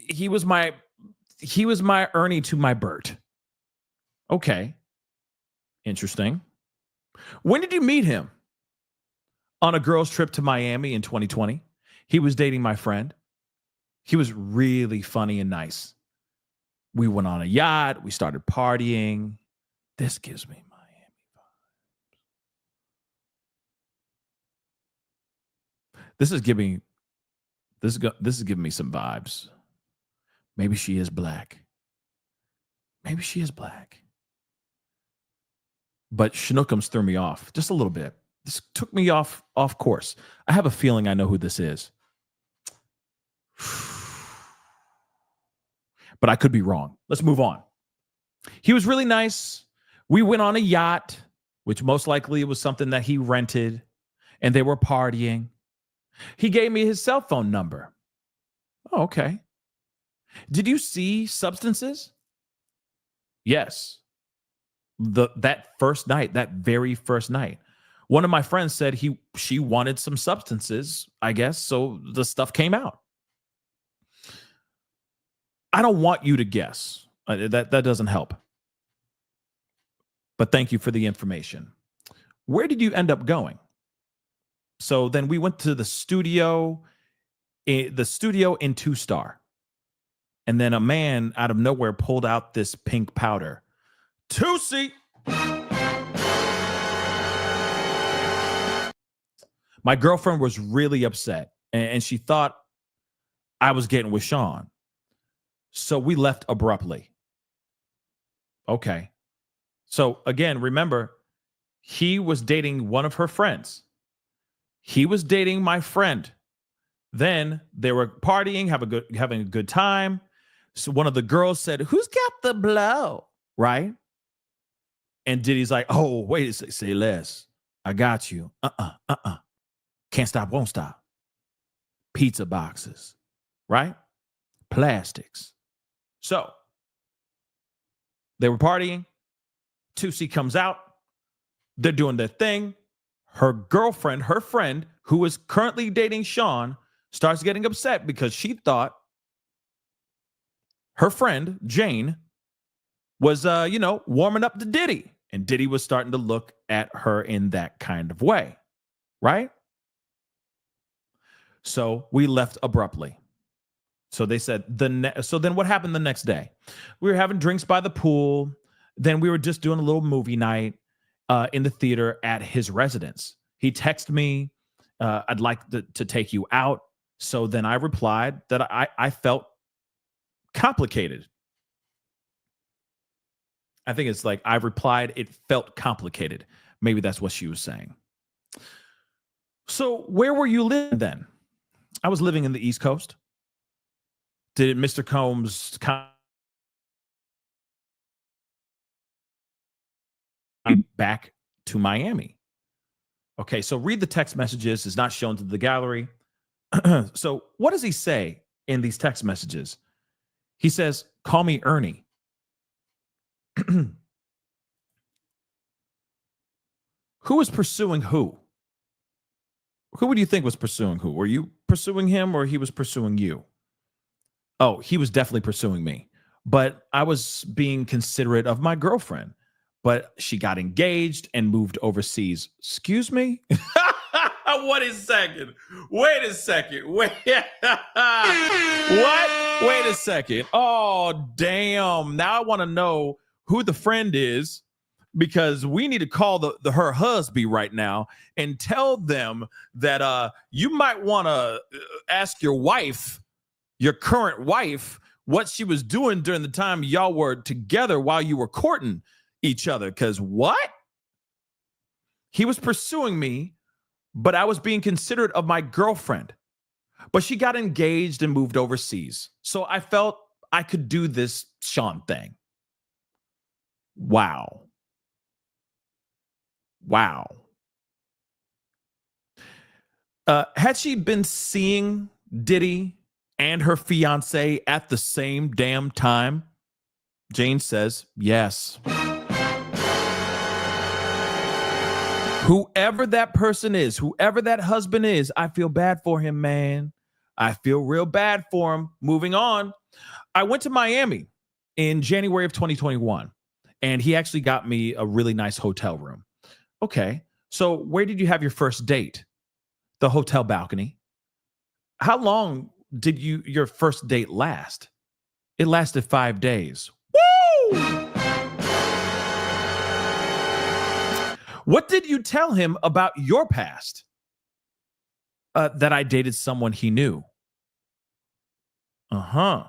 He was my Ernie to my Bert. Okay. Interesting. When did you meet him? On a girl's trip to Miami in 2020. He was dating my friend. He was really funny and nice. We went on a yacht. We started partying. This gives me Miami vibes. This is giving me some vibes. Maybe she is black. Maybe she is black. But Schnookums threw me off just a little bit. This took me off course. I have a feeling I know who this is. But I could be wrong. Let's move on. He was really nice. We went on a yacht, which most likely was something that he rented, and they were partying. He gave me his cell phone number. Oh, okay. Did you see substances? Yes. That very first night. One of my friends said she wanted some substances, I guess, so the stuff came out. I don't want you to guess. That doesn't help. But thank you for the information. Where did you end up going? So then we went to the studio in 2-star. And then a man out of nowhere pulled out this pink powder. Tootsie! My girlfriend was really upset, and she thought I was getting with Sean. So we left abruptly. Okay. So again, remember, he was dating one of her friends. He was dating my friend. Then they were partying, having a good time. So one of the girls said, "Who's got the blow?" Right? And Diddy's like, "Oh, wait a second. Say less. I got you. Can't stop, won't stop. Pizza boxes, right? Plastics." So they were partying. Tootsie comes out. They're doing their thing. Her girlfriend, her friend, who is currently dating Sean, starts getting upset because she thought her friend, Jane, was, warming up to Diddy. And Diddy was starting to look at her in that kind of way, right? So we left abruptly. So they said, so then what happened the next day? We were having drinks by the pool. Then we were just doing a little movie night in the theater at his residence. He texted me, "I'd like to take you out." So then I replied that I felt complicated. I think it's like I replied, it felt complicated. Maybe that's what she was saying. So where were you living then? I was living in the East Coast. Did Mr. Combs come back to Miami? Okay, so read the text messages. It's not shown to the gallery. So what does he say in these text messages? He says, "Call me Ernie." Who was pursuing who? Who would you think was pursuing who? Were you pursuing him or he was pursuing you? Oh, he was definitely pursuing me. But I was being considerate of my girlfriend. But she got engaged and moved overseas. Excuse me? What a second. Wait a second. Wait. What? Wait a second. Oh, damn. Now I want to know who the friend is, because we need to call her husband right now and tell them that you might want to ask your wife, your current wife, what she was doing during the time y'all were together while you were courting each other. Because what? He was pursuing me, but I was being considerate of my girlfriend. But she got engaged and moved overseas. So I felt I could do this Sean thing. Wow. Wow. Had she been seeing Diddy and her fiance at the same damn time? Jane says yes. Whoever that person is, whoever that husband is, I feel bad for him, man. I feel real bad for him. Moving on. I went to Miami in January of 2021, and he actually got me a really nice hotel room. Okay, so where did you have your first date? The hotel balcony. How long did your first date last? It lasted 5 days. Woo! What did you tell him about your past? That I dated someone he knew. Uh-huh.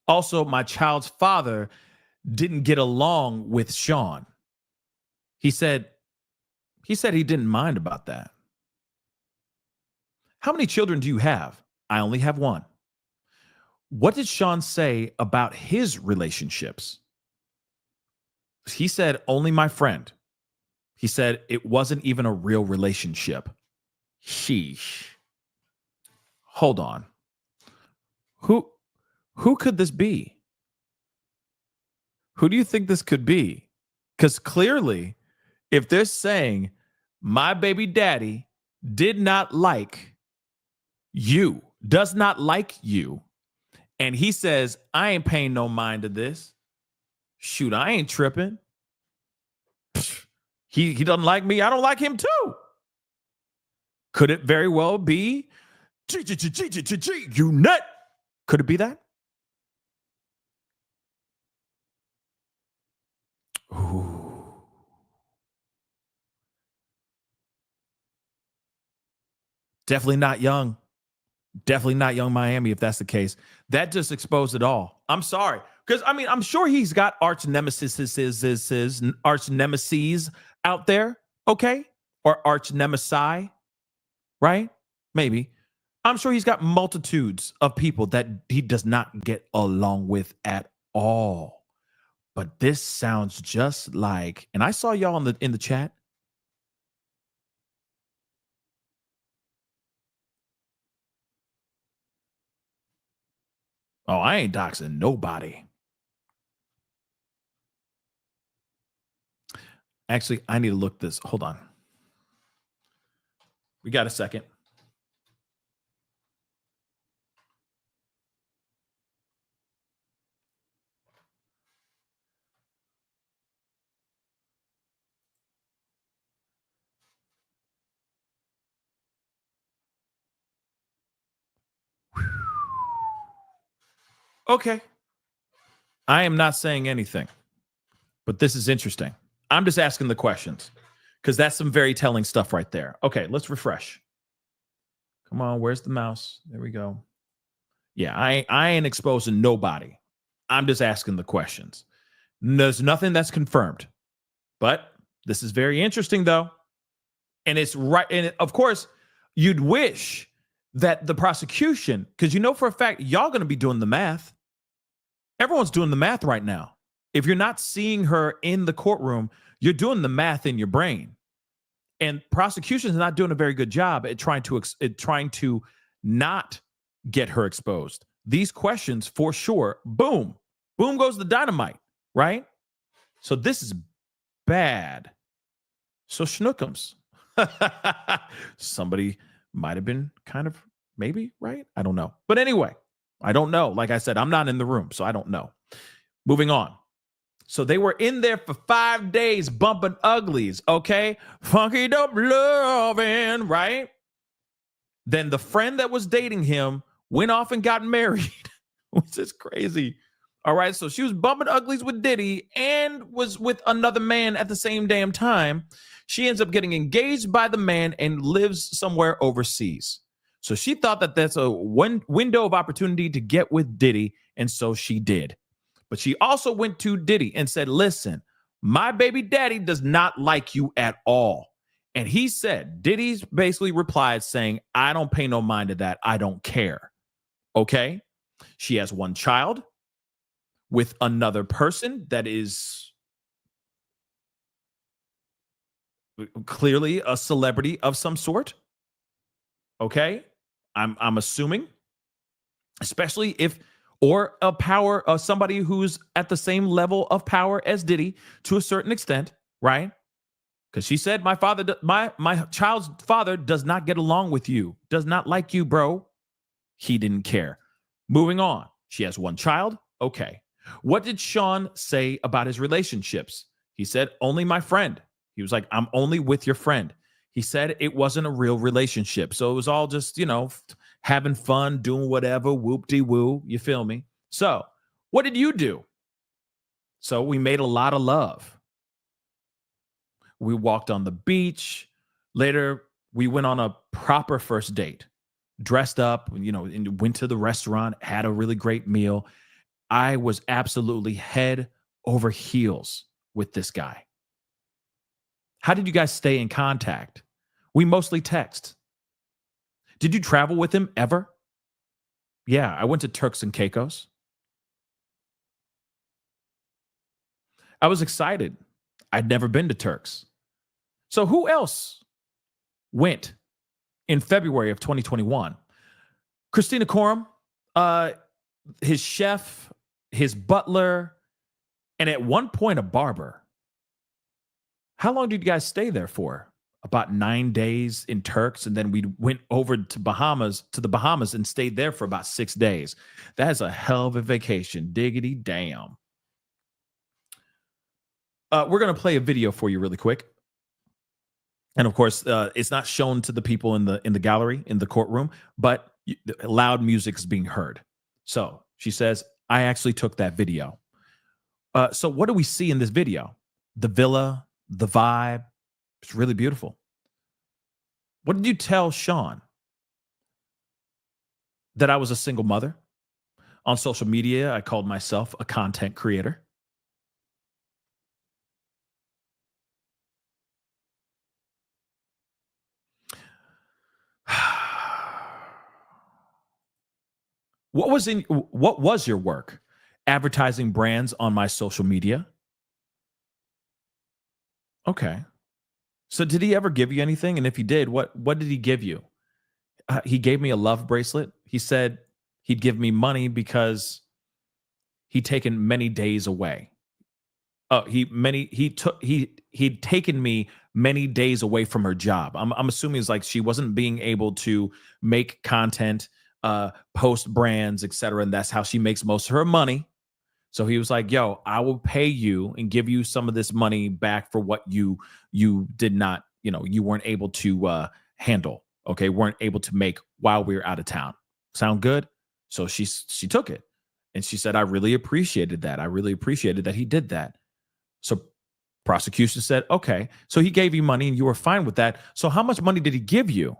Also, my child's father didn't get along with Sean. He said he didn't mind about that. How many children do you have? I only have one. What did Sean say about his relationships? He said, only my friend. He said it wasn't even a real relationship. Sheesh. Hold on. Who could this be? Who do you think this could be? Because clearly, if they're saying my baby daddy did not like you, does not like you, and he says, I ain't paying no mind to this. Shoot, I ain't tripping. He doesn't like me. I don't like him too. Could it very well be you nut? Could it be that? Ooh. Definitely not young. Definitely not young Miami, if that's the case. That just exposed it all. I'm sorry. Because, I mean, I'm sure he's got arch nemesis out there, okay? Or arch nemesi, right? Maybe. I'm sure he's got multitudes of people that he does not get along with at all. But this sounds just like, and I saw y'all in the chat. Oh, I ain't doxing nobody. Actually, I need to look this. Hold on. We got a second. Okay. I am not saying anything, but this is interesting. I'm just asking the questions because that's some very telling stuff right there. Okay, let's refresh. Come on, where's the mouse? There we go. Yeah, I ain't exposing nobody. I'm just asking the questions. There's nothing that's confirmed, but this is very interesting though. And it's right. And of course, you'd wish that the prosecution, because you know for a fact, y'all going to be doing the math. Everyone's doing the math right now. If you're not seeing her in the courtroom, you're doing the math in your brain. And prosecution is not doing a very good job at trying to not get her exposed. These questions, for sure, boom goes the dynamite, right? So this is bad. So schnookums. Somebody might have been kind of maybe right. I don't know. But anyway, I don't know. Like I said, I'm not in the room, so I don't know. Moving on. So they were in there for 5 days bumping uglies, okay? Funky dope loving, right? Then the friend that was dating him went off and got married, which is crazy. All right, so she was bumping uglies with Diddy and was with another man at the same damn time. She ends up getting engaged by the man and lives somewhere overseas. So she thought that that's a window of opportunity to get with Diddy, and so she did. But she also went to Diddy and said, listen, my baby daddy does not like you at all. And he said, Diddy's basically replied saying, I don't pay no mind to that. I don't care. Okay. She has one child with another person that is clearly a celebrity of some sort. Okay. I'm assuming, especially if, or a power of somebody who's at the same level of power as Diddy to a certain extent, right? Because she said, my father, my child's father does not get along with you, does not like you, bro. He didn't care. Moving on. She has one child. Okay. What did Sean say about his relationships? He said, only my friend. He was like, I'm only with your friend. He said it wasn't a real relationship. So it was all just, having fun, doing whatever, whoop-de-woo. You feel me? So what did you do? So we made a lot of love. We walked on the beach. Later, we went on a proper first date, dressed up, and went to the restaurant, had a really great meal. I was absolutely head over heels with this guy. How did you guys stay in contact? We mostly text. Did you travel with him ever? Yeah, I went to Turks and Caicos. I was excited. I'd never been to Turks. So who else went in February of 2021? Christina Coram, his chef, his butler, and at one point a barber. How long did you guys stay there for? About 9 days in Turks, and then we went over to the Bahamas and stayed there for about 6 days. That is a hell of a vacation. Diggity damn. We're going to play a video for you really quick. And of course, it's not shown to the people in the gallery, in the courtroom, but loud music is being heard. So she says, I actually took that video. So what do we see in this video? The villa, the vibe. It's really beautiful. What did you tell Sean? That I was a single mother? On social media, I called myself a content creator. What was your work? Advertising brands on my social media? Okay. So did he ever give you anything? And if he did, what did he give you? He gave me a love bracelet. He said he'd give me money because he'd taken many days away. He'd taken me many days away from her job. I'm assuming it's like she wasn't being able to make content, post brands, etc. And that's how she makes most of her money. So he was like, yo, I will pay you and give you some of this money back for what you did not, you weren't able to handle. Okay. Weren't able to make while we were out of town. Sound good? So she took it. And she said, I really appreciated that. I really appreciated that he did that. So prosecution said, okay, so he gave you money and you were fine with that. So how much money did he give you?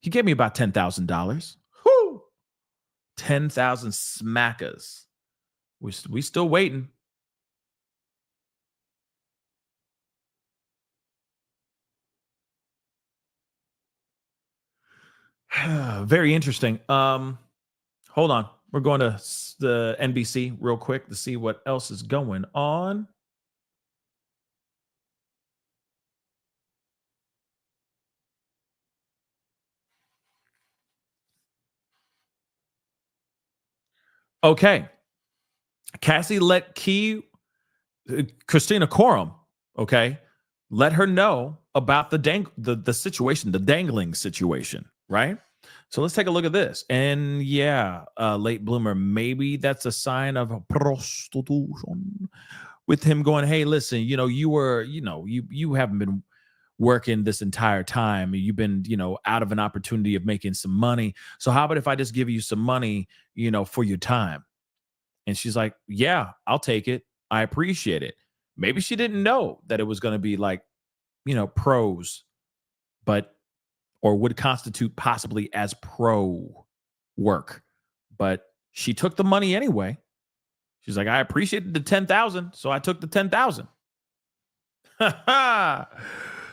He gave me about $10,000. Whoo! 10,000 smackers. We still waiting. Very interesting. Hold on. We're going to the NBC real quick to see what else is going on. Okay. Cassie let Christina Coram, okay, let her know about the situation, the dangling situation, right? So let's take a look at this. And yeah, late bloomer, maybe that's a sign of prostitution. with him going, hey, listen, you haven't been working this entire time. You've been, out of an opportunity of making some money. So how about if I just give you some money, for your time? And she's like, yeah, I'll take it. I appreciate it. Maybe she didn't know that it was going to be like, pros, or would constitute possibly as pro work. But she took the money anyway. She's like, I appreciated the 10,000, so I took the 10,000.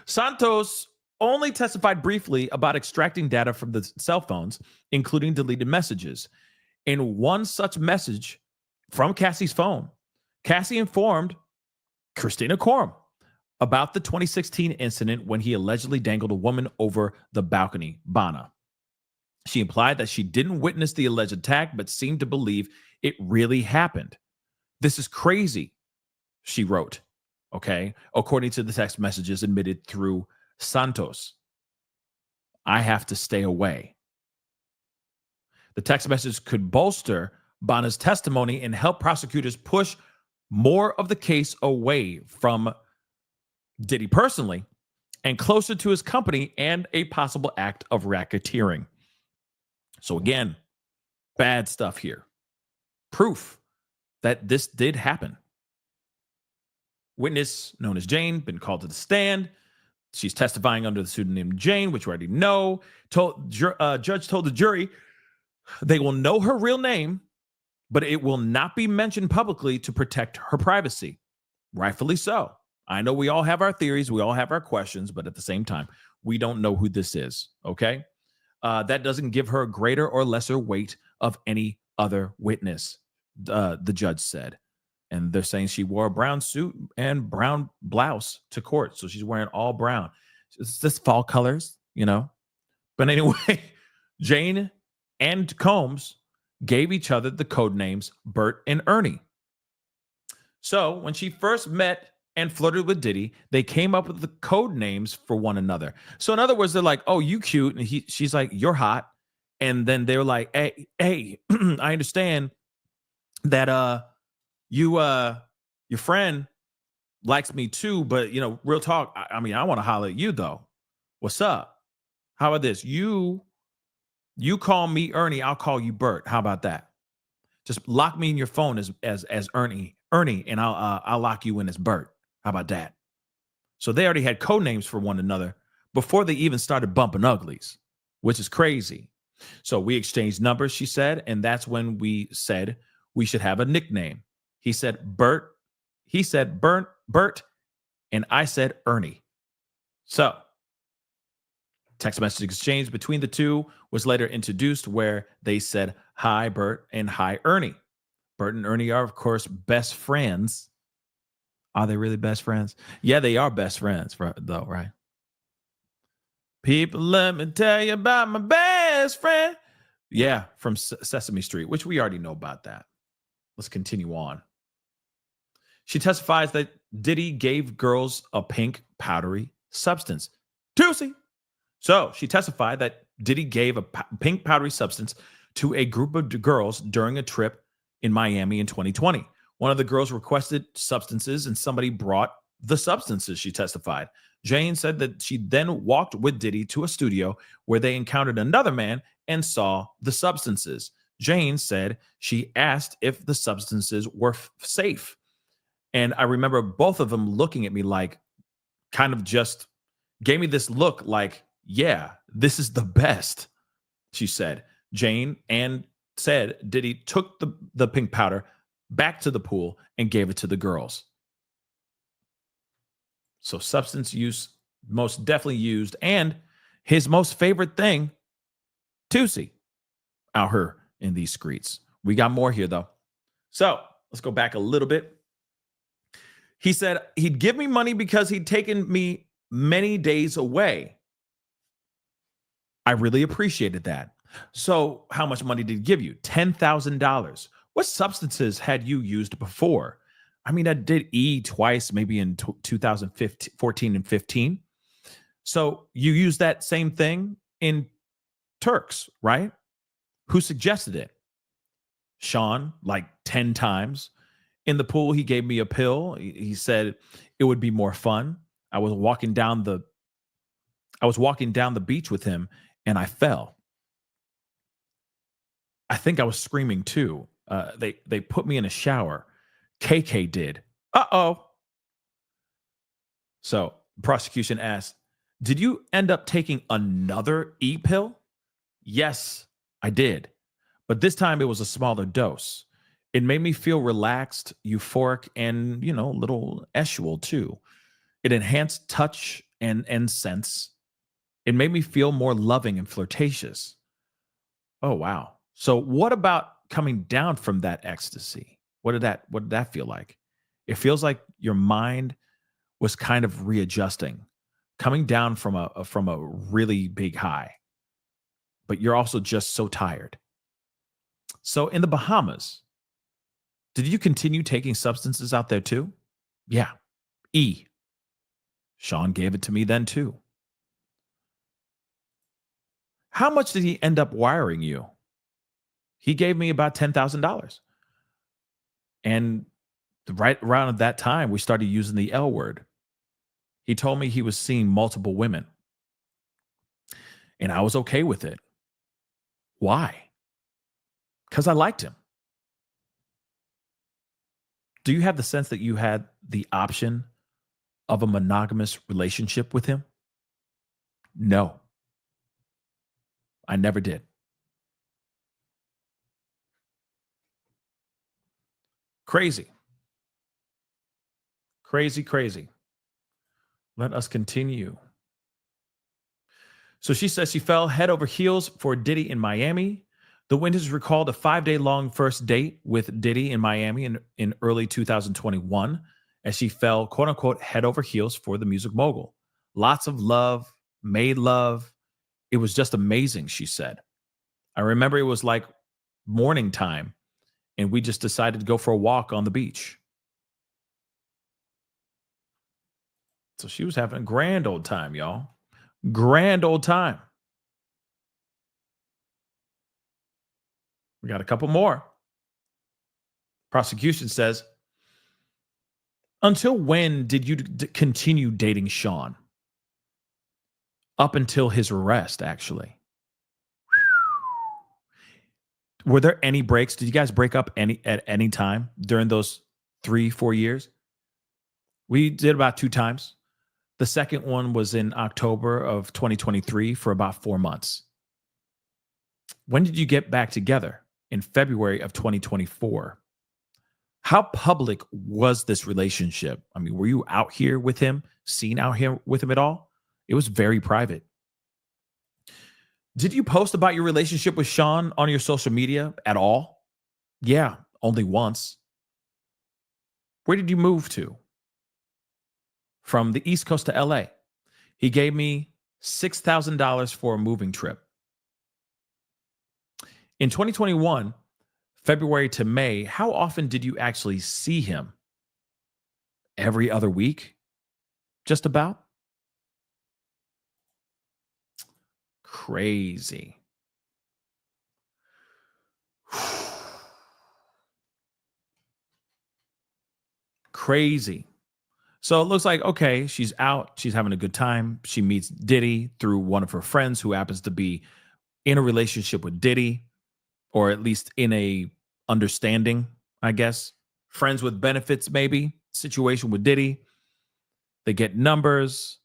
Santos only testified briefly about extracting data from the cell phones, including deleted messages. In one such message from Cassie's phone, Cassie informed Christina Courtroom about the 2016 incident when he allegedly dangled a woman over the balcony, Bana. She implied that she didn't witness the alleged attack, but seemed to believe it really happened. This is crazy, she wrote, okay, according to the text messages admitted through Santos. I have to stay away. The text message could bolster Bana's testimony and help prosecutors push more of the case away from Diddy personally and closer to his company and a possible act of racketeering. So again, bad stuff here. Proof that this did happen. Witness known as Jane, been called to the stand. She's testifying under the pseudonym Jane, which we already know. Judge told the jury they will know her real name, but it will not be mentioned publicly to protect her privacy. Rightfully so. I know we all have our theories, we all have our questions, but at the same time, we don't know who this is, okay? That doesn't give her a greater or lesser weight of any other witness, the judge said. And they're saying she wore a brown suit and brown blouse to court, so she's wearing all brown. It's just fall colors, But anyway, Jane and Combs gave each other the code names Bert and Ernie. So when she first met and flirted with Diddy, they came up with the code names for one another. So in other words, they're like, oh, you cute. And she's like, you're hot. And then they're like, hey, I understand that your friend likes me too, but real talk, I mean, I want to holler at you though. What's up? How about this? You call me Ernie, I'll call you Bert. How about that? Just lock me in your phone as Ernie, and I'll lock you in as Bert. How about that? So they already had code names for one another before they even started bumping uglies, which is crazy. So we exchanged numbers, she said, and that's when we said we should have a nickname. He said Bert, Bert, and I said Ernie. So text message exchange between the two was later introduced where they said, hi, Bert, and hi, Ernie. Bert and Ernie are, of course, best friends. Are they really best friends? Yeah, they are best friends, though, right? People, let me tell you about my best friend. Yeah, from Sesame Street, which we already know about that. Let's continue on. She testifies that Diddy gave girls a pink powdery substance. Tootsie. So she testified that Diddy gave a pink powdery substance to a group of girls during a trip in Miami in 2020. One of the girls requested substances and somebody brought the substances, she testified. Jane said that she then walked with Diddy to a studio where they encountered another man and saw the substances. Jane said she asked if the substances were safe. And I remember both of them looking at me like, kind of just gave me this look like, yeah, this is the best, she said. Jane and said Diddy took the pink powder back to the pool and gave it to the girls. So substance use most definitely used, and his most favorite thing, Tootsie, out here in these streets. We got more here though. So let's go back a little bit. He said he'd give me money because he'd taken me many days away. I really appreciated that. So how much money did he give you? $10,000. What substances had you used before? I mean, I did E twice, maybe in 2014 and 15. So you used that same thing in Turks, right? Who suggested it? Sean, like 10 times. In the pool, he gave me a pill. He said it would be more fun. I was walking down the beach with him and I fell. I think I was screaming too. They put me in a shower. KK did. Uh-oh. So prosecution asked, did you end up taking another E-pill? Yes, I did. But this time it was a smaller dose. It made me feel relaxed, euphoric, and, a little sexual too. It enhanced touch and sense. It made me feel more loving and flirtatious. Oh, wow. So what about coming down from that ecstasy? What did that feel like? It feels like your mind was kind of readjusting, coming down from a really big high, but you're also just so tired. So in the Bahamas, did you continue taking substances out there too? Yeah. E. Sean gave it to me then too. How much did he end up wiring you? He gave me about $10,000. And right around at that time, we started using the L word. He told me he was seeing multiple women. And I was okay with it. Why? Because I liked him. Do you have the sense that you had the option of a monogamous relationship with him? No. I never did. Crazy. Crazy, crazy. Let us continue. So she says she fell head over heels for Diddy in Miami. The witness recalled a 5-day-long first date with Diddy in Miami in early 2021 as she fell, quote unquote, head over heels for the music mogul. Lots of love, made love. It was just amazing, she said. I remember it was like morning time and we just decided to go for a walk on the beach. So she was having a grand old time, y'all. Grand old time. We got a couple more. Prosecution says, until when did you continue dating Sean? Up until his arrest, actually. Were there any breaks? Did you guys break up at any time during those 3-4 years? We did about 2 times. The second one was in October of 2023 for about 4 months. When did you get back together? In February of 2024. How public was this relationship? I mean, were you out here with him, seen out here with him at all? It was very private. Did you post about your relationship with Sean on your social media at all? Yeah, only once. Where did you move to? From the East Coast to LA. He gave me $6,000 for a moving trip. In 2021, February to May, how often did you actually see him? Every other week? Just about? Crazy. Crazy. So it looks like, okay, she's out. She's having a good time. She meets Diddy through one of her friends who happens to be in a relationship with Diddy, or at least in a understanding, I guess. Friends with benefits, maybe. Situation with Diddy. They get numbers.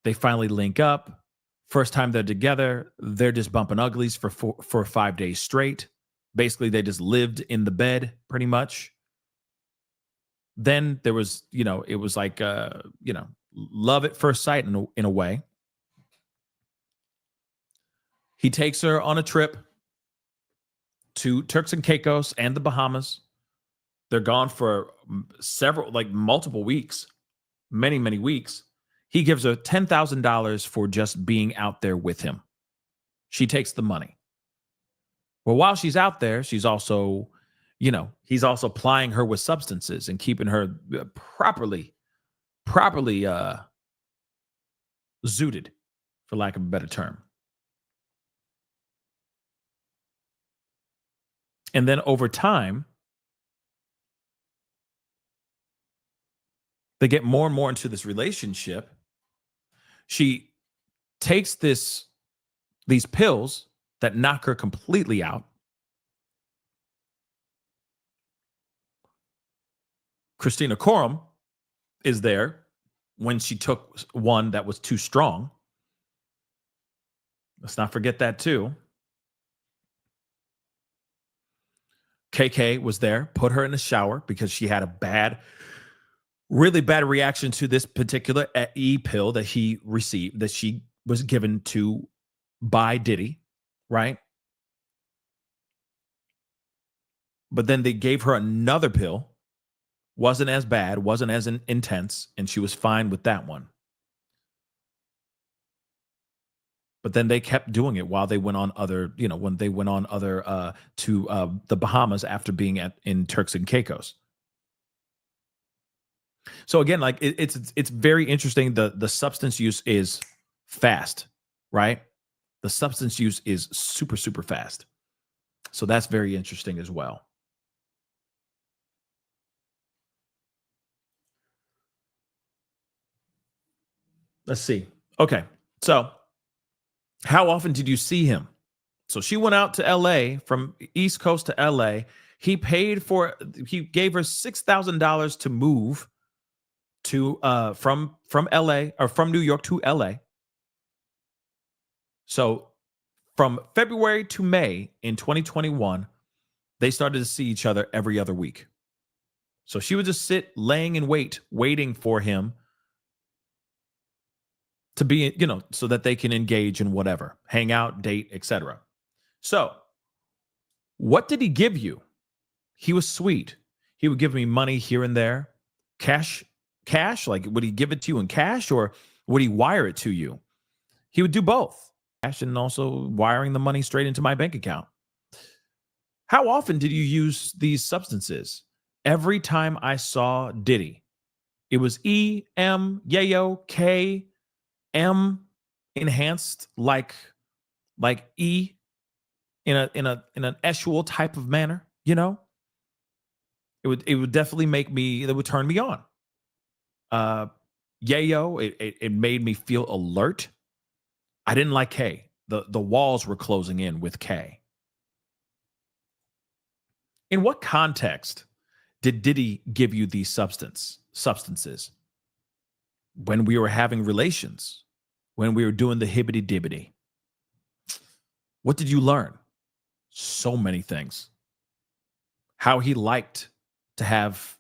They finally link up. First time they're together, they're just bumping uglies for 5 days straight. Basically, they just lived in the bed pretty much. Then there was, it was like, love at first sight in a way. He takes her on a trip to Turks and Caicos and the Bahamas. They're gone for multiple weeks, many, many weeks. He gives her $10,000 for just being out there with him. She takes the money. Well, while she's out there, she's also, he's also plying her with substances and keeping her properly zooted, for lack of a better term. And then over time, They get more and more into this relationship. She takes these pills that knock her completely out. Christina Coram is there when she took one that was too strong. Let's not forget that too. KK was there, put her in the shower because she had a really bad reaction to this particular E pill that he received, that she was given to by Diddy, right? But then they gave her another pill. Wasn't as bad, wasn't as intense, and she was fine with that one. But then they kept doing it while they went on other, when they went on other to the Bahamas after being in Turks and Caicos. So again, like it's very interesting. The substance use is fast, right? The substance use is super, super fast. So that's very interesting as well. Let's see. Okay. So how often did you see him? So she went out to LA from East Coast to LA. He gave her $6,000 to move to from LA or from New York to LA. So from February to May in 2021, they started to see each other every other week. So she would just sit laying in waiting for him to be, so that they can engage in whatever, hang out, date, etc. So what did he give you? He was sweet. He would give me money here and there. Cash, like would he give it to you in cash or would he wire it to you? He would do both. Cash and also wiring the money straight into my bank account. How often did you use these substances? Every time I saw Diddy, it was E, M, yayo, K, M, enhanced like E in an eschewal type of manner, It would definitely it would turn me on. Yayo, it made me feel alert. I didn't like K. The walls were closing in with K. In what context did Diddy give you these substances? When we were having relations, when we were doing the hibbity dibbity. What did you learn? So many things. How he liked to have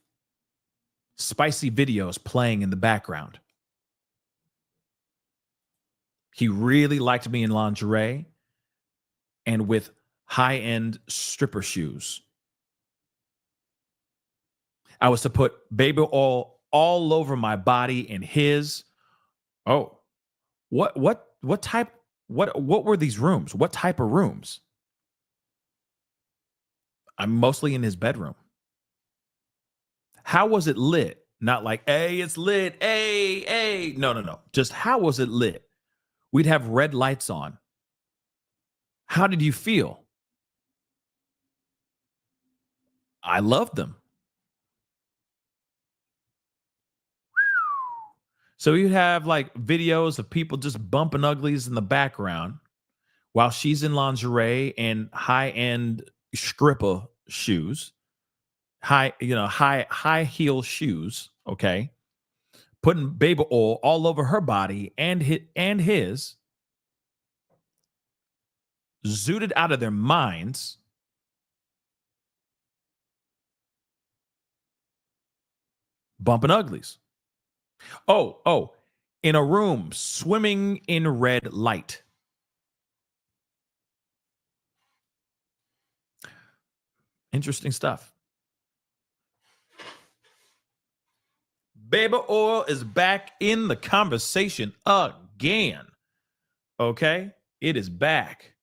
spicy videos playing in the background. He really liked me in lingerie and with high-end stripper shoes. I was to put baby oil all over my body and his. Oh, what were these rooms? What type of rooms? I'm mostly in his bedroom. How was it lit? Not like, hey, it's lit. Hey. No. Just how was it lit? We'd have red lights on. How did you feel? I loved them. So you'd have like videos of people just bumping uglies in the background while she's in lingerie and high-end stripper shoes, high heel shoes, okay? Putting baby oil all over her body and his, zooted out of their minds. Bumping uglies. Oh, in a room swimming in red light. Interesting stuff. Baby oil is back in the conversation again. Okay? It is back.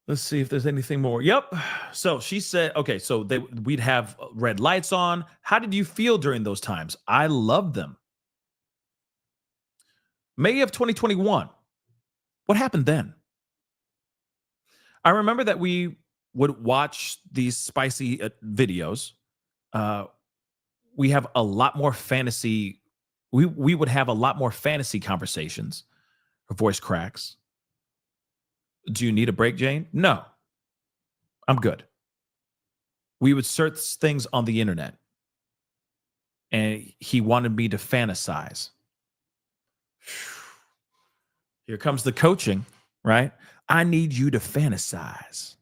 Let's see if there's anything more. Yep. So she said, okay, so we'd have red lights on. How did you feel during those times? I loved them. May of 2021. What happened then? I remember that we would watch these spicy videos we have a lot more fantasy. We would have a lot more fantasy conversations. Her voice cracks. Do you need a break, Jane? No, I'm good. We would search things on the internet, and he wanted me to fantasize. Here comes the coaching, right? I need you to fantasize.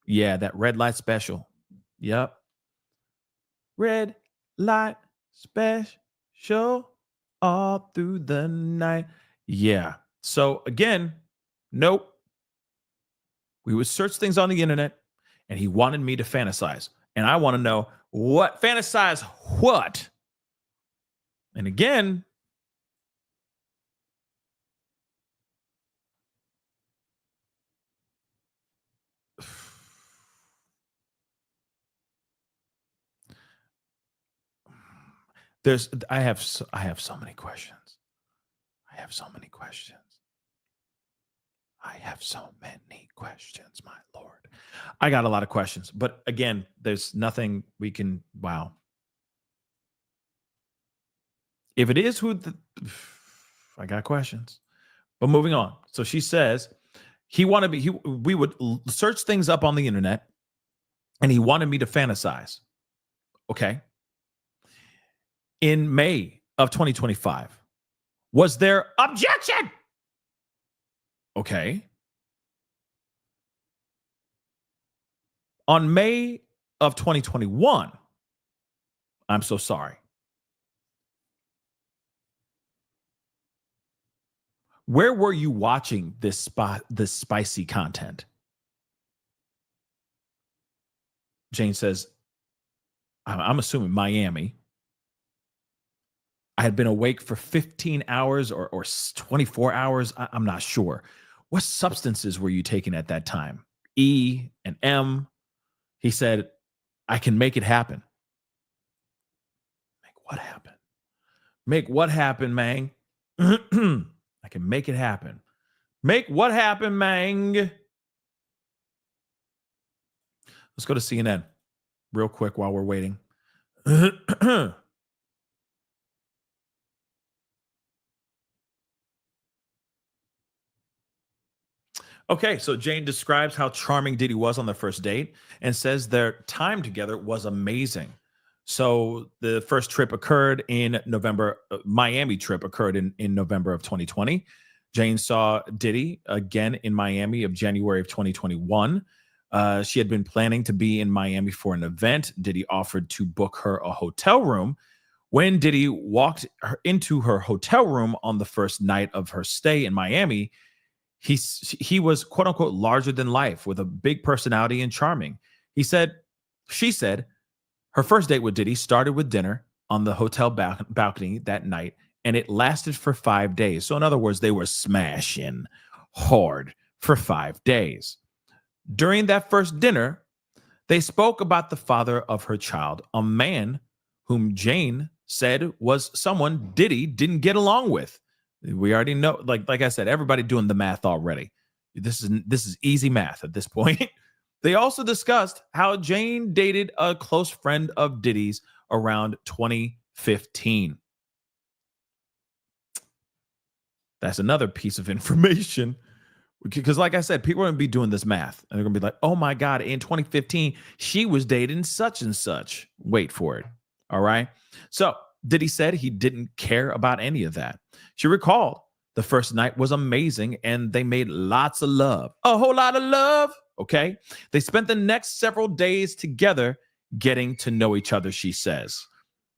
Yeah, that red light special. Yep. Red light special all through the night. Yeah. So again, nope. We would search things on the internet, and he wanted me to fantasize. And I want to know what, fantasize what? And again, I have so many questions. I have so many questions. I have so many questions, my Lord. I got a lot of questions, but again, there's nothing we can, wow. If it is I got questions, but moving on. So she says we would search things up on the internet, and he wanted me to fantasize. Okay. In May of 2025, was there objection? Okay. On May of 2021, I'm so sorry. Where were you watching this spicy content? Jane says, I'm assuming Miami. I had been awake for 15 hours or 24 hours. I'm not sure. What substances were you taking at that time? E and M. He said, I can make it happen. Make what happen? Make what happen, man? I can make it happen. Make what happen, man? Let's go to CNN real quick while we're waiting. Okay, so Jane describes how charming Diddy was on their first date and says their time together was amazing. So the first trip occurred in November. Miami trip occurred in November of 2020. Jane saw Diddy again in Miami of January of 2021. She had been planning to be in Miami for an event. Diddy offered to book her a hotel room. When Diddy walked into her hotel room on the first night of her stay in Miami, he was quote unquote larger than life with a big personality and charming. She said her first date with Diddy started with dinner on the hotel balcony that night, and it lasted for 5 days. So in other words, they were smashing hard for 5 days. During that first dinner, they spoke about the father of her child, a man whom Jane said was someone Diddy didn't get along with. We already know, like I said, everybody doing the math already. This is easy math at this point. They also discussed how Jane dated a close friend of Diddy's around 2015. That's another piece of information. Because like I said, people are going to be doing this math. And they're going to be like, oh my God, in 2015, she was dating such and such. Wait for it. All right. So Diddy said he didn't care about any of that. She recalled the first night was amazing and they made lots of love. A whole lot of love. Okay. They spent the next several days together getting to know each other, she says.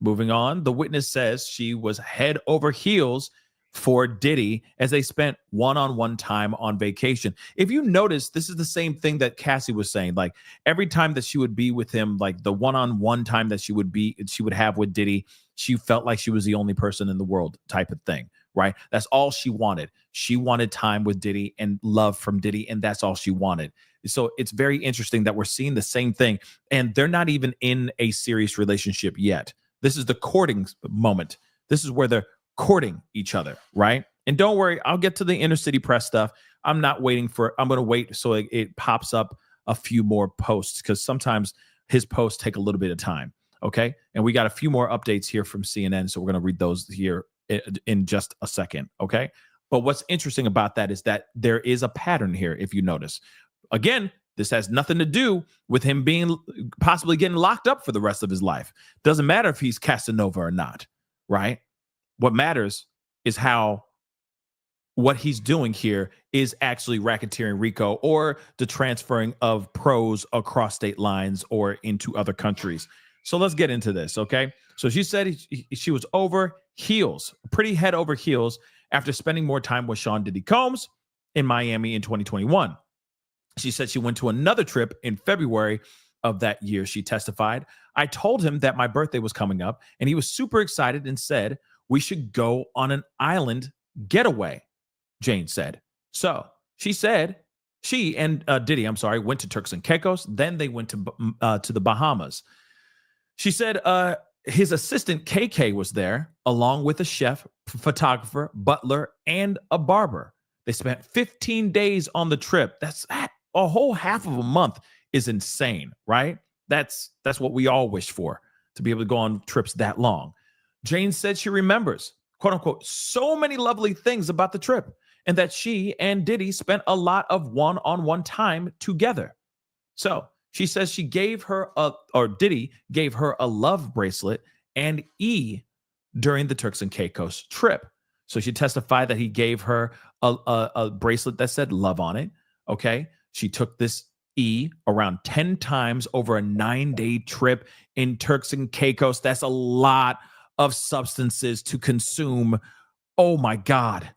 Moving on, the witness says she was head over heels for Diddy as they spent one-on-one time on vacation. If you notice, this is the same thing that Cassie was saying. Like every time that she would be with him, like the one-on-one time that she would have with Diddy, she felt like she was the only person in the world type of thing, right? That's all she wanted. She wanted time with Diddy and love from Diddy, and that's all she wanted. So it's very interesting that we're seeing the same thing, and they're not even in a serious relationship yet. This is the courting moment. This is where they're courting each other, right? And don't worry, I'll get to the inner city press stuff. I'm going to wait so it pops up a few more posts because sometimes his posts take a little bit of time. Okay. And we got a few more updates here from CNN. So we're going to read those here in just a second. Okay. But what's interesting about that is that there is a pattern here, if you notice. Again, this has nothing to do with him being possibly getting locked up for the rest of his life. Doesn't matter if he's Casanova or not, right? What matters is how what he's doing here is actually racketeering RICO or the transferring of pros across state lines or into other countries. So let's get into this, okay? So she said she was over heels, pretty head over heels after spending more time with Sean Diddy Combs in Miami in 2021. She said she went to another trip in February of that year. She testified, I told him that my birthday was coming up and he was super excited and said, we should go on an island getaway, Jane said. So she said she and Diddy, went to Turks and Caicos. Then they went to the Bahamas. She said his assistant KK was there along with a chef, photographer, butler, and a barber. They spent 15 days on the trip. That's a whole half of a month is insane, right? That's what we all wish for, to be able to go on trips that long. Jane said she remembers, quote unquote, so many lovely things about the trip and that she and Diddy spent a lot of one-on-one time together. So she says she gave her Diddy gave her a love bracelet and E during the Turks and Caicos trip. So she testified that he gave her a bracelet that said love on it. Okay. She took this E around 10 times over a 9-day trip in Turks and Caicos. That's a lot of substances to consume. Oh my God.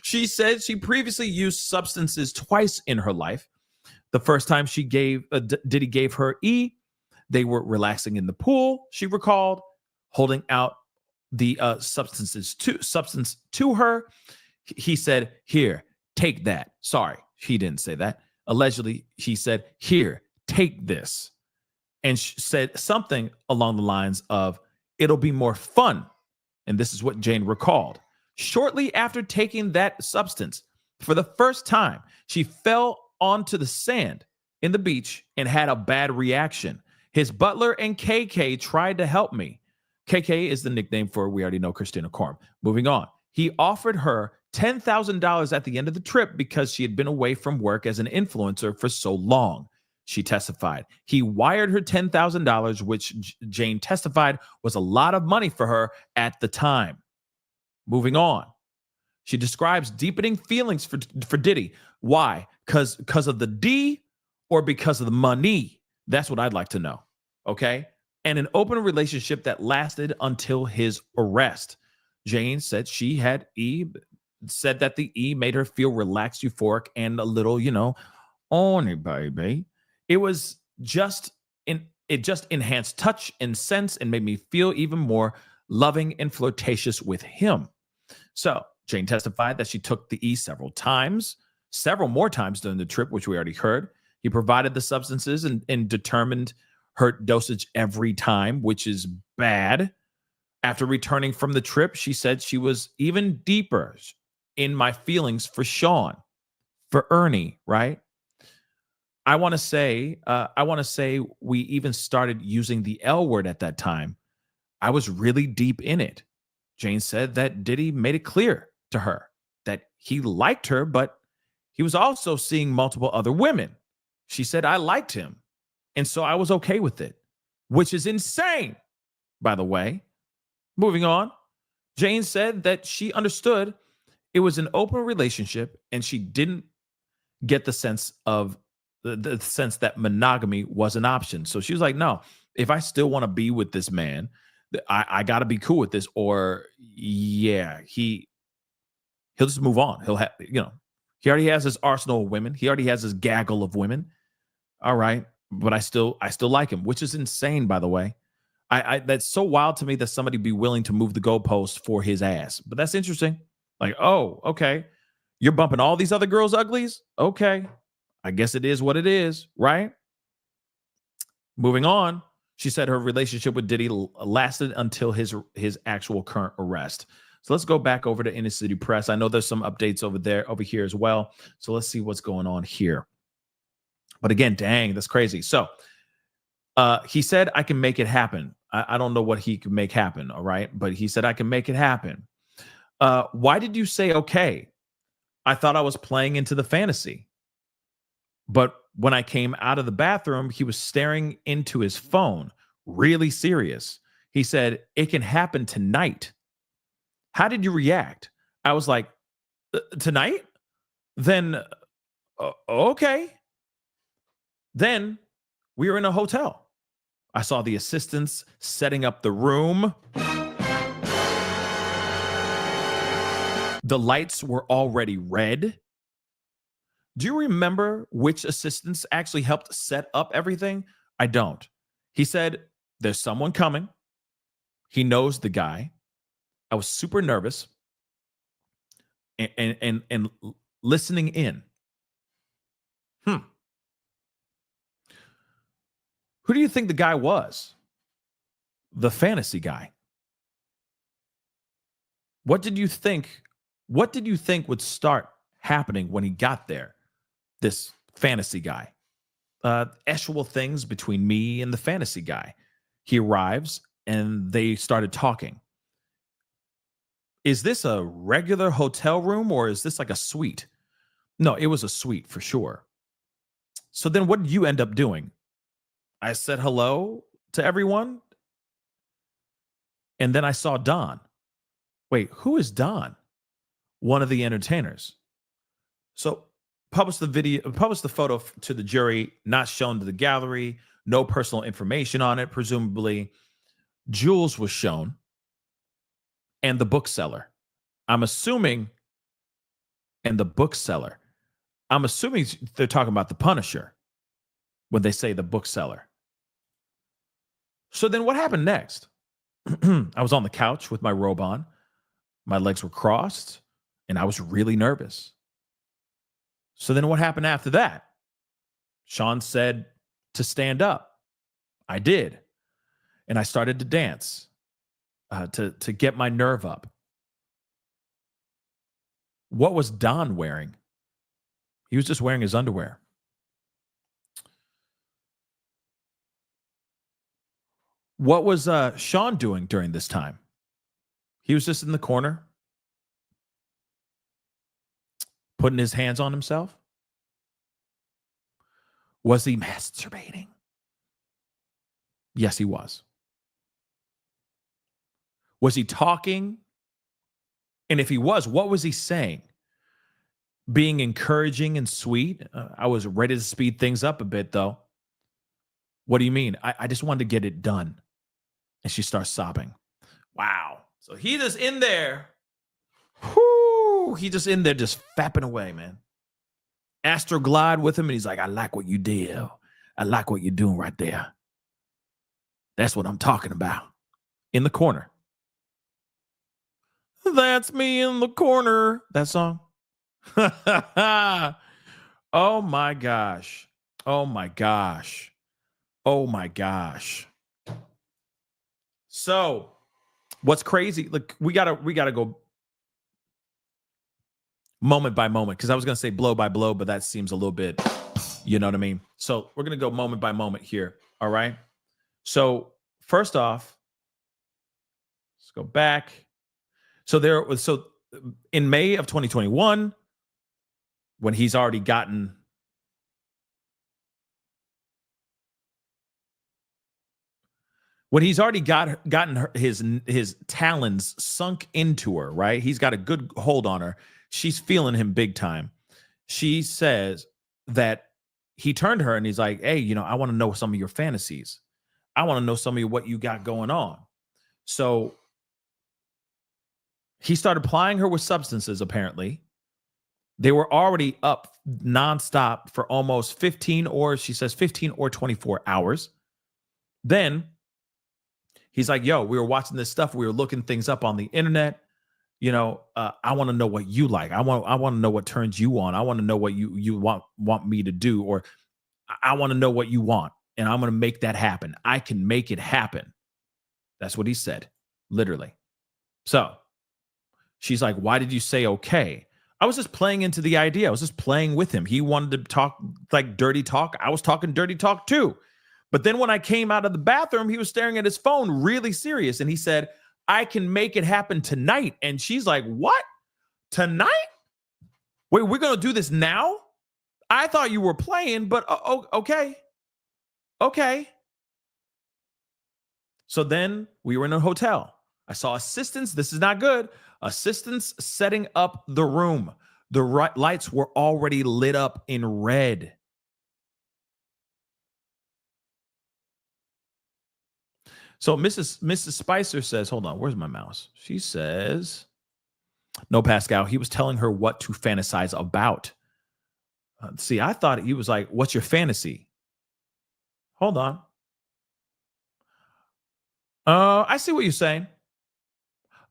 She said she previously used substances twice in her life. The first time she Diddy gave her E, they were relaxing in the pool, she recalled, holding out the substance to her. He said, here, take that. Sorry, he didn't say that. Allegedly, he said, here, take this. And she said something along the lines of, it'll be more fun. And this is what Jane recalled. Shortly after taking that substance, for the first time, she fell onto the sand in the beach and had a bad reaction. His butler and KK tried to help me. KK is the nickname for, we already know, Christina Korm. Moving on. He offered her $10,000 at the end of the trip because she had been away from work as an influencer for so long. She testified. He wired her $10,000, which Jane testified was a lot of money for her at the time. Moving on. She describes deepening feelings for Diddy. Why? Because of the D or because of the money? That's what I'd like to know. Okay? And an open relationship that lasted until his arrest. Jane said she had said that the E made her feel relaxed, euphoric, and a little, on it, baby. It was it just enhanced touch and sense and made me feel even more loving and flirtatious with him. So Jane testified that she took the E several more times during the trip, which we already heard. He provided the substances and determined her dosage every time, which is bad. After returning from the trip, she said she was even deeper in my feelings for Sean, for Ernie, right? I want to say we even started using the L word at that time. I was really deep in it. Jane said that Diddy made it clear to her that he liked her, but he was also seeing multiple other women. She said, I liked him. And so I was okay with it, which is insane, by the way. Moving on. Jane said that she understood it was an open relationship and she didn't get the sense of the sense that monogamy was an option. So she was like, no, if I still want to be with this man, I got to be cool with this, or yeah, he'll just move on. He'll have, he already has his arsenal of women. He already has his gaggle of women. All right. But I still like him, which is insane, by the way. I that's so wild to me that somebody be willing to move the goalpost for his ass. But that's interesting. Like, oh, okay. You're bumping all these other girls' uglies? Okay. I guess it is what it is, right? Moving on. She said her relationship with Diddy lasted until his actual current arrest. So let's go back over to Inner City Press. I know there's some updates over here as well. So let's see what's going on here. But again, dang, that's crazy. So He said, I can make it happen. I don't know what he can make happen. All right. But he said, I can make it happen. Why did you say okay? I thought I was playing into the fantasy. But when I came out of the bathroom, he was staring into his phone, really serious. He said, it can happen tonight. How did you react? I was like, tonight? Then, okay. Then we were in a hotel. I saw the assistants setting up the room. The lights were already red. Do you remember which assistants actually helped set up everything? I don't. He said, there's someone coming. He knows the guy. I was super nervous and listening in. Who do you think the guy was? The fantasy guy. What did you think? What did you think would start happening when he got there? This fantasy guy. Actual things between me and the fantasy guy. He arrives and they started talking. Is this a regular hotel room or is this like a suite? No, it was a suite for sure. So then what did you end up doing? I said hello to everyone. And then I saw Don. Wait, who is Don? One of the entertainers. So published the photo to the jury, not shown to the gallery, no personal information on it, presumably. Jules was shown and the bookseller. I'm assuming, and the bookseller. I'm assuming they're talking about the Punisher when they say the bookseller. So then what happened next? I was on the couch with my robe on. My legs were crossed and I was really nervous. So then what happened after that? Sean said to stand up. I did. And I started to dance to get my nerve up. What was Don wearing? He was just wearing his underwear. What was Sean doing during this time? He was just in the corner, putting his hands on himself. Was he masturbating? Yes, he was. Was he talking? And if he was, what was he saying? Being encouraging and sweet. I was ready to speed things up a bit, though. What do you mean? I just wanted to get it done. And she starts sobbing. Wow. So he just in there. Whoo, he just in there just fapping away, man. Astroglide with him, and he's like, I like what you did. I like what you're doing right there. That's what I'm talking about. In the corner. That's me in the corner. That song. Oh my gosh. Oh my gosh. Oh my gosh. So what's crazy? Look, we gotta go moment by moment, because I was gonna say blow by blow, but that seems a little bit, you know what I mean? So we're gonna go moment by moment here. All right. So first off, let's go back. So in May of 2021, when he's already gotten his talons sunk into her, right? He's got a good hold on her. She's feeling him big time. She says that he turned to her and he's like, hey, I want to know some of your fantasies. I want to know some of what you got going on. So he started plying her with substances, apparently. They were already up nonstop for almost 15 or 24 hours. Then he's like, yo, we were watching this stuff. We were looking things up on the internet. I want to know what you like. I want to know what turns you on. I want to know what you want me to do, or I want to know what you want. And I'm going to make that happen. I can make it happen. That's what he said, literally. So she's like, why did you say okay? I was just playing into the idea. I was just playing with him. He wanted to talk like dirty talk. I was talking dirty talk too. But then when I came out of the bathroom, he was staring at his phone, really serious. And he said, I can make it happen tonight. And she's like, what? Tonight? Wait, we're going to do this now? I thought you were playing, but okay. Okay. So then we were in a hotel. I saw assistants. This is not good. Assistants setting up the room. The lights were already lit up in red. So Mrs. Spicer says, hold on, where's my mouse? She says, no, Pascal, he was telling her what to fantasize about. See, I thought he was like, what's your fantasy? Hold on. I see what you're saying.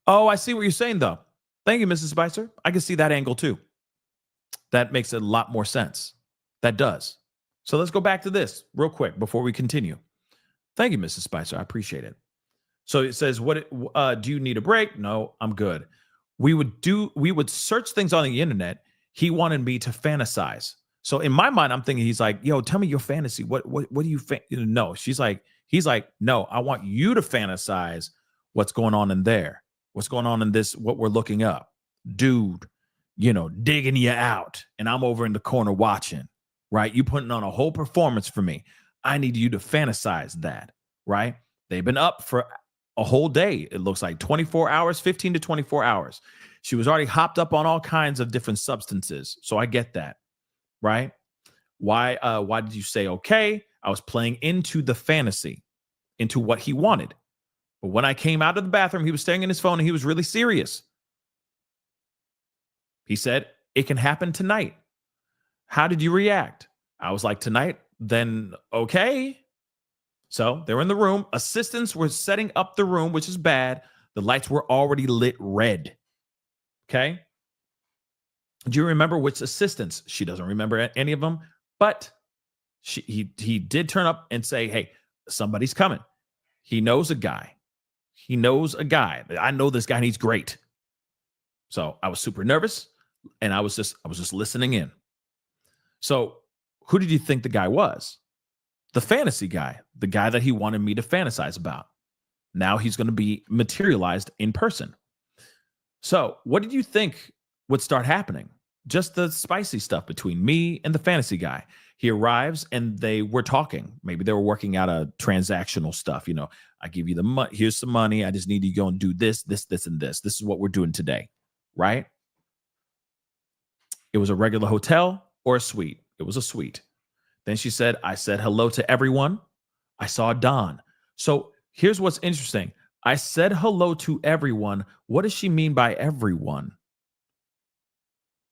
Oh, I see what you're saying, though. Thank you, Mrs. Spicer. I can see that angle, too. That makes a lot more sense. That does. So let's go back to this real quick before we continue. Thank you, Mrs. Spicer. I appreciate it. So it says, "What do you need a break?" No, I'm good. We would search things on the internet. He wanted me to fantasize. So in my mind, I'm thinking he's like, "Yo, tell me your fantasy. What do you no?" He's like, "No, I want you to fantasize what's going on in there. What's going on in this? What we're looking up, dude. Digging you out, and I'm over in the corner watching. Right? You putting on a whole performance for me. I need you to fantasize that, right?" They've been up for a whole day. It looks like 24 hours, 15 to 24 hours. She was already hopped up on all kinds of different substances. So I get that, right? Why did you say okay? I was playing into the fantasy, into what he wanted. But when I came out of the bathroom, he was staring at his phone and he was really serious. He said, it can happen tonight. How did you react? I was like, tonight? Then okay. So they're in the room. Assistants were setting up the room, which is bad. The lights were already lit red. Okay. Do you remember which assistants? She doesn't remember any of them, but he did turn up and say, hey, somebody's coming. He knows a guy. I know this guy and he's great. So I was super nervous and I was just listening in. So who did you think the guy was? The fantasy guy, the guy that he wanted me to fantasize about. Now he's going to be materialized in person. So what did you think would start happening? Just the spicy stuff between me and the fantasy guy. He arrives and they were talking. Maybe they were working out a transactional stuff. I give you the money. Here's some money. I just need you to go and do this, this, and this. This is what we're doing today, right? It was a regular hotel or a suite. It was a suite. Then she said, I said hello to everyone. I saw Don. So here's what's interesting. I said hello to everyone. What does she mean by everyone?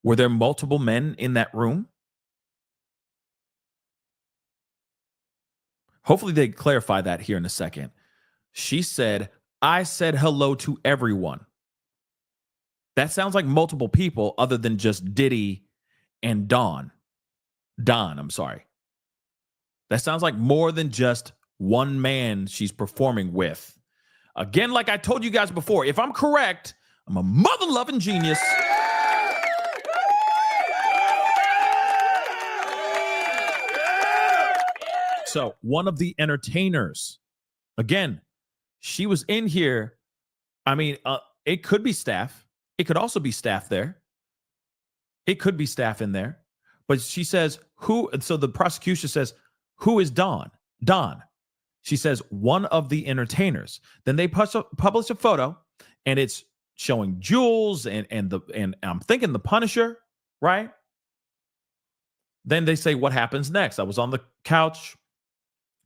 Were there multiple men in that room? Hopefully they clarify that here in a second. She said, I said hello to everyone. That sounds like multiple people other than just Diddy and Don, I'm sorry. That sounds like more than just one man she's performing with. Again, like I told you guys before, if I'm correct, I'm a mother-loving genius. So one of the entertainers, again, she was in here. I mean, it could be staff. It could also be staff there. It could be staff in there. But she says, who? So the prosecution says, who is Don? Don. She says, one of the entertainers. Then they publish a photo, and it's showing Jules and I'm thinking the Punisher, right? Then they say, what happens next? I was on the couch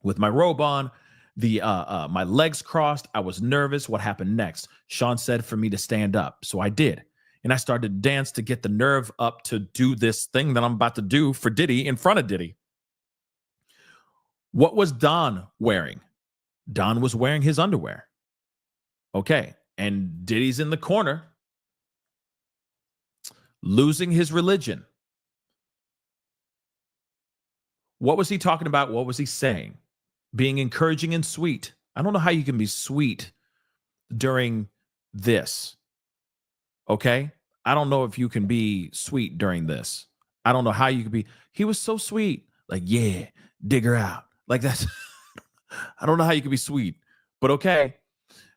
with my robe on, my legs crossed. I was nervous. What happened next? Sean said for me to stand up. So I did. And I started to dance to get the nerve up to do this thing that I'm about to do for Diddy in front of Diddy. What was Don wearing? Don was wearing his underwear. Okay. And Diddy's in the corner, losing his religion. What was he talking about? What was he saying? Being encouraging and sweet. I don't know how you can be sweet during this. Okay? I don't know if you can be sweet during this. I don't know how you could be. He was so sweet. Like, yeah, dig her out. Like that's, I I don't know how you can be sweet, but okay.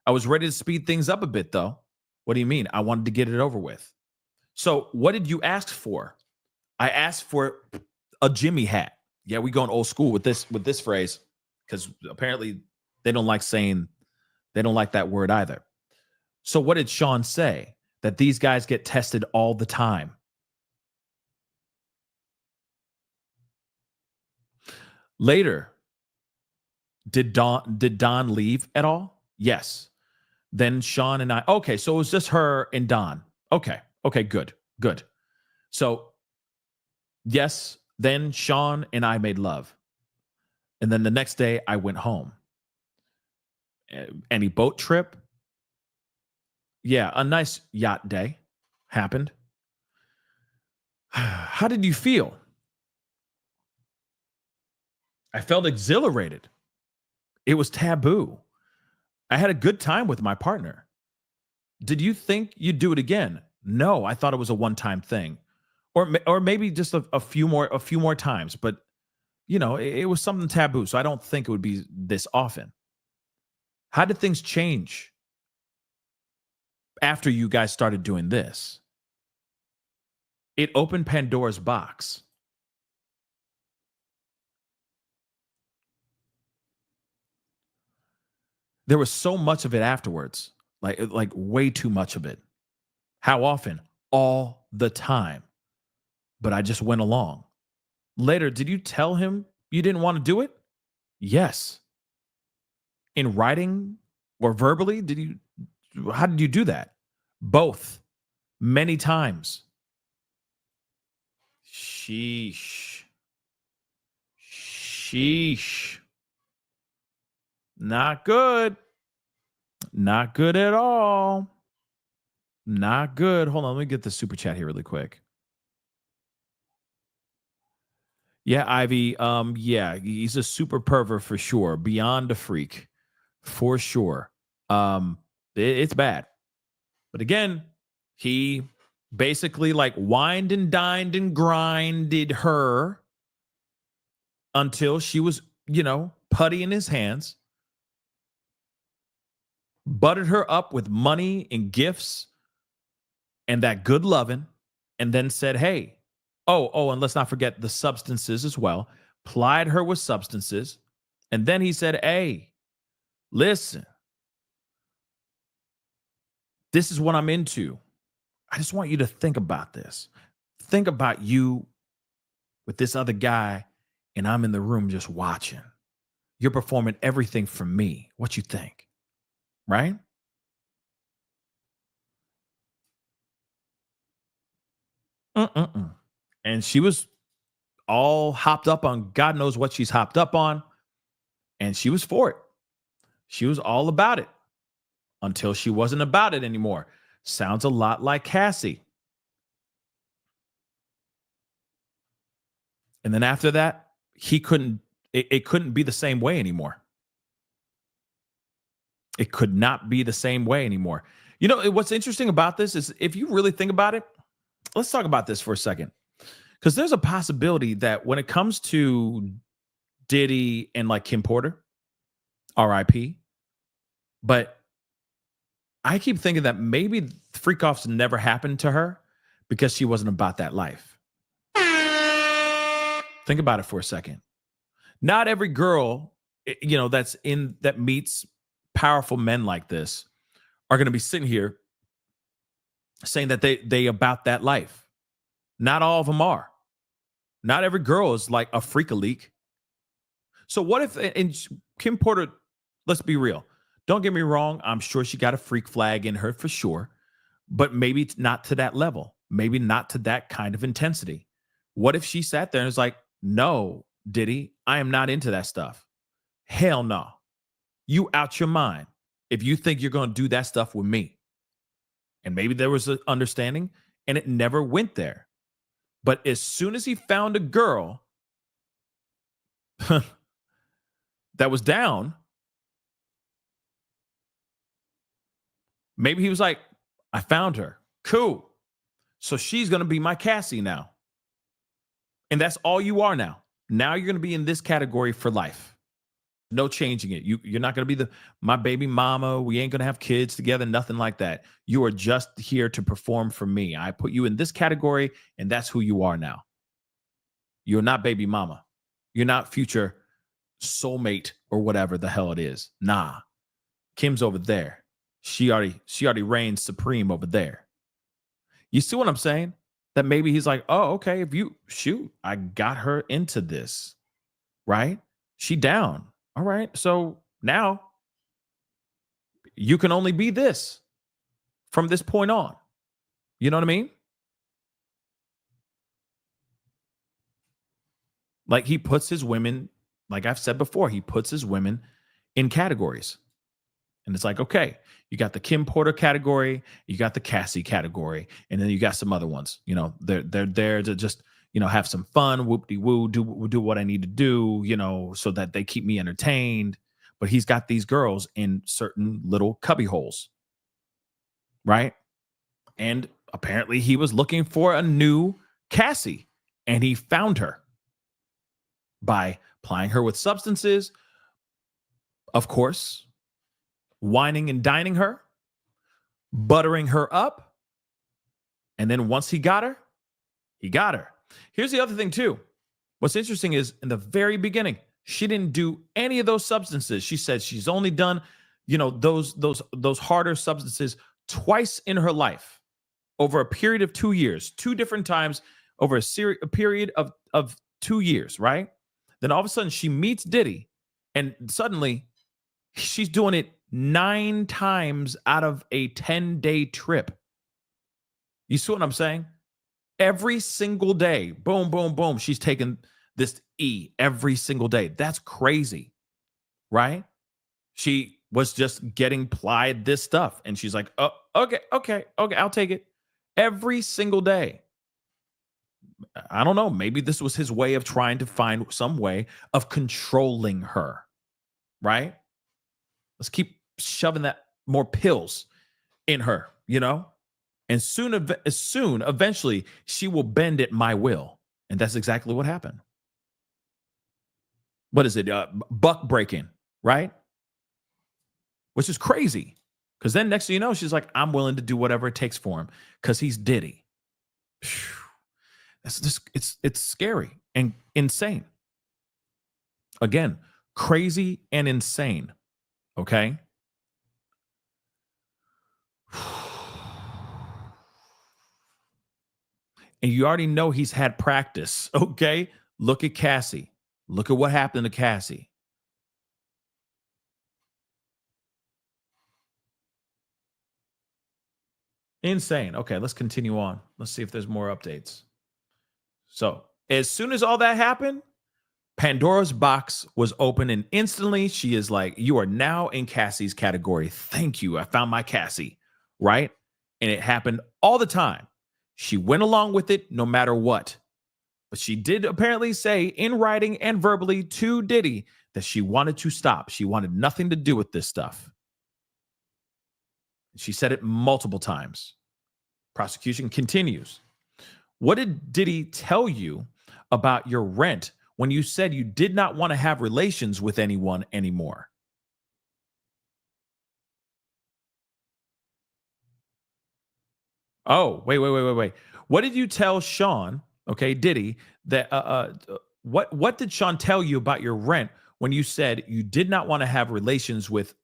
I was ready to speed things up a bit, though. What do you mean? I wanted to get it over with. So, what did you ask for? I asked for a Jimmy hat. Yeah, we going old school with this phrase because apparently they don't like that word either. So, what did Sean say? That these guys get tested all the time. Later, did Don leave at all? Yes. Then Sean and I. Okay, so it was just her and Don. Okay, good. So yes, then Sean and I made love, and then the next day I went home. Any boat trip? Yeah, a nice yacht day happened. How did you feel? I felt exhilarated. It was taboo. I had a good time with my partner. Did you think you'd do it again? No, I thought it was a one-time thing, or maybe just a few more times. But it was something taboo, so I don't think it would be this often. How did things change after you guys started doing this? It opened Pandora's box. There was so much of it afterwards, like way too much of it. How often? All the time. But I just went along. Later, did you tell him you didn't want to do it? Yes. In writing or verbally, how did you do that? Both. Many times. Sheesh. Not good. Not good at all. Not good. Hold on, let me get the super chat here really quick. Yeah, Ivy. Yeah, he's a super pervert for sure. Beyond a freak, for sure. It's bad. But again, he basically like wined and dined and grinded her until she was, putty in his hands. Buttered her up with money and gifts and that good loving, and then said, hey, and let's not forget the substances as well. Plied her with substances. And then he said, hey, listen, this is what I'm into. I just want you to think about this. Think about you with this other guy, and I'm in the room just watching. You're performing everything for me. What you think? Right? And she was all hopped up on God knows what she's hopped up on. And she was for it. She was all about it until she wasn't about it anymore. Sounds a lot like Cassie. And then after that, it couldn't be the same way anymore. It could not be the same way anymore. What's interesting about this is if you really think about it, let's talk about this for a second. Because there's a possibility that when it comes to Diddy and like Kim Porter, RIP, but I keep thinking that maybe freak-offs never happened to her because she wasn't about that life. Think about it for a second. Not every girl, that meets powerful men like this are going to be sitting here saying that they about that life. Not all of them are. Not every girl is like a freak-a-leak. So what if, and Kim Porter, let's be real. Don't get me wrong. I'm sure she got a freak flag in her for sure, but maybe not to that level. Maybe not to that kind of intensity. What if she sat there and was like, no, Diddy, I am not into that stuff. Hell no. You out your mind if you think you're going to do that stuff with me. And maybe there was an understanding and it never went there. But as soon as he found a girl that was down, maybe he was like, I found her. Cool. So she's going to be my Cassie now. And that's all you are now. Now you're going to be in this category for life. No changing it. You're not going to be my baby mama. We ain't going to have kids together. Nothing like that. You are just here to perform for me. I put you in this category, and that's who you are now. You're not baby mama. You're not future soulmate or whatever the hell it is. Nah. Kim's over there. She already reigns supreme over there. You see what I'm saying? That maybe he's like, oh, okay, I got her into this, right? She down. All right. So now you can only be this from this point on. You know what I mean? Like he puts his women, like I've said before, he puts his women in categories. And it's like, okay, you got the Kim Porter category, you got the Cassie category, and then you got some other ones. You know, they're there to just, have some fun, whoop-de-woo, do what I need to do, so that they keep me entertained. But he's got these girls in certain little cubby holes, right? And apparently he was looking for a new Cassie, and he found her by plying her with substances, of course, whining and dining her, buttering her up. And then once he got her, he got her. Here's the other thing too. What's interesting is in the very beginning, she didn't do any of those substances. She said she's only done, those harder substances twice in her life over a period of 2 years, 2 different times over a period of 2 years, right? Then all of a sudden she meets Diddy and suddenly she's doing it 9 times out of a 10-day trip. You see what I'm saying? Every single day, boom, boom, boom, she's taking this E every single day. That's crazy, right? She was just getting plied this stuff. And she's like, oh, okay, I'll take it. Every single day. I don't know. Maybe this was his way of trying to find some way of controlling her, right? Let's keep shoving that more pills in her, and soon, eventually, she will bend at my will. And that's exactly what happened. What is it? Buck breaking, right? Which is crazy. Because then next thing you know, she's like, I'm willing to do whatever it takes for him because he's Diddy. That's just, it's scary and insane. Again, crazy and insane. Okay. And you already know he's had practice. Okay. Look at Cassie. Look at what happened to Cassie. Insane. Okay, let's continue on. Let's see if there's more updates. So, as soon as all that happened, Pandora's box was open, and instantly she is like, you are now in Cassie's category. Thank you. I found my Cassie, right? And it happened all the time. She went along with it no matter what. But she did apparently say in writing and verbally to Diddy that she wanted to stop. She wanted nothing to do with this stuff. She said it multiple times. Prosecution continues. What did Diddy tell you about your rent when you said you did not want to have relations with anyone anymore? Oh, wait. What did you tell Sean, okay, Diddy, that what did Sean tell you about your rent when you said you did not want to have relations with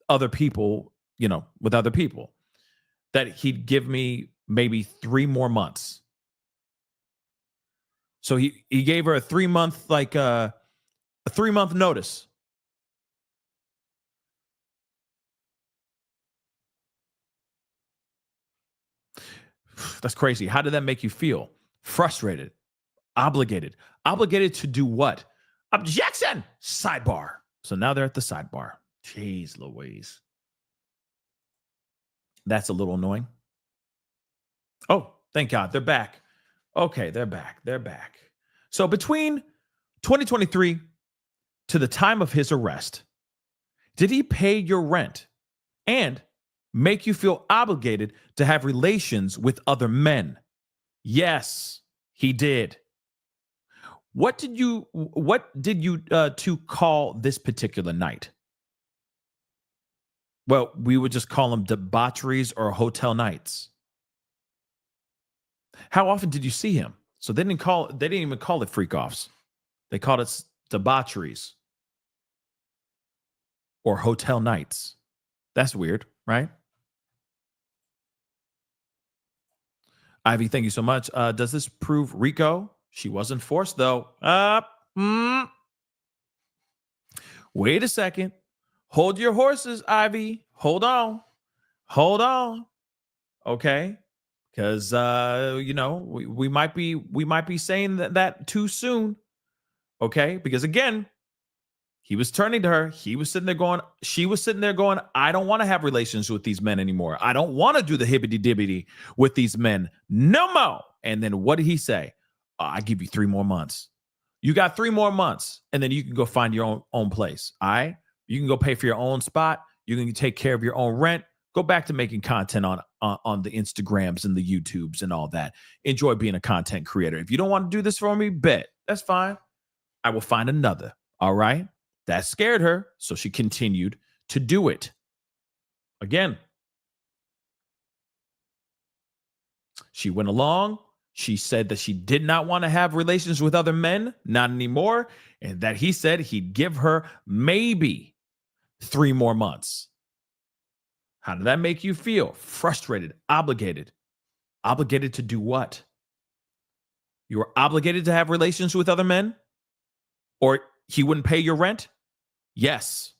other people, with other people? That he'd give me maybe 3 more months. So he gave her a 3-month, like a 3-month notice. That's crazy. How did that make you feel? Frustrated, obligated to do what? Objection! Sidebar. So now they're at the sidebar. Jeez Louise. That's a little annoying. Oh, thank God. They're back. Okay, they're back. So between 2023 to the time of his arrest, did he pay your rent and make you feel obligated to have relations with other men? Yes, he did. What did you two call this particular night? Well, we would just call them debaucheries or hotel nights. How often did you see him? So they didn't even call it freak offs. They called it debaucheries or hotel nights. That's weird, right? Ivy, thank you so much. Does this prove Rico? She wasn't forced, though. Wait a second. Hold your horses, Ivy. Hold on. Okay. Because we might be saying that too soon. Okay. Because again, he was turning to her. She was sitting there going, I don't want to have relations with these men anymore. I don't want to do the hibbity dibbity with these men no more. And then what did he say? I give you 3 more months. You got 3 more months, and then you can go find your own place. All right. You can go pay for your own spot. You can take care of your own rent. Go back to making content on the Instagrams and the YouTubes and all that. Enjoy being a content creator. If you don't want to do this for me, bet. That's fine. I will find another. All right. That scared her, so she continued to do it. Again, she went along. She said that she did not want to have relations with other men, not anymore, and that he said he'd give her maybe 3 more months. How did that make you feel? Frustrated, obligated. Obligated to do what? You were obligated to have relations with other men? Or he wouldn't pay your rent? Yes.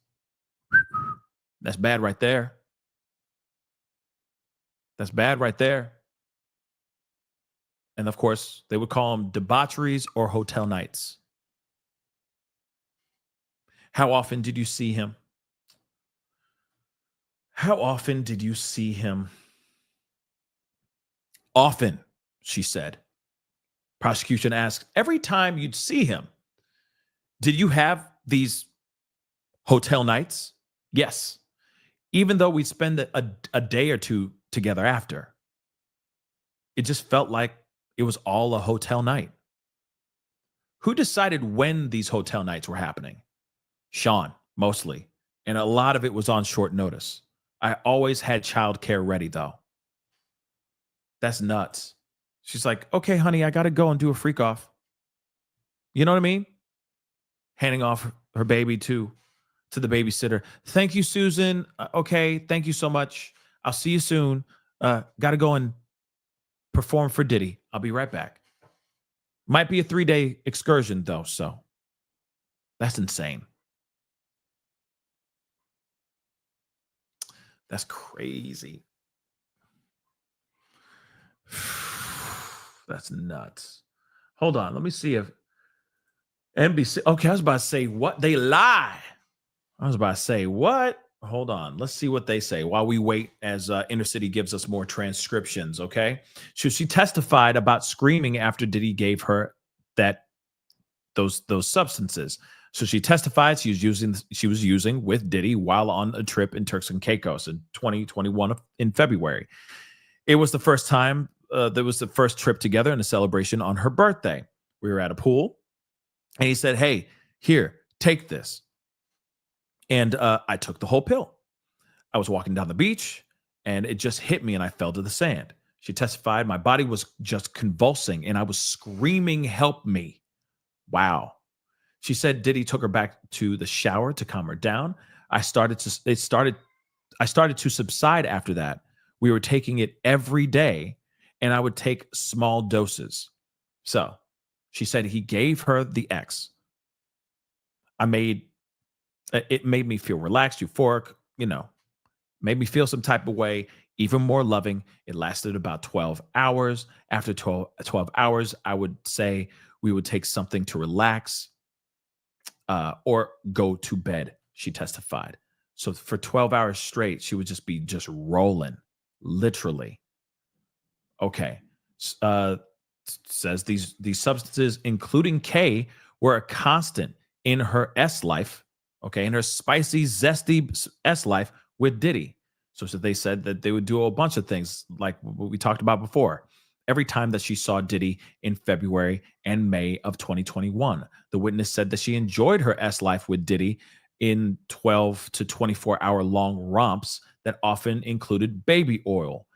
That's bad right there. That's bad right there. And of course, they would call them debaucheries or hotel nights. How often did you see him? How often did you see him? Often, she said. Prosecution asked, every time you'd see him, did you have these hotel nights? Yes. Even though we'd spend a day or two together after. It just felt like it was all a hotel night. Who decided when these hotel nights were happening? Sean, mostly. And a lot of it was on short notice. I always had childcare ready, though. That's nuts. She's like, okay, honey, I got to go and do a freak off. You know what I mean? Handing off her baby to the babysitter. Thank you, Susan. Okay, thank you so much. I'll see you soon. Got to go and perform for Diddy. I'll be right back. Might be a 3-day excursion, though, so that's insane. That's crazy. That's nuts. Hold on. Let me see if NBC. Okay, I was about to say what? They lie. I was about to say what? Hold on. Let's see what they say while we wait as Inner City gives us more transcriptions, okay? So she testified about screaming after Diddy gave her those substances. So she testified she was using with Diddy while on a trip in Turks and Caicos in 2021 in February. It was the first time, there was the first trip together in a celebration on her birthday. We were at a pool and he said, hey, here, take this. And I took the whole pill. I was walking down the beach and it just hit me and I fell to the sand. She testified my body was just convulsing and I was screaming, help me. Wow. She said Diddy took her back to the shower to calm her down. I started to subside after that. We were taking it every day and I would take small doses. So she said he gave her the X. It made me feel relaxed, euphoric, made me feel some type of way, even more loving. It lasted about 12 hours. After 12 hours, I would say we would take something to relax or go to bed, she testified. So for 12 hours straight, she would just be rolling, literally. Okay. Says these substances, including K, were a constant in her S life. Okay, in her spicy, zesty S life with Diddy. So they said that they would do a bunch of things like what we talked about before. every time that she saw Diddy in February and May of 2021. The witness said that she enjoyed her S life with Diddy in 12 to 24-hour long romps that often included baby oil.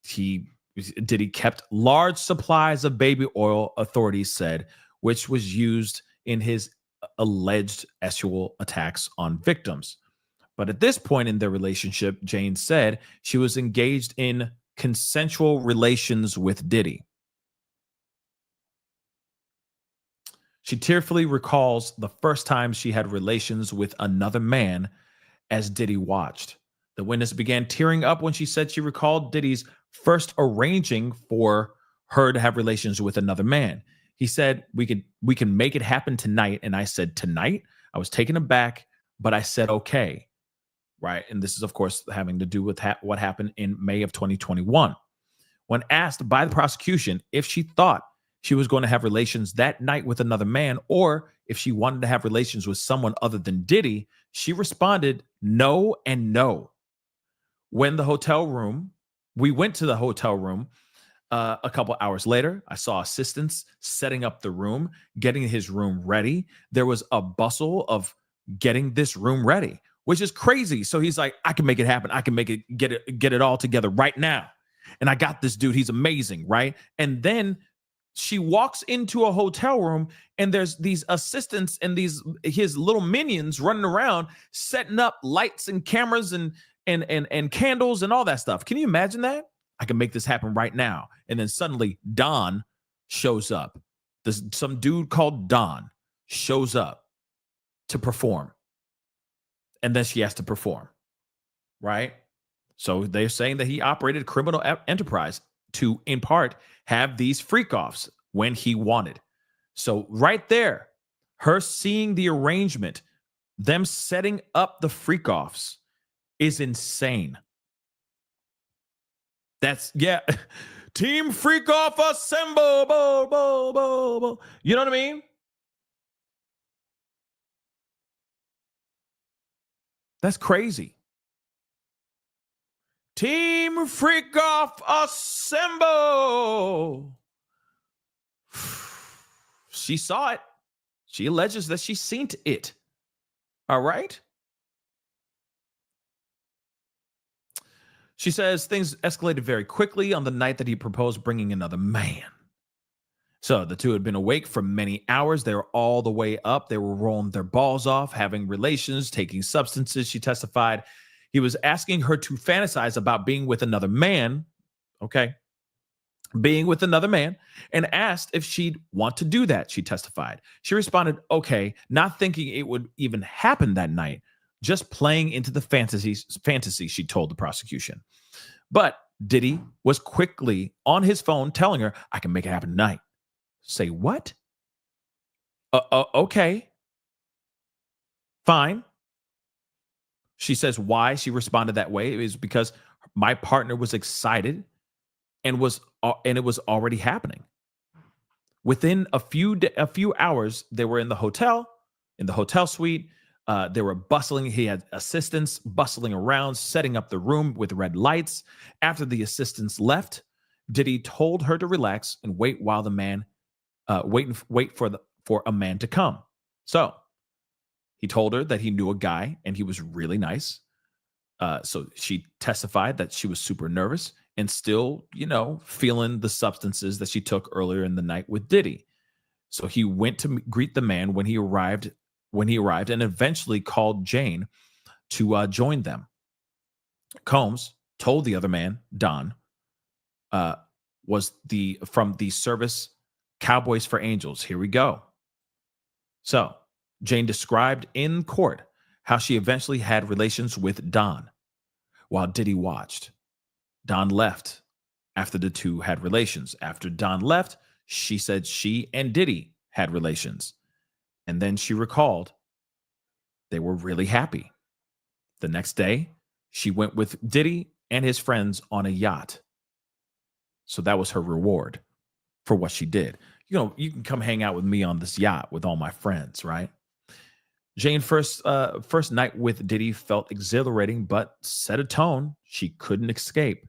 Diddy kept large supplies of baby oil, authorities said, which was used in his alleged sexual attacks on victims. But at this point in their relationship, Jane said she was engaged in consensual relations with Diddy. She tearfully recalls the first time she had relations with another man as Diddy watched. The witness began tearing up when she said she recalled Diddy's first arranging for her to have relations with another man. He said, we can make it happen tonight. And I said, tonight? I was taken aback, but I said, okay. Right. And this is, of course, having to do with what happened in May of 2021. When asked by the prosecution if she thought she was going to have relations that night with another man, or if she wanted to have relations with someone other than Diddy, she responded no and no. We went to the hotel room a couple hours later. I saw assistants setting up the room, getting his room ready. There was a bustle of getting this room ready, which is crazy. So he's like, I can make it happen. I can make it, get it all together right now. And I got this dude. He's amazing, right? And then she walks into a hotel room and there's these assistants and his little minions running around setting up lights and cameras and candles and all that stuff. Can you imagine that? I can make this happen right now. And then suddenly Don shows up. Some dude called Don shows up to perform. And then she has to perform, right? So they're saying that he operated a criminal enterprise to, in part, have these freak-offs when he wanted. So right there, her seeing the arrangement, them setting up the freak-offs is insane. That's, yeah. Team freak-off assemble. Bo, bo, bo, bo. You know what I mean? That's crazy. Team freak off assemble. She saw it. She alleges that she's seen it. All right. She says things escalated very quickly on the night that he proposed bringing another man. So the two had been awake for many hours. They were all the way up. They were rolling their balls off, having relations, taking substances. She testified he was asking her to fantasize about being with another man. Okay. Being with another man, and asked if she'd want to do that. She testified. She responded, okay, not thinking it would even happen that night, just playing into the fantasy, she told the prosecution. But Diddy was quickly on his phone telling her, I can make it happen tonight. Say what? Okay. Fine. She says why she responded that way is because my partner was excited and it was already happening. Within a few hours, they were in the hotel suite. They were bustling. He had assistants bustling around, setting up the room with red lights. After the assistants left, Diddy told her to relax and wait while the man wait for a man to come. So he told her that he knew a guy and he was really nice. So she testified that she was super nervous and still, feeling the substances that she took earlier in the night with Diddy. So he went to greet the man when he arrived, and eventually called Jane to join them. Combs told the other man, Don, was from the service Cowboys for Angels. Here we go. So Jane described in court how she eventually had relations with Don while Diddy watched. Don left after the two had relations. After Don left, she said she and Diddy had relations. And then she recalled they were really happy. The next day, she went with Diddy and his friends on a yacht. So that was her reward for what she did. You can come hang out with me on this yacht with all my friends, right? Jane's first night with Diddy felt exhilarating, but set a tone she couldn't escape.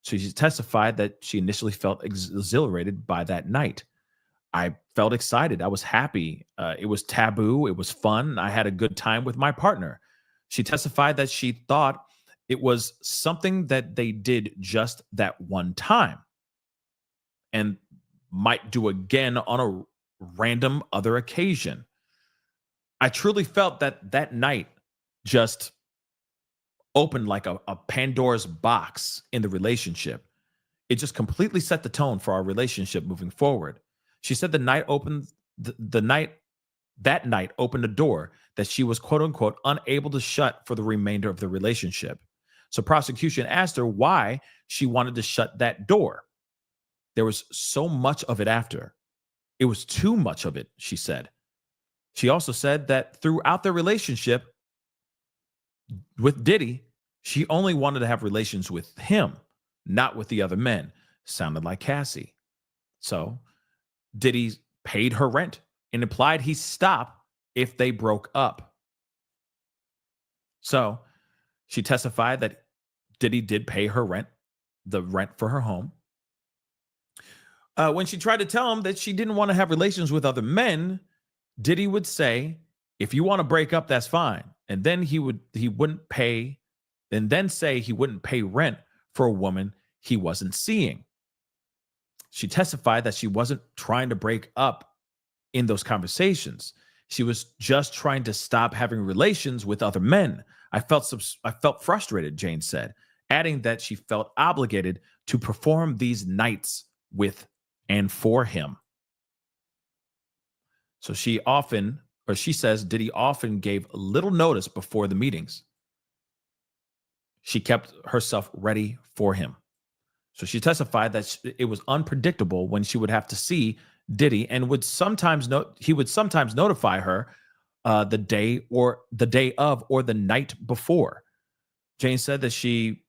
So she testified that she initially felt exhilarated by that night. I felt excited. I was happy. It was taboo. It was fun. I had a good time with my partner. She testified that she thought it was something that they did just that one time and might do again on a random other occasion. I truly felt that that night just opened like a Pandora's box in the relationship. It just completely set the tone for our relationship moving forward. She said the night opened the night that night opened a door that she was quote unquote unable to shut for the remainder of the relationship. So prosecution asked her why she wanted to shut that door. There was so much of it after. It was too much of it, she said. She also said that throughout their relationship with Diddy, she only wanted to have relations with him, not with the other men. Sounded like Cassie. So Diddy paid her rent and implied he stopped if they broke up. So she testified that Diddy did pay her rent, the rent for her home. When she tried to tell him that she didn't want to have relations with other men, Diddy would say, if you want to break up, that's fine. And then he wouldn't pay, and then say he wouldn't pay rent for a woman he wasn't seeing. She testified that she wasn't trying to break up in those conversations. She was just trying to stop having relations with other men. I felt frustrated, Jane said, adding that she felt obligated to perform these nights with and for him. So she says Diddy often gave little notice before the meetings. She kept herself ready for him. So she testified that it was unpredictable when she would have to see Diddy, and he would sometimes notify her the day of or the night before. Jane said that she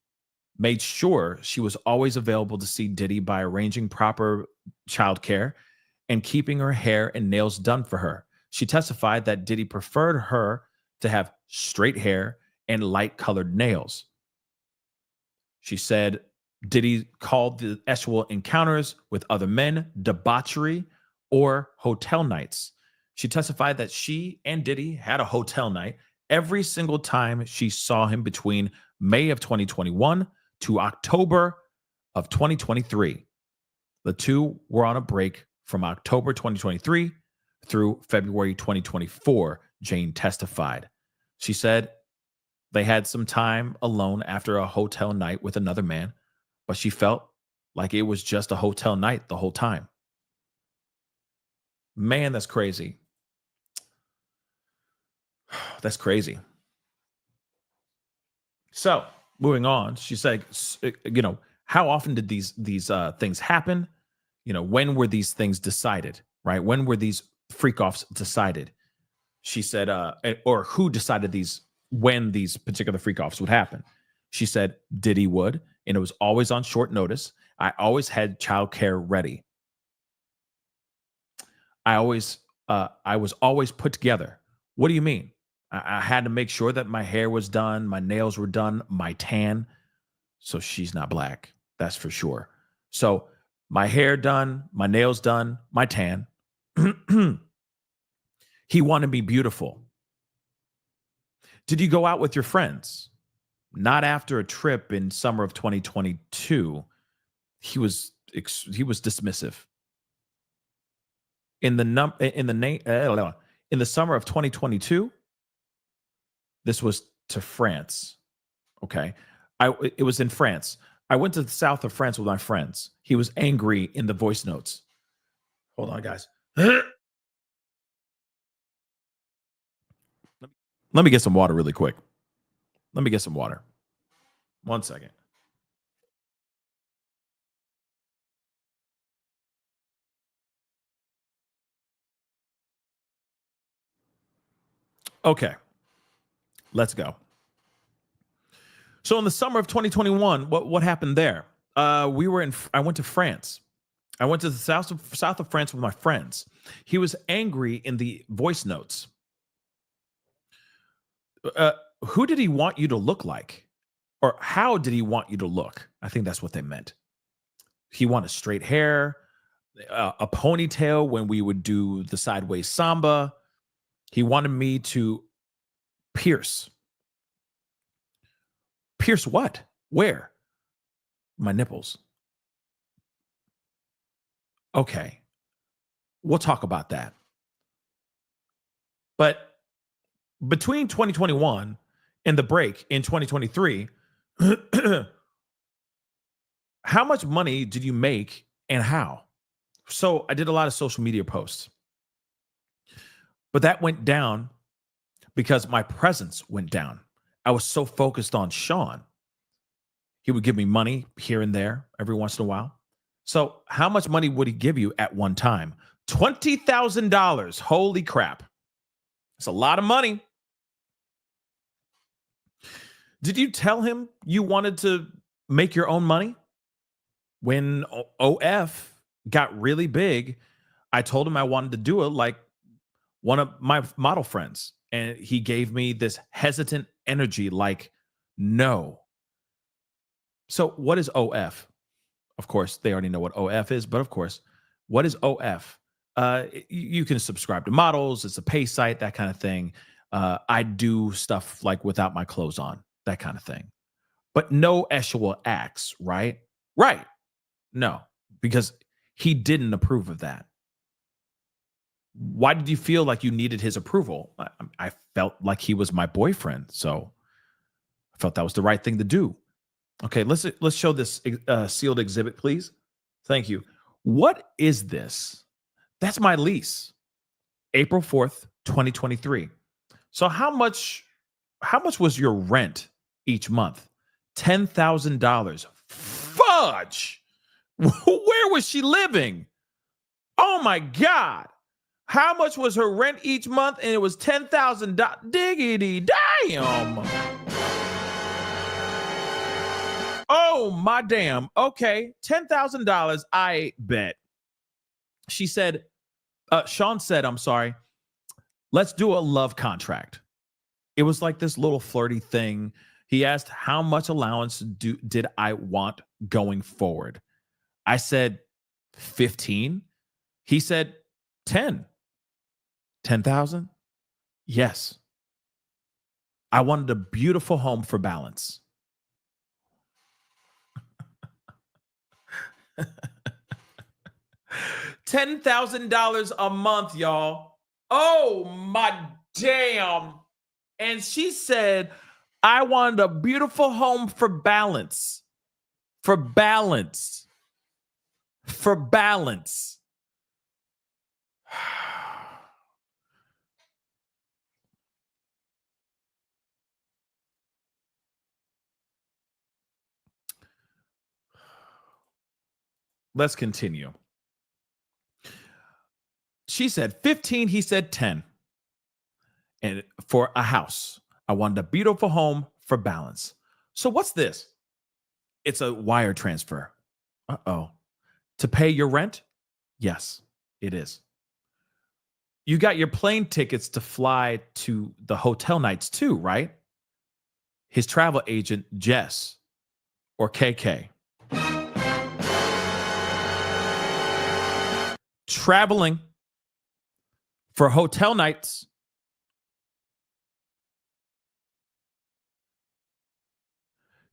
made sure she was always available to see Diddy by arranging proper childcare and keeping her hair and nails done for her. She testified that Diddy preferred her to have straight hair and light-colored nails. She said Diddy called the sexual encounters with other men debauchery or hotel nights. She testified that she and Diddy had a hotel night every single time she saw him between May of 2021 to October of 2023. The two were on a break from October 2023 through February 2024, Jane testified. She said they had some time alone after a hotel night with another man, but she felt like it was just a hotel night the whole time. Man, that's crazy. That's crazy. So moving on, she said, how often did these things happen? When were these things decided, right? When were these freak-offs decided? She said, or who decided when these particular freak-offs would happen? She said, Diddy would, and it was always on short notice. I always had childcare ready. I was always put together. What do you mean? I had to make sure that my hair was done, my nails were done, my tan. So she's not black, that's for sure. So my hair done, my nails done, my tan. He wanted me beautiful. Did you go out with your friends? Not after a trip in summer of 2022. He was dismissive. In the summer of 2022, this was to France. Okay. It was in France. I went to the south of France with my friends. He was angry in the voice notes. Hold on, guys. Let me get some water really quick. Let me get some water. 1 second. Okay. Let's go. So in the summer of 2021, what happened there? I went to France. I went to the south of France with my friends. He was angry in the voice notes. Who did he want you to look like? or how did he want you to look? I think that's what they meant. He wanted straight hair, a ponytail when we would do the sideways samba. He wanted me to pierce. Pierce what? Where? My nipples. Okay. We'll talk about that. But between 2021 and the break in 2023, how much money did you make and how? So I did a lot of social media posts, but that went down because my presence went down. I was so focused on Sean. He would give me money here and there every once in a while. So how much money would he give you at one time? $20,000. Holy crap. It's a lot of money. Did you tell him you wanted to make your own money? When OF got really big, I told him I wanted to do it like one of my model friends. And he gave me this hesitant energy like, no. So what is OF? Of course, they already know what OF is, but of course, what is OF? You can subscribe to models. It's a pay site, that kind of thing. I do stuff like without my clothes on, that kind of thing. But no actual acts, right? Right. No, because he didn't approve of that. Why did you feel like you needed his approval? I felt like he was my boyfriend, so I felt that was the right thing to do. Okay, let's show this sealed exhibit, please. Thank you. What is this? That's my lease. April 4th, 2023. So how much was your rent each month? $10,000. Fudge! Where was she living? Oh my God. How much was her rent each month? And it was $10,000. Diggity damn. Oh my damn. Okay. $10,000, I bet. She said, Sean said, I'm sorry, let's do a love contract. It was like this little flirty thing. He asked how much allowance did I want going forward. I said 15. He said 10. 10,000? Yes. I wanted a beautiful home for balance. $10,000 a month, y'all. Oh my damn. And she said, I wanted a beautiful home for balance. For balance. For balance. Let's continue. She said 15, he said 10. And for a house, I wanted a beautiful home for balance. So what's this? It's a wire transfer. Uh-oh. To pay your rent? Yes, it is. You got your plane tickets to fly to the hotel nights too, right? His travel agent, Jess, or KK. Traveling for hotel nights.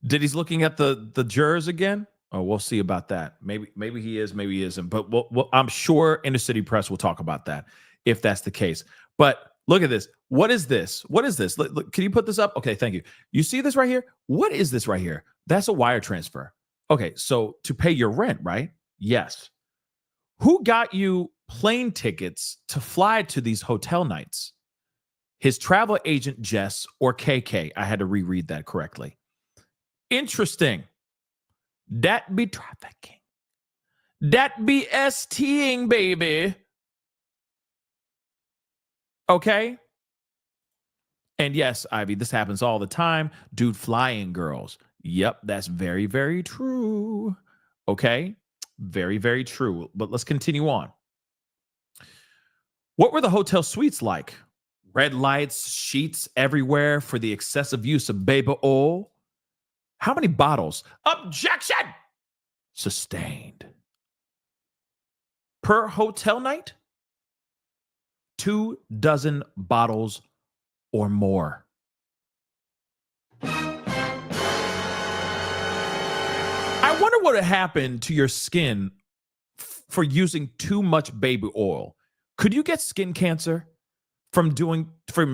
Diddy's looking at the jurors again. Oh, we'll see about that. Maybe he is, maybe he isn't. But I'm sure Inner City Press will talk about that if that's the case. But look at this. What is this? What is this? Look, can you put this up? Okay, thank you. You see this right here? What is this right here? That's a wire transfer. Okay, so to pay your rent, right? Yes. Who got you plane tickets to fly to these hotel nights? His travel agent, Jess, or KK? I had to reread that correctly. Interesting. That be trafficking. That be STing, baby. Okay? And yes, Ivy, this happens all the time. Dude flying girls. Yep, that's very, very true. Okay? Very, very true. But let's continue on. What were the hotel suites like? Red lights, sheets everywhere for the excessive use of baby oil. How many bottles? Objection! Sustained. Per hotel night? 24 bottles or more. I wonder what would happen to your skin for using too much baby oil. Could you get skin cancer from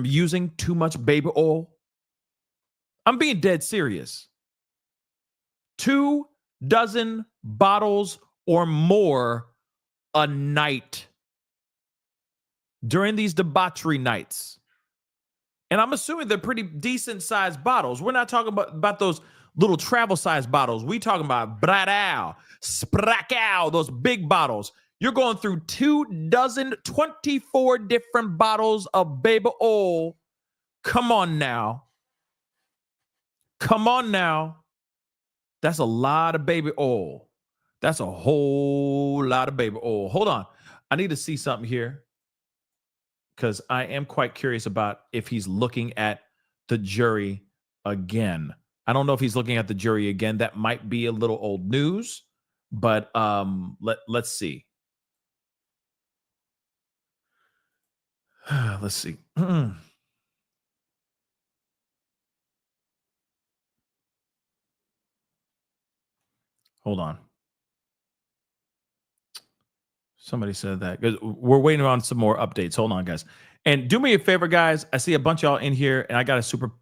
using too much baby oil? I'm being dead serious. 24 bottles or more a night during these debauchery nights. And I'm assuming they're pretty decent sized bottles. We're not talking about those little travel sized bottles. We talking about Bradal, Sprakow, those big bottles. You're going through 24 different bottles of baby oil. Come on now. Come on now. That's a lot of baby oil. That's a whole lot of baby oil. Hold on. I need to see something here because I am quite curious about if he's looking at the jury again. I don't know if he's looking at the jury again. That might be a little old news, but let's see. Let's see. Hold on. Somebody said that. We're waiting on some more updates. Hold on, guys. And do me a favor, guys. I see a bunch of y'all in here, and I got a super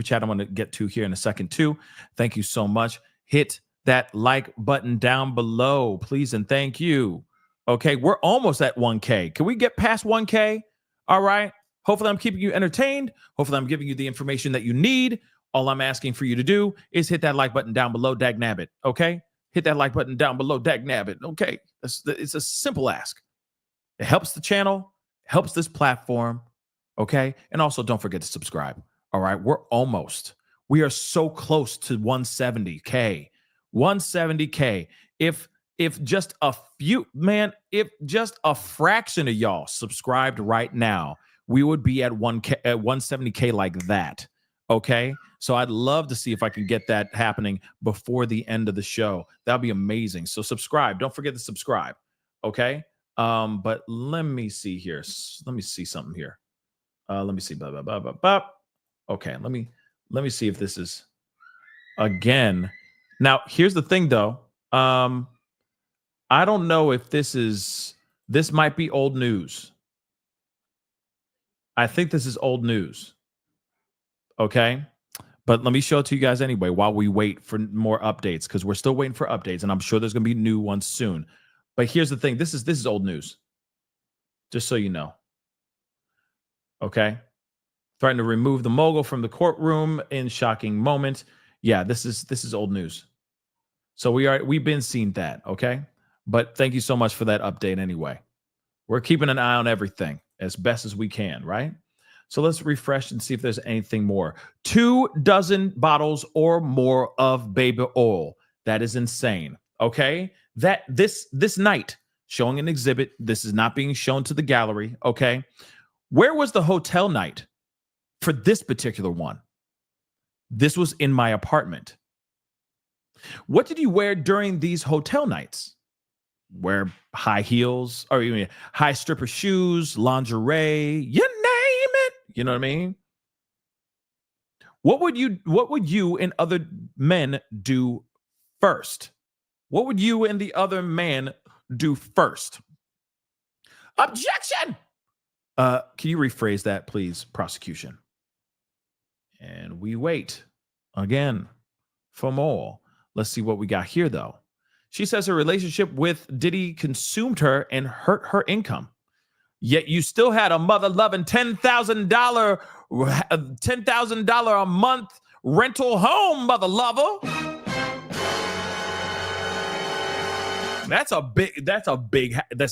chat I want to get to here in a second, too. Thank you so much. Hit that like button down below, please, and thank you. Okay, we're almost at 1K. Can we get past 1K? All right. Hopefully, I'm keeping you entertained. Hopefully, I'm giving you the information that you need. All I'm asking for you to do is hit that like button down below, dagnabbit. Okay? Hit that like button down below, dagnabbit. Okay? It's a simple ask. It helps the channel, helps this platform. Okay? And also, don't forget to subscribe. All right? We are so close to 170K. 170K. If just a few, man, if just a fraction of y'all subscribed right now, we would be at 1K, at 170K like that. Okay. So I'd love to see if I can get that happening before the end of the show. That'd be amazing. So subscribe. Don't forget to subscribe. Okay. But let me see here. Let me see something here. Let me see. Okay. Let me see if this is again. Now, here's the thing though. I don't know if this might be old news. I think this is old news. Okay. But let me show it to you guys anyway while we wait for more updates, because we're still waiting for updates, and I'm sure there's going to be new ones soon. But here's the thing. This is old news. Just so you know. Okay. Threatened to remove the mogul from the courtroom in shocking moment. Yeah, this is old news. So we've been seeing that. Okay. But thank you so much for that update anyway. We're keeping an eye on everything as best as we can, right? So let's refresh and see if there's anything more. 24 bottles or more of baby oil. That is insane. Okay. That this night showing an exhibit. This is not being shown to the gallery. Okay. Where was the hotel night for this particular one? This was in my apartment. What did you wear during these hotel nights? Wear high heels, or you mean high stripper shoes, lingerie, you name it. You know what I mean? What would you and other men do first? What would you and the other man do first? Objection! Can you rephrase that, please, prosecution? And we wait again for more. Let's see what we got here, though. She says her relationship with Diddy consumed her and hurt her income. Yet you still had a mother-loving $10,000 a month rental home, mother lover. That's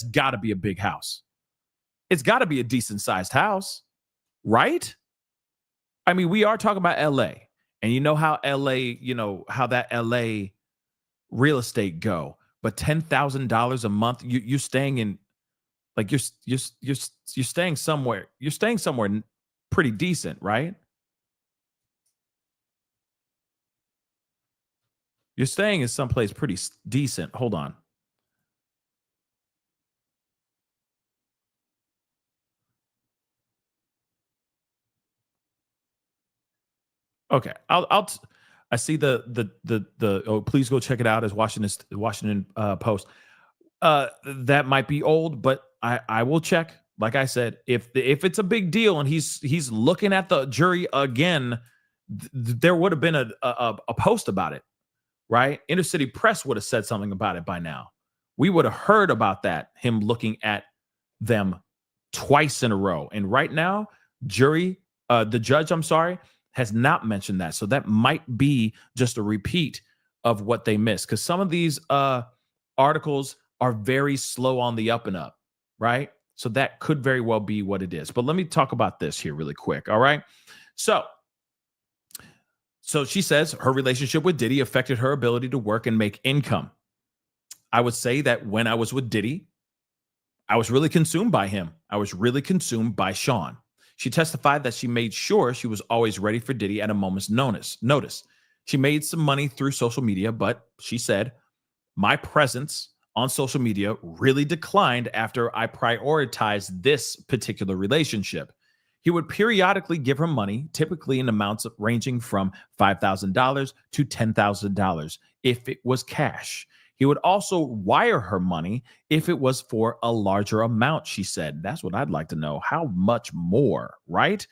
got to be a big house. It's got to be a decent sized house, right? I mean, we are talking about LA, and you know how that LA real estate go, but $10,000 a month, you're staying in, like you're staying somewhere. You're staying somewhere pretty decent, right? You're staying in someplace pretty decent. Hold on. Okay, I see the oh, please go check it out as Washington Post. That might be old, but I will check. Like I said, if it's a big deal and he's looking at the jury again, there would have been a post about it, right? Inner City Press would have said something about it by now. We would have heard about that, him looking at them twice in a row. And right now, the judge, I'm sorry, has not mentioned that. So that might be just a repeat of what they missed. Because some of these articles are very slow on the up and up, right? So that could very well be what it is. But let me talk about this here really quick. All right. So she says her relationship with Diddy affected her ability to work and make income. I would say that when I was with Diddy, I was really consumed by him. I was really consumed by Sean. She testified that she made sure she was always ready for Diddy at a moment's notice. She made some money through social media, but she said, my presence on social media really declined after I prioritized this particular relationship. He would periodically give her money, typically in amounts ranging from $5,000 to $10,000 if it was cash. He would also wire her money if it was for a larger amount, she said. That's what I'd like to know. How much more, right?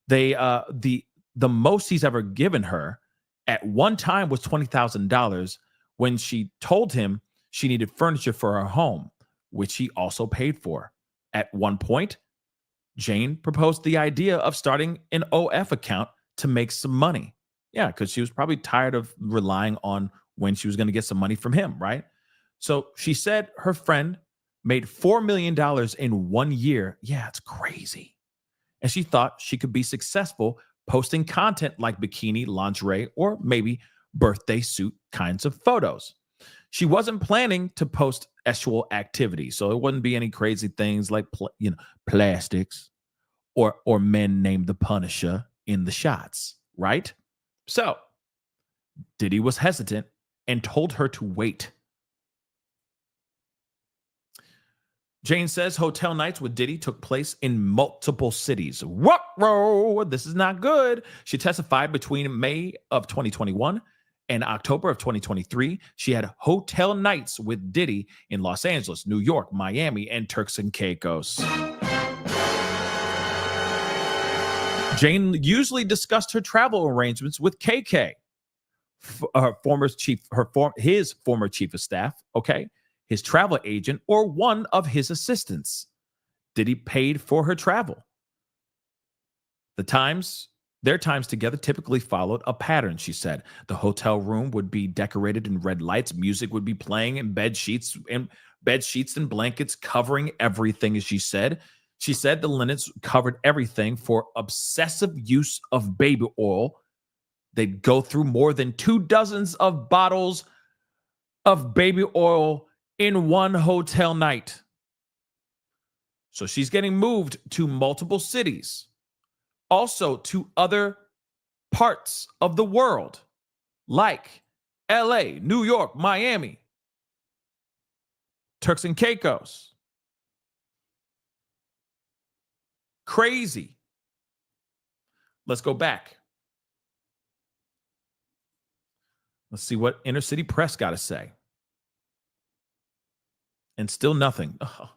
The most he's ever given her at one time was $20,000 when she told him she needed furniture for her home, which he also paid for. At one point, Jane proposed the idea of starting an OF account to make some money. Yeah, because she was probably tired of relying on when she was going to get some money from him, right? So she said her friend made $4 million in 1 year. Yeah, it's crazy. And she thought she could be successful posting content like bikini, lingerie, or maybe birthday suit kinds of photos. She wasn't planning to post sexual activity, so it wouldn't be any crazy things like plastics or men named the Punisher in the shots, right? So Diddy was hesitant and told her to wait. Jane says hotel nights with Diddy took place in multiple cities. Whoa, this is not good. She testified between May of 2021 and October of 2023. She had hotel nights with Diddy in Los Angeles, New York, Miami, and Turks and Caicos. Jane usually discussed her travel arrangements with KK, his former chief of staff, okay, his travel agent, or one of his assistants. Diddy paid for her travel. Their times together typically followed a pattern, she said. The hotel room would be decorated in red lights, music would be playing, and bed sheets and blankets covering everything, as she said. She said the linens covered everything. For obsessive use of baby oil, they'd go through more than 2 dozens of bottles of baby oil in one hotel night. So she's getting moved to multiple cities, also to other parts of the world, like LA, New York, Miami, Turks and Caicos. Crazy. Let's go back. Let's see what Inner City Press got to say. And still nothing. Oh,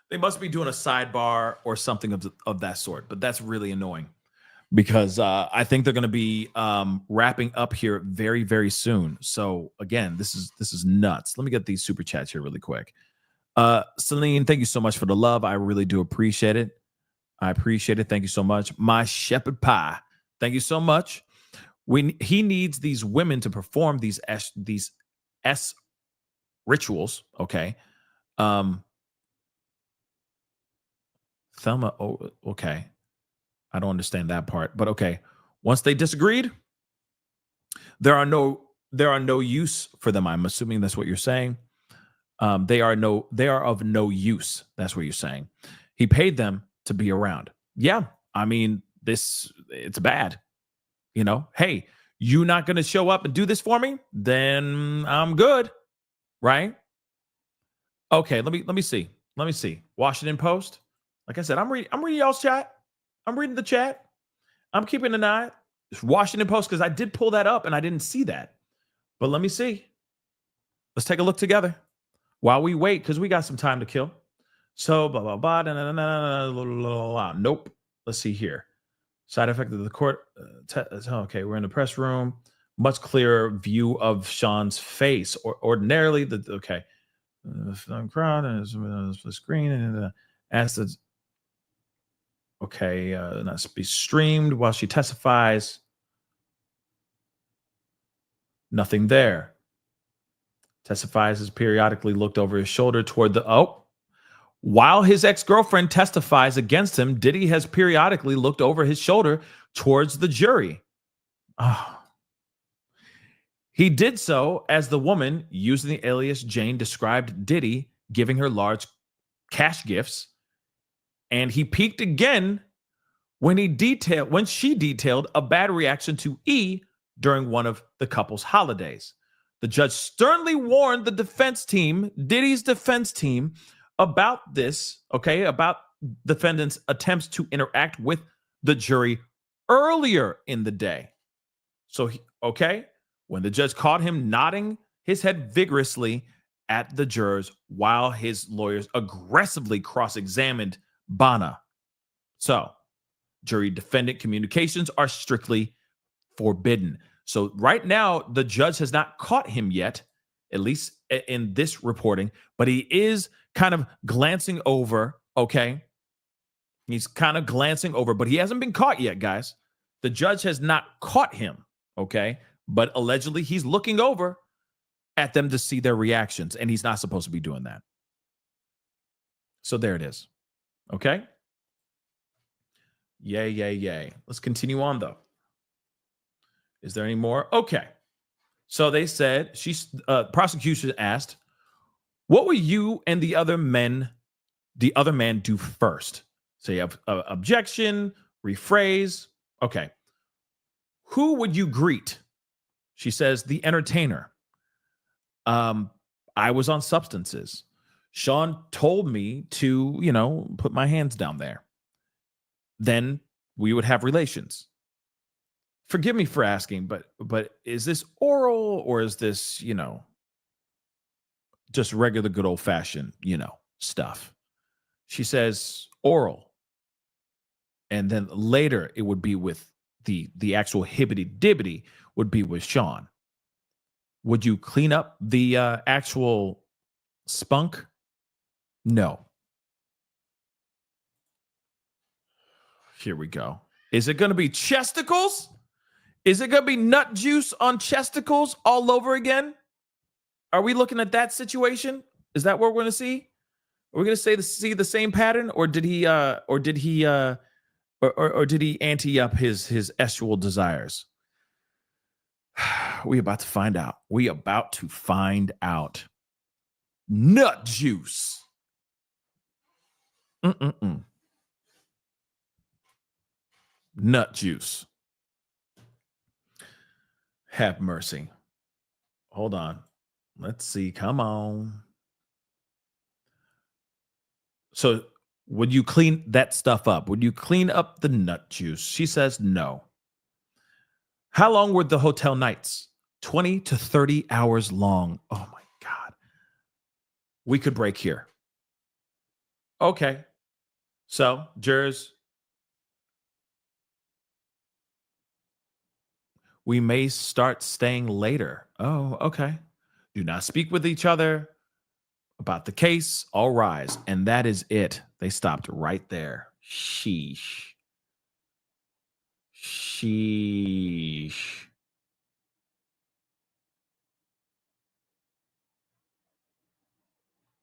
they must be doing a sidebar or something of that sort, but that's really annoying because I think they're going to be wrapping up here very, very soon. So again, this is nuts. Let me get these super chats here really quick. Celine, thank you so much for the love. I really do appreciate it. I appreciate it. Thank you so much. My shepherd pie. Thank you so much. He needs these women to perform these S rituals. Okay. Thelma. Oh, okay. I don't understand that part, but okay. Once they disagreed, there are no use for them. I'm assuming that's what you're saying. They are of no use. That's what you're saying. He paid them to be around. Yeah. I mean, it's bad. Hey, You not going to show up and do this for me? Then I'm good, right? Okay, let me see. Let me see. Washington Post. Like I said, I'm reading y'all's chat. I'm reading the chat. I'm keeping an eye. It's Washington Post, because I did pull that up and I didn't see that. But let me see. Let's take a look together while we wait, because we got some time to kill. So blah blah blah. Nope. Let's see here. Side effect of the court. Okay, we're in the press room. Much clearer view of Sean's face. Or ordinarily, crowd and the screen and asked the not to be streamed while she testifies. Nothing there. Testifies as periodically looked over his shoulder toward the while his ex-girlfriend testifies against him, Diddy has periodically looked over his shoulder towards the jury. He did so as the woman using the alias Jane described Diddy giving her large cash gifts, and he peeked again when she detailed a bad reaction to E during one of the couple's holidays. The judge sternly warned the defense team, Diddy's defense team, about this, about defendants' attempts to interact with the jury earlier in the day. So, when the judge caught him nodding his head vigorously at the jurors while his lawyers aggressively cross-examined Bana. So, jury-defendant communications are strictly forbidden. So right now, the judge has not caught him yet, at least in this reporting, but he is kind of glancing over, He's kind of glancing over, but he hasn't been caught yet, guys. The judge has not caught him, But allegedly, he's looking over at them to see their reactions, and he's not supposed to be doing that. So there it is, Yay. Let's continue on, though. Is there any more? Okay. So they said, prosecution asked, what will you and the other man do first? So you have objection, rephrase. Okay. Who would you greet? She says, the entertainer. I was on substances. Sean told me to, put my hands down there. Then we would have relations. Forgive me for asking, but is this oral or is this, just regular good old fashioned, stuff? She says oral. And then later it would be with the actual hibbity dibbity would be with Sean. Would you clean up the actual spunk? No. Here we go. Is it going to be chesticles? Is it going to be nut juice on chesticles all over again? Are we looking at that situation? Is that what we're going to see? Are we going to see the same pattern, or did he ante up his sexual desires? We about to find out. Nut juice. Nut juice. Have mercy. Hold on. Let's see. Come on. So would you clean that stuff up? Would you clean up the nut juice? She says no. How long were the hotel nights? 20 to 30 hours long. Oh my God. We could break here. Okay. So, jurors, we may start staying later. Oh, okay. Do not speak with each other about the case. All rise. And that is it. They stopped right there. Sheesh.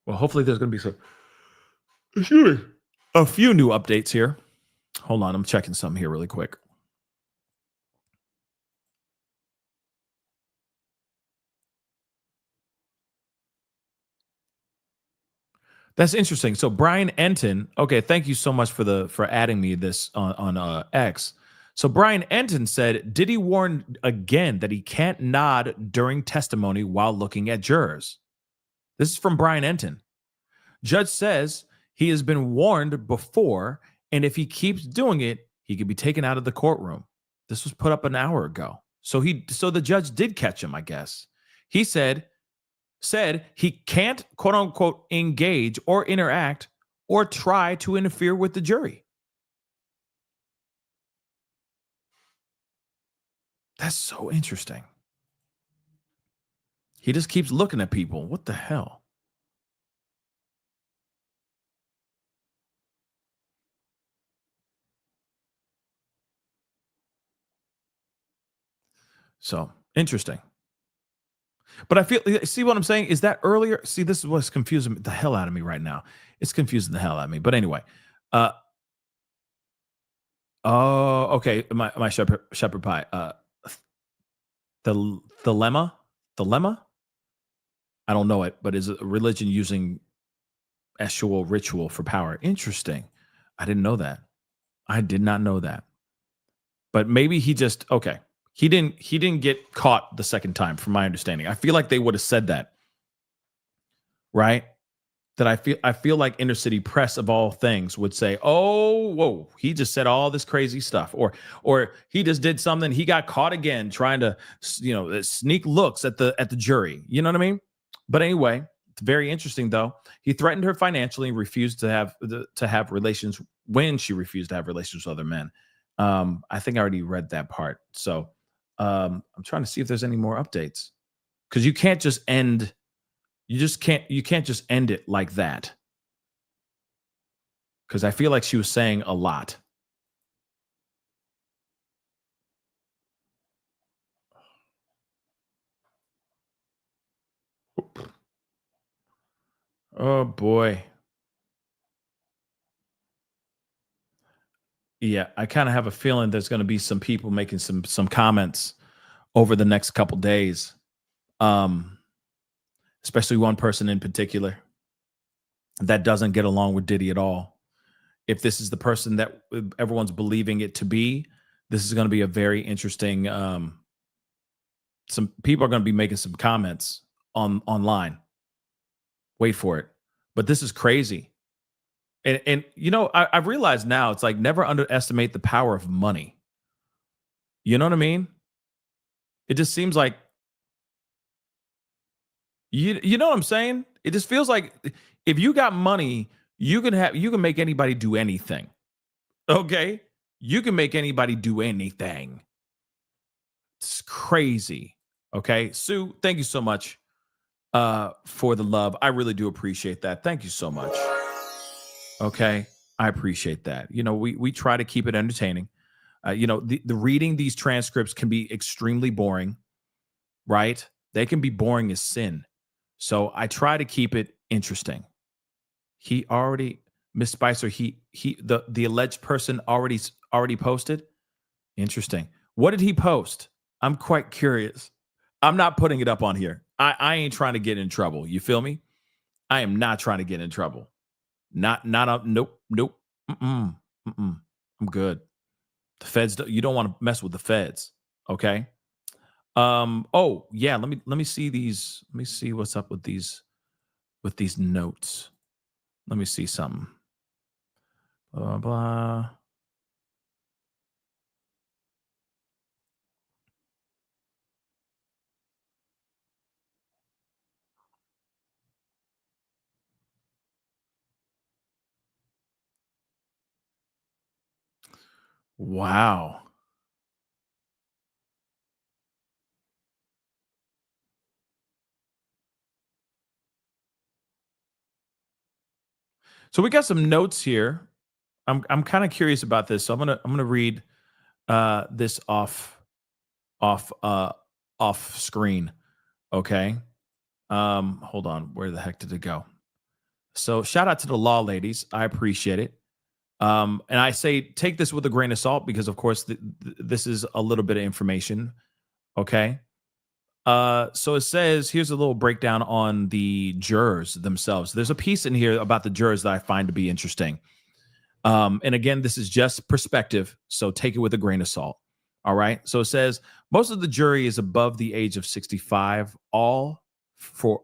Well, hopefully there's going to be a few new updates here. Hold on. I'm checking some here really quick. That's interesting. So Brian Enton, okay, thank you so much for adding me this on X. So Brian Enton said Diddy warned again that he can't nod during testimony while looking at jurors. This is from Brian Enton. Judge says he has been warned before, and if he keeps doing it, he could be taken out of the courtroom. This was put up an hour ago. So the judge did catch him, I guess. He said he can't, quote unquote, engage or interact or try to interfere with the jury. That's so interesting. He just keeps looking at people. What the hell? So interesting. But I feel, see what I'm saying? Is that earlier? See, this is what's confusing the hell out of me right now. It's confusing the hell out of me. But anyway, oh, okay. My shepherd pie. The lemma. I don't know it, but is a religion using actual ritual for power? Interesting. I didn't know that. I did not know that. But maybe he just okay. He didn't get caught the second time, from my understanding. I feel like they would have said that, right? That I feel like inner city press of all things would say, "Oh, whoa, he just said all this crazy stuff," or he just did something. He got caught again trying to, sneak looks at the jury. You know what I mean? But anyway, it's very interesting though. He threatened her financially and refused to have relations when she refused to have relations with other men. I think I already read that part. So I'm trying to see if there's any more updates, because you can't just end. You can't just end it like that, because I feel like she was saying a lot. Oh boy. Yeah, I kind of have a feeling there's going to be some people making some comments over the next couple days. Especially one person in particular that doesn't get along with Diddy at all. If this is the person that everyone's believing it to be, this is going to be a very interesting. Some people are going to be making some comments online. Wait for it. But this is crazy. And I've realized now, it's like, never underestimate the power of money. You know what I mean? It just seems like, you know what I'm saying? It just feels like if you got money, you can make anybody do anything. Okay? You can make anybody do anything. It's crazy. Okay? Sue, thank you so much for the love. I really do appreciate that. Thank you so much. Okay? I appreciate that. We try to keep it entertaining. The reading these transcripts can be extremely boring, right? They can be boring as sin. So I try to keep it interesting. Miss Spicer, the alleged person already posted. Interesting. What did he post? I'm quite curious. I'm not putting it up on here. I ain't trying to get in trouble. You feel me? I am not trying to get in trouble. Nope. I'm good. The feds, you don't want to mess with the feds. Okay. Oh yeah, let me see these. Let me see what's up with these notes. Let me see something. Blah blah. Wow. So we got some notes here. I'm kind of curious about this. So I'm gonna read this off screen. Okay. Hold on. Where the heck did it go? So shout out to the law ladies. I appreciate it. And I say take this with a grain of salt, because of course this is a little bit of information. Okay. So it says, here's a little breakdown on the jurors themselves. There's a piece in here about the jurors that I find to be interesting. And again, this is just perspective, so take it with a grain of salt. All right. So it says most of the jury is above the age of 65, all for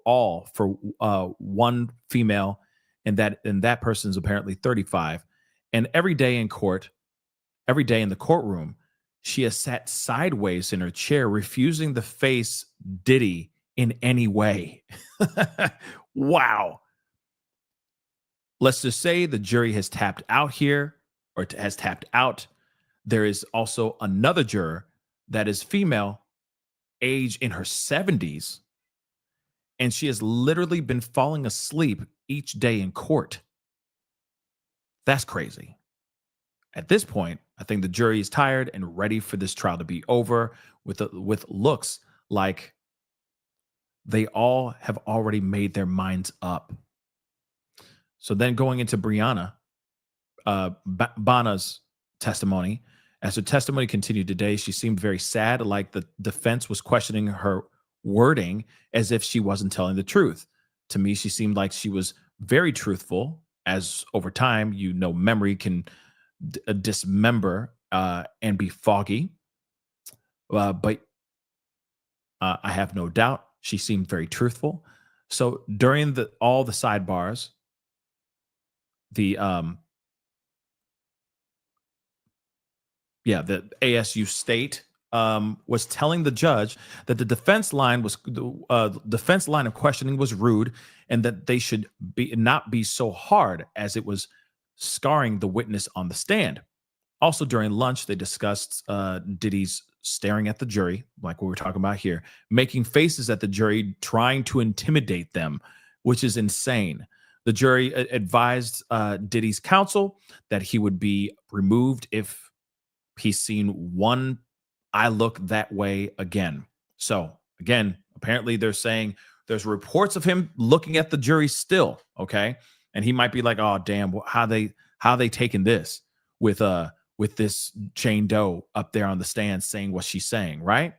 one female, and that person's apparently 35. And every day in the courtroom, she has sat sideways in her chair, refusing to face Diddy in any way. Wow. Let's just say the jury has tapped out here, or has tapped out. There is also another juror that is female, age in her 70s, and she has literally been falling asleep each day in court. That's crazy. At this point, I think the jury is tired and ready for this trial to be over, with looks like they all have already made their minds up. So then going into Bryana, Bana's testimony. As her testimony continued today, she seemed very sad, like the defense was questioning her wording as if she wasn't telling the truth. To me, she seemed like she was very truthful, as over time, memory can dismember and be foggy. But I have no doubt she seemed very truthful. So during all the sidebars, the ASU state was telling the judge that the defense line of questioning was rude, and that they should not be so hard, as it was scarring the witness on the stand. Also during lunch, they discussed Diddy's staring at the jury, like we were talking about here, making faces at the jury, trying to intimidate them, which is insane. The jury advised Diddy's counsel that he would be removed if he's seen one eye look that way again. So again, apparently they're saying there's reports of him looking at the jury still. Okay. And he might be like, oh damn, how they taking this with this Jane Doe up there on the stand saying what she's saying, right?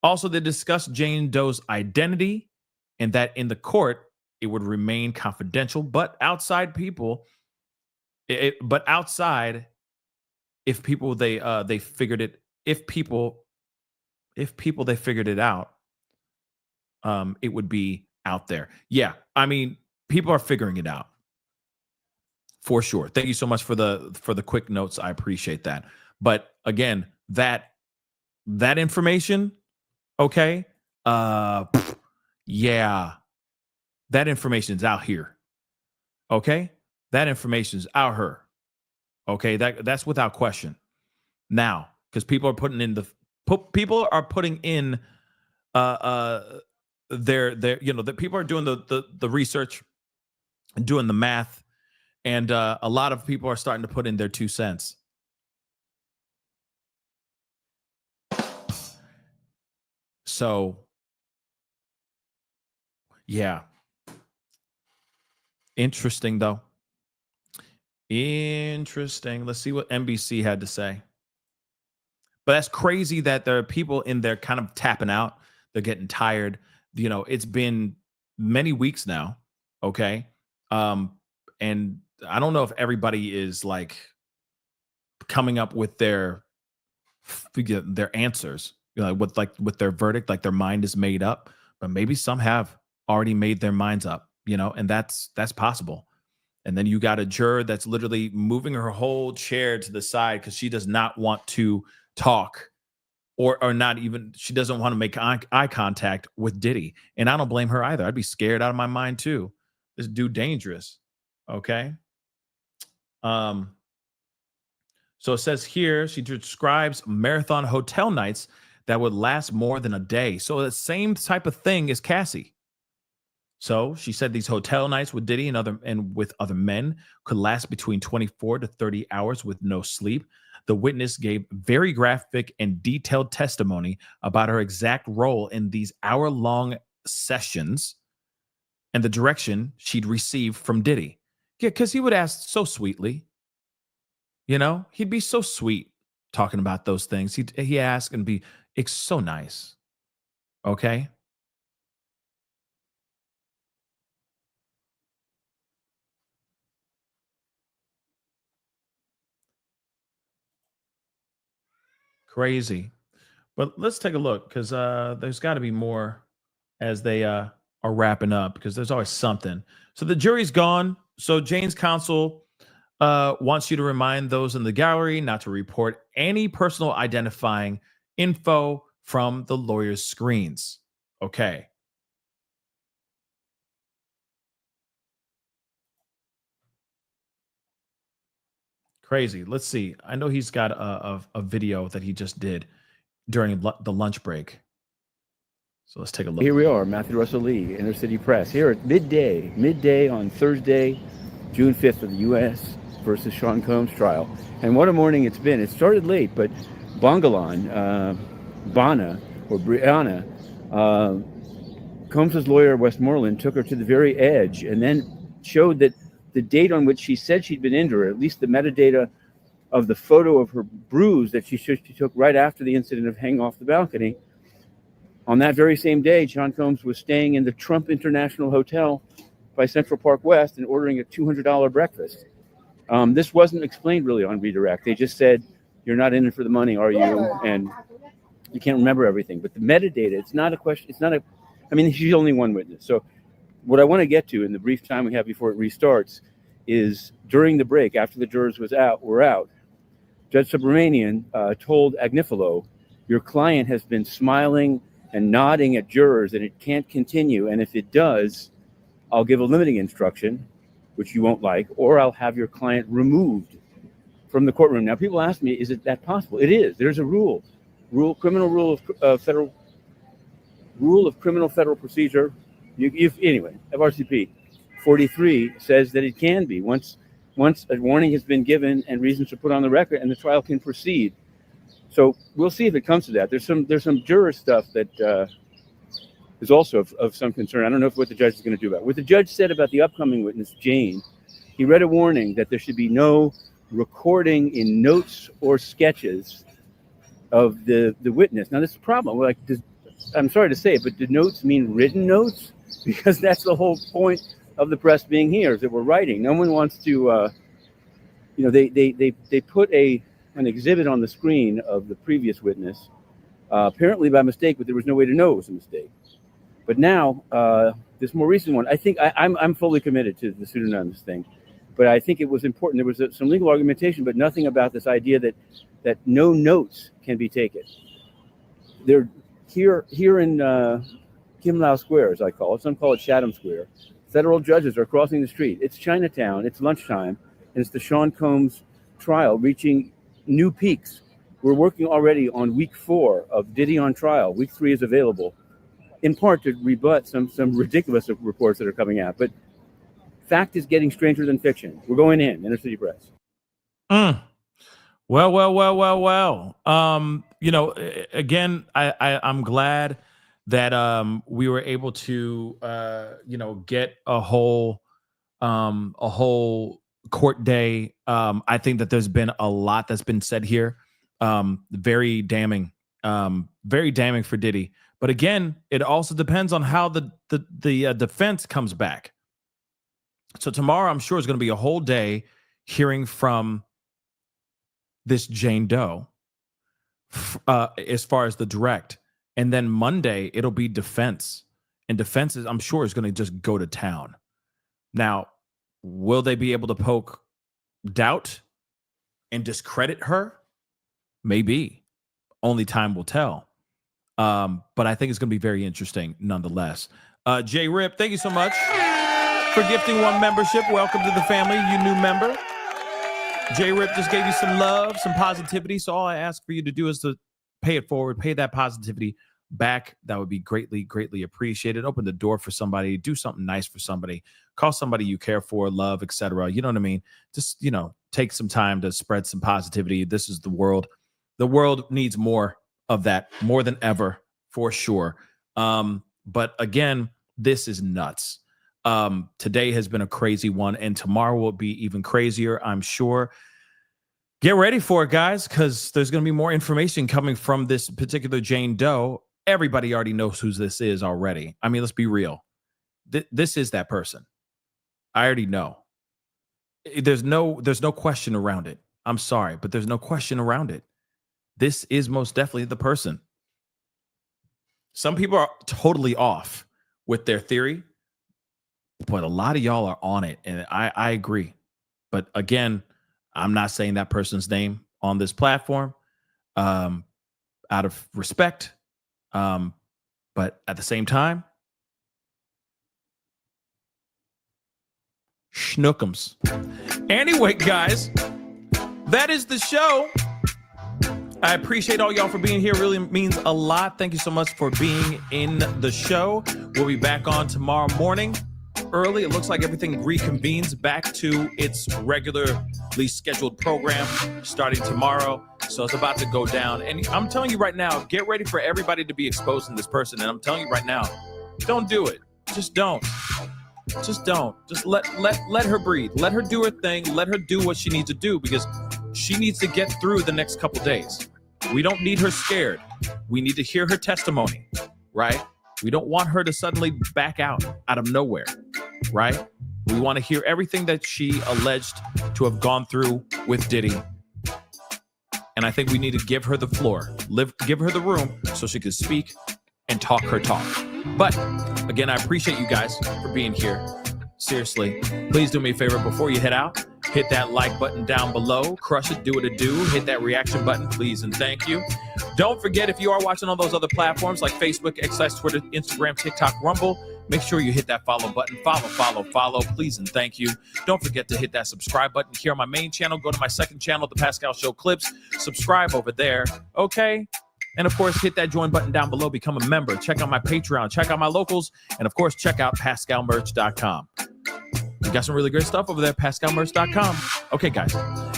Also, they discussed Jane Doe's identity, and that in the court it would remain confidential, but outside people, if people they figured it, if people they figured it out, it would be out there. Yeah, I mean, people are figuring it out for sure. Thank you so much for the quick notes. I appreciate that. But again, that information, okay, yeah, that information is out here. Okay, that information is out here. Okay, that's without question. Now, because people are putting in their the people are doing the research, doing the math, and a lot of people are starting to put in their 2 cents. So yeah, interesting though. Interesting. Let's see what NBC had to say. But that's crazy that there are people in there kind of tapping out. They're getting tired. It's been many weeks now. Okay. And I don't know if everybody is like coming up with their answers, with their verdict, like their mind is made up, but maybe some have already made their minds up, and that's possible. And then you got a juror that's literally moving her whole chair to the side because she does not want to talk, or not even, she doesn't want to make eye contact with Diddy. And I don't blame her either. I'd be scared out of my mind too. This dude dangerous. Okay. So it says here, she describes marathon hotel nights that would last more than a day. So the same type of thing as Cassie. So she said these hotel nights with Diddy and with other men could last between 24 to 30 hours with no sleep. The witness gave very graphic and detailed testimony about her exact role in these hour-long sessions and the direction she'd received from Diddy. Yeah, because he would ask so sweetly. He'd be so sweet talking about those things. He ask and it's so nice. Okay. Crazy. But let's take a look because there's got to be more as they are wrapping up because there's always something. So the jury's gone. So Jane's counsel wants you to remind those in the gallery not to report any personal identifying info from the lawyer's screens. Okay. Crazy. Let's see. I know he's got a video that he just did during the lunch break. So let's take a look. Here we are, Matthew Russell Lee, Inner City Press, here at midday on Thursday, June 5th of the U.S. versus Sean Combs trial. And what a morning it's been. It started late, but Bongolan, Bana, or Bryana, Combs' lawyer, Westmoreland, took her to the very edge and then showed that the date on which she said she'd been injured, or at least the metadata of the photo of her bruise that she took right after the incident of hanging off the balcony. On that very same day, Sean Combs was staying in the Trump International Hotel by Central Park West and ordering a $200 breakfast. This wasn't explained really on redirect. They just said, "You're not in it for the money, are you?" And you can't remember everything. But the metadata, it's not a question. I mean, she's only one witness. So what I want to get to in the brief time we have before it restarts is during the break, after the jurors were out, Judge Subramanian told Agnifilo, "Your client has been smiling and nodding at jurors, and it can't continue. And if it does, I'll give a limiting instruction, which you won't like, or I'll have your client removed from the courtroom." Now, people ask me, is it that possible? It is. There's a criminal rule of criminal federal procedure. Anyway, FRCP 43 says that it can be once a warning has been given and reasons are put on the record, and the trial can proceed. So we'll see if it comes to that. There's some juror stuff that is also of some concern. I don't know what the judge is going to do about it. What the judge said about the upcoming witness, Jane, he read a warning that there should be no recording in notes or sketches of the witness. Now, this is a problem. I'm sorry to say it, but do notes mean written notes? Because that's the whole point of the press being here, is that we're writing. No one wants to, they put an exhibit on the screen of the previous witness, apparently by mistake, but there was no way to know it was a mistake. But now, this more recent one, I think I'm fully committed to the pseudonymous thing, but I think it was important. There was some legal argumentation, but nothing about this idea that no notes can be taken. They're here in Kim Lau Square, as I call it. Some call it Chatham Square. Federal judges are crossing the street. It's Chinatown. It's lunchtime, and it's the Sean Combs trial reaching new peaks. We're working already on week 4 of Diddy on trial. Week 3 is available, in part to rebut some ridiculous reports that are coming out. But fact is getting stranger than fiction. We're going in Inner City Press. Well. Again, I'm glad that we were able to get a whole court day. I think that there's been a lot that's been said here. Very damning for Diddy. But again, it also depends on how the defense comes back. So tomorrow, I'm sure, is going to be a whole day hearing from this Jane Doe as far as the direct. And then Monday, it'll be defense. And defense, I'm sure, is going to just go to town. Now, will they be able to poke doubt and discredit her? Maybe. Only time will tell. But I think it's going to be very interesting nonetheless. Jay Rip, thank you so much for gifting 1 membership. Welcome to the family, you new member. Jay Rip just gave you some love, some positivity. So all I ask for you to do is to pay it forward, pay that positivity back. That would be greatly, greatly appreciated. Open the door for somebody, do something nice for somebody, call somebody you care for, love, etc. You know what I mean? Just, take some time to spread some positivity. This is the world. The world needs more of that, more than ever, for sure. But again, this is nuts. Today has been a crazy one, and tomorrow will be even crazier, I'm sure. Get ready for it, guys, because there's going to be more information coming from this particular Jane Doe. Everybody already knows who this is already. I mean, let's be real. This is that person. I already know. There's no question around it. I'm sorry, but there's no question around it. this is most definitely the person. Some people are totally off with their theory, but a lot of y'all are on it. And I agree. But again, I'm not saying that person's name on this platform out of respect. But at the same time, schnookums. Anyway, guys, that is the show. I appreciate all y'all for being here. It really means a lot. Thank you so much for being in the show. We'll be back on tomorrow morning early. It looks like everything reconvenes back to its regularly scheduled program starting tomorrow. So it's about to go down. And I'm telling you right now, get ready for everybody to be exposing this person. And I'm telling you right now, don't do it. Just don't. Just don't. Just let her breathe. Let her do her thing. Let her do what she needs to do, because she needs to get through the next couple days. We don't need her scared. We need to hear her testimony, right? We don't want her to suddenly back out of nowhere, right? We want to hear everything that she alleged to have gone through with Diddy. And I think we need to give her the floor, give her the room so she can speak and talk her talk. But again, I appreciate you guys for being here. Seriously, please do me a favor before you head out. Hit that like button down below. Crush it, do what it do. Hit that reaction button, please, and thank you. Don't forget, if you are watching on those other platforms like Facebook, X, Twitter, Instagram, TikTok, Rumble, make sure you hit that follow button. Follow, please, and thank you. Don't forget to hit that subscribe button here on my main channel. Go to my second channel, The Pascal Show Clips. Subscribe over there, okay? And of course, hit that join button down below. Become a member. Check out my Patreon. Check out my locals. And of course, check out PascalMerch.com. We got some really great stuff over there, PascalMerch.com. Okay, guys.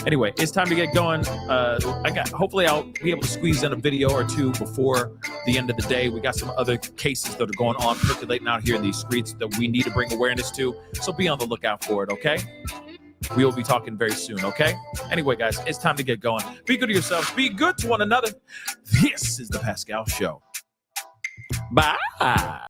Anyway, it's time to get going. Hopefully I'll be able to squeeze in a video or two before the end of the day. We got some other cases that are going on, percolating out here in these streets that we need to bring awareness to. So be on the lookout for it, okay? We will be talking very soon, okay? Anyway, guys, it's time to get going. Be good to yourselves. Be good to one another. This is The Pascal Show. Bye.